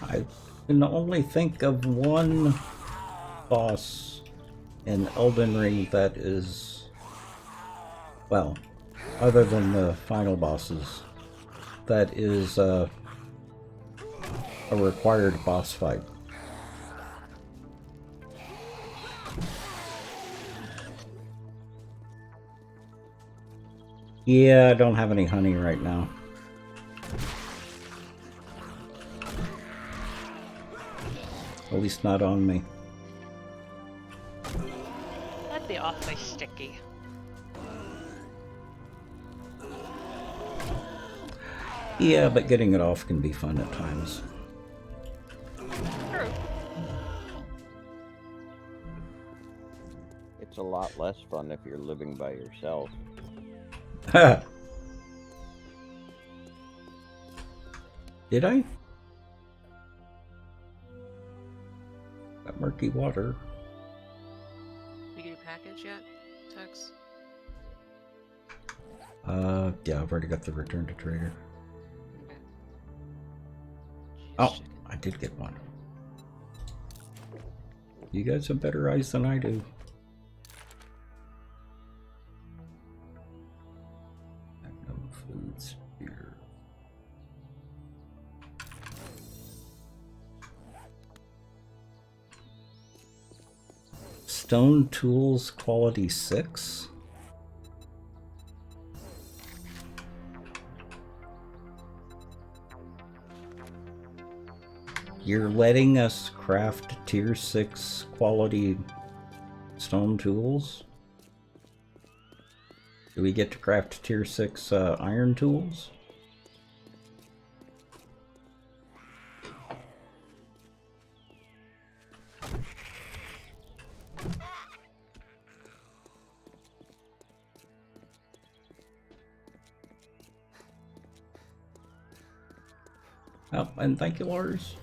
I can only think of one boss in Elden Ring that is, well, other than the final bosses, that is a required boss fight. Yeah, I don't have any honey right now. At least not on me. That'd be awfully sticky. Yeah, but getting it off can be fun at times. True. It's a lot less fun if you're living by yourself. Did I? Got murky water. You get your package yet, Tex? Yeah, I've already got the return to trader. Okay. Oh, I did get one. You guys have better eyes than I do. Magnum Food Spear. Stone Tools Quality 6. You're letting us craft tier 6 quality stone tools? Do we get to craft tier 6 iron tools? Oh, and thank you, Lars.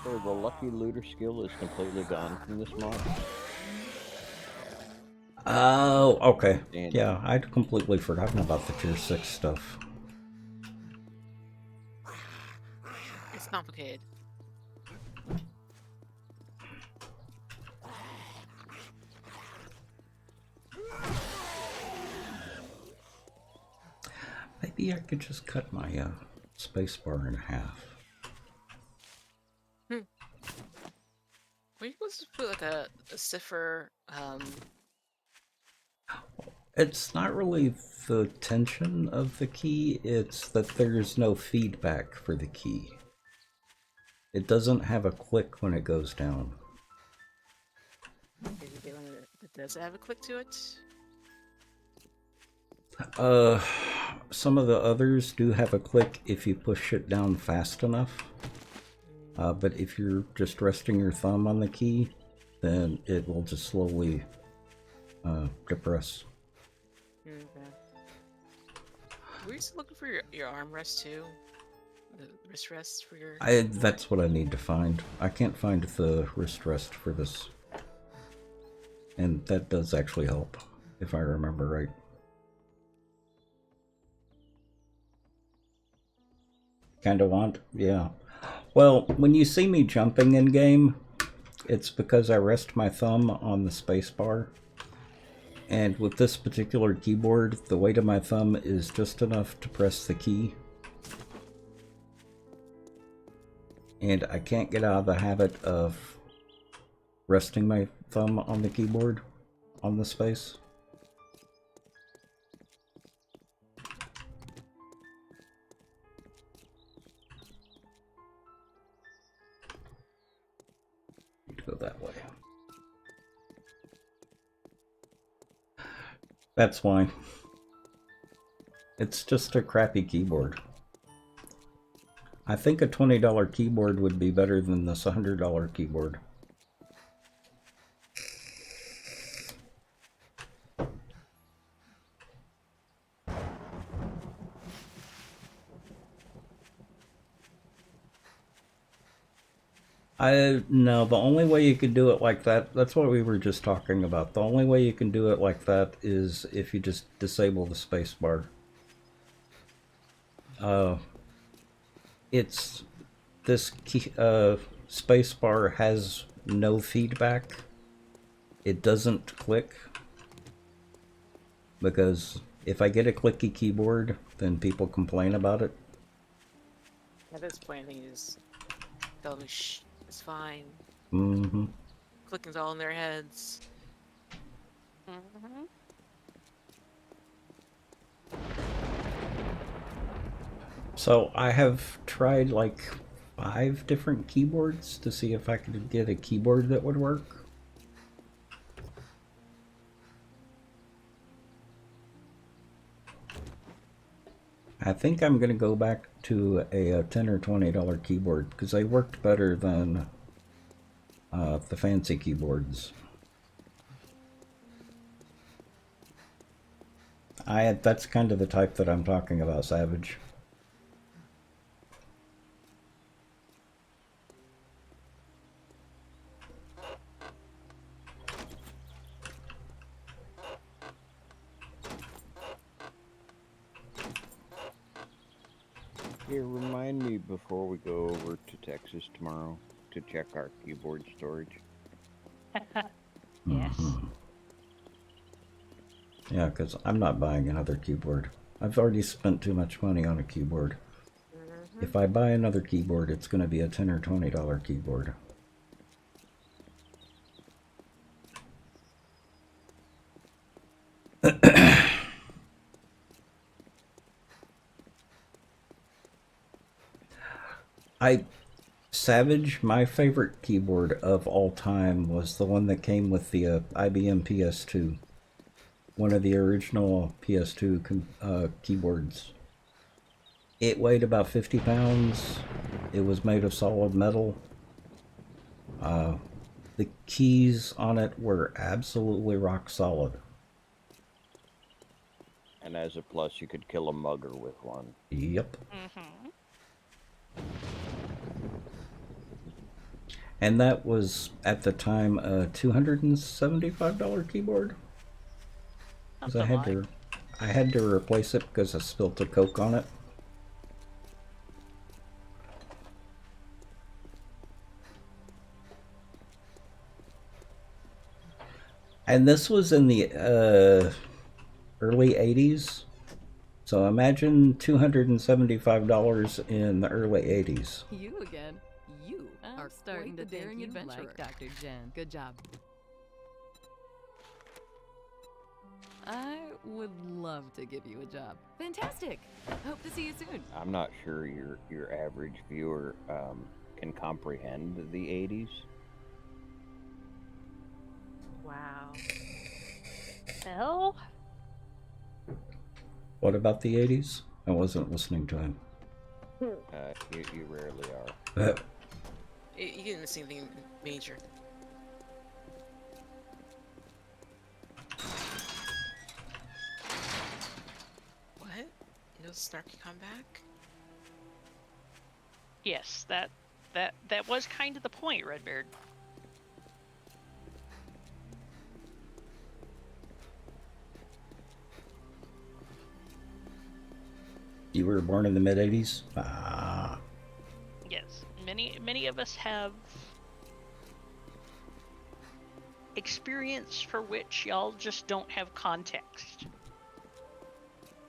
So the Lucky Looter skill is completely gone from this mod? Oh, okay. And Yeah, I'd completely forgotten about the tier 6 stuff. It's complicated. Maybe I could just cut my spacebar in half. Were you supposed to put like a cipher? It's not really the tension of the key, it's that there's no feedback for the key. It doesn't have a click when it goes down. Does it have a click to it? Some of the others do have a click if you push it down fast enough. But if you're just resting your thumb on the key, then it will just slowly depress. Okay. Were you still looking for your armrest too? The wrist rest for your... That's what I need to find. I can't find the wrist rest for this. And that does actually help, if I remember right. Kinda want? Yeah. Well, when you see me jumping in game, it's because I rest my thumb on the spacebar. And with this particular keyboard, the weight of my thumb is just enough to press the key. And I can't get out of the habit of resting my thumb on the keyboard, on the space. Go that way. That's why. It's just a crappy keyboard. I think a $20 keyboard would be better than this $100 keyboard. No, the only way you could do it like that, that's what we were just talking about. The only way you can do it like that is if you just disable the spacebar. It's this key, spacebar has no feedback, it doesn't click. Because if I get a clicky keyboard, then people complain about it. At this point, I think you just tell me, shh, it's fine. Mm-hmm. Clicking's all in their heads. Mm-hmm. So I have tried like 5 different keyboards to see if I could get a keyboard that would work. I think I'm going to go back to a $10 or $20 keyboard because they worked better than the fancy keyboards. That's kind of the type that I'm talking about, Savage. Here, remind me before we go over to Texas tomorrow to check our keyboard storage. Yes. Yeah, because I'm not buying another keyboard. I've already spent too much money on a keyboard. If I buy another keyboard, it's going to be a $10 or $20 keyboard. Savage, my favorite keyboard of all time was the one that came with the IBM PS2. One of the original PS2 keyboards. It weighed about 50 pounds. It was made of solid metal. The keys on it were absolutely rock solid. And as a plus, you could kill a mugger with one. Yep. Mm-hmm. And that was, at the time, a $275 keyboard. Because I had to replace it because I spilled a Coke on it. And this was in the early 80s. So imagine $275 in the early 80s. You again. You are starting the daring adventurer. Like Dr. Jen. Good job. I would love to give you a job. Fantastic. Hope to see you soon. I'm not sure your average viewer can comprehend the 80s. Wow. Well, What about the 80s? I wasn't listening to him. You rarely are. You didn't miss anything major. What? No snarky comeback? yes, that was kind of the point, Redbeard. You were born in the mid-80s? Ah. Yes, many of us have experience for which y'all just don't have context.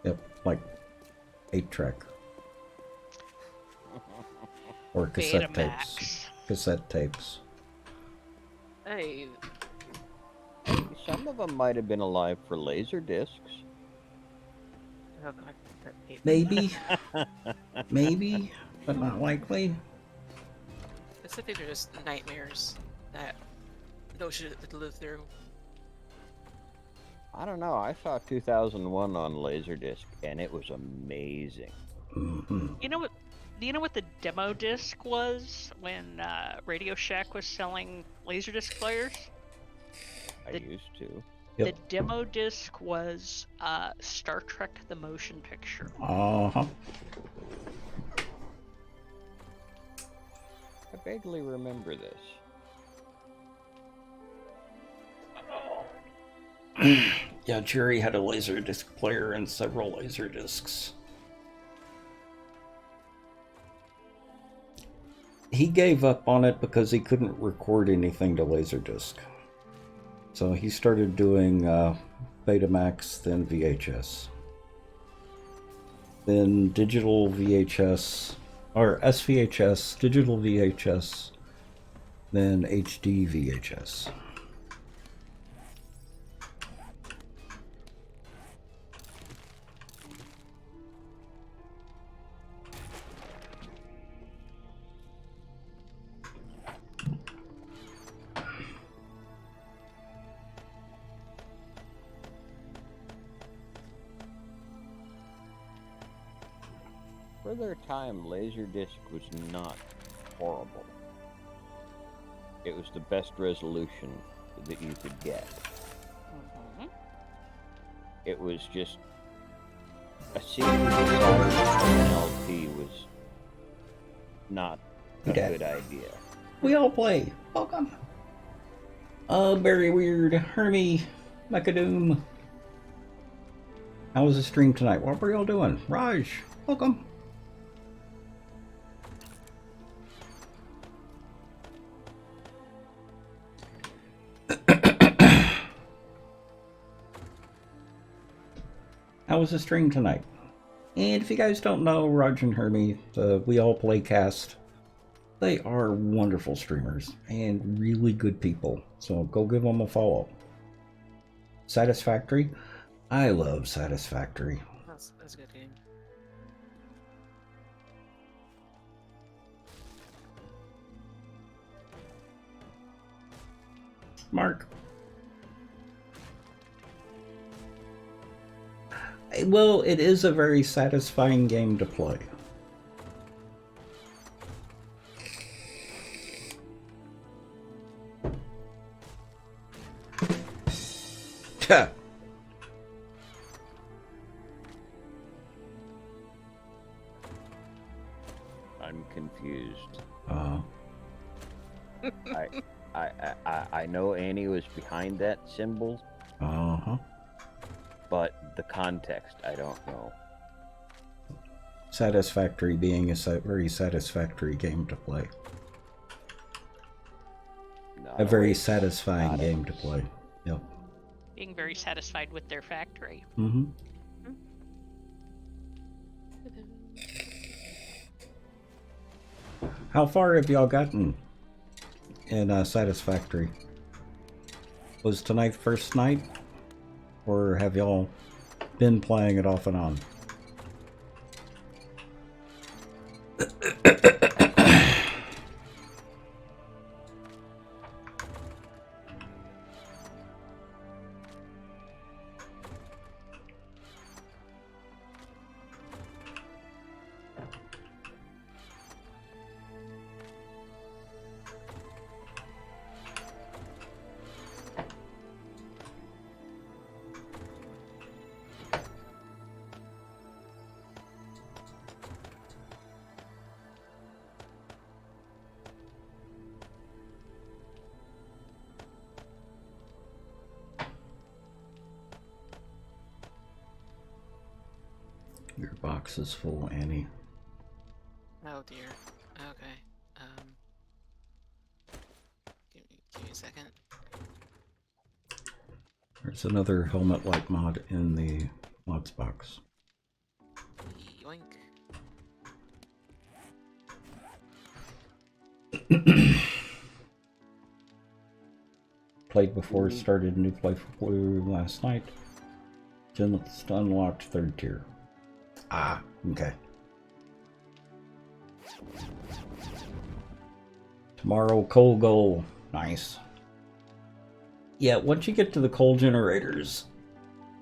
Yep, like 8-track. Or cassette Betamax. tapes. Cassette tapes. Hey. Some of them might have been alive for laser discs. Oh god, that tape. Maybe. Maybe, but not likely. I think they're just nightmares that no should live through. I don't know. I saw 2001 on Laserdisc, and it was amazing. Mm-hmm. You know what the demo disc was when Radio Shack was selling Laserdisc players? I used to. The demo disc was Star Trek: The Motion Picture. Uh-huh. I vaguely remember this. Yeah, Jerry had a Laserdisc player and several Laserdiscs. he gave up on it because he couldn't record anything to Laserdisc. So he started doing Betamax, then VHS. Then digital VHS, or SVHS, digital VHS, then HD VHS. For their time, Laserdisc was not horrible. It was the best resolution that you could get. It was just a CD size of an LP was not a good idea. We all play. Welcome. Very weird. Hermie, Mechadoom. How was the stream tonight? What were y'all doing? Raj, welcome. How was the stream tonight? And if you guys don't know, Raj and Hermie, the We All Play cast, they are wonderful streamers and really good people. So go give them a follow. Satisfactory? I love Satisfactory. That's a good game. Mark. Well, it is a very satisfying game to play. I'm confused. Uh-huh. I know Annie was behind that symbol. Uh-huh. But the context, I don't know. Satisfactory being a very satisfactory game to play. A very satisfying game to play. Yep. Being very satisfied with their factory. Mm-hmm. How far have y'all gotten in Satisfactory? Was tonight first night? Or have y'all been playing it off and on? Your box is full, Annie. Oh dear. Okay. Give me a second. There's another helmet-like mod in the mods box. Yoink. Played before, started new playthrough last night. Just unlocked third tier. Ah, okay. Tomorrow, coal goal. Nice. Yeah, once you get to the coal generators,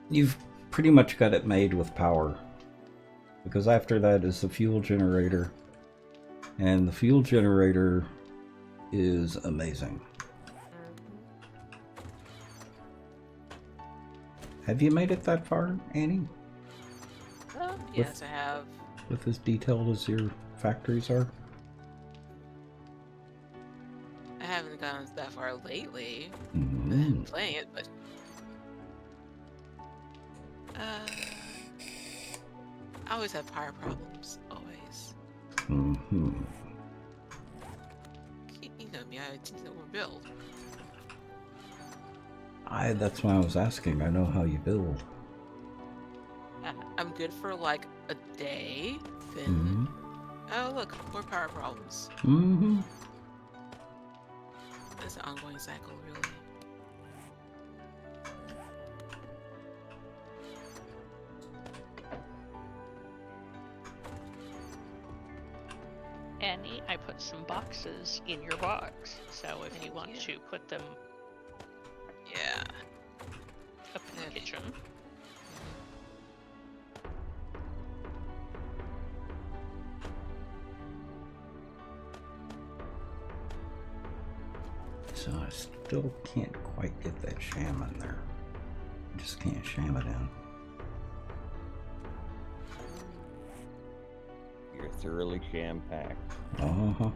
you've pretty much got it made with power. Because after that is the fuel generator. And the fuel generator is amazing. Have you made it that far, Annie? Yes, I have. With as detailed as your factories are? I haven't gone that far lately. I've been playing it, but I always have power problems. Always. telling me I need to overbuild. That's why I was asking. I know how you build. I'm good for like a day, then Mm-hmm. oh look, more power problems. Mm-hmm. It's an ongoing cycle, really. Annie, I put some boxes in your box, so if you want to put them Yeah. up in the kitchen. So I still can't quite get that sham in there. I just can't sham it in. You're thoroughly jam-packed. Uh-huh.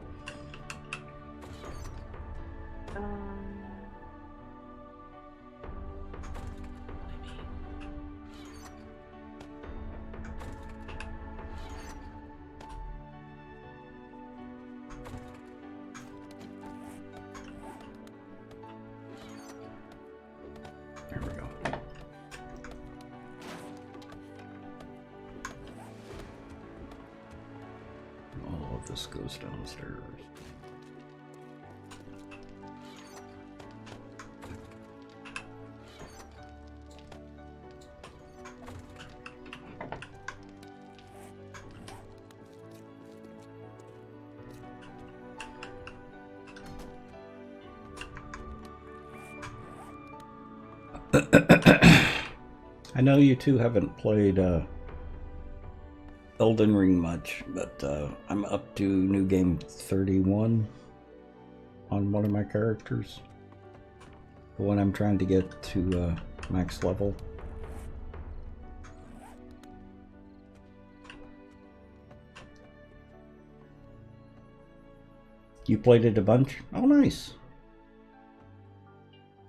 There we go. All of this goes downstairs. I know you two haven't played Elden Ring much, but I'm up to new game 31 on one of my characters. The one I'm trying to get to max level. You played it a bunch? Oh, nice.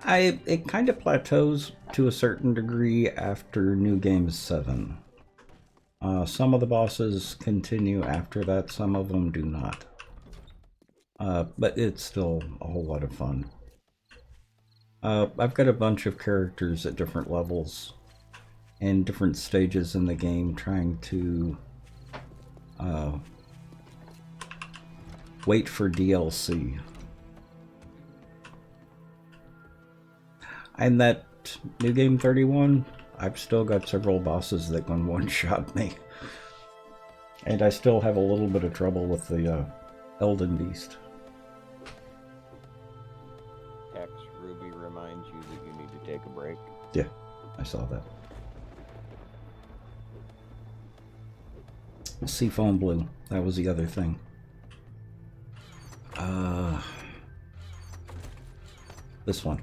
It kind of plateaus to a certain degree after New Game 7. Some of the bosses continue after that, some of them do not. But it's still a whole lot of fun. I've got a bunch of characters at different levels and different stages in the game trying to wait for DLC. And that New Game 31, I've still got several bosses that can one-shot me. And I still have a little bit of trouble with the Elden Beast. Tex, Ruby reminds you that you need to take a break. Yeah, I saw that. Seafoam Blue, that was the other thing. This one.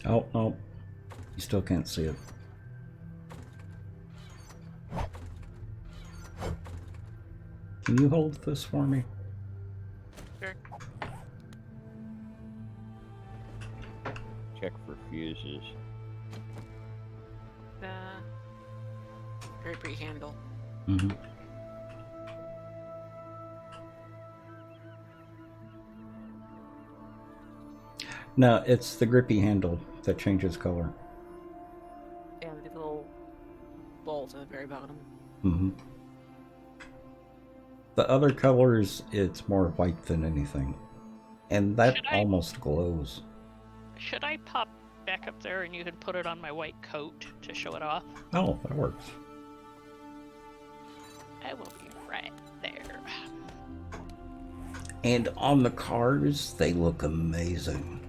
Oh, no. You still can't see it. Can you hold this for me? Sure. Check for fuses. Very pretty handle. Mm-hmm. No, it's the grippy handle that changes color. And the little bolt at the very bottom. Mm-hmm. The other colors, it's more white than anything. And that almost glows. Should I pop back up there and you can put it on my white coat to show it off? Oh, that works. I will be right there. And on the cars, they look amazing.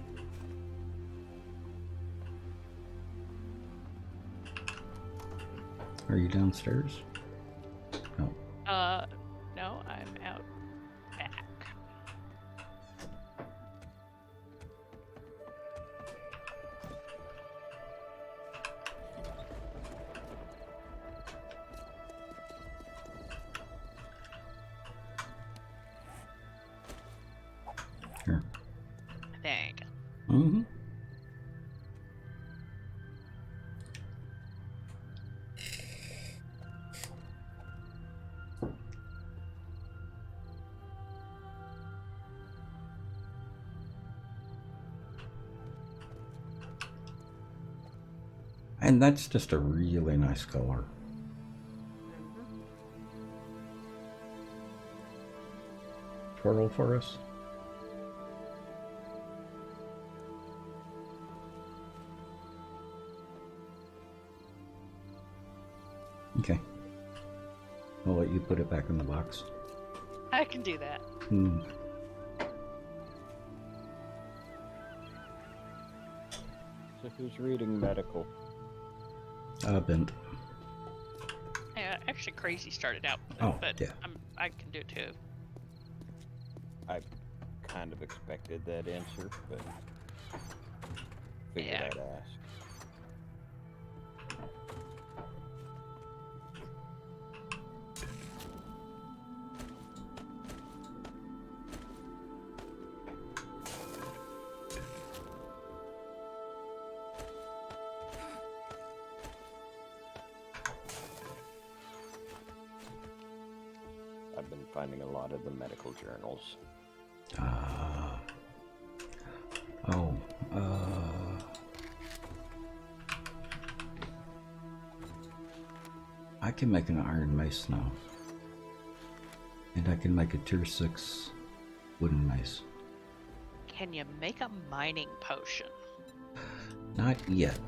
Are you downstairs? No. No, I'm out back. Here. Thank you. Mm-hmm. And that's just a really nice color. Twirl for us. Okay. I'll let you put it back in the box. I can do that. Hmm. So who's reading medical? Bent. Yeah, actually, Crazy started out, Oh, but yeah. I can do it too. I kind of expected that answer, but figured Yeah. I'd ask. I've been finding a lot of the medical journals. I can make an iron mace now. And I can make a tier 6 wooden mace. Can you make a mining potion? Not yet.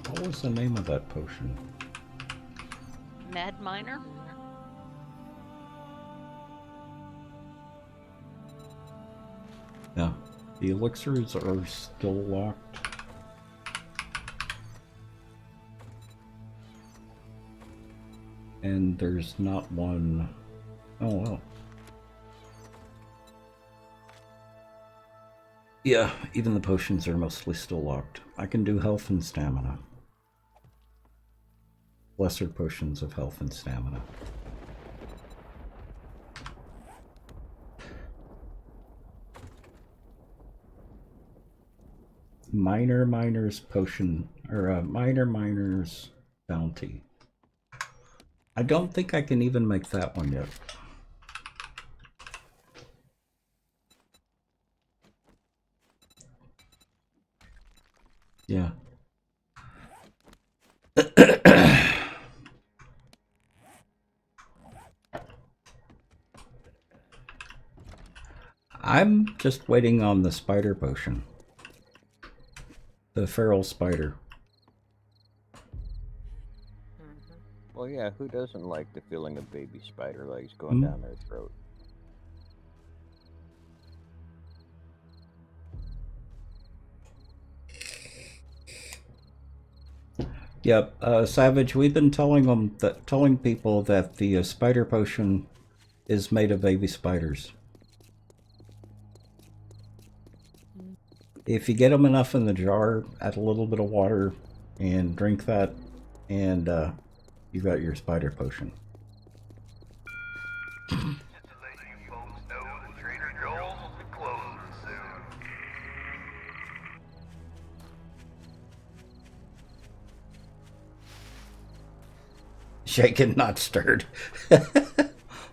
What was the name of that potion? Mad Miner? Yeah, the elixirs are still locked. And there's not one. Oh well. Yeah, even the potions are mostly still locked. I can do health and stamina. Lesser potions of health and stamina. Miner's potion, or Miner's bounty. I don't think I can even make that one yet. Yeah. I'm just waiting on the spider potion. The feral spider. Well, yeah, who doesn't like the feeling of baby spider legs going down their throat? Yep, Savage, we've been telling people that the spider potion is made of baby spiders. If you get them enough in the jar, add a little bit of water and drink that, and you got your spider potion. Shaken, not stirred.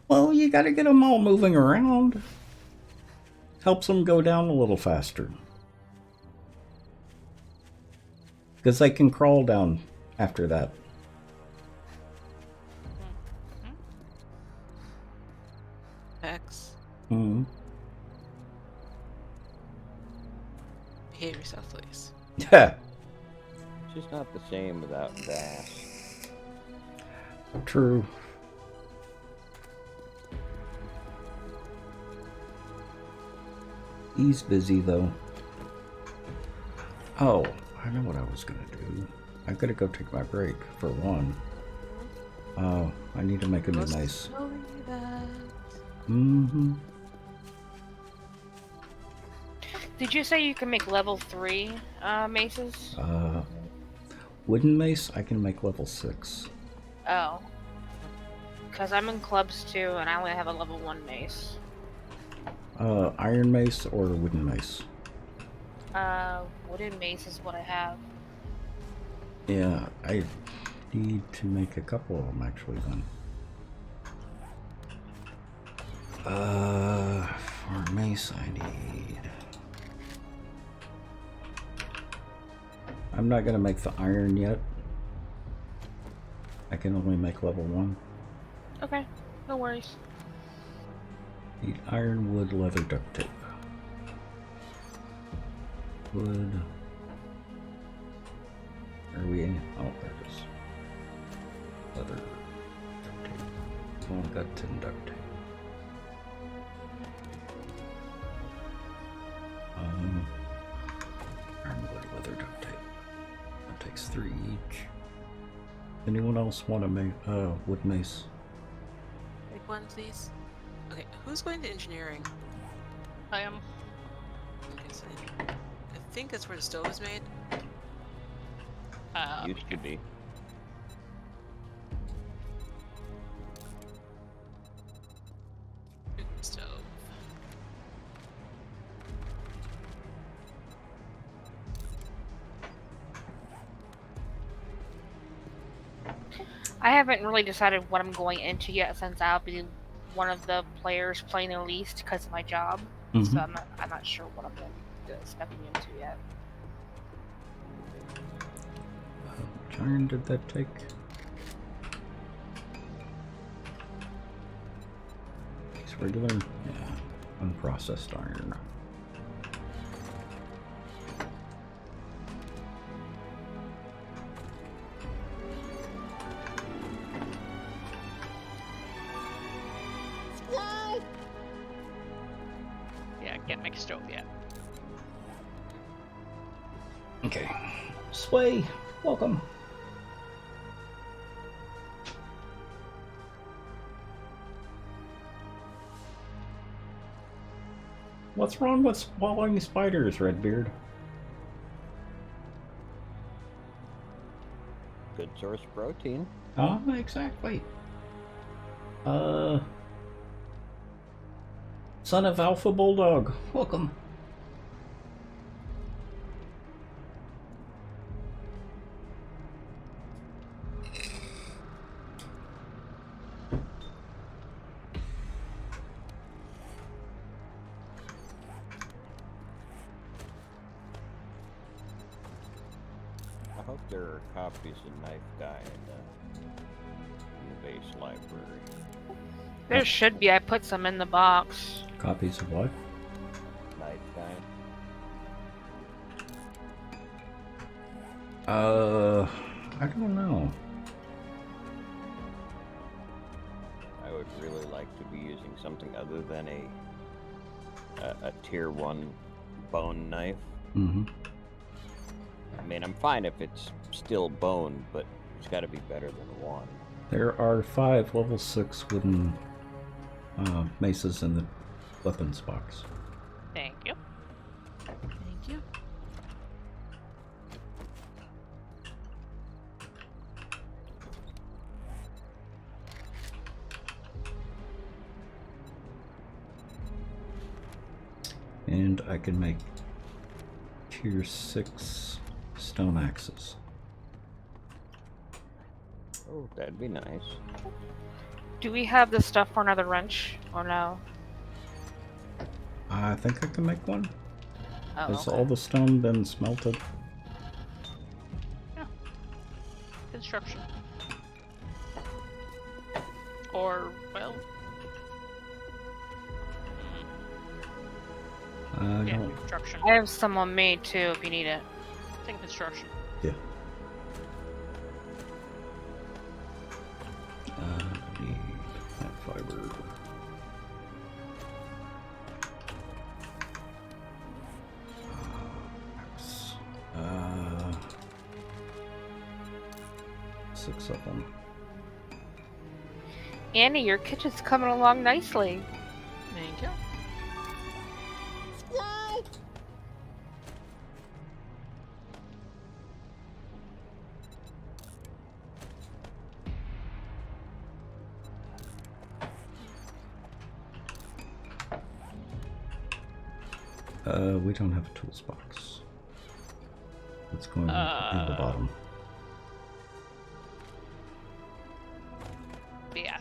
Well, you gotta get them all moving around. Helps them go down a little faster. Because they can crawl down after that. X. Mm-hmm. Behave yourself, please. Yeah. It's just not the same without Vass. True. He's busy though. Oh, I know what I was gonna do. I gotta go take my break for one. Oh, I need to make him a nice. Mm-hmm. Did you say you can make level 3 maces? Wooden mace, I can make level 6. Oh. Because I'm in clubs too, and I only have a level 1 mace. Iron mace or wooden mace? Wooden mace is what I have. Yeah, I need to make a couple of them actually then. For mace I need... I'm not gonna make the iron yet. I can only make level 1. Okay, no worries. Need iron, wood, leather, duct tape. Wood. Are we in? Oh, there it is. Leather, duct tape. I've only got 10 duct tape. Iron, wood, leather, duct tape. That takes 3 each. Anyone else want a wood mace? Take one, please. Okay, who's going to engineering? I am. Okay, so I think that's where the stove is made. Used to be. Stove. I haven't really decided what I'm going into yet, since I'll be one of the players playing the least because of my job. So I'm not sure what I'm going to be stepping into yet. Which iron did that take? It's regular? Yeah. Unprocessed iron. Yeah, can't make a stove yet. Okay. Sway, welcome. What's wrong with swallowing spiders, Redbeard? Good source of protein. Ah, exactly. Son of Alpha Bulldog, welcome. I hope there are copies of Knife Guy in the base library. There should be. I put some in the box. Copies of what? Knife Guy. I don't know. I would really like to be using something other than a tier 1 bone knife. Mm-hmm. I mean, I'm fine if it's still bone, but it's got to be better than 1. There are 5 level 6 wooden maces in the weapons box. Thank you. Thank you. And I can make tier 6 stone axes. Oh, that'd be nice. Do we have the stuff for another wrench, or no? I think I can make one. Oh, Has okay. all the stone been smelted? Yeah. Construction. Or, well... yeah, No. construction. I have someone made too, if you need it. Take construction. Yeah. Need plant fiber. Uh, 6 of them. Annie, your kitchen's coming along nicely. Thank you. We don't have a tools box. It's going in the bottom. Yeah.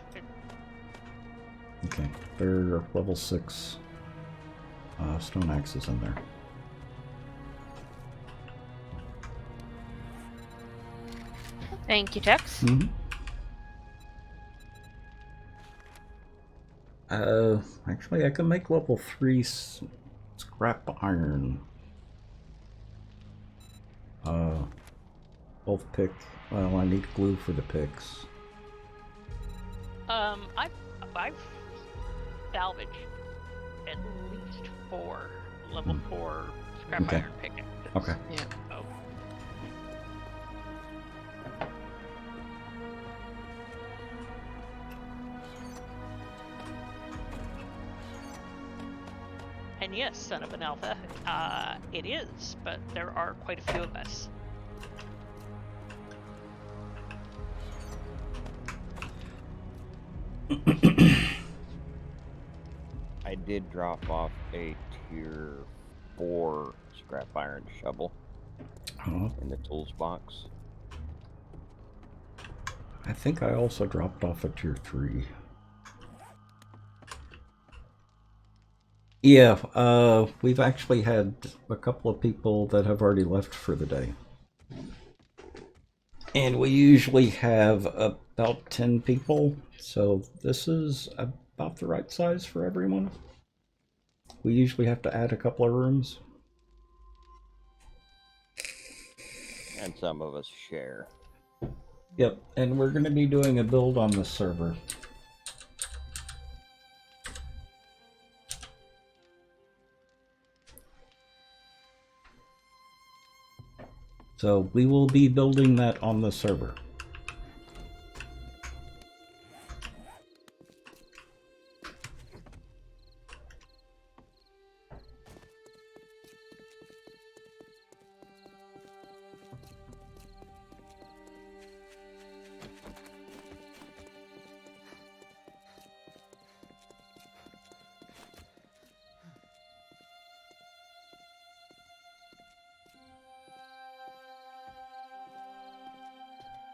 Okay, spare level 6 stone axes in there. Thank you, Tex. Mm-hmm. Actually, I can make level 3 scrap iron. Both pick. Well, I need glue for the picks. I've salvaged at least 4 level 4 scrap Okay. iron pickaxes. Okay. Yeah. Oh. And yes, son of an alpha, it is, but there are quite a few of us. I did drop off a tier 4 scrap iron shovel in the tools box. I think I also dropped off a tier 3. Yeah, we've actually had a couple of people that have already left for the day. And we usually have about 10 people, so this is about the right size for everyone. We usually have to add a couple of rooms. And some of us share. Yep, and we're going to be doing a build on this server. So we will be building that on the server.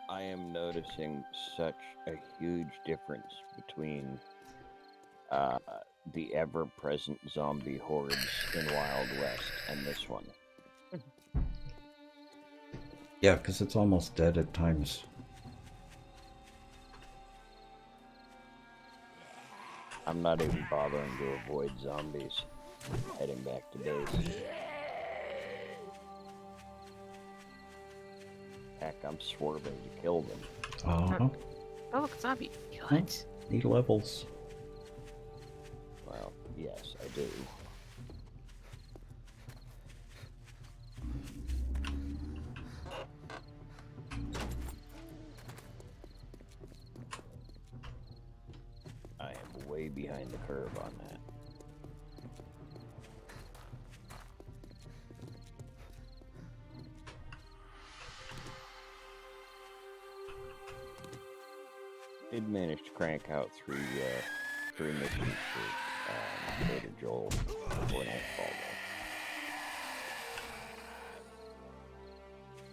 I am noticing such a huge difference between the ever-present zombie hordes in Wild West and this one. Yeah, because it's almost dead at times. I'm not even bothering to avoid zombies. Heading back to base. Heck, I'm swerving to kill them. Uh-huh. Oh, look, zombie. What? Need levels. Well, yes, I do. I am way behind the curve on that. Did manage to crank out three missions for Trader Joel before nightfall, though.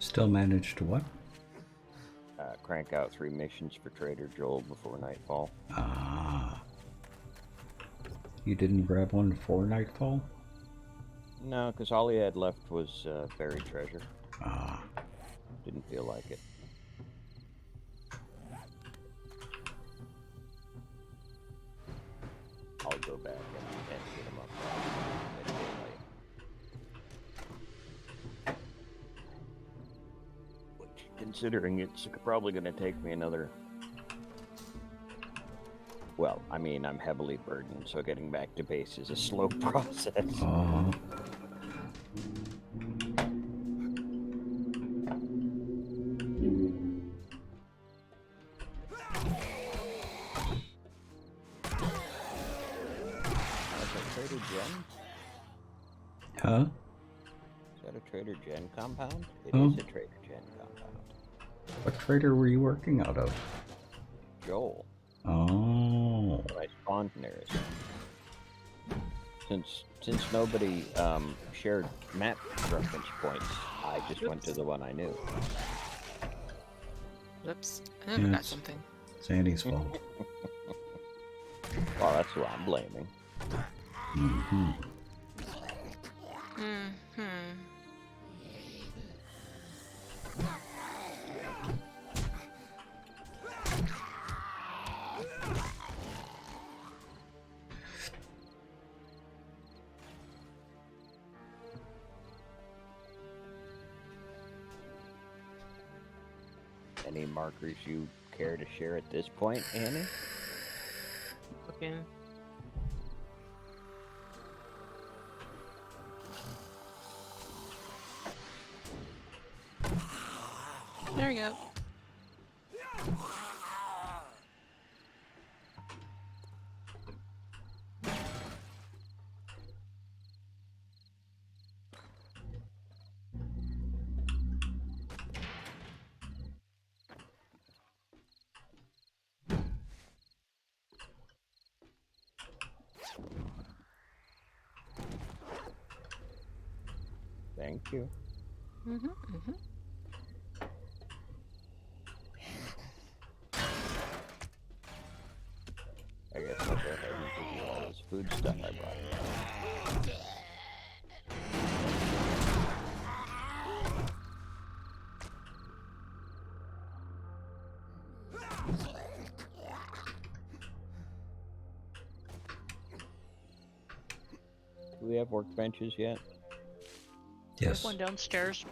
Still managed to what? Crank out 3 missions for Trader Joel before nightfall. Ah. You didn't grab one for nightfall? No, because all he had left was buried treasure. Ah. Didn't feel like it. I'll go back and get him up at daylight. Which, considering it's probably going to take me another... Well, I mean, I'm heavily burdened, so getting back to base is a slow process. Oh. Trader Jen? Huh? Is that a Trader Jen compound? It Oh. is a Trader Jen compound. What trader were you working out of? Joel. Oh. I spawned near it. Since nobody shared map reference points, I just went to the one I knew. Whoops. I never got Yes. something. Sandy's fault. Well, that's who I'm blaming. Mm-hmm. Any markers you care to share at this point, Annie? Looking. There we go. Thank you. I guess I'll go ahead and give you all this food stuff I brought. Do we have workbenches yet? There's Yes. one downstairs.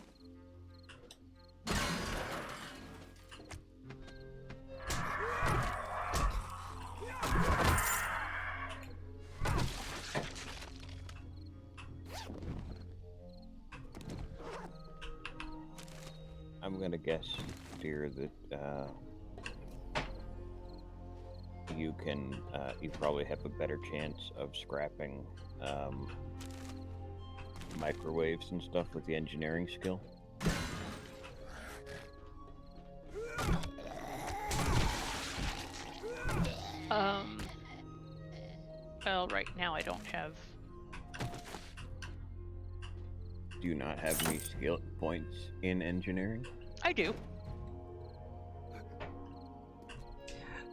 I'm gonna guess, dear, that you can. You probably have a better chance of scrapping microwaves and stuff with the engineering skill. Well, right now I don't have. Do you not have any skill points in engineering? I do.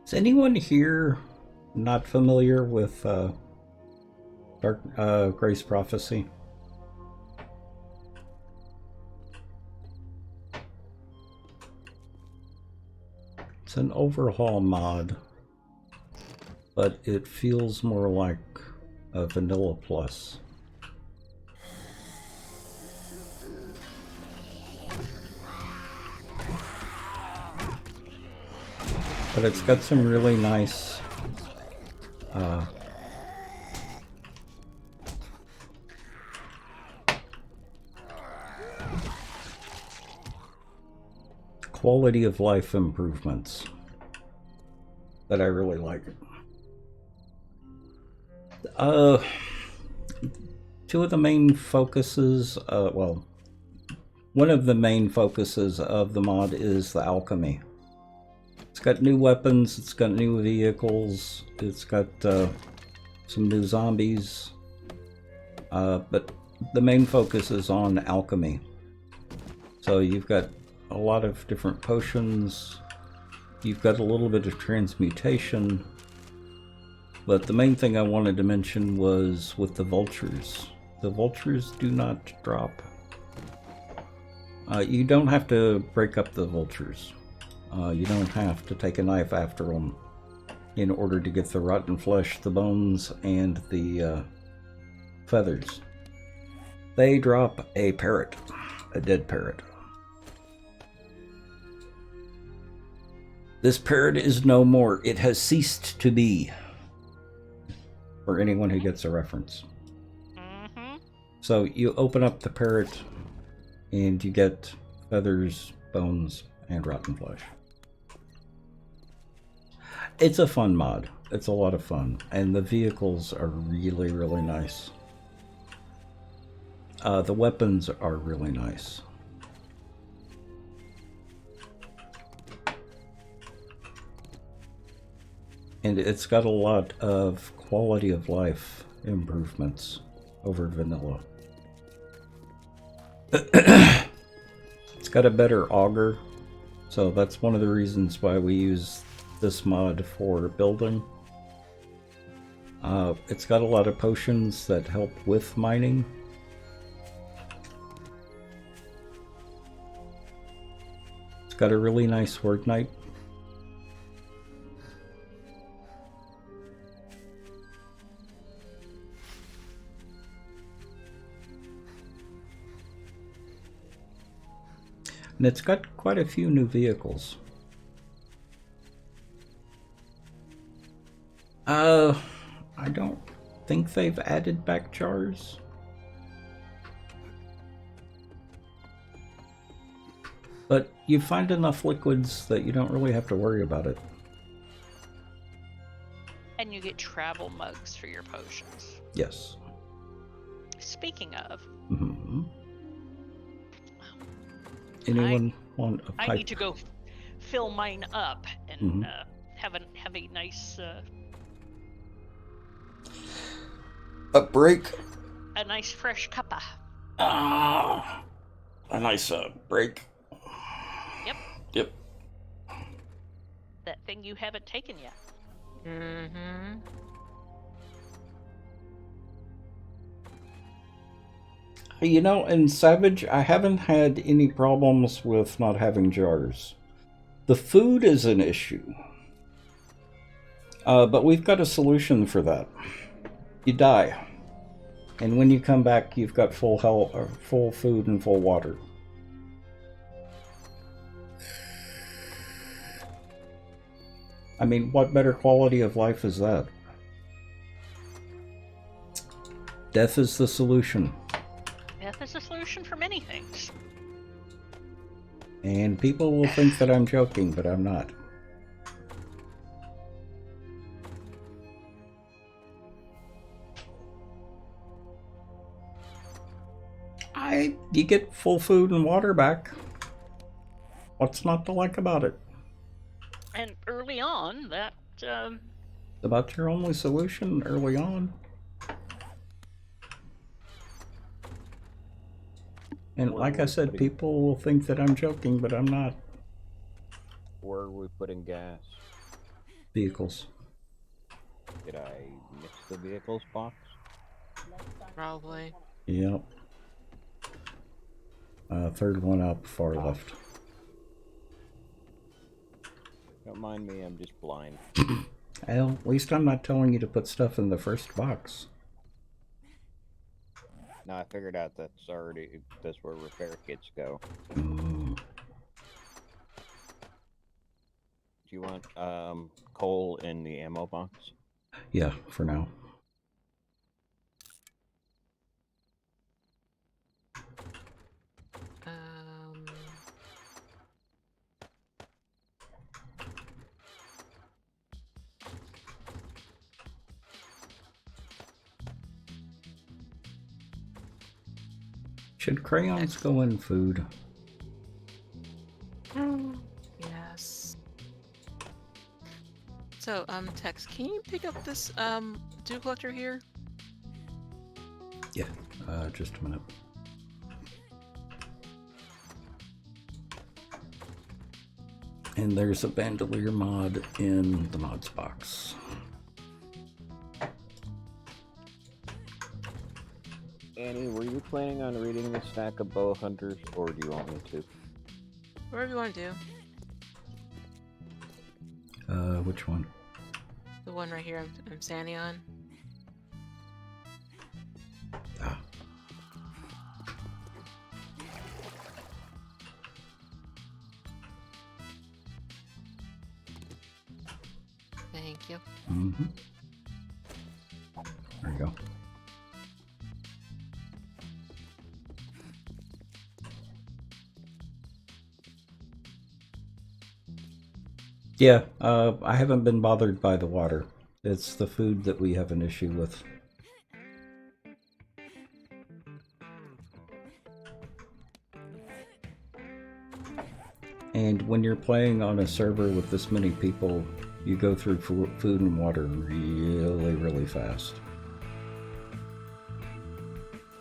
Is anyone here not familiar with Grace Prophecy? It's an overhaul mod, but it feels more like a Vanilla Plus. But it's got some really nice quality of life improvements that I really like. Two of the main focuses, well, one of the main focuses of the mod is the alchemy. It's got new weapons, it's got new vehicles, it's got some new zombies, but the main focus is on alchemy. So you've got a lot of different potions, you've got a little bit of transmutation, but the main thing I wanted to mention was with the vultures. The vultures do not drop. You don't have to break up the vultures. You don't have to take a knife after them in order to get the rotten flesh, the bones, and the feathers. They drop a parrot, a dead parrot. This parrot is no more. It has ceased to be. For anyone who gets a reference. So you open up the parrot and you get feathers, bones, and rotten flesh. It's a fun mod. It's a lot of fun. And the vehicles are really, really nice. The weapons are really nice. And it's got a lot of quality of life improvements over vanilla. It's got a better auger, so that's one of the reasons why we use this mod for building. It's got a lot of potions that help with mining. It's got a really nice Horde Knight. And it's got quite a few new vehicles. I don't think they've added back jars. But you find enough liquids that you don't really have to worry about it. And you get travel mugs for your potions. Yes. Speaking of, Mm-hmm. Anyone want a pipe? I need to go fill mine up and have a nice a break. A nice fresh cuppa. Ah, a nice break. Yep. Yep. That thing you haven't taken yet. Mm-hmm. You know, in Savage, I haven't had any problems with not having jars. The food is an issue. But we've got a solution for that. You die. And when you come back, you've got full health, full food and full water. I mean, what better quality of life is that? Death is the solution. Death is a solution for many things. And people will think that I'm joking, but I'm not. You get full food and water back. What's not to like about it? And early on, that About your only solution early on. And like I said, people will think that I'm joking, but I'm not. Where are we putting gas? Vehicles. Did I mix the vehicles box? Probably. Yep. Third one up, far left. Don't mind me, I'm just blind. Well, at least I'm not telling you to put stuff in the first box. No, I figured out that's where repair kits go. Mm. Do you want coal in the ammo box? Yeah, for now. Should crayons go in food? Yes. So, Tex, can you pick up this, dew collector here? Yeah, just a minute. And there's a bandolier mod in the mods box. Annie, were you planning on reading the stack of bow hunters, or do you want me to? Whatever you want to do. Which one? The one right here I'm standing on. Ah. Thank you. Mm-hmm. There you go. Yeah, I haven't been bothered by the water. It's the food that we have an issue with. And when you're playing on a server with this many people, you go through food and water really, really fast.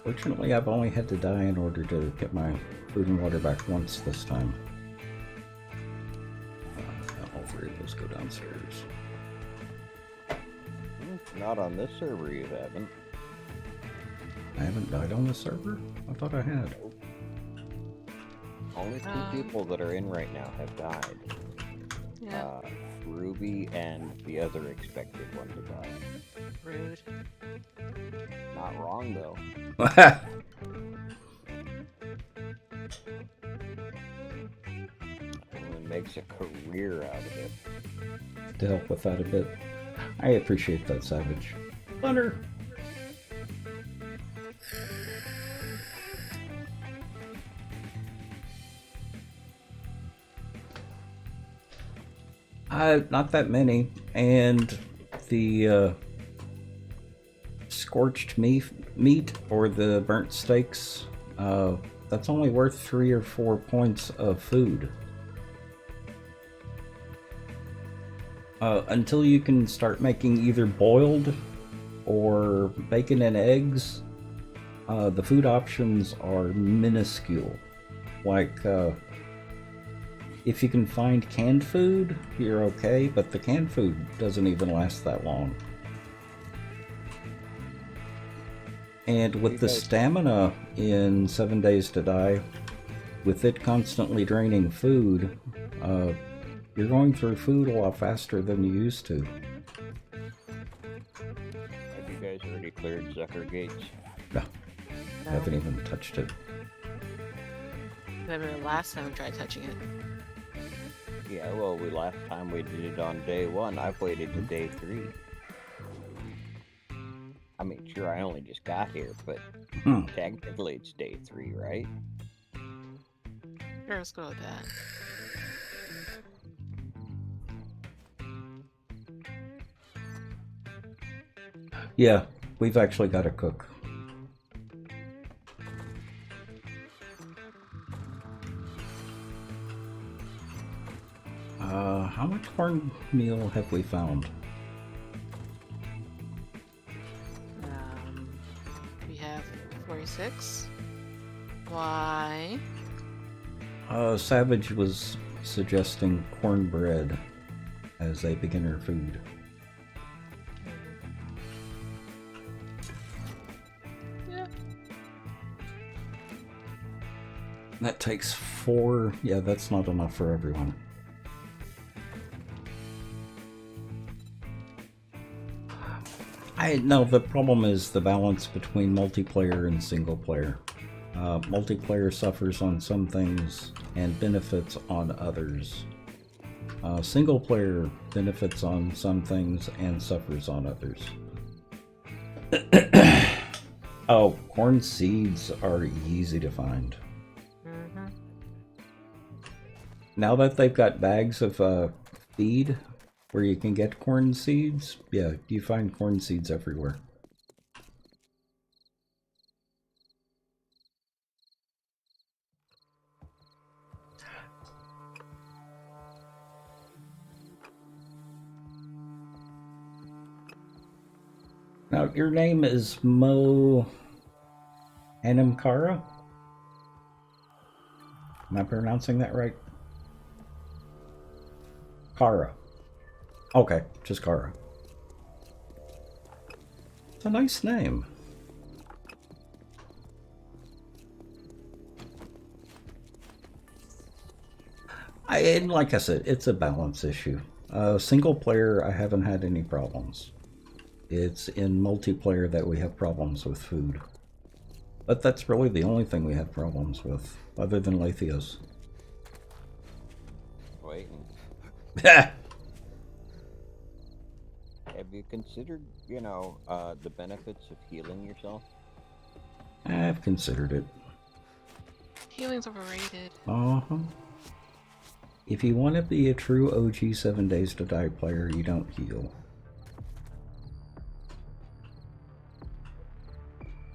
Fortunately, I've only had to die in order to get my food and water back once this time. All three of those go downstairs. Not on this server, you haven't. I haven't died on the server? I thought I had. Only two people that are in right now have died. Yeah. Ruby and the other expected one to die. Rude. Not wrong, though. Everyone makes a career out of it. To help with that a bit. I appreciate that, Savage. Thunder! Not that many, and the scorched meat or the burnt steaks, that's only worth 3 or 4 points of food. Until you can start making either boiled or bacon and eggs, the food options are minuscule. Like, if you can find canned food, you're okay, but the canned food doesn't even last that long. And with the stamina in 7 Days to Die, with it constantly draining food, you're going through food a lot faster than you used to. Have you guys already cleared Zucker Gates? No, I haven't even touched it. Remember the last time we tried touching it? Yeah, well, last time we did it on day 1. I've waited to day 3. I mean, sure, I only just got here, but technically it's day 3, right? Sure, let's go with that. Yeah, we've actually got to cook. How much cornmeal have we found? We have 46. Why? Savage was suggesting cornbread as a beginner food. Yeah. That takes 4. Yeah, that's not enough for everyone. No, the problem is the balance between multiplayer and single player. Multiplayer suffers on some things and benefits on others. Single player benefits on some things and suffers on others. Oh, corn seeds are easy to find. Now that they've got bags of feed where you can get corn seeds, yeah, you find corn seeds everywhere. Now, your name is Mo Anamkara? Am I pronouncing that right? Kara. Okay, just Kara. It's a nice name. And like I said, it's a balance issue. Single player, I haven't had any problems. It's in multiplayer that we have problems with food. But that's really the only thing we have problems with, other than Lathios. Waiting. Have you considered, the benefits of healing yourself? I've considered it. Healing's overrated. Uh-huh. If you want to be a true OG 7 Days to Die player, you don't heal.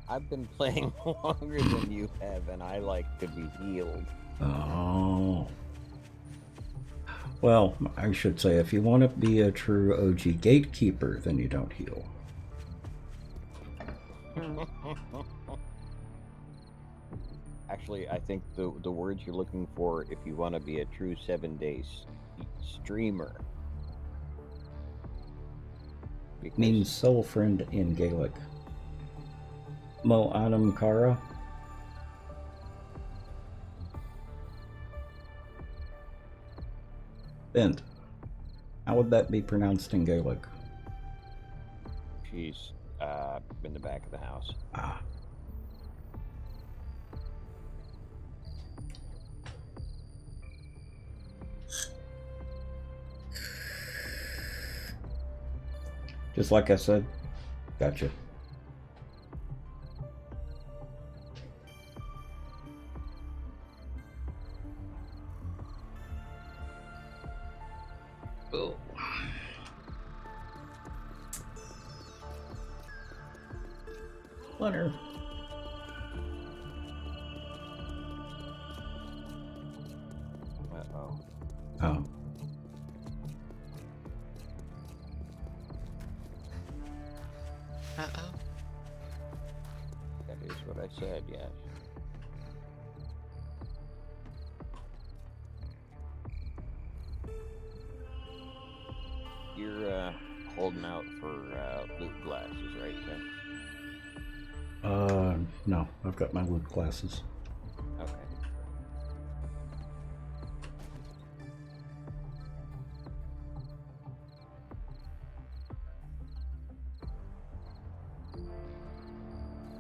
I've been playing longer than you have, and I like to be healed. Oh. Well, I should say, if you want to be a true OG gatekeeper, then you don't heal. Actually, I think the words you're looking for, if you want to be a true 7 days streamer. Means soul friend in Gaelic. Mo Anam Kara. Bent. How would that be pronounced in Gaelic? She's in the back of the house. Ah. Just like I said. Gotcha. Oh. Leonard. Uh-oh. Oh. Uh-oh. That is what I said, yes. You're holding out for loot glasses, right, Tim? No. I've got my loot glasses. Okay.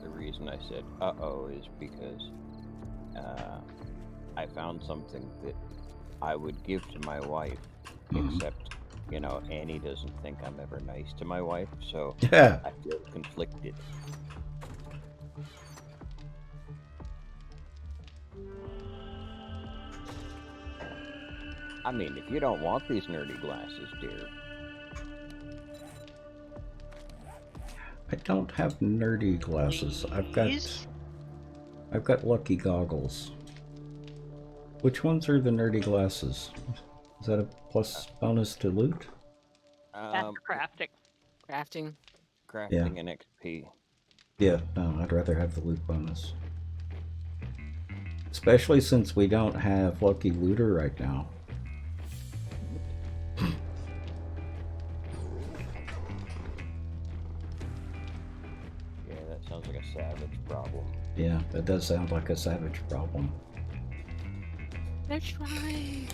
The reason I said uh-oh is because I found something that I would give to my wife, except, you know, Annie doesn't think I'm ever nice to my wife, so Yeah. I feel conflicted. I mean, if you don't want these nerdy glasses, dear. I don't have nerdy glasses. I've got lucky goggles. Which ones are the nerdy glasses? Is that a plus bonus to loot? That's crafting. Crafting. Crafting and XP. Yeah, no, I'd rather have the loot bonus. Especially since we don't have lucky looter right now. Yeah, that sounds like a savage problem. Yeah, that does sound like a savage problem. Let's try.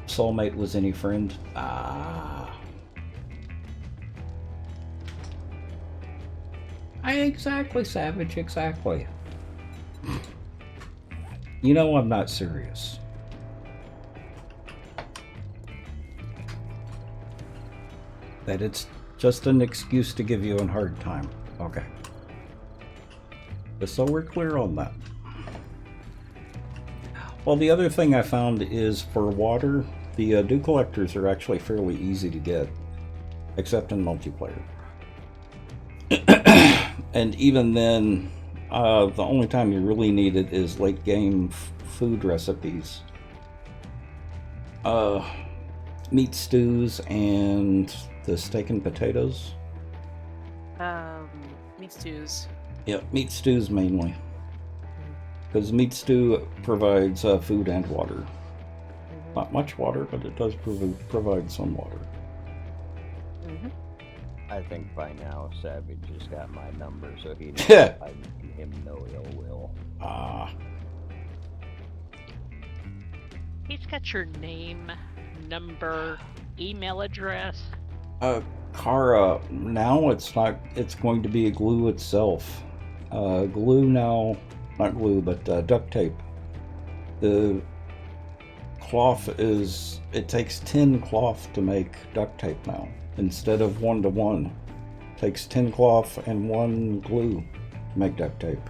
Soulmate was any friend? Ah. Exactly, savage, exactly. You know I'm not serious. That it's just an excuse to give you a hard time. Okay. Just so we're clear on that. Well, the other thing I found is for water, the dew collectors are actually fairly easy to get, except in multiplayer. And even then, the only time you really need it is late game food recipes. Meat stews and the steak and potatoes. Meat stews. Yep, meat stews mainly. Because meat stew provides food and water. Not much water, but it does provide some water. I think by now Savage has got my number, so he knows I mean him no ill will. Ah. He's got your name, number, email address. Kara, now it's going to be a glue itself. Glue now, not glue, but duct tape. The cloth it takes 10 cloth to make duct tape now, instead of 1-to-1. It takes 10 cloth and 1 glue to make duct tape.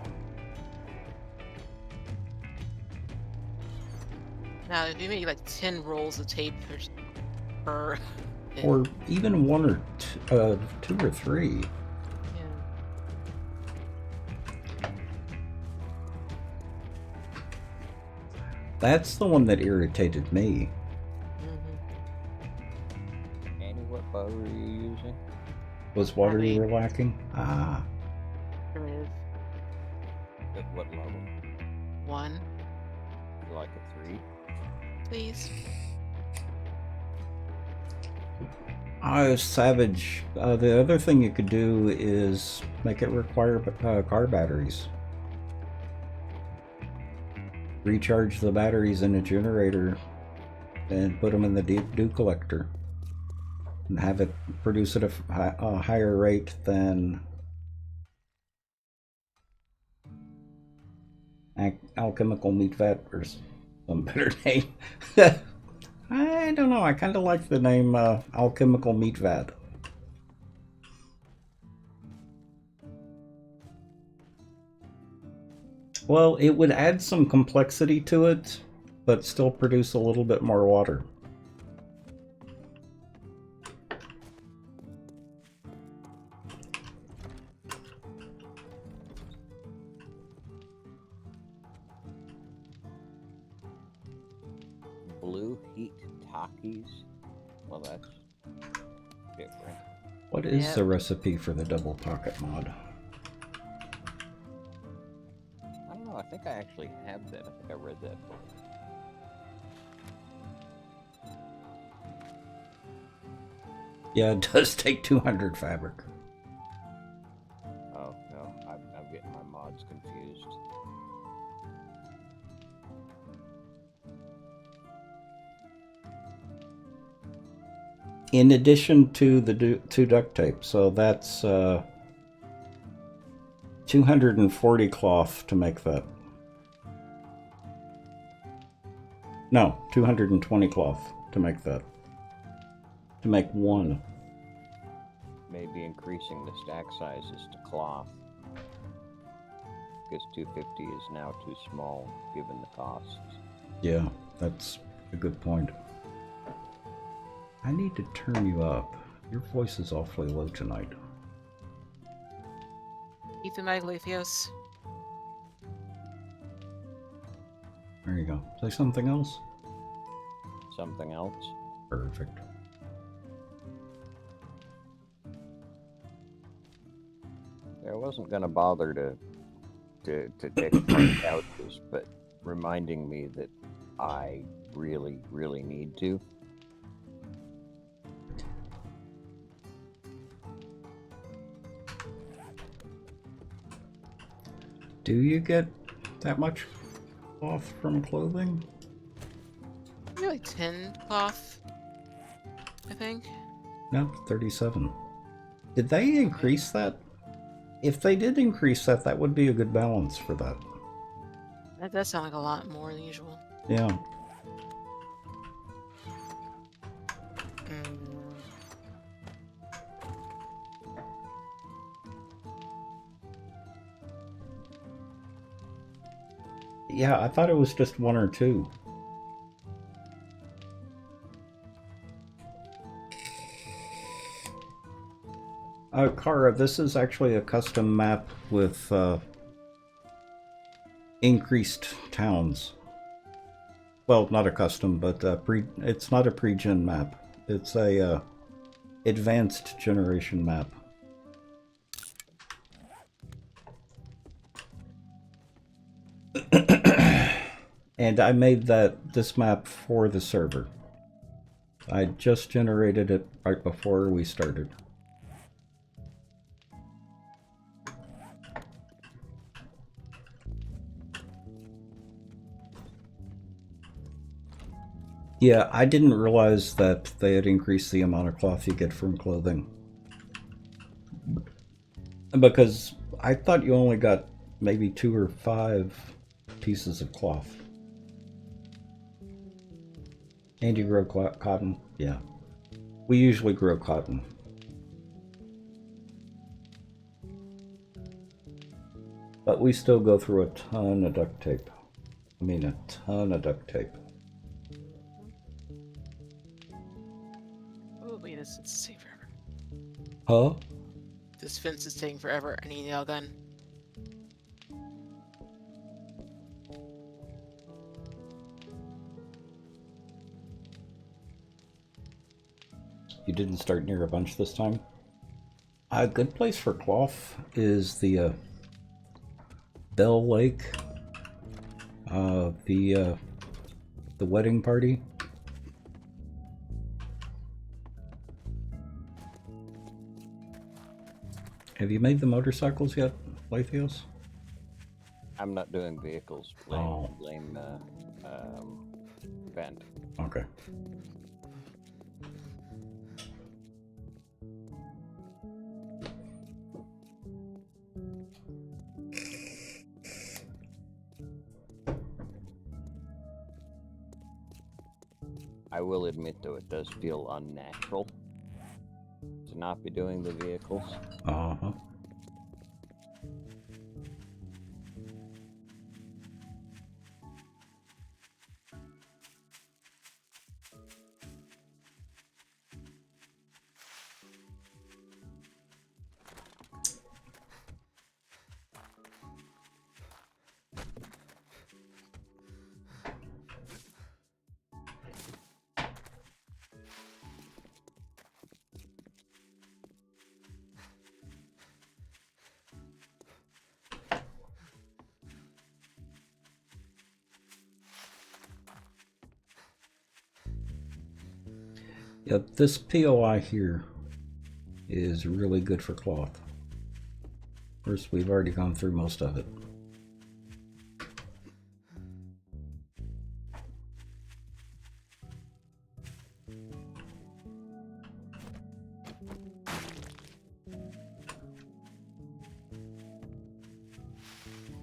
Now, if you make like 10 rolls of tape per Or even 1 or 2 or 3. That's the one that irritated me. Annie, what butter are you using? Was water you were lacking? Ah. There is. At what level? 1. You like a 3? please? Savage. The other thing you could do is make it require car batteries. Recharge the batteries in a generator and put them in the dew collector. And have it produce at a higher rate than alchemical meat vat, or some better name. I don't know, I kind of like the name alchemical meat vat. Well, it would add some complexity to it, but still produce a little bit more water. Blue heat Takis? Well, that's different. What is the recipe for the double pocket mod? I don't know, I think I actually have that. I think I read that book. Yeah, it does take 200 fabric. Oh, no, I'm getting my mods confused. In addition to the two duct tape, so that's 240 cloth to make that. No, 220 cloth to make that. To make one. Maybe increasing the stack sizes to cloth. Because 250 is now too small given the costs. Yeah, that's a good point. I need to turn you up. Your voice is awfully low tonight. Ethan Maglifios. There you go. Say something else? Something else? Perfect. I wasn't gonna bother to take front couches, but reminding me that I really, really need to. Do you get that much cloth from clothing? Maybe like 10 cloth, I think. No, 37. Did they increase that? If they did increase that, that would be a good balance for that. That does sound like a lot more than usual. Yeah. Yeah, I thought it was just one or two. Kara, this is actually a custom map with increased towns. Well, not a custom, but it's not a pre-gen map. It's a advanced generation map. And I made this map for the server. I just generated it right before we started. Yeah, I didn't realize that they had increased the amount of cloth you get from clothing. Because I thought you only got maybe 2 or 5 pieces of cloth. And you grow cotton? Yeah. We usually grow cotton. But we still go through a ton of duct tape. I mean, a ton of duct tape. Oh, wait, this is taking forever. Huh? This fence is taking forever. I need a nail gun. You didn't start near a bunch this time? A good place for cloth is the Bell Lake. The The wedding party? Have you made the motorcycles yet, Lathios? I'm not doing vehicles. Blame event. Okay. I will admit, though, it does feel unnatural to not be doing the vehicles. Uh-huh. Yep, this POI here is really good for cloth. First, we've already gone through most of it.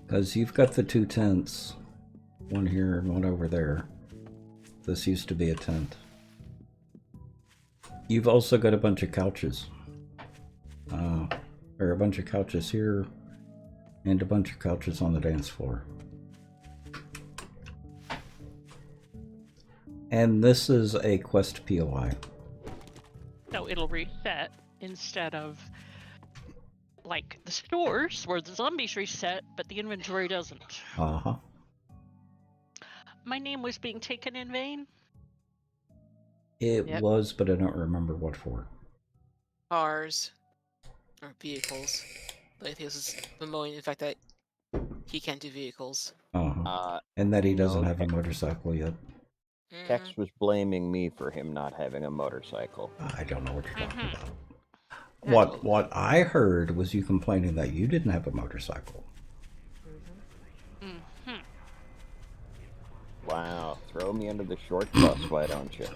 Because you've got the two tents, one here and one over there. This used to be a tent. You've also got a bunch of couches. Or a bunch of couches here, and a bunch of couches on the dance floor. And this is a quest POI. So it'll reset instead of like the stores where the zombies reset, but the inventory doesn't. Uh-huh. My name was being taken in vain. It was, but I don't remember what for. Cars. Or vehicles. Lathios is bemoaning the fact that he can't do vehicles. Uh-huh. And that he doesn't have a motorcycle yet. Tex was blaming me for him not having a motorcycle. I don't know what you're talking about. What I heard was you complaining that you didn't have a motorcycle. Wow, throw me under the short bus, why don't you?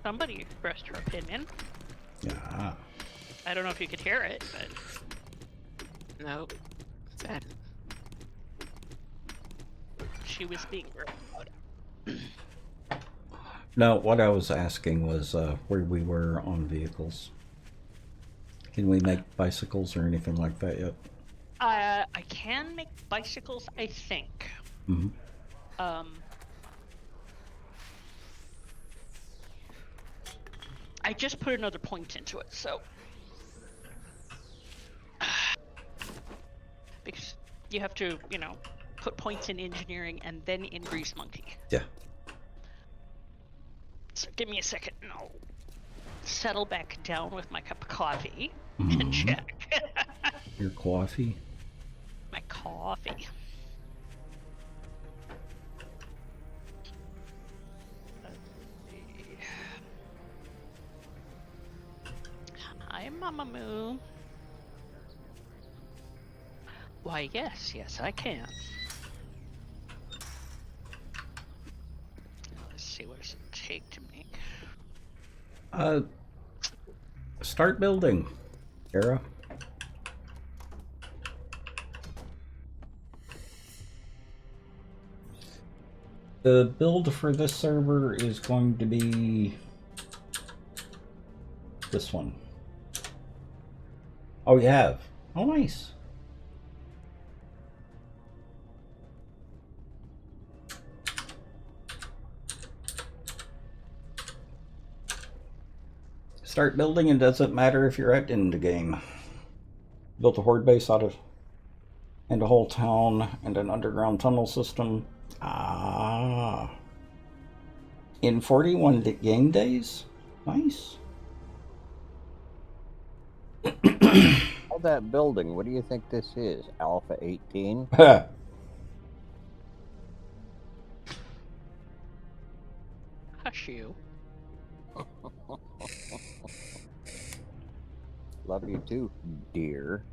Somebody expressed her opinion. Yeah. I don't know if you could hear it, but Nope. Sad. She was being very loud. No, what I was asking was where we were on vehicles. Can we make bicycles or anything like that yet? I can make bicycles, I think. Mm-hmm. I just put another point into it, so because you have to, you know, put points in engineering and then in Grease Monkey. Yeah. So give me a second and I'll settle back down with my cup of coffee and check. Your coffee? My coffee. Hi, Mama Moo. Why, yes, I can. Let's see, what does it take to make? Start building, Era. The build for this server is going to be this one. Oh, you have? Oh, nice. Start building, and doesn't matter if you're at in the game. Built a horde base out of, and a whole town, and an underground tunnel system. Ah. In 41 game days? Nice. All that building, what do you think this is? Alpha 18? Hush you. Love you too, dear.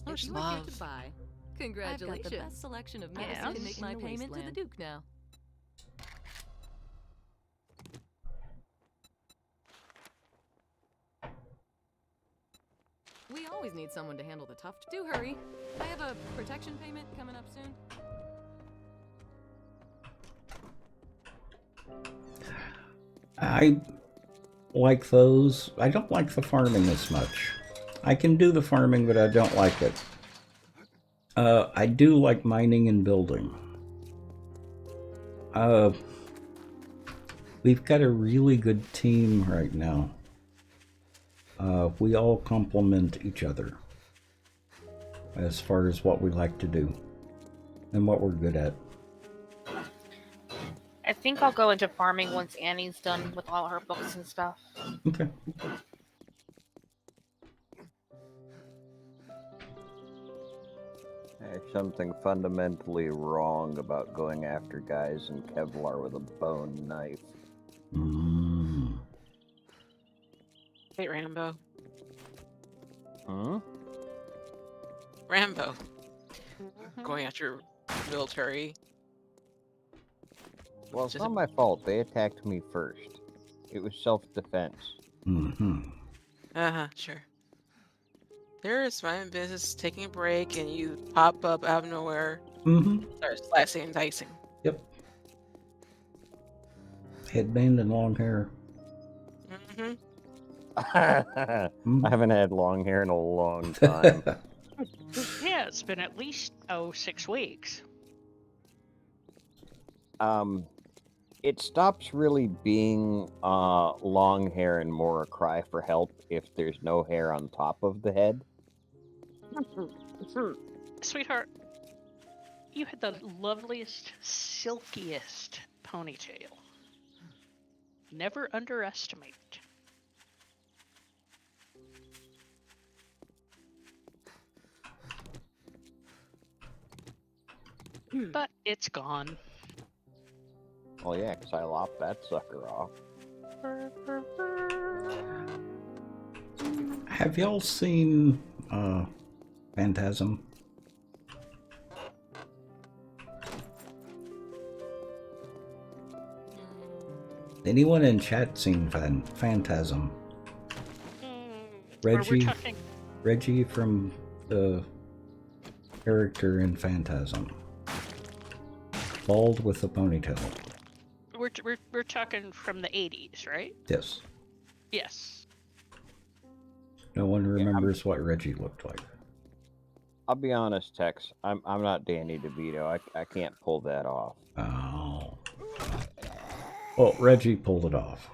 If you are here to buy, congratulations. I've got the best selection of medicine. I can make my payment to the Duke now. We always need someone to handle the tough. Do hurry. I have a protection payment coming up soon. I like those. I don't like the farming as much. I can do the farming, but I don't like it. I do like mining and building. We've got a really good team right now. We all complement each other as far as what we like to do and what we're good at. I think I'll go into farming once Annie's done with all her books and stuff. Okay. There's something fundamentally wrong about going after guys in Kevlar with a bone knife. Mm. Hey, Rambo. Huh? Rambo. Going after military. Well, it's not my fault. They attacked me first. It was self-defense. Mm-hmm. Uh-huh, sure. There's my business taking a break and you pop up out of nowhere. Mm-hmm. Start slicing and dicing. Yep. Headband and long hair. Mm-hmm. I haven't had long hair in a long time. Yeah, it's been at least 6 weeks. It stops really being long hair and more a cry for help if there's no hair on top of the head. Sweetheart, you had the loveliest, silkiest ponytail. Never underestimate. But it's gone. Oh yeah, because I lopped that sucker off. Have y'all seen Phantasm? Anyone in chat seen Phantasm? Reggie from the character in Phantasm. Bald with a ponytail. We're talking from the 80s, right? Yes. Yes. No one remembers what Reggie looked like. I'll be honest, Tex. I'm not Danny DeVito. I can't pull that off. Oh. Well, Reggie pulled it off.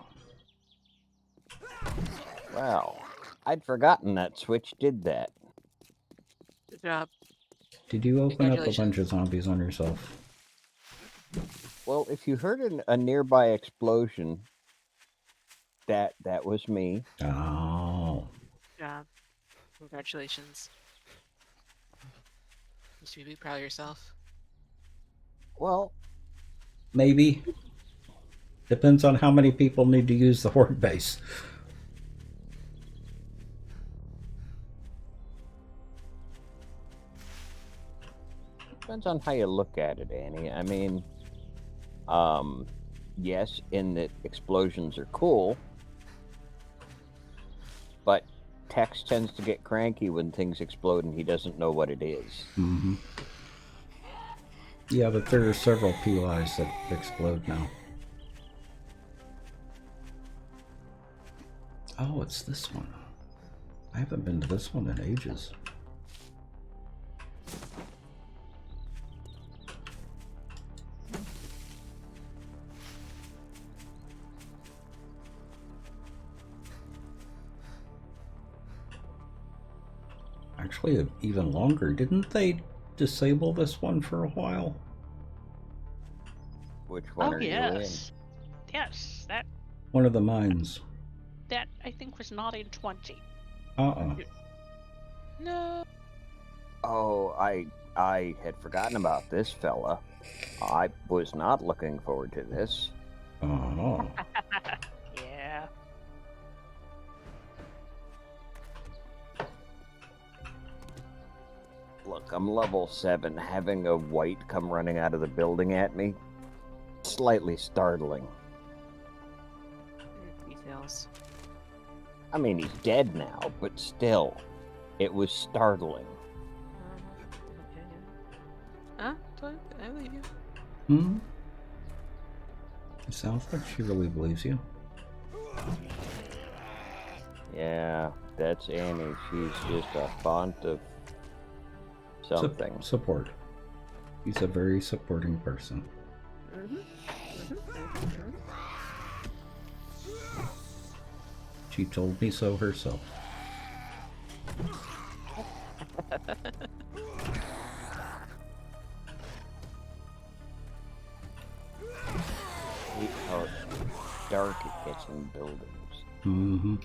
Wow. I'd forgotten that Switch did that. Good job. Did you open up a bunch of zombies on yourself? Well, if you heard a nearby explosion, that was me. Oh. Good job. Congratulations. You should be proud of yourself. Well, maybe. Depends on how many people need to use the horde base. Depends on how you look at it, Annie. I mean, yes, in that explosions are cool, but Tex tends to get cranky when things explode and he doesn't know what it is. Mm-hmm. Yeah, but there are several POIs that explode now. Oh, it's this one. I haven't been to this one in ages. Actually, even longer. Didn't they disable this one for a while? Which one Oh are yes, yes. One of the mines. That I think was not in 20. Uh-uh. No. you in? Oh, I had forgotten about this fella. I was not looking forward to this. Oh. Yeah. Look, I'm level 7. Having a white come running out of the building at me, slightly startling. Details. I mean, he's dead now, but still, it was startling. Huh? I believe you. Hmm? It sounds like she really believes you. Yeah, that's Annie. She's just a font of something. Support. He's a very supporting person. She told me so herself. Hate how dark it gets in buildings. Mm-hmm.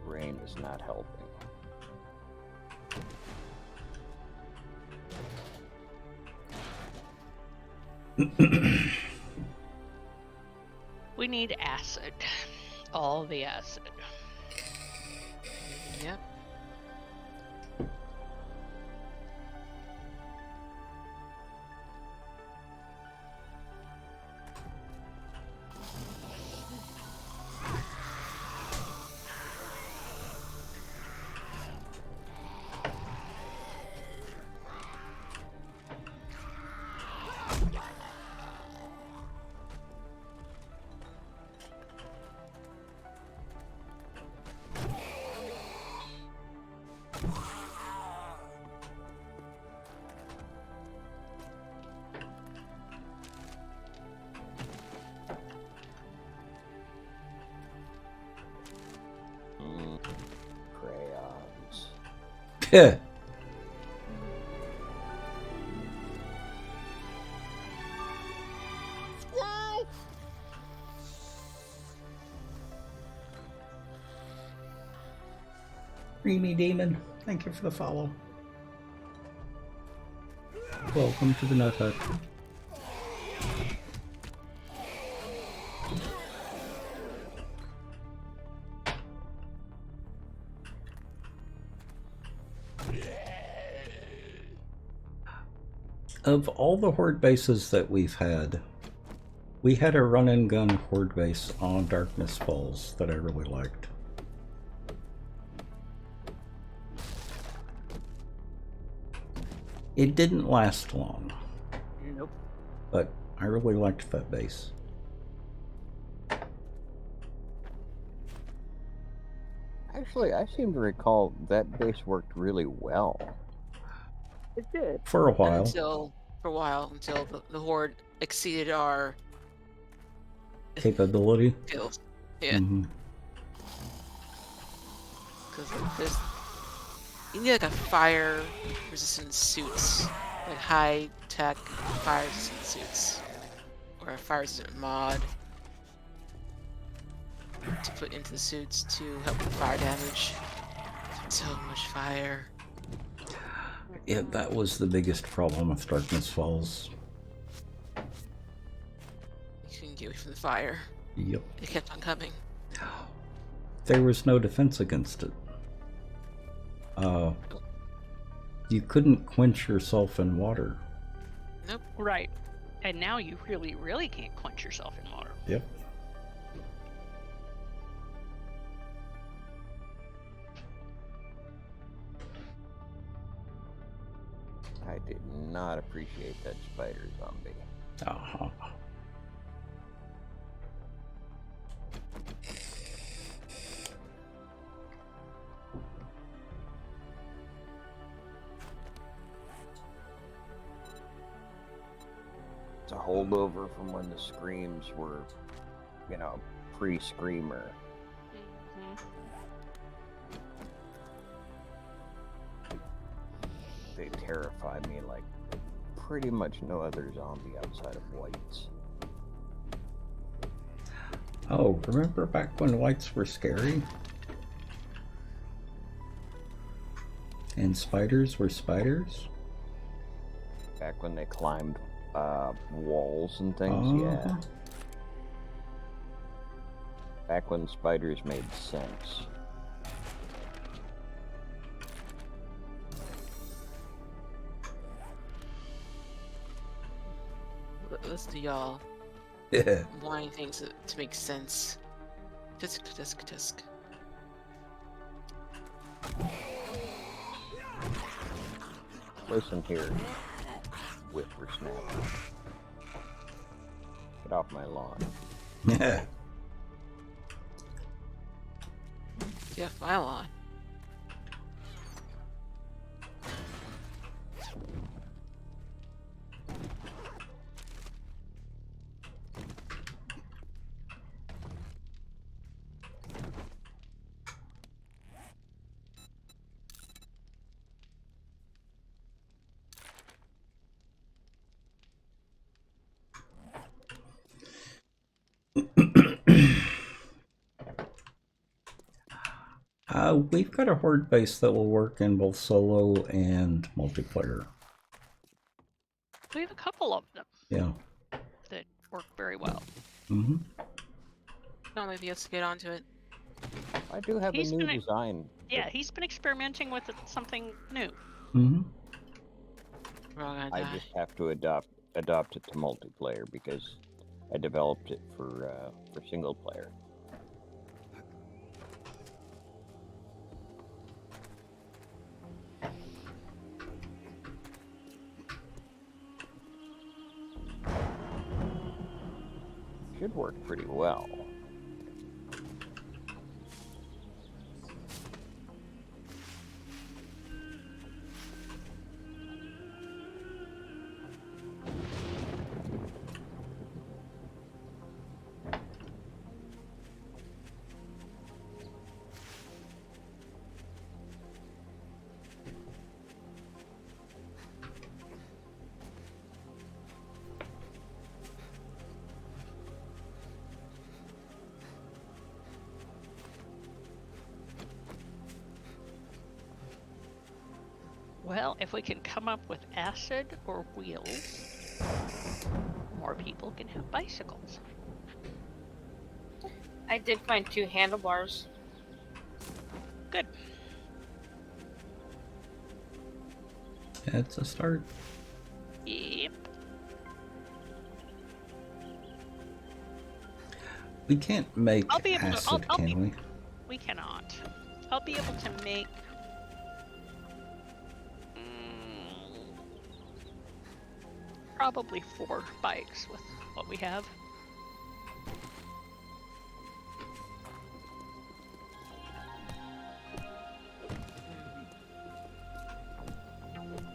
Rain is not helping. We need acid. All the acid. Yep. Crayons. Yeah. Creamy Demon, thank you for the follow. Welcome to the Nut Hut. Of all the horde bases that we've had, we had a run and gun horde base on Darkness Falls that I really liked. It didn't last long. Nope. But I really liked that base. Actually, I seem to recall that base worked really well. It did. For a while. Until the horde exceeded our Capability. skills. Yeah. Mhm. Because there's you need like a fire resistant suits, like high tech fire resistant suits, or a fire resistant mod to put into the suits to help with fire damage. So much fire. Yeah, that was the biggest problem with Darkness Falls. You couldn't get away from the fire. Yep. It kept on coming. There was no defense against it. You couldn't quench yourself in water. Nope. Right. And now you really, really can't quench yourself in water. Yep. I did not appreciate that spider zombie. Uh-huh. It's a holdover from when the screams were, free screamer. They terrify me like pretty much no other zombie outside of whites. Oh, remember back when whites were scary? And spiders were spiders? Back when they climbed walls and things, yeah. Back when spiders made sense. Listen to y'all. Yeah. Wanting things to make sense. Tisk, tisk, tisk. Listen here, whippersnapper. Get off my lawn. Yeah. Yeah, my lawn. We've got a horde base that will work in both solo and multiplayer. We have a couple of them. Yeah. That work very well. Mm-hmm. No, maybe let's get onto it. I do have a new design. Yeah, he's been experimenting with something new. Mm-hmm. We're all gonna I die. just have to adopt it to multiplayer because I developed it for single player. Should work pretty well. Well, if we can come up with acid or wheels, more people can have bicycles. I did find 2 handlebars. Good. It's a start. Yep. We can't make I'll be able acid, to. can we? We cannot. I'll be able to make. Probably 4 bikes with what we have.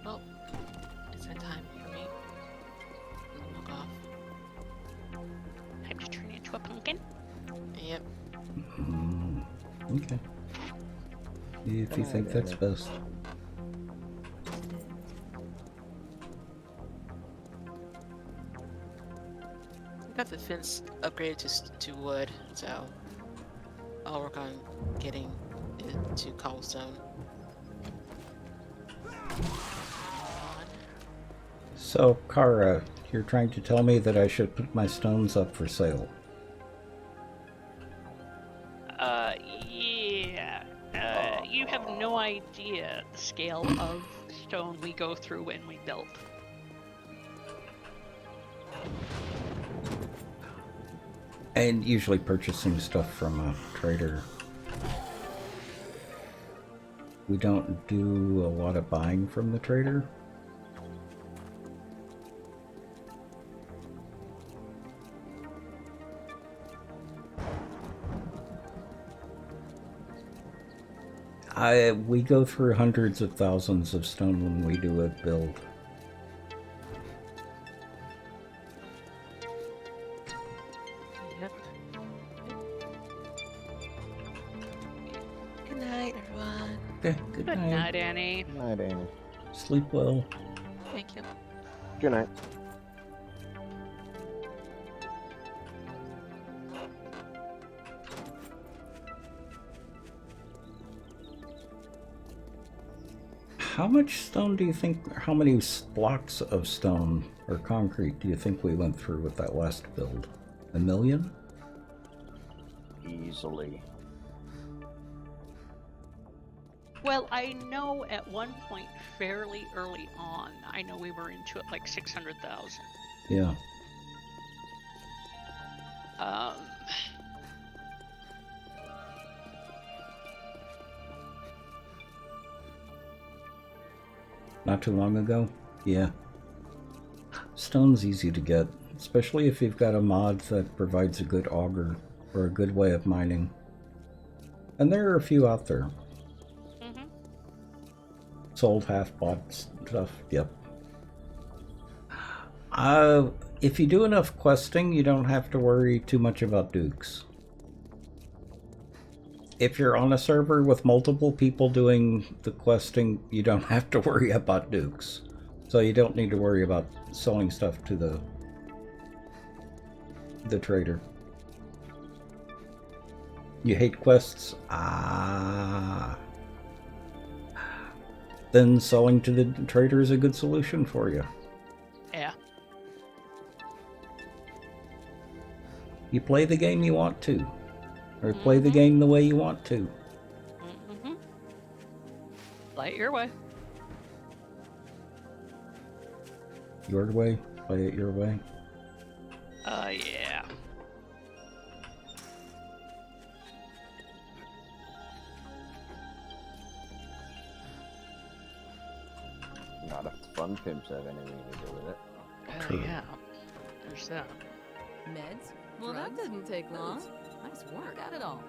Well, it's that time for me. Walk off. Time to turn into a pumpkin. Yep. Okay. If you think that's best. I got the fence upgraded to wood, so I'll work on getting it to cobblestone. So, Kara, you're trying to tell me that I should put my stones up for sale. Yeah. You have no idea the scale of stone we go through when we build. And usually purchasing stuff from a trader. We don't do a lot of buying from the trader. We go through hundreds of thousands of stone when we do a build. Yep. Okay, good Good night. night, Annie. Good night, Annie. Sleep well. Thank you. Good night. How much stone do you think, how many blocks of stone or concrete do you think we went through with that last build? 1 million? Easily. Well, I know at one point fairly early on, I know we were into it like 600,000. Yeah. Um, Not too long ago? Yeah. Stone's easy to get, especially if you've got a mod that provides a good auger or a good way of mining. And there are a few out there. mhm. Sold, half-bought stuff, yep. If you do enough questing, you don't have to worry too much about dukes. If you're on a server with multiple people doing the questing, you don't have to worry about dukes. So you don't need to worry about selling stuff to the trader. You hate quests? Ah. Then selling to the trader is a good solution for you. Yeah. You play the game you want to. Or play the game the way you want to. Mm-hmm. Play it your way. Your way. Play it your way. Yeah. Not if the fun pimps have anything to do with it. True. Yeah. There's that. Meds? Well, that didn't take long. Nice work. Got it all.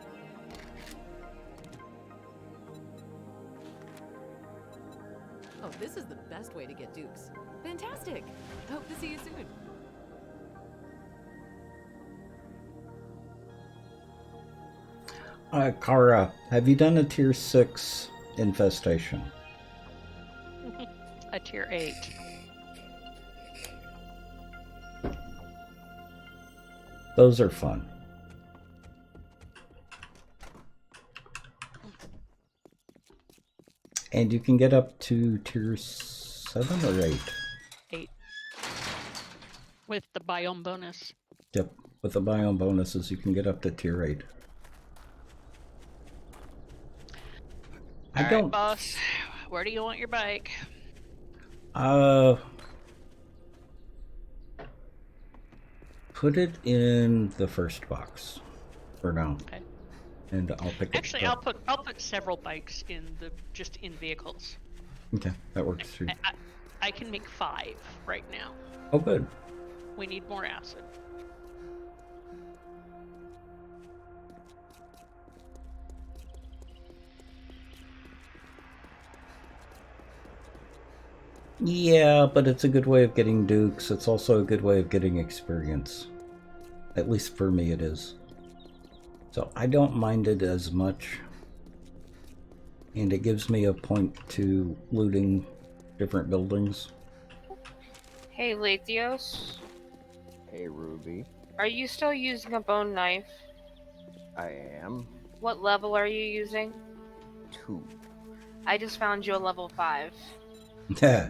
Oh, this is the best way to get dukes. Fantastic. Hope to see you soon. Kara, have you done a tier 6 infestation? A tier 8. Those are fun. And you can get up to tier 7 or 8? 8. With the biome bonus. Yep, with the biome bonuses you can get up to tier 8. I Alright, don't... boss. Where do you want your bike? Put it in the first box for now. Okay. And I'll pick Actually, it up. I'll put several bikes in the just in vehicles. Okay, that works too. I can make 5 right now. Oh, good. We need more acid. Yeah, but it's a good way of getting dukes. It's also a good way of getting experience. At least for me it is. So I don't mind it as much. And it gives me a point to looting different buildings. Hey, Latios. Hey, Ruby. Are you still using a bone knife? I am. What level are you using? 2. I just found you a level 5. Yeah.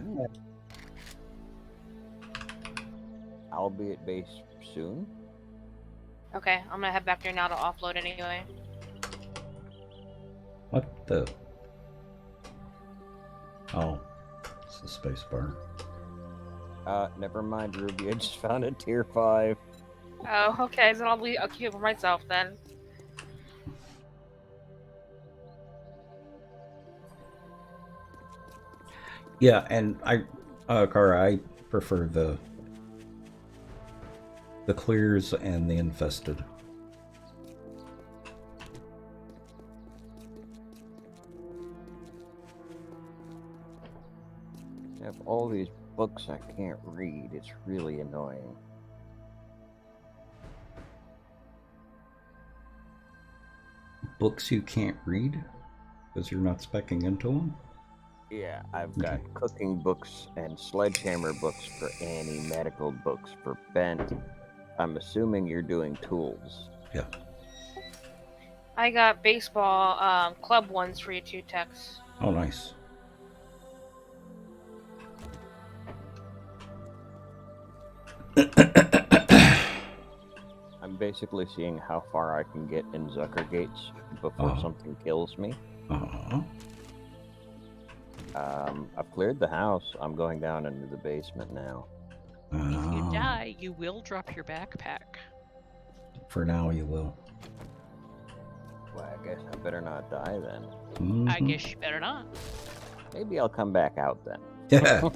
I'll be at base soon. Okay, I'm gonna head back there now to offload anyway. What the? Oh, it's the space bar. Never mind, Ruby. I just found a tier 5. Oh, okay, so I'll keep it for myself then. Yeah, and Kara, I prefer the clears and the infested. I have all these books I can't read. It's really annoying. Books you can't read? Because you're not speccing into them? Yeah, I've got cooking books and sledgehammer books for Annie, medical books for Bent. I'm assuming you're doing tools. Yeah. I got baseball club ones for you too, Tex. Oh, nice. I'm basically seeing how far I can get in Zucker Gates before something kills me. I've cleared the house. I'm going down into the basement now. If you die, you will drop your backpack. For now, you will. Well, I guess I better not die then. I guess you better not. Maybe I'll come back out then. Yeah.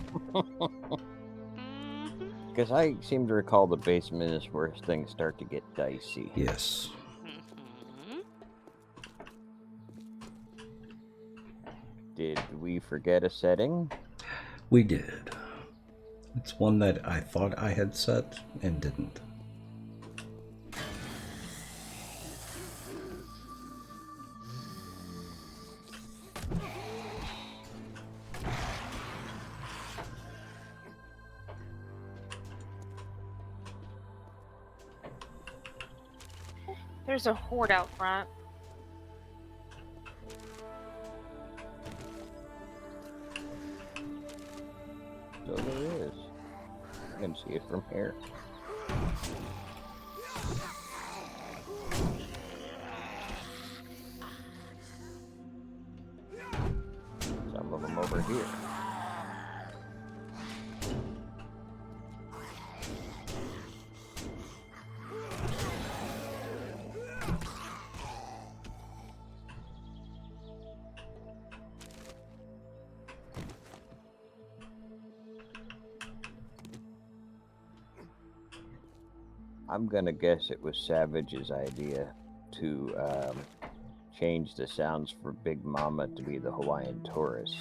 Because I seem to recall the basement is where things start to get dicey. Yes. Did we forget a setting? We did. It's one that I thought I had set and didn't. There's a horde out front. So there is. I can see it from here. Some of them over here. I'm gonna guess it was Savage's idea to change the sounds for Big Mama to be the Hawaiian tourist.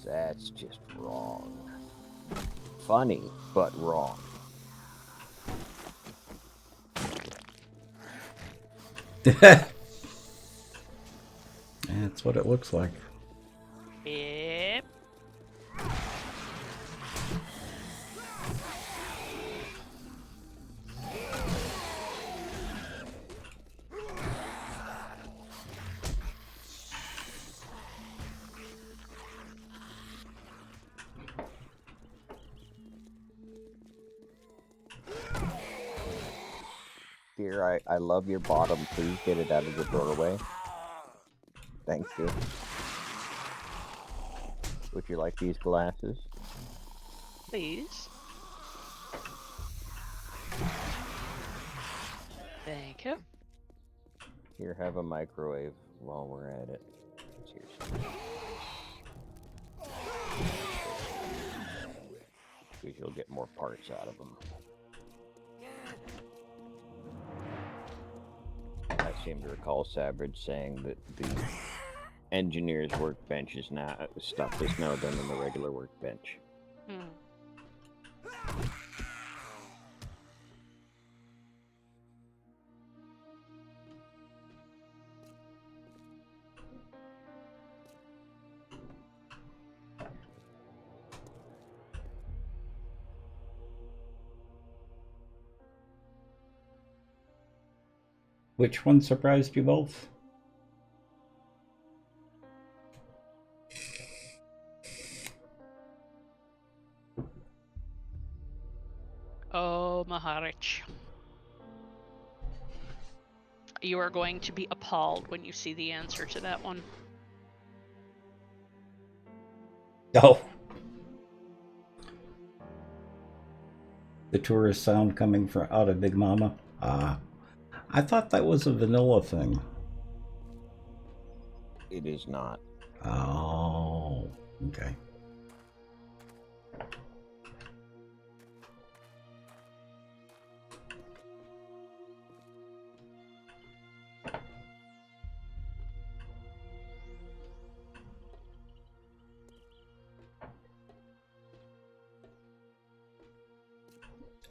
That's just wrong. Funny, but wrong. That's what it looks like. Yep. Dear, I love your bottom. Please get it out of the doorway. Thank you. Would you like these glasses? Please. Thank you. Here, have a microwave while we're at it. Seriously. Because you'll get more parts out of them. I seem to recall Savage saying that the engineer's workbench is now stuff is now done on the regular workbench. Which one surprised you both? Oh, Maharich. You are going to be appalled when you see the answer to that one. Oh. The tourist sound coming from out of Big Mama? I thought that was a vanilla thing. It is not. Oh, okay.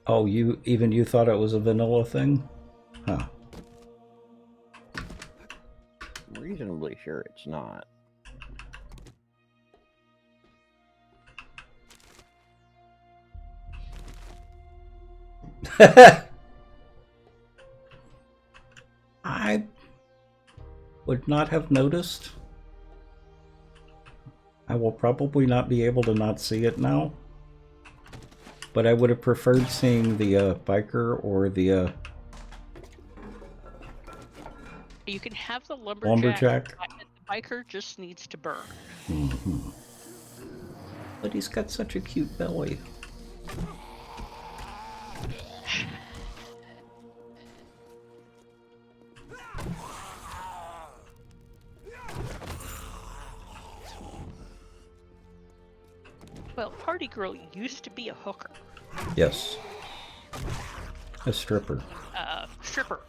Oh, you thought it was a vanilla thing? Huh. fairly sure it's not. I would not have noticed. I will probably not be able to not see it now. But I would have preferred seeing the biker or the You can have the lumberjack. The biker just needs to burn. Mm-hmm. But he's got such a cute belly. Well, Party Girl used to be a hooker. Yes. A stripper. Stripper.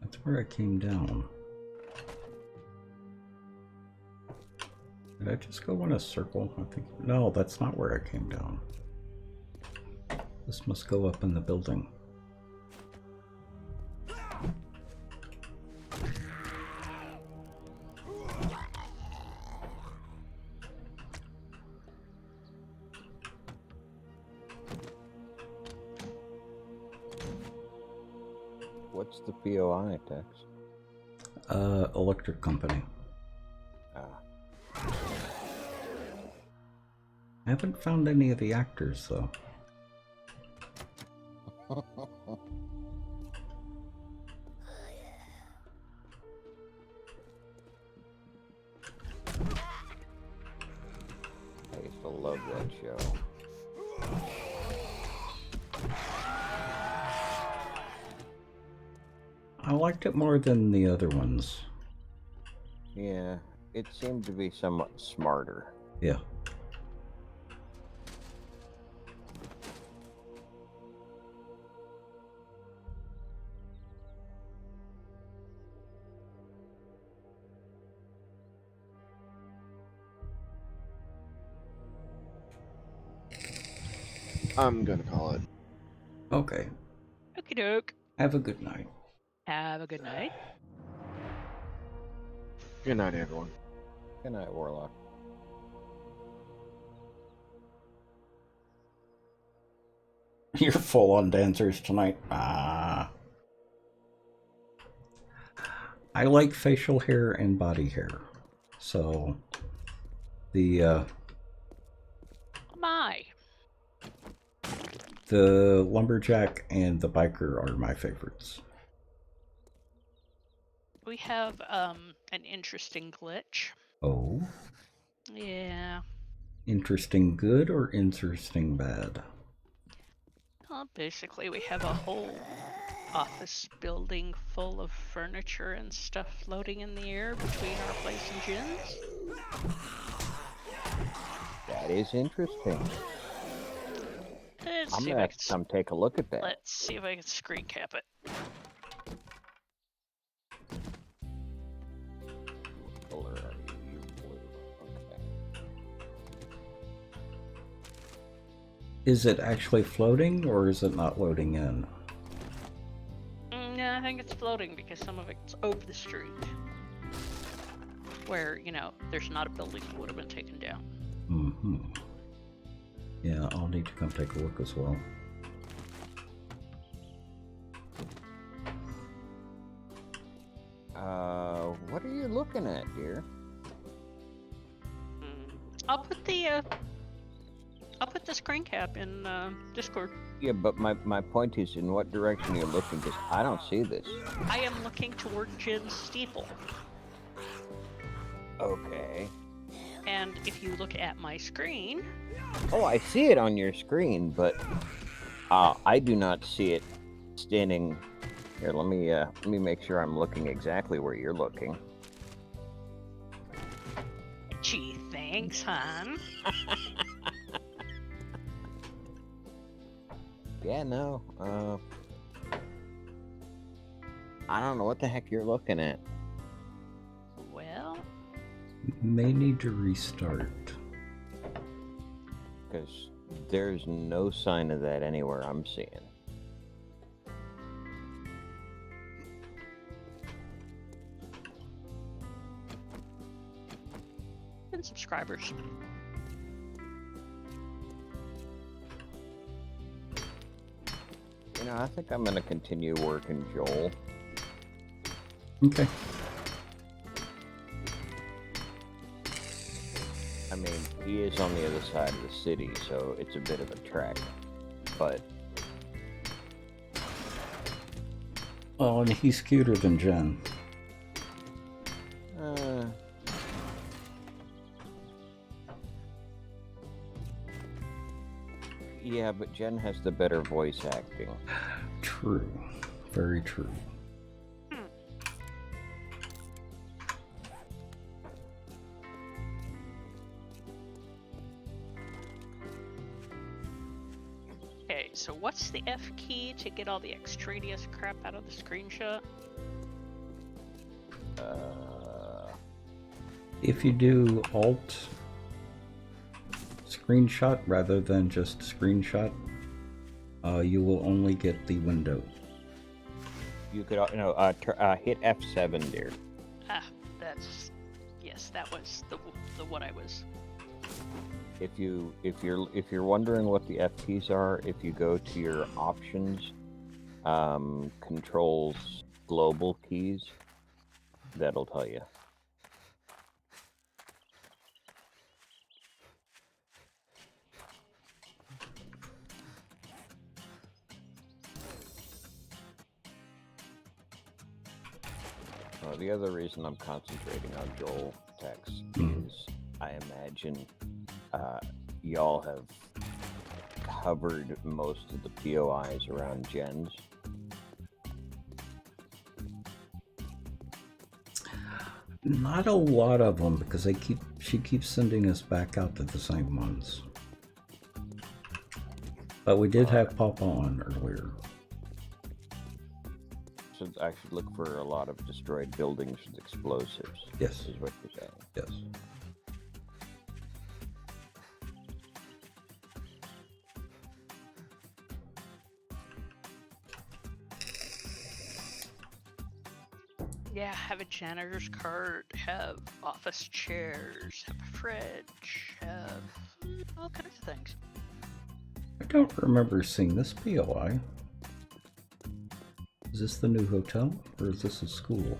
That's where I came down. Did I just go in a circle? I think no, that's not where I came down. This must go up in the building. What's the POI tax? Electric company. I haven't found any of the actors though. I used to love that show. I liked it more than the other ones. Yeah, it seemed to be somewhat smarter. Yeah. I'm gonna call it. Okay. Okie doke. Have a good night. Have a good night. Good night, everyone. Good night, Warlock. You're full on dancers tonight. I like facial hair and body hair. So the the lumberjack and the biker are my favorites. We have an interesting glitch. Oh. Yeah. Interesting good or interesting bad? Well, basically we have a whole office building full of furniture and stuff floating in the air between our place and Jin's. That is interesting. Let's I'm see gonna if I have to come take a look at that. Let's see if I can screen cap it. What color are you? You're blue. Okay. Is it actually floating or is it not loading in? No, I think it's floating because some of it's over the street. Where, you know, there's not a building that would have been taken down. Mm-hmm. Yeah, I'll need to come take a look as well. What are you looking at, dear? I'll put the screen cap in Discord. Yeah, but my point is, in what direction you're looking? Because I don't see this. I am looking toward Jin's steeple. Okay. And if you look at my screen... Oh, I see it on your screen, but I do not see it standing here. Let me make sure I'm looking exactly where you're looking. Gee, thanks, hon. Yeah, no. I don't know what the heck you're looking at. Well, May need to restart. Because there's no sign of that anywhere I'm seeing. and subscribers. You know, I think I'm going to continue working Joel. Okay. I mean, he is on the other side of the city, so it's a bit of a trek. But oh, and he's cuter than Jen. Yeah, but Jen has the better voice acting. True. Very true. Okay, so what's the F key to get all the extraneous crap out of the screenshot? If you do Alt screenshot rather than just screenshot, you will only get the window. You could, hit F7, dear. Ah, that's yes, that was the what I was. If you're wondering what the F keys are, if you go to your options, controls, global keys, that'll tell you. The other reason I'm concentrating on Joel text is I imagine y'all have covered most of the POIs around Jen's. Not a lot of them because she keeps sending us back out to the same ones. But we did have Papa on earlier. So I should look for a lot of destroyed buildings with explosives. Yes. Is what you're saying. Yes. Yeah, have a janitor's cart, have office chairs, have a fridge, have all kinds of things. I don't remember seeing this POI. Is this the new hotel, or is this a school?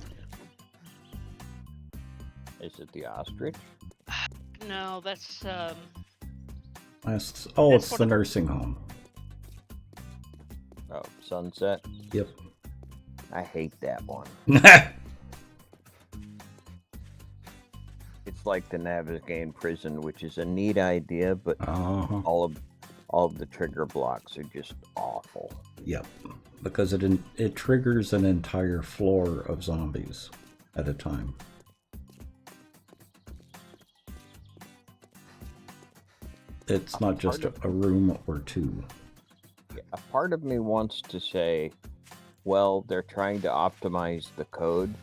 Is it the ostrich? No, that's It's the nursing home. Oh, Sunset? Yep. I hate that one. It's like the Navigaine prison, which is a neat idea, but all of the trigger blocks are just awful. Yep. Because it triggers an entire floor of zombies at a time. It's not just a room or two. Yeah, a part of me wants to say, well, they're trying to optimize the code,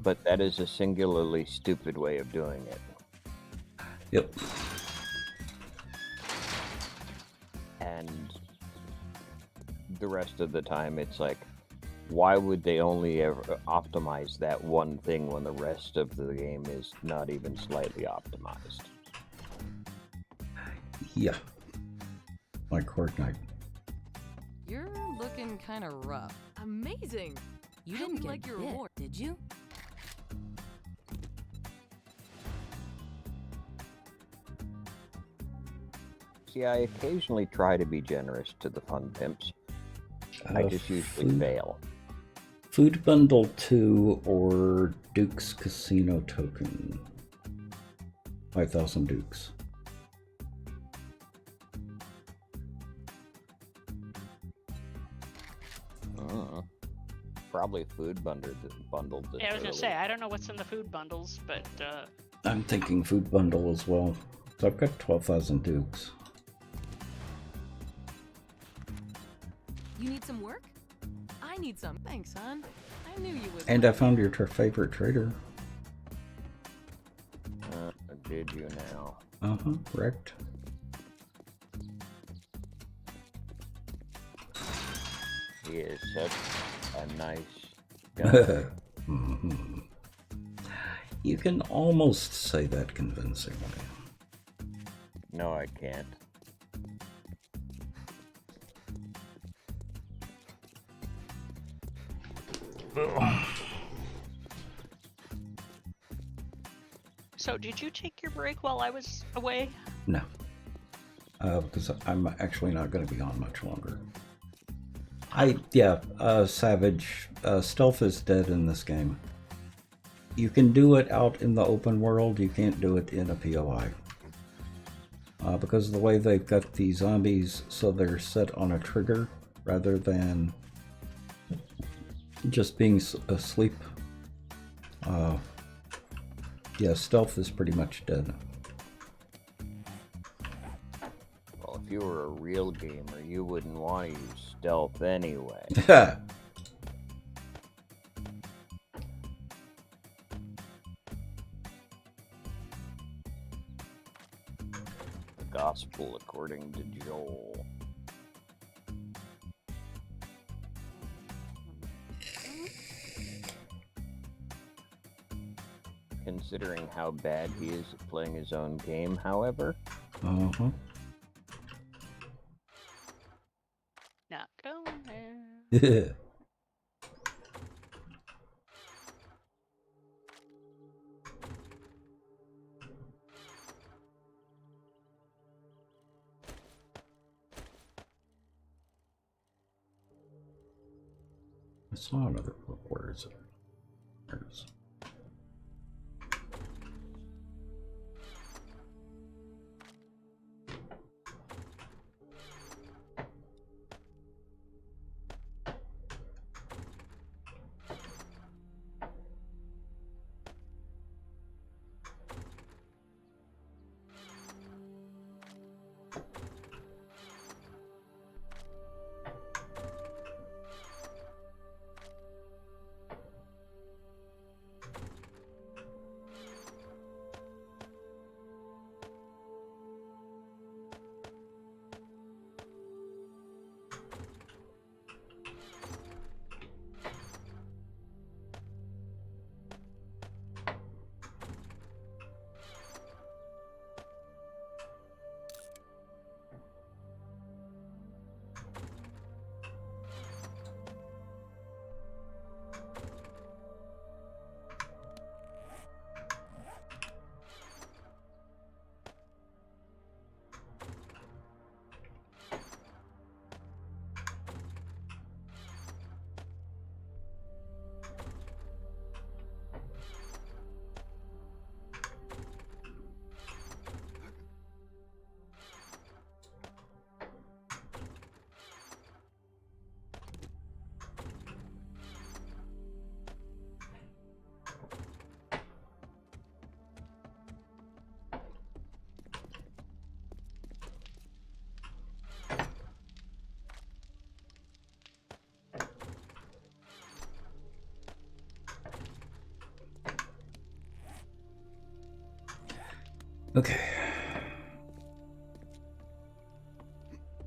but that is a singularly stupid way of doing it. Yep. And the rest of the time, it's like, why would they only ever optimize that one thing when the rest of the game is not even slightly optimized? Yeah. Like Horde Night. You're looking kind of rough. Amazing! You Hope didn't you get like your bit, reward. did you? See, I occasionally try to be generous to the fun pimps. I just usually fail. Food Bundle 2 or Duke's Casino Token. 5,000 Dukes. Probably food bundled. Yeah, I was gonna say I don't know what's in the food bundles, but I'm thinking food bundle as well. So I've got 12,000 dukes. You need some work? I need some. Thanks, hon. I knew you would. And I found your favorite trader. Did you now? Wrecked. He is such a nice guy. You can almost say that convincingly. No, I can't. So, did you take your break while I was away? No. Because I'm actually not going to be on much longer. Savage. Stealth is dead in this game. You can do it out in the open world, you can't do it in a POI. Because of the way they've got the zombies, so they're set on a trigger rather than just being asleep. Stealth is pretty much dead. Well, if you were a real gamer, you wouldn't want to use stealth anyway. The Gospel according to Joel. Considering how bad he is at playing his own game, however. Not going there. I saw another book. Where is it? There it is. Okay.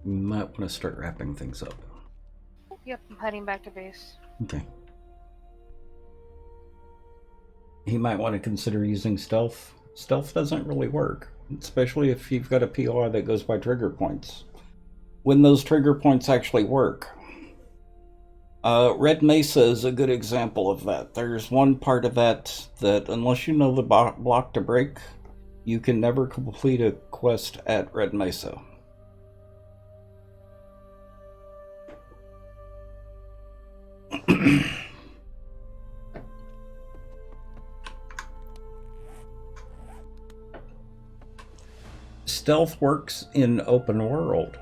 We might want to start wrapping things up. Yep, I'm heading back to base. Okay. He might want to consider using stealth. Stealth doesn't really work, especially if you've got a POI that goes by trigger points. When those trigger points actually work. Red Mesa is a good example of that. There's one part of that unless you know the block to break, you can never complete a quest at Red Mesa. Stealth works in open world.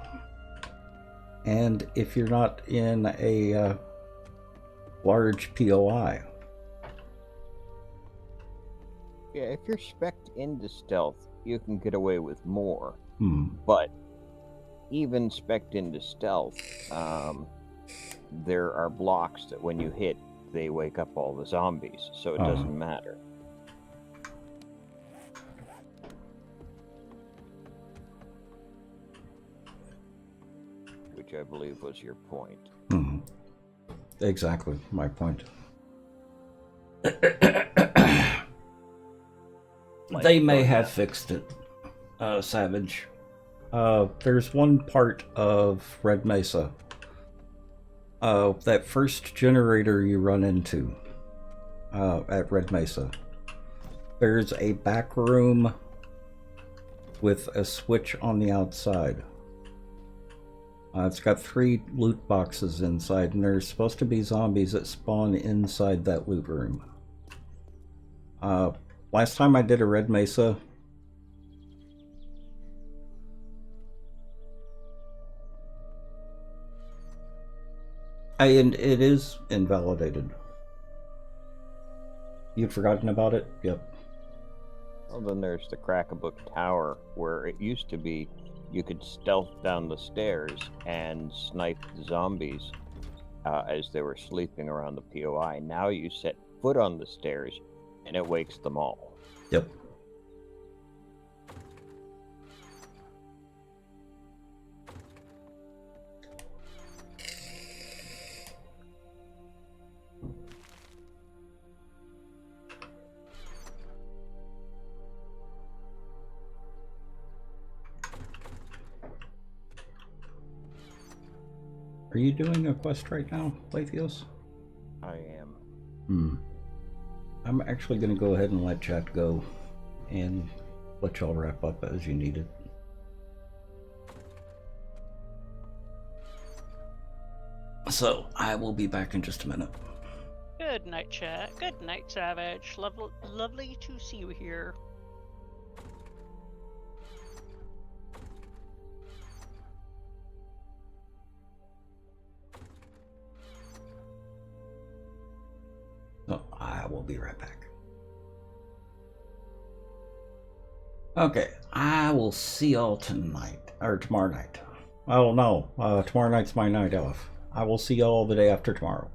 And if you're not in a large POI. Yeah, if you're spec'd into stealth, you can get away with more. Hmm. But even spec'd into stealth, there are blocks that when you hit, they wake up all the zombies, so it doesn't matter. Which I believe was your point. Hmm. Exactly my point. They may have fixed it, Savage. There's one part of Red Mesa. That first generator you run into at Red Mesa. There's a back room with a switch on the outside. It's got 3 loot boxes inside, and there's supposed to be zombies that spawn inside that loot room. Last time I did a Red Mesa, and it is invalidated. You'd forgotten about it? Yep. Well, then there's the Crack-a-Book Tower, where it used to be you could stealth down the stairs and snipe the zombies as they were sleeping around the POI. Now you set foot on the stairs and it wakes them all. Yep. Are you doing a quest right now, Lathios? I am. I'm actually going to go ahead and let chat go and let y'all wrap up as you need it. So, I will be back in just a minute. Good night, chat. Good night, Savage. Lovely to see you here. So, I will be right back. Okay, I will see y'all tonight, or tomorrow night. Oh no, tomorrow night's my night off. I will see y'all the day after tomorrow.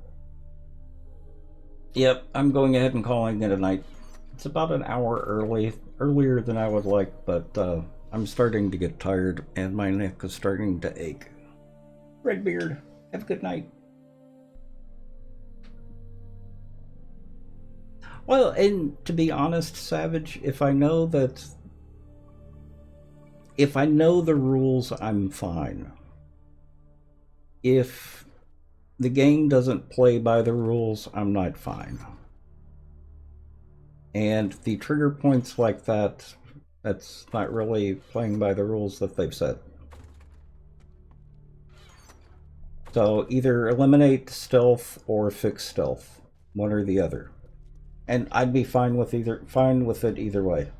Yep, I'm going ahead and calling it a night. It's about an hour earlier than I would like, but I'm starting to get tired and my neck is starting to ache. Redbeard, have a good night. Well, and to be honest, Savage, if I know the rules, I'm fine. If the game doesn't play by the rules, I'm not fine. And the trigger points like that, that's not really playing by the rules that they've set. So either eliminate stealth or fix stealth, one or the other. And I'd be fine with it either way.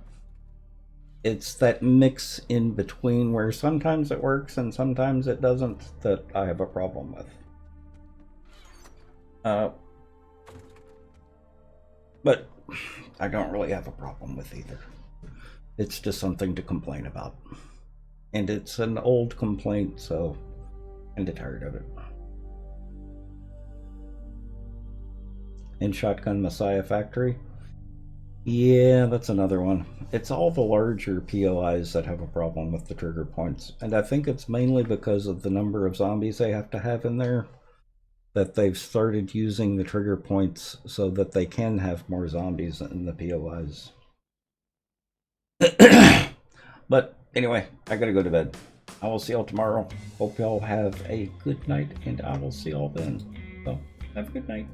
It's that mix in between where sometimes it works and sometimes it doesn't that I have a problem with. But I don't really have a problem with either. It's just something to complain about. And it's an old complaint, so I'm kinda tired of it. In Shotgun Messiah Factory? Yeah, that's another one. It's all the larger POIs that have a problem with the trigger points. And I think it's mainly because of the number of zombies they have to have in there that they've started using the trigger points so that they can have more zombies in the POIs. But anyway, I gotta go to bed. I will see y'all tomorrow. Hope y'all have a good night, and I will see y'all then. So, have a good night.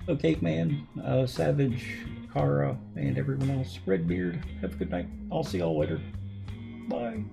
So, Caveman, Savage, Kara, and everyone else, Redbeard, have a good night. I'll see y'all later. Bye.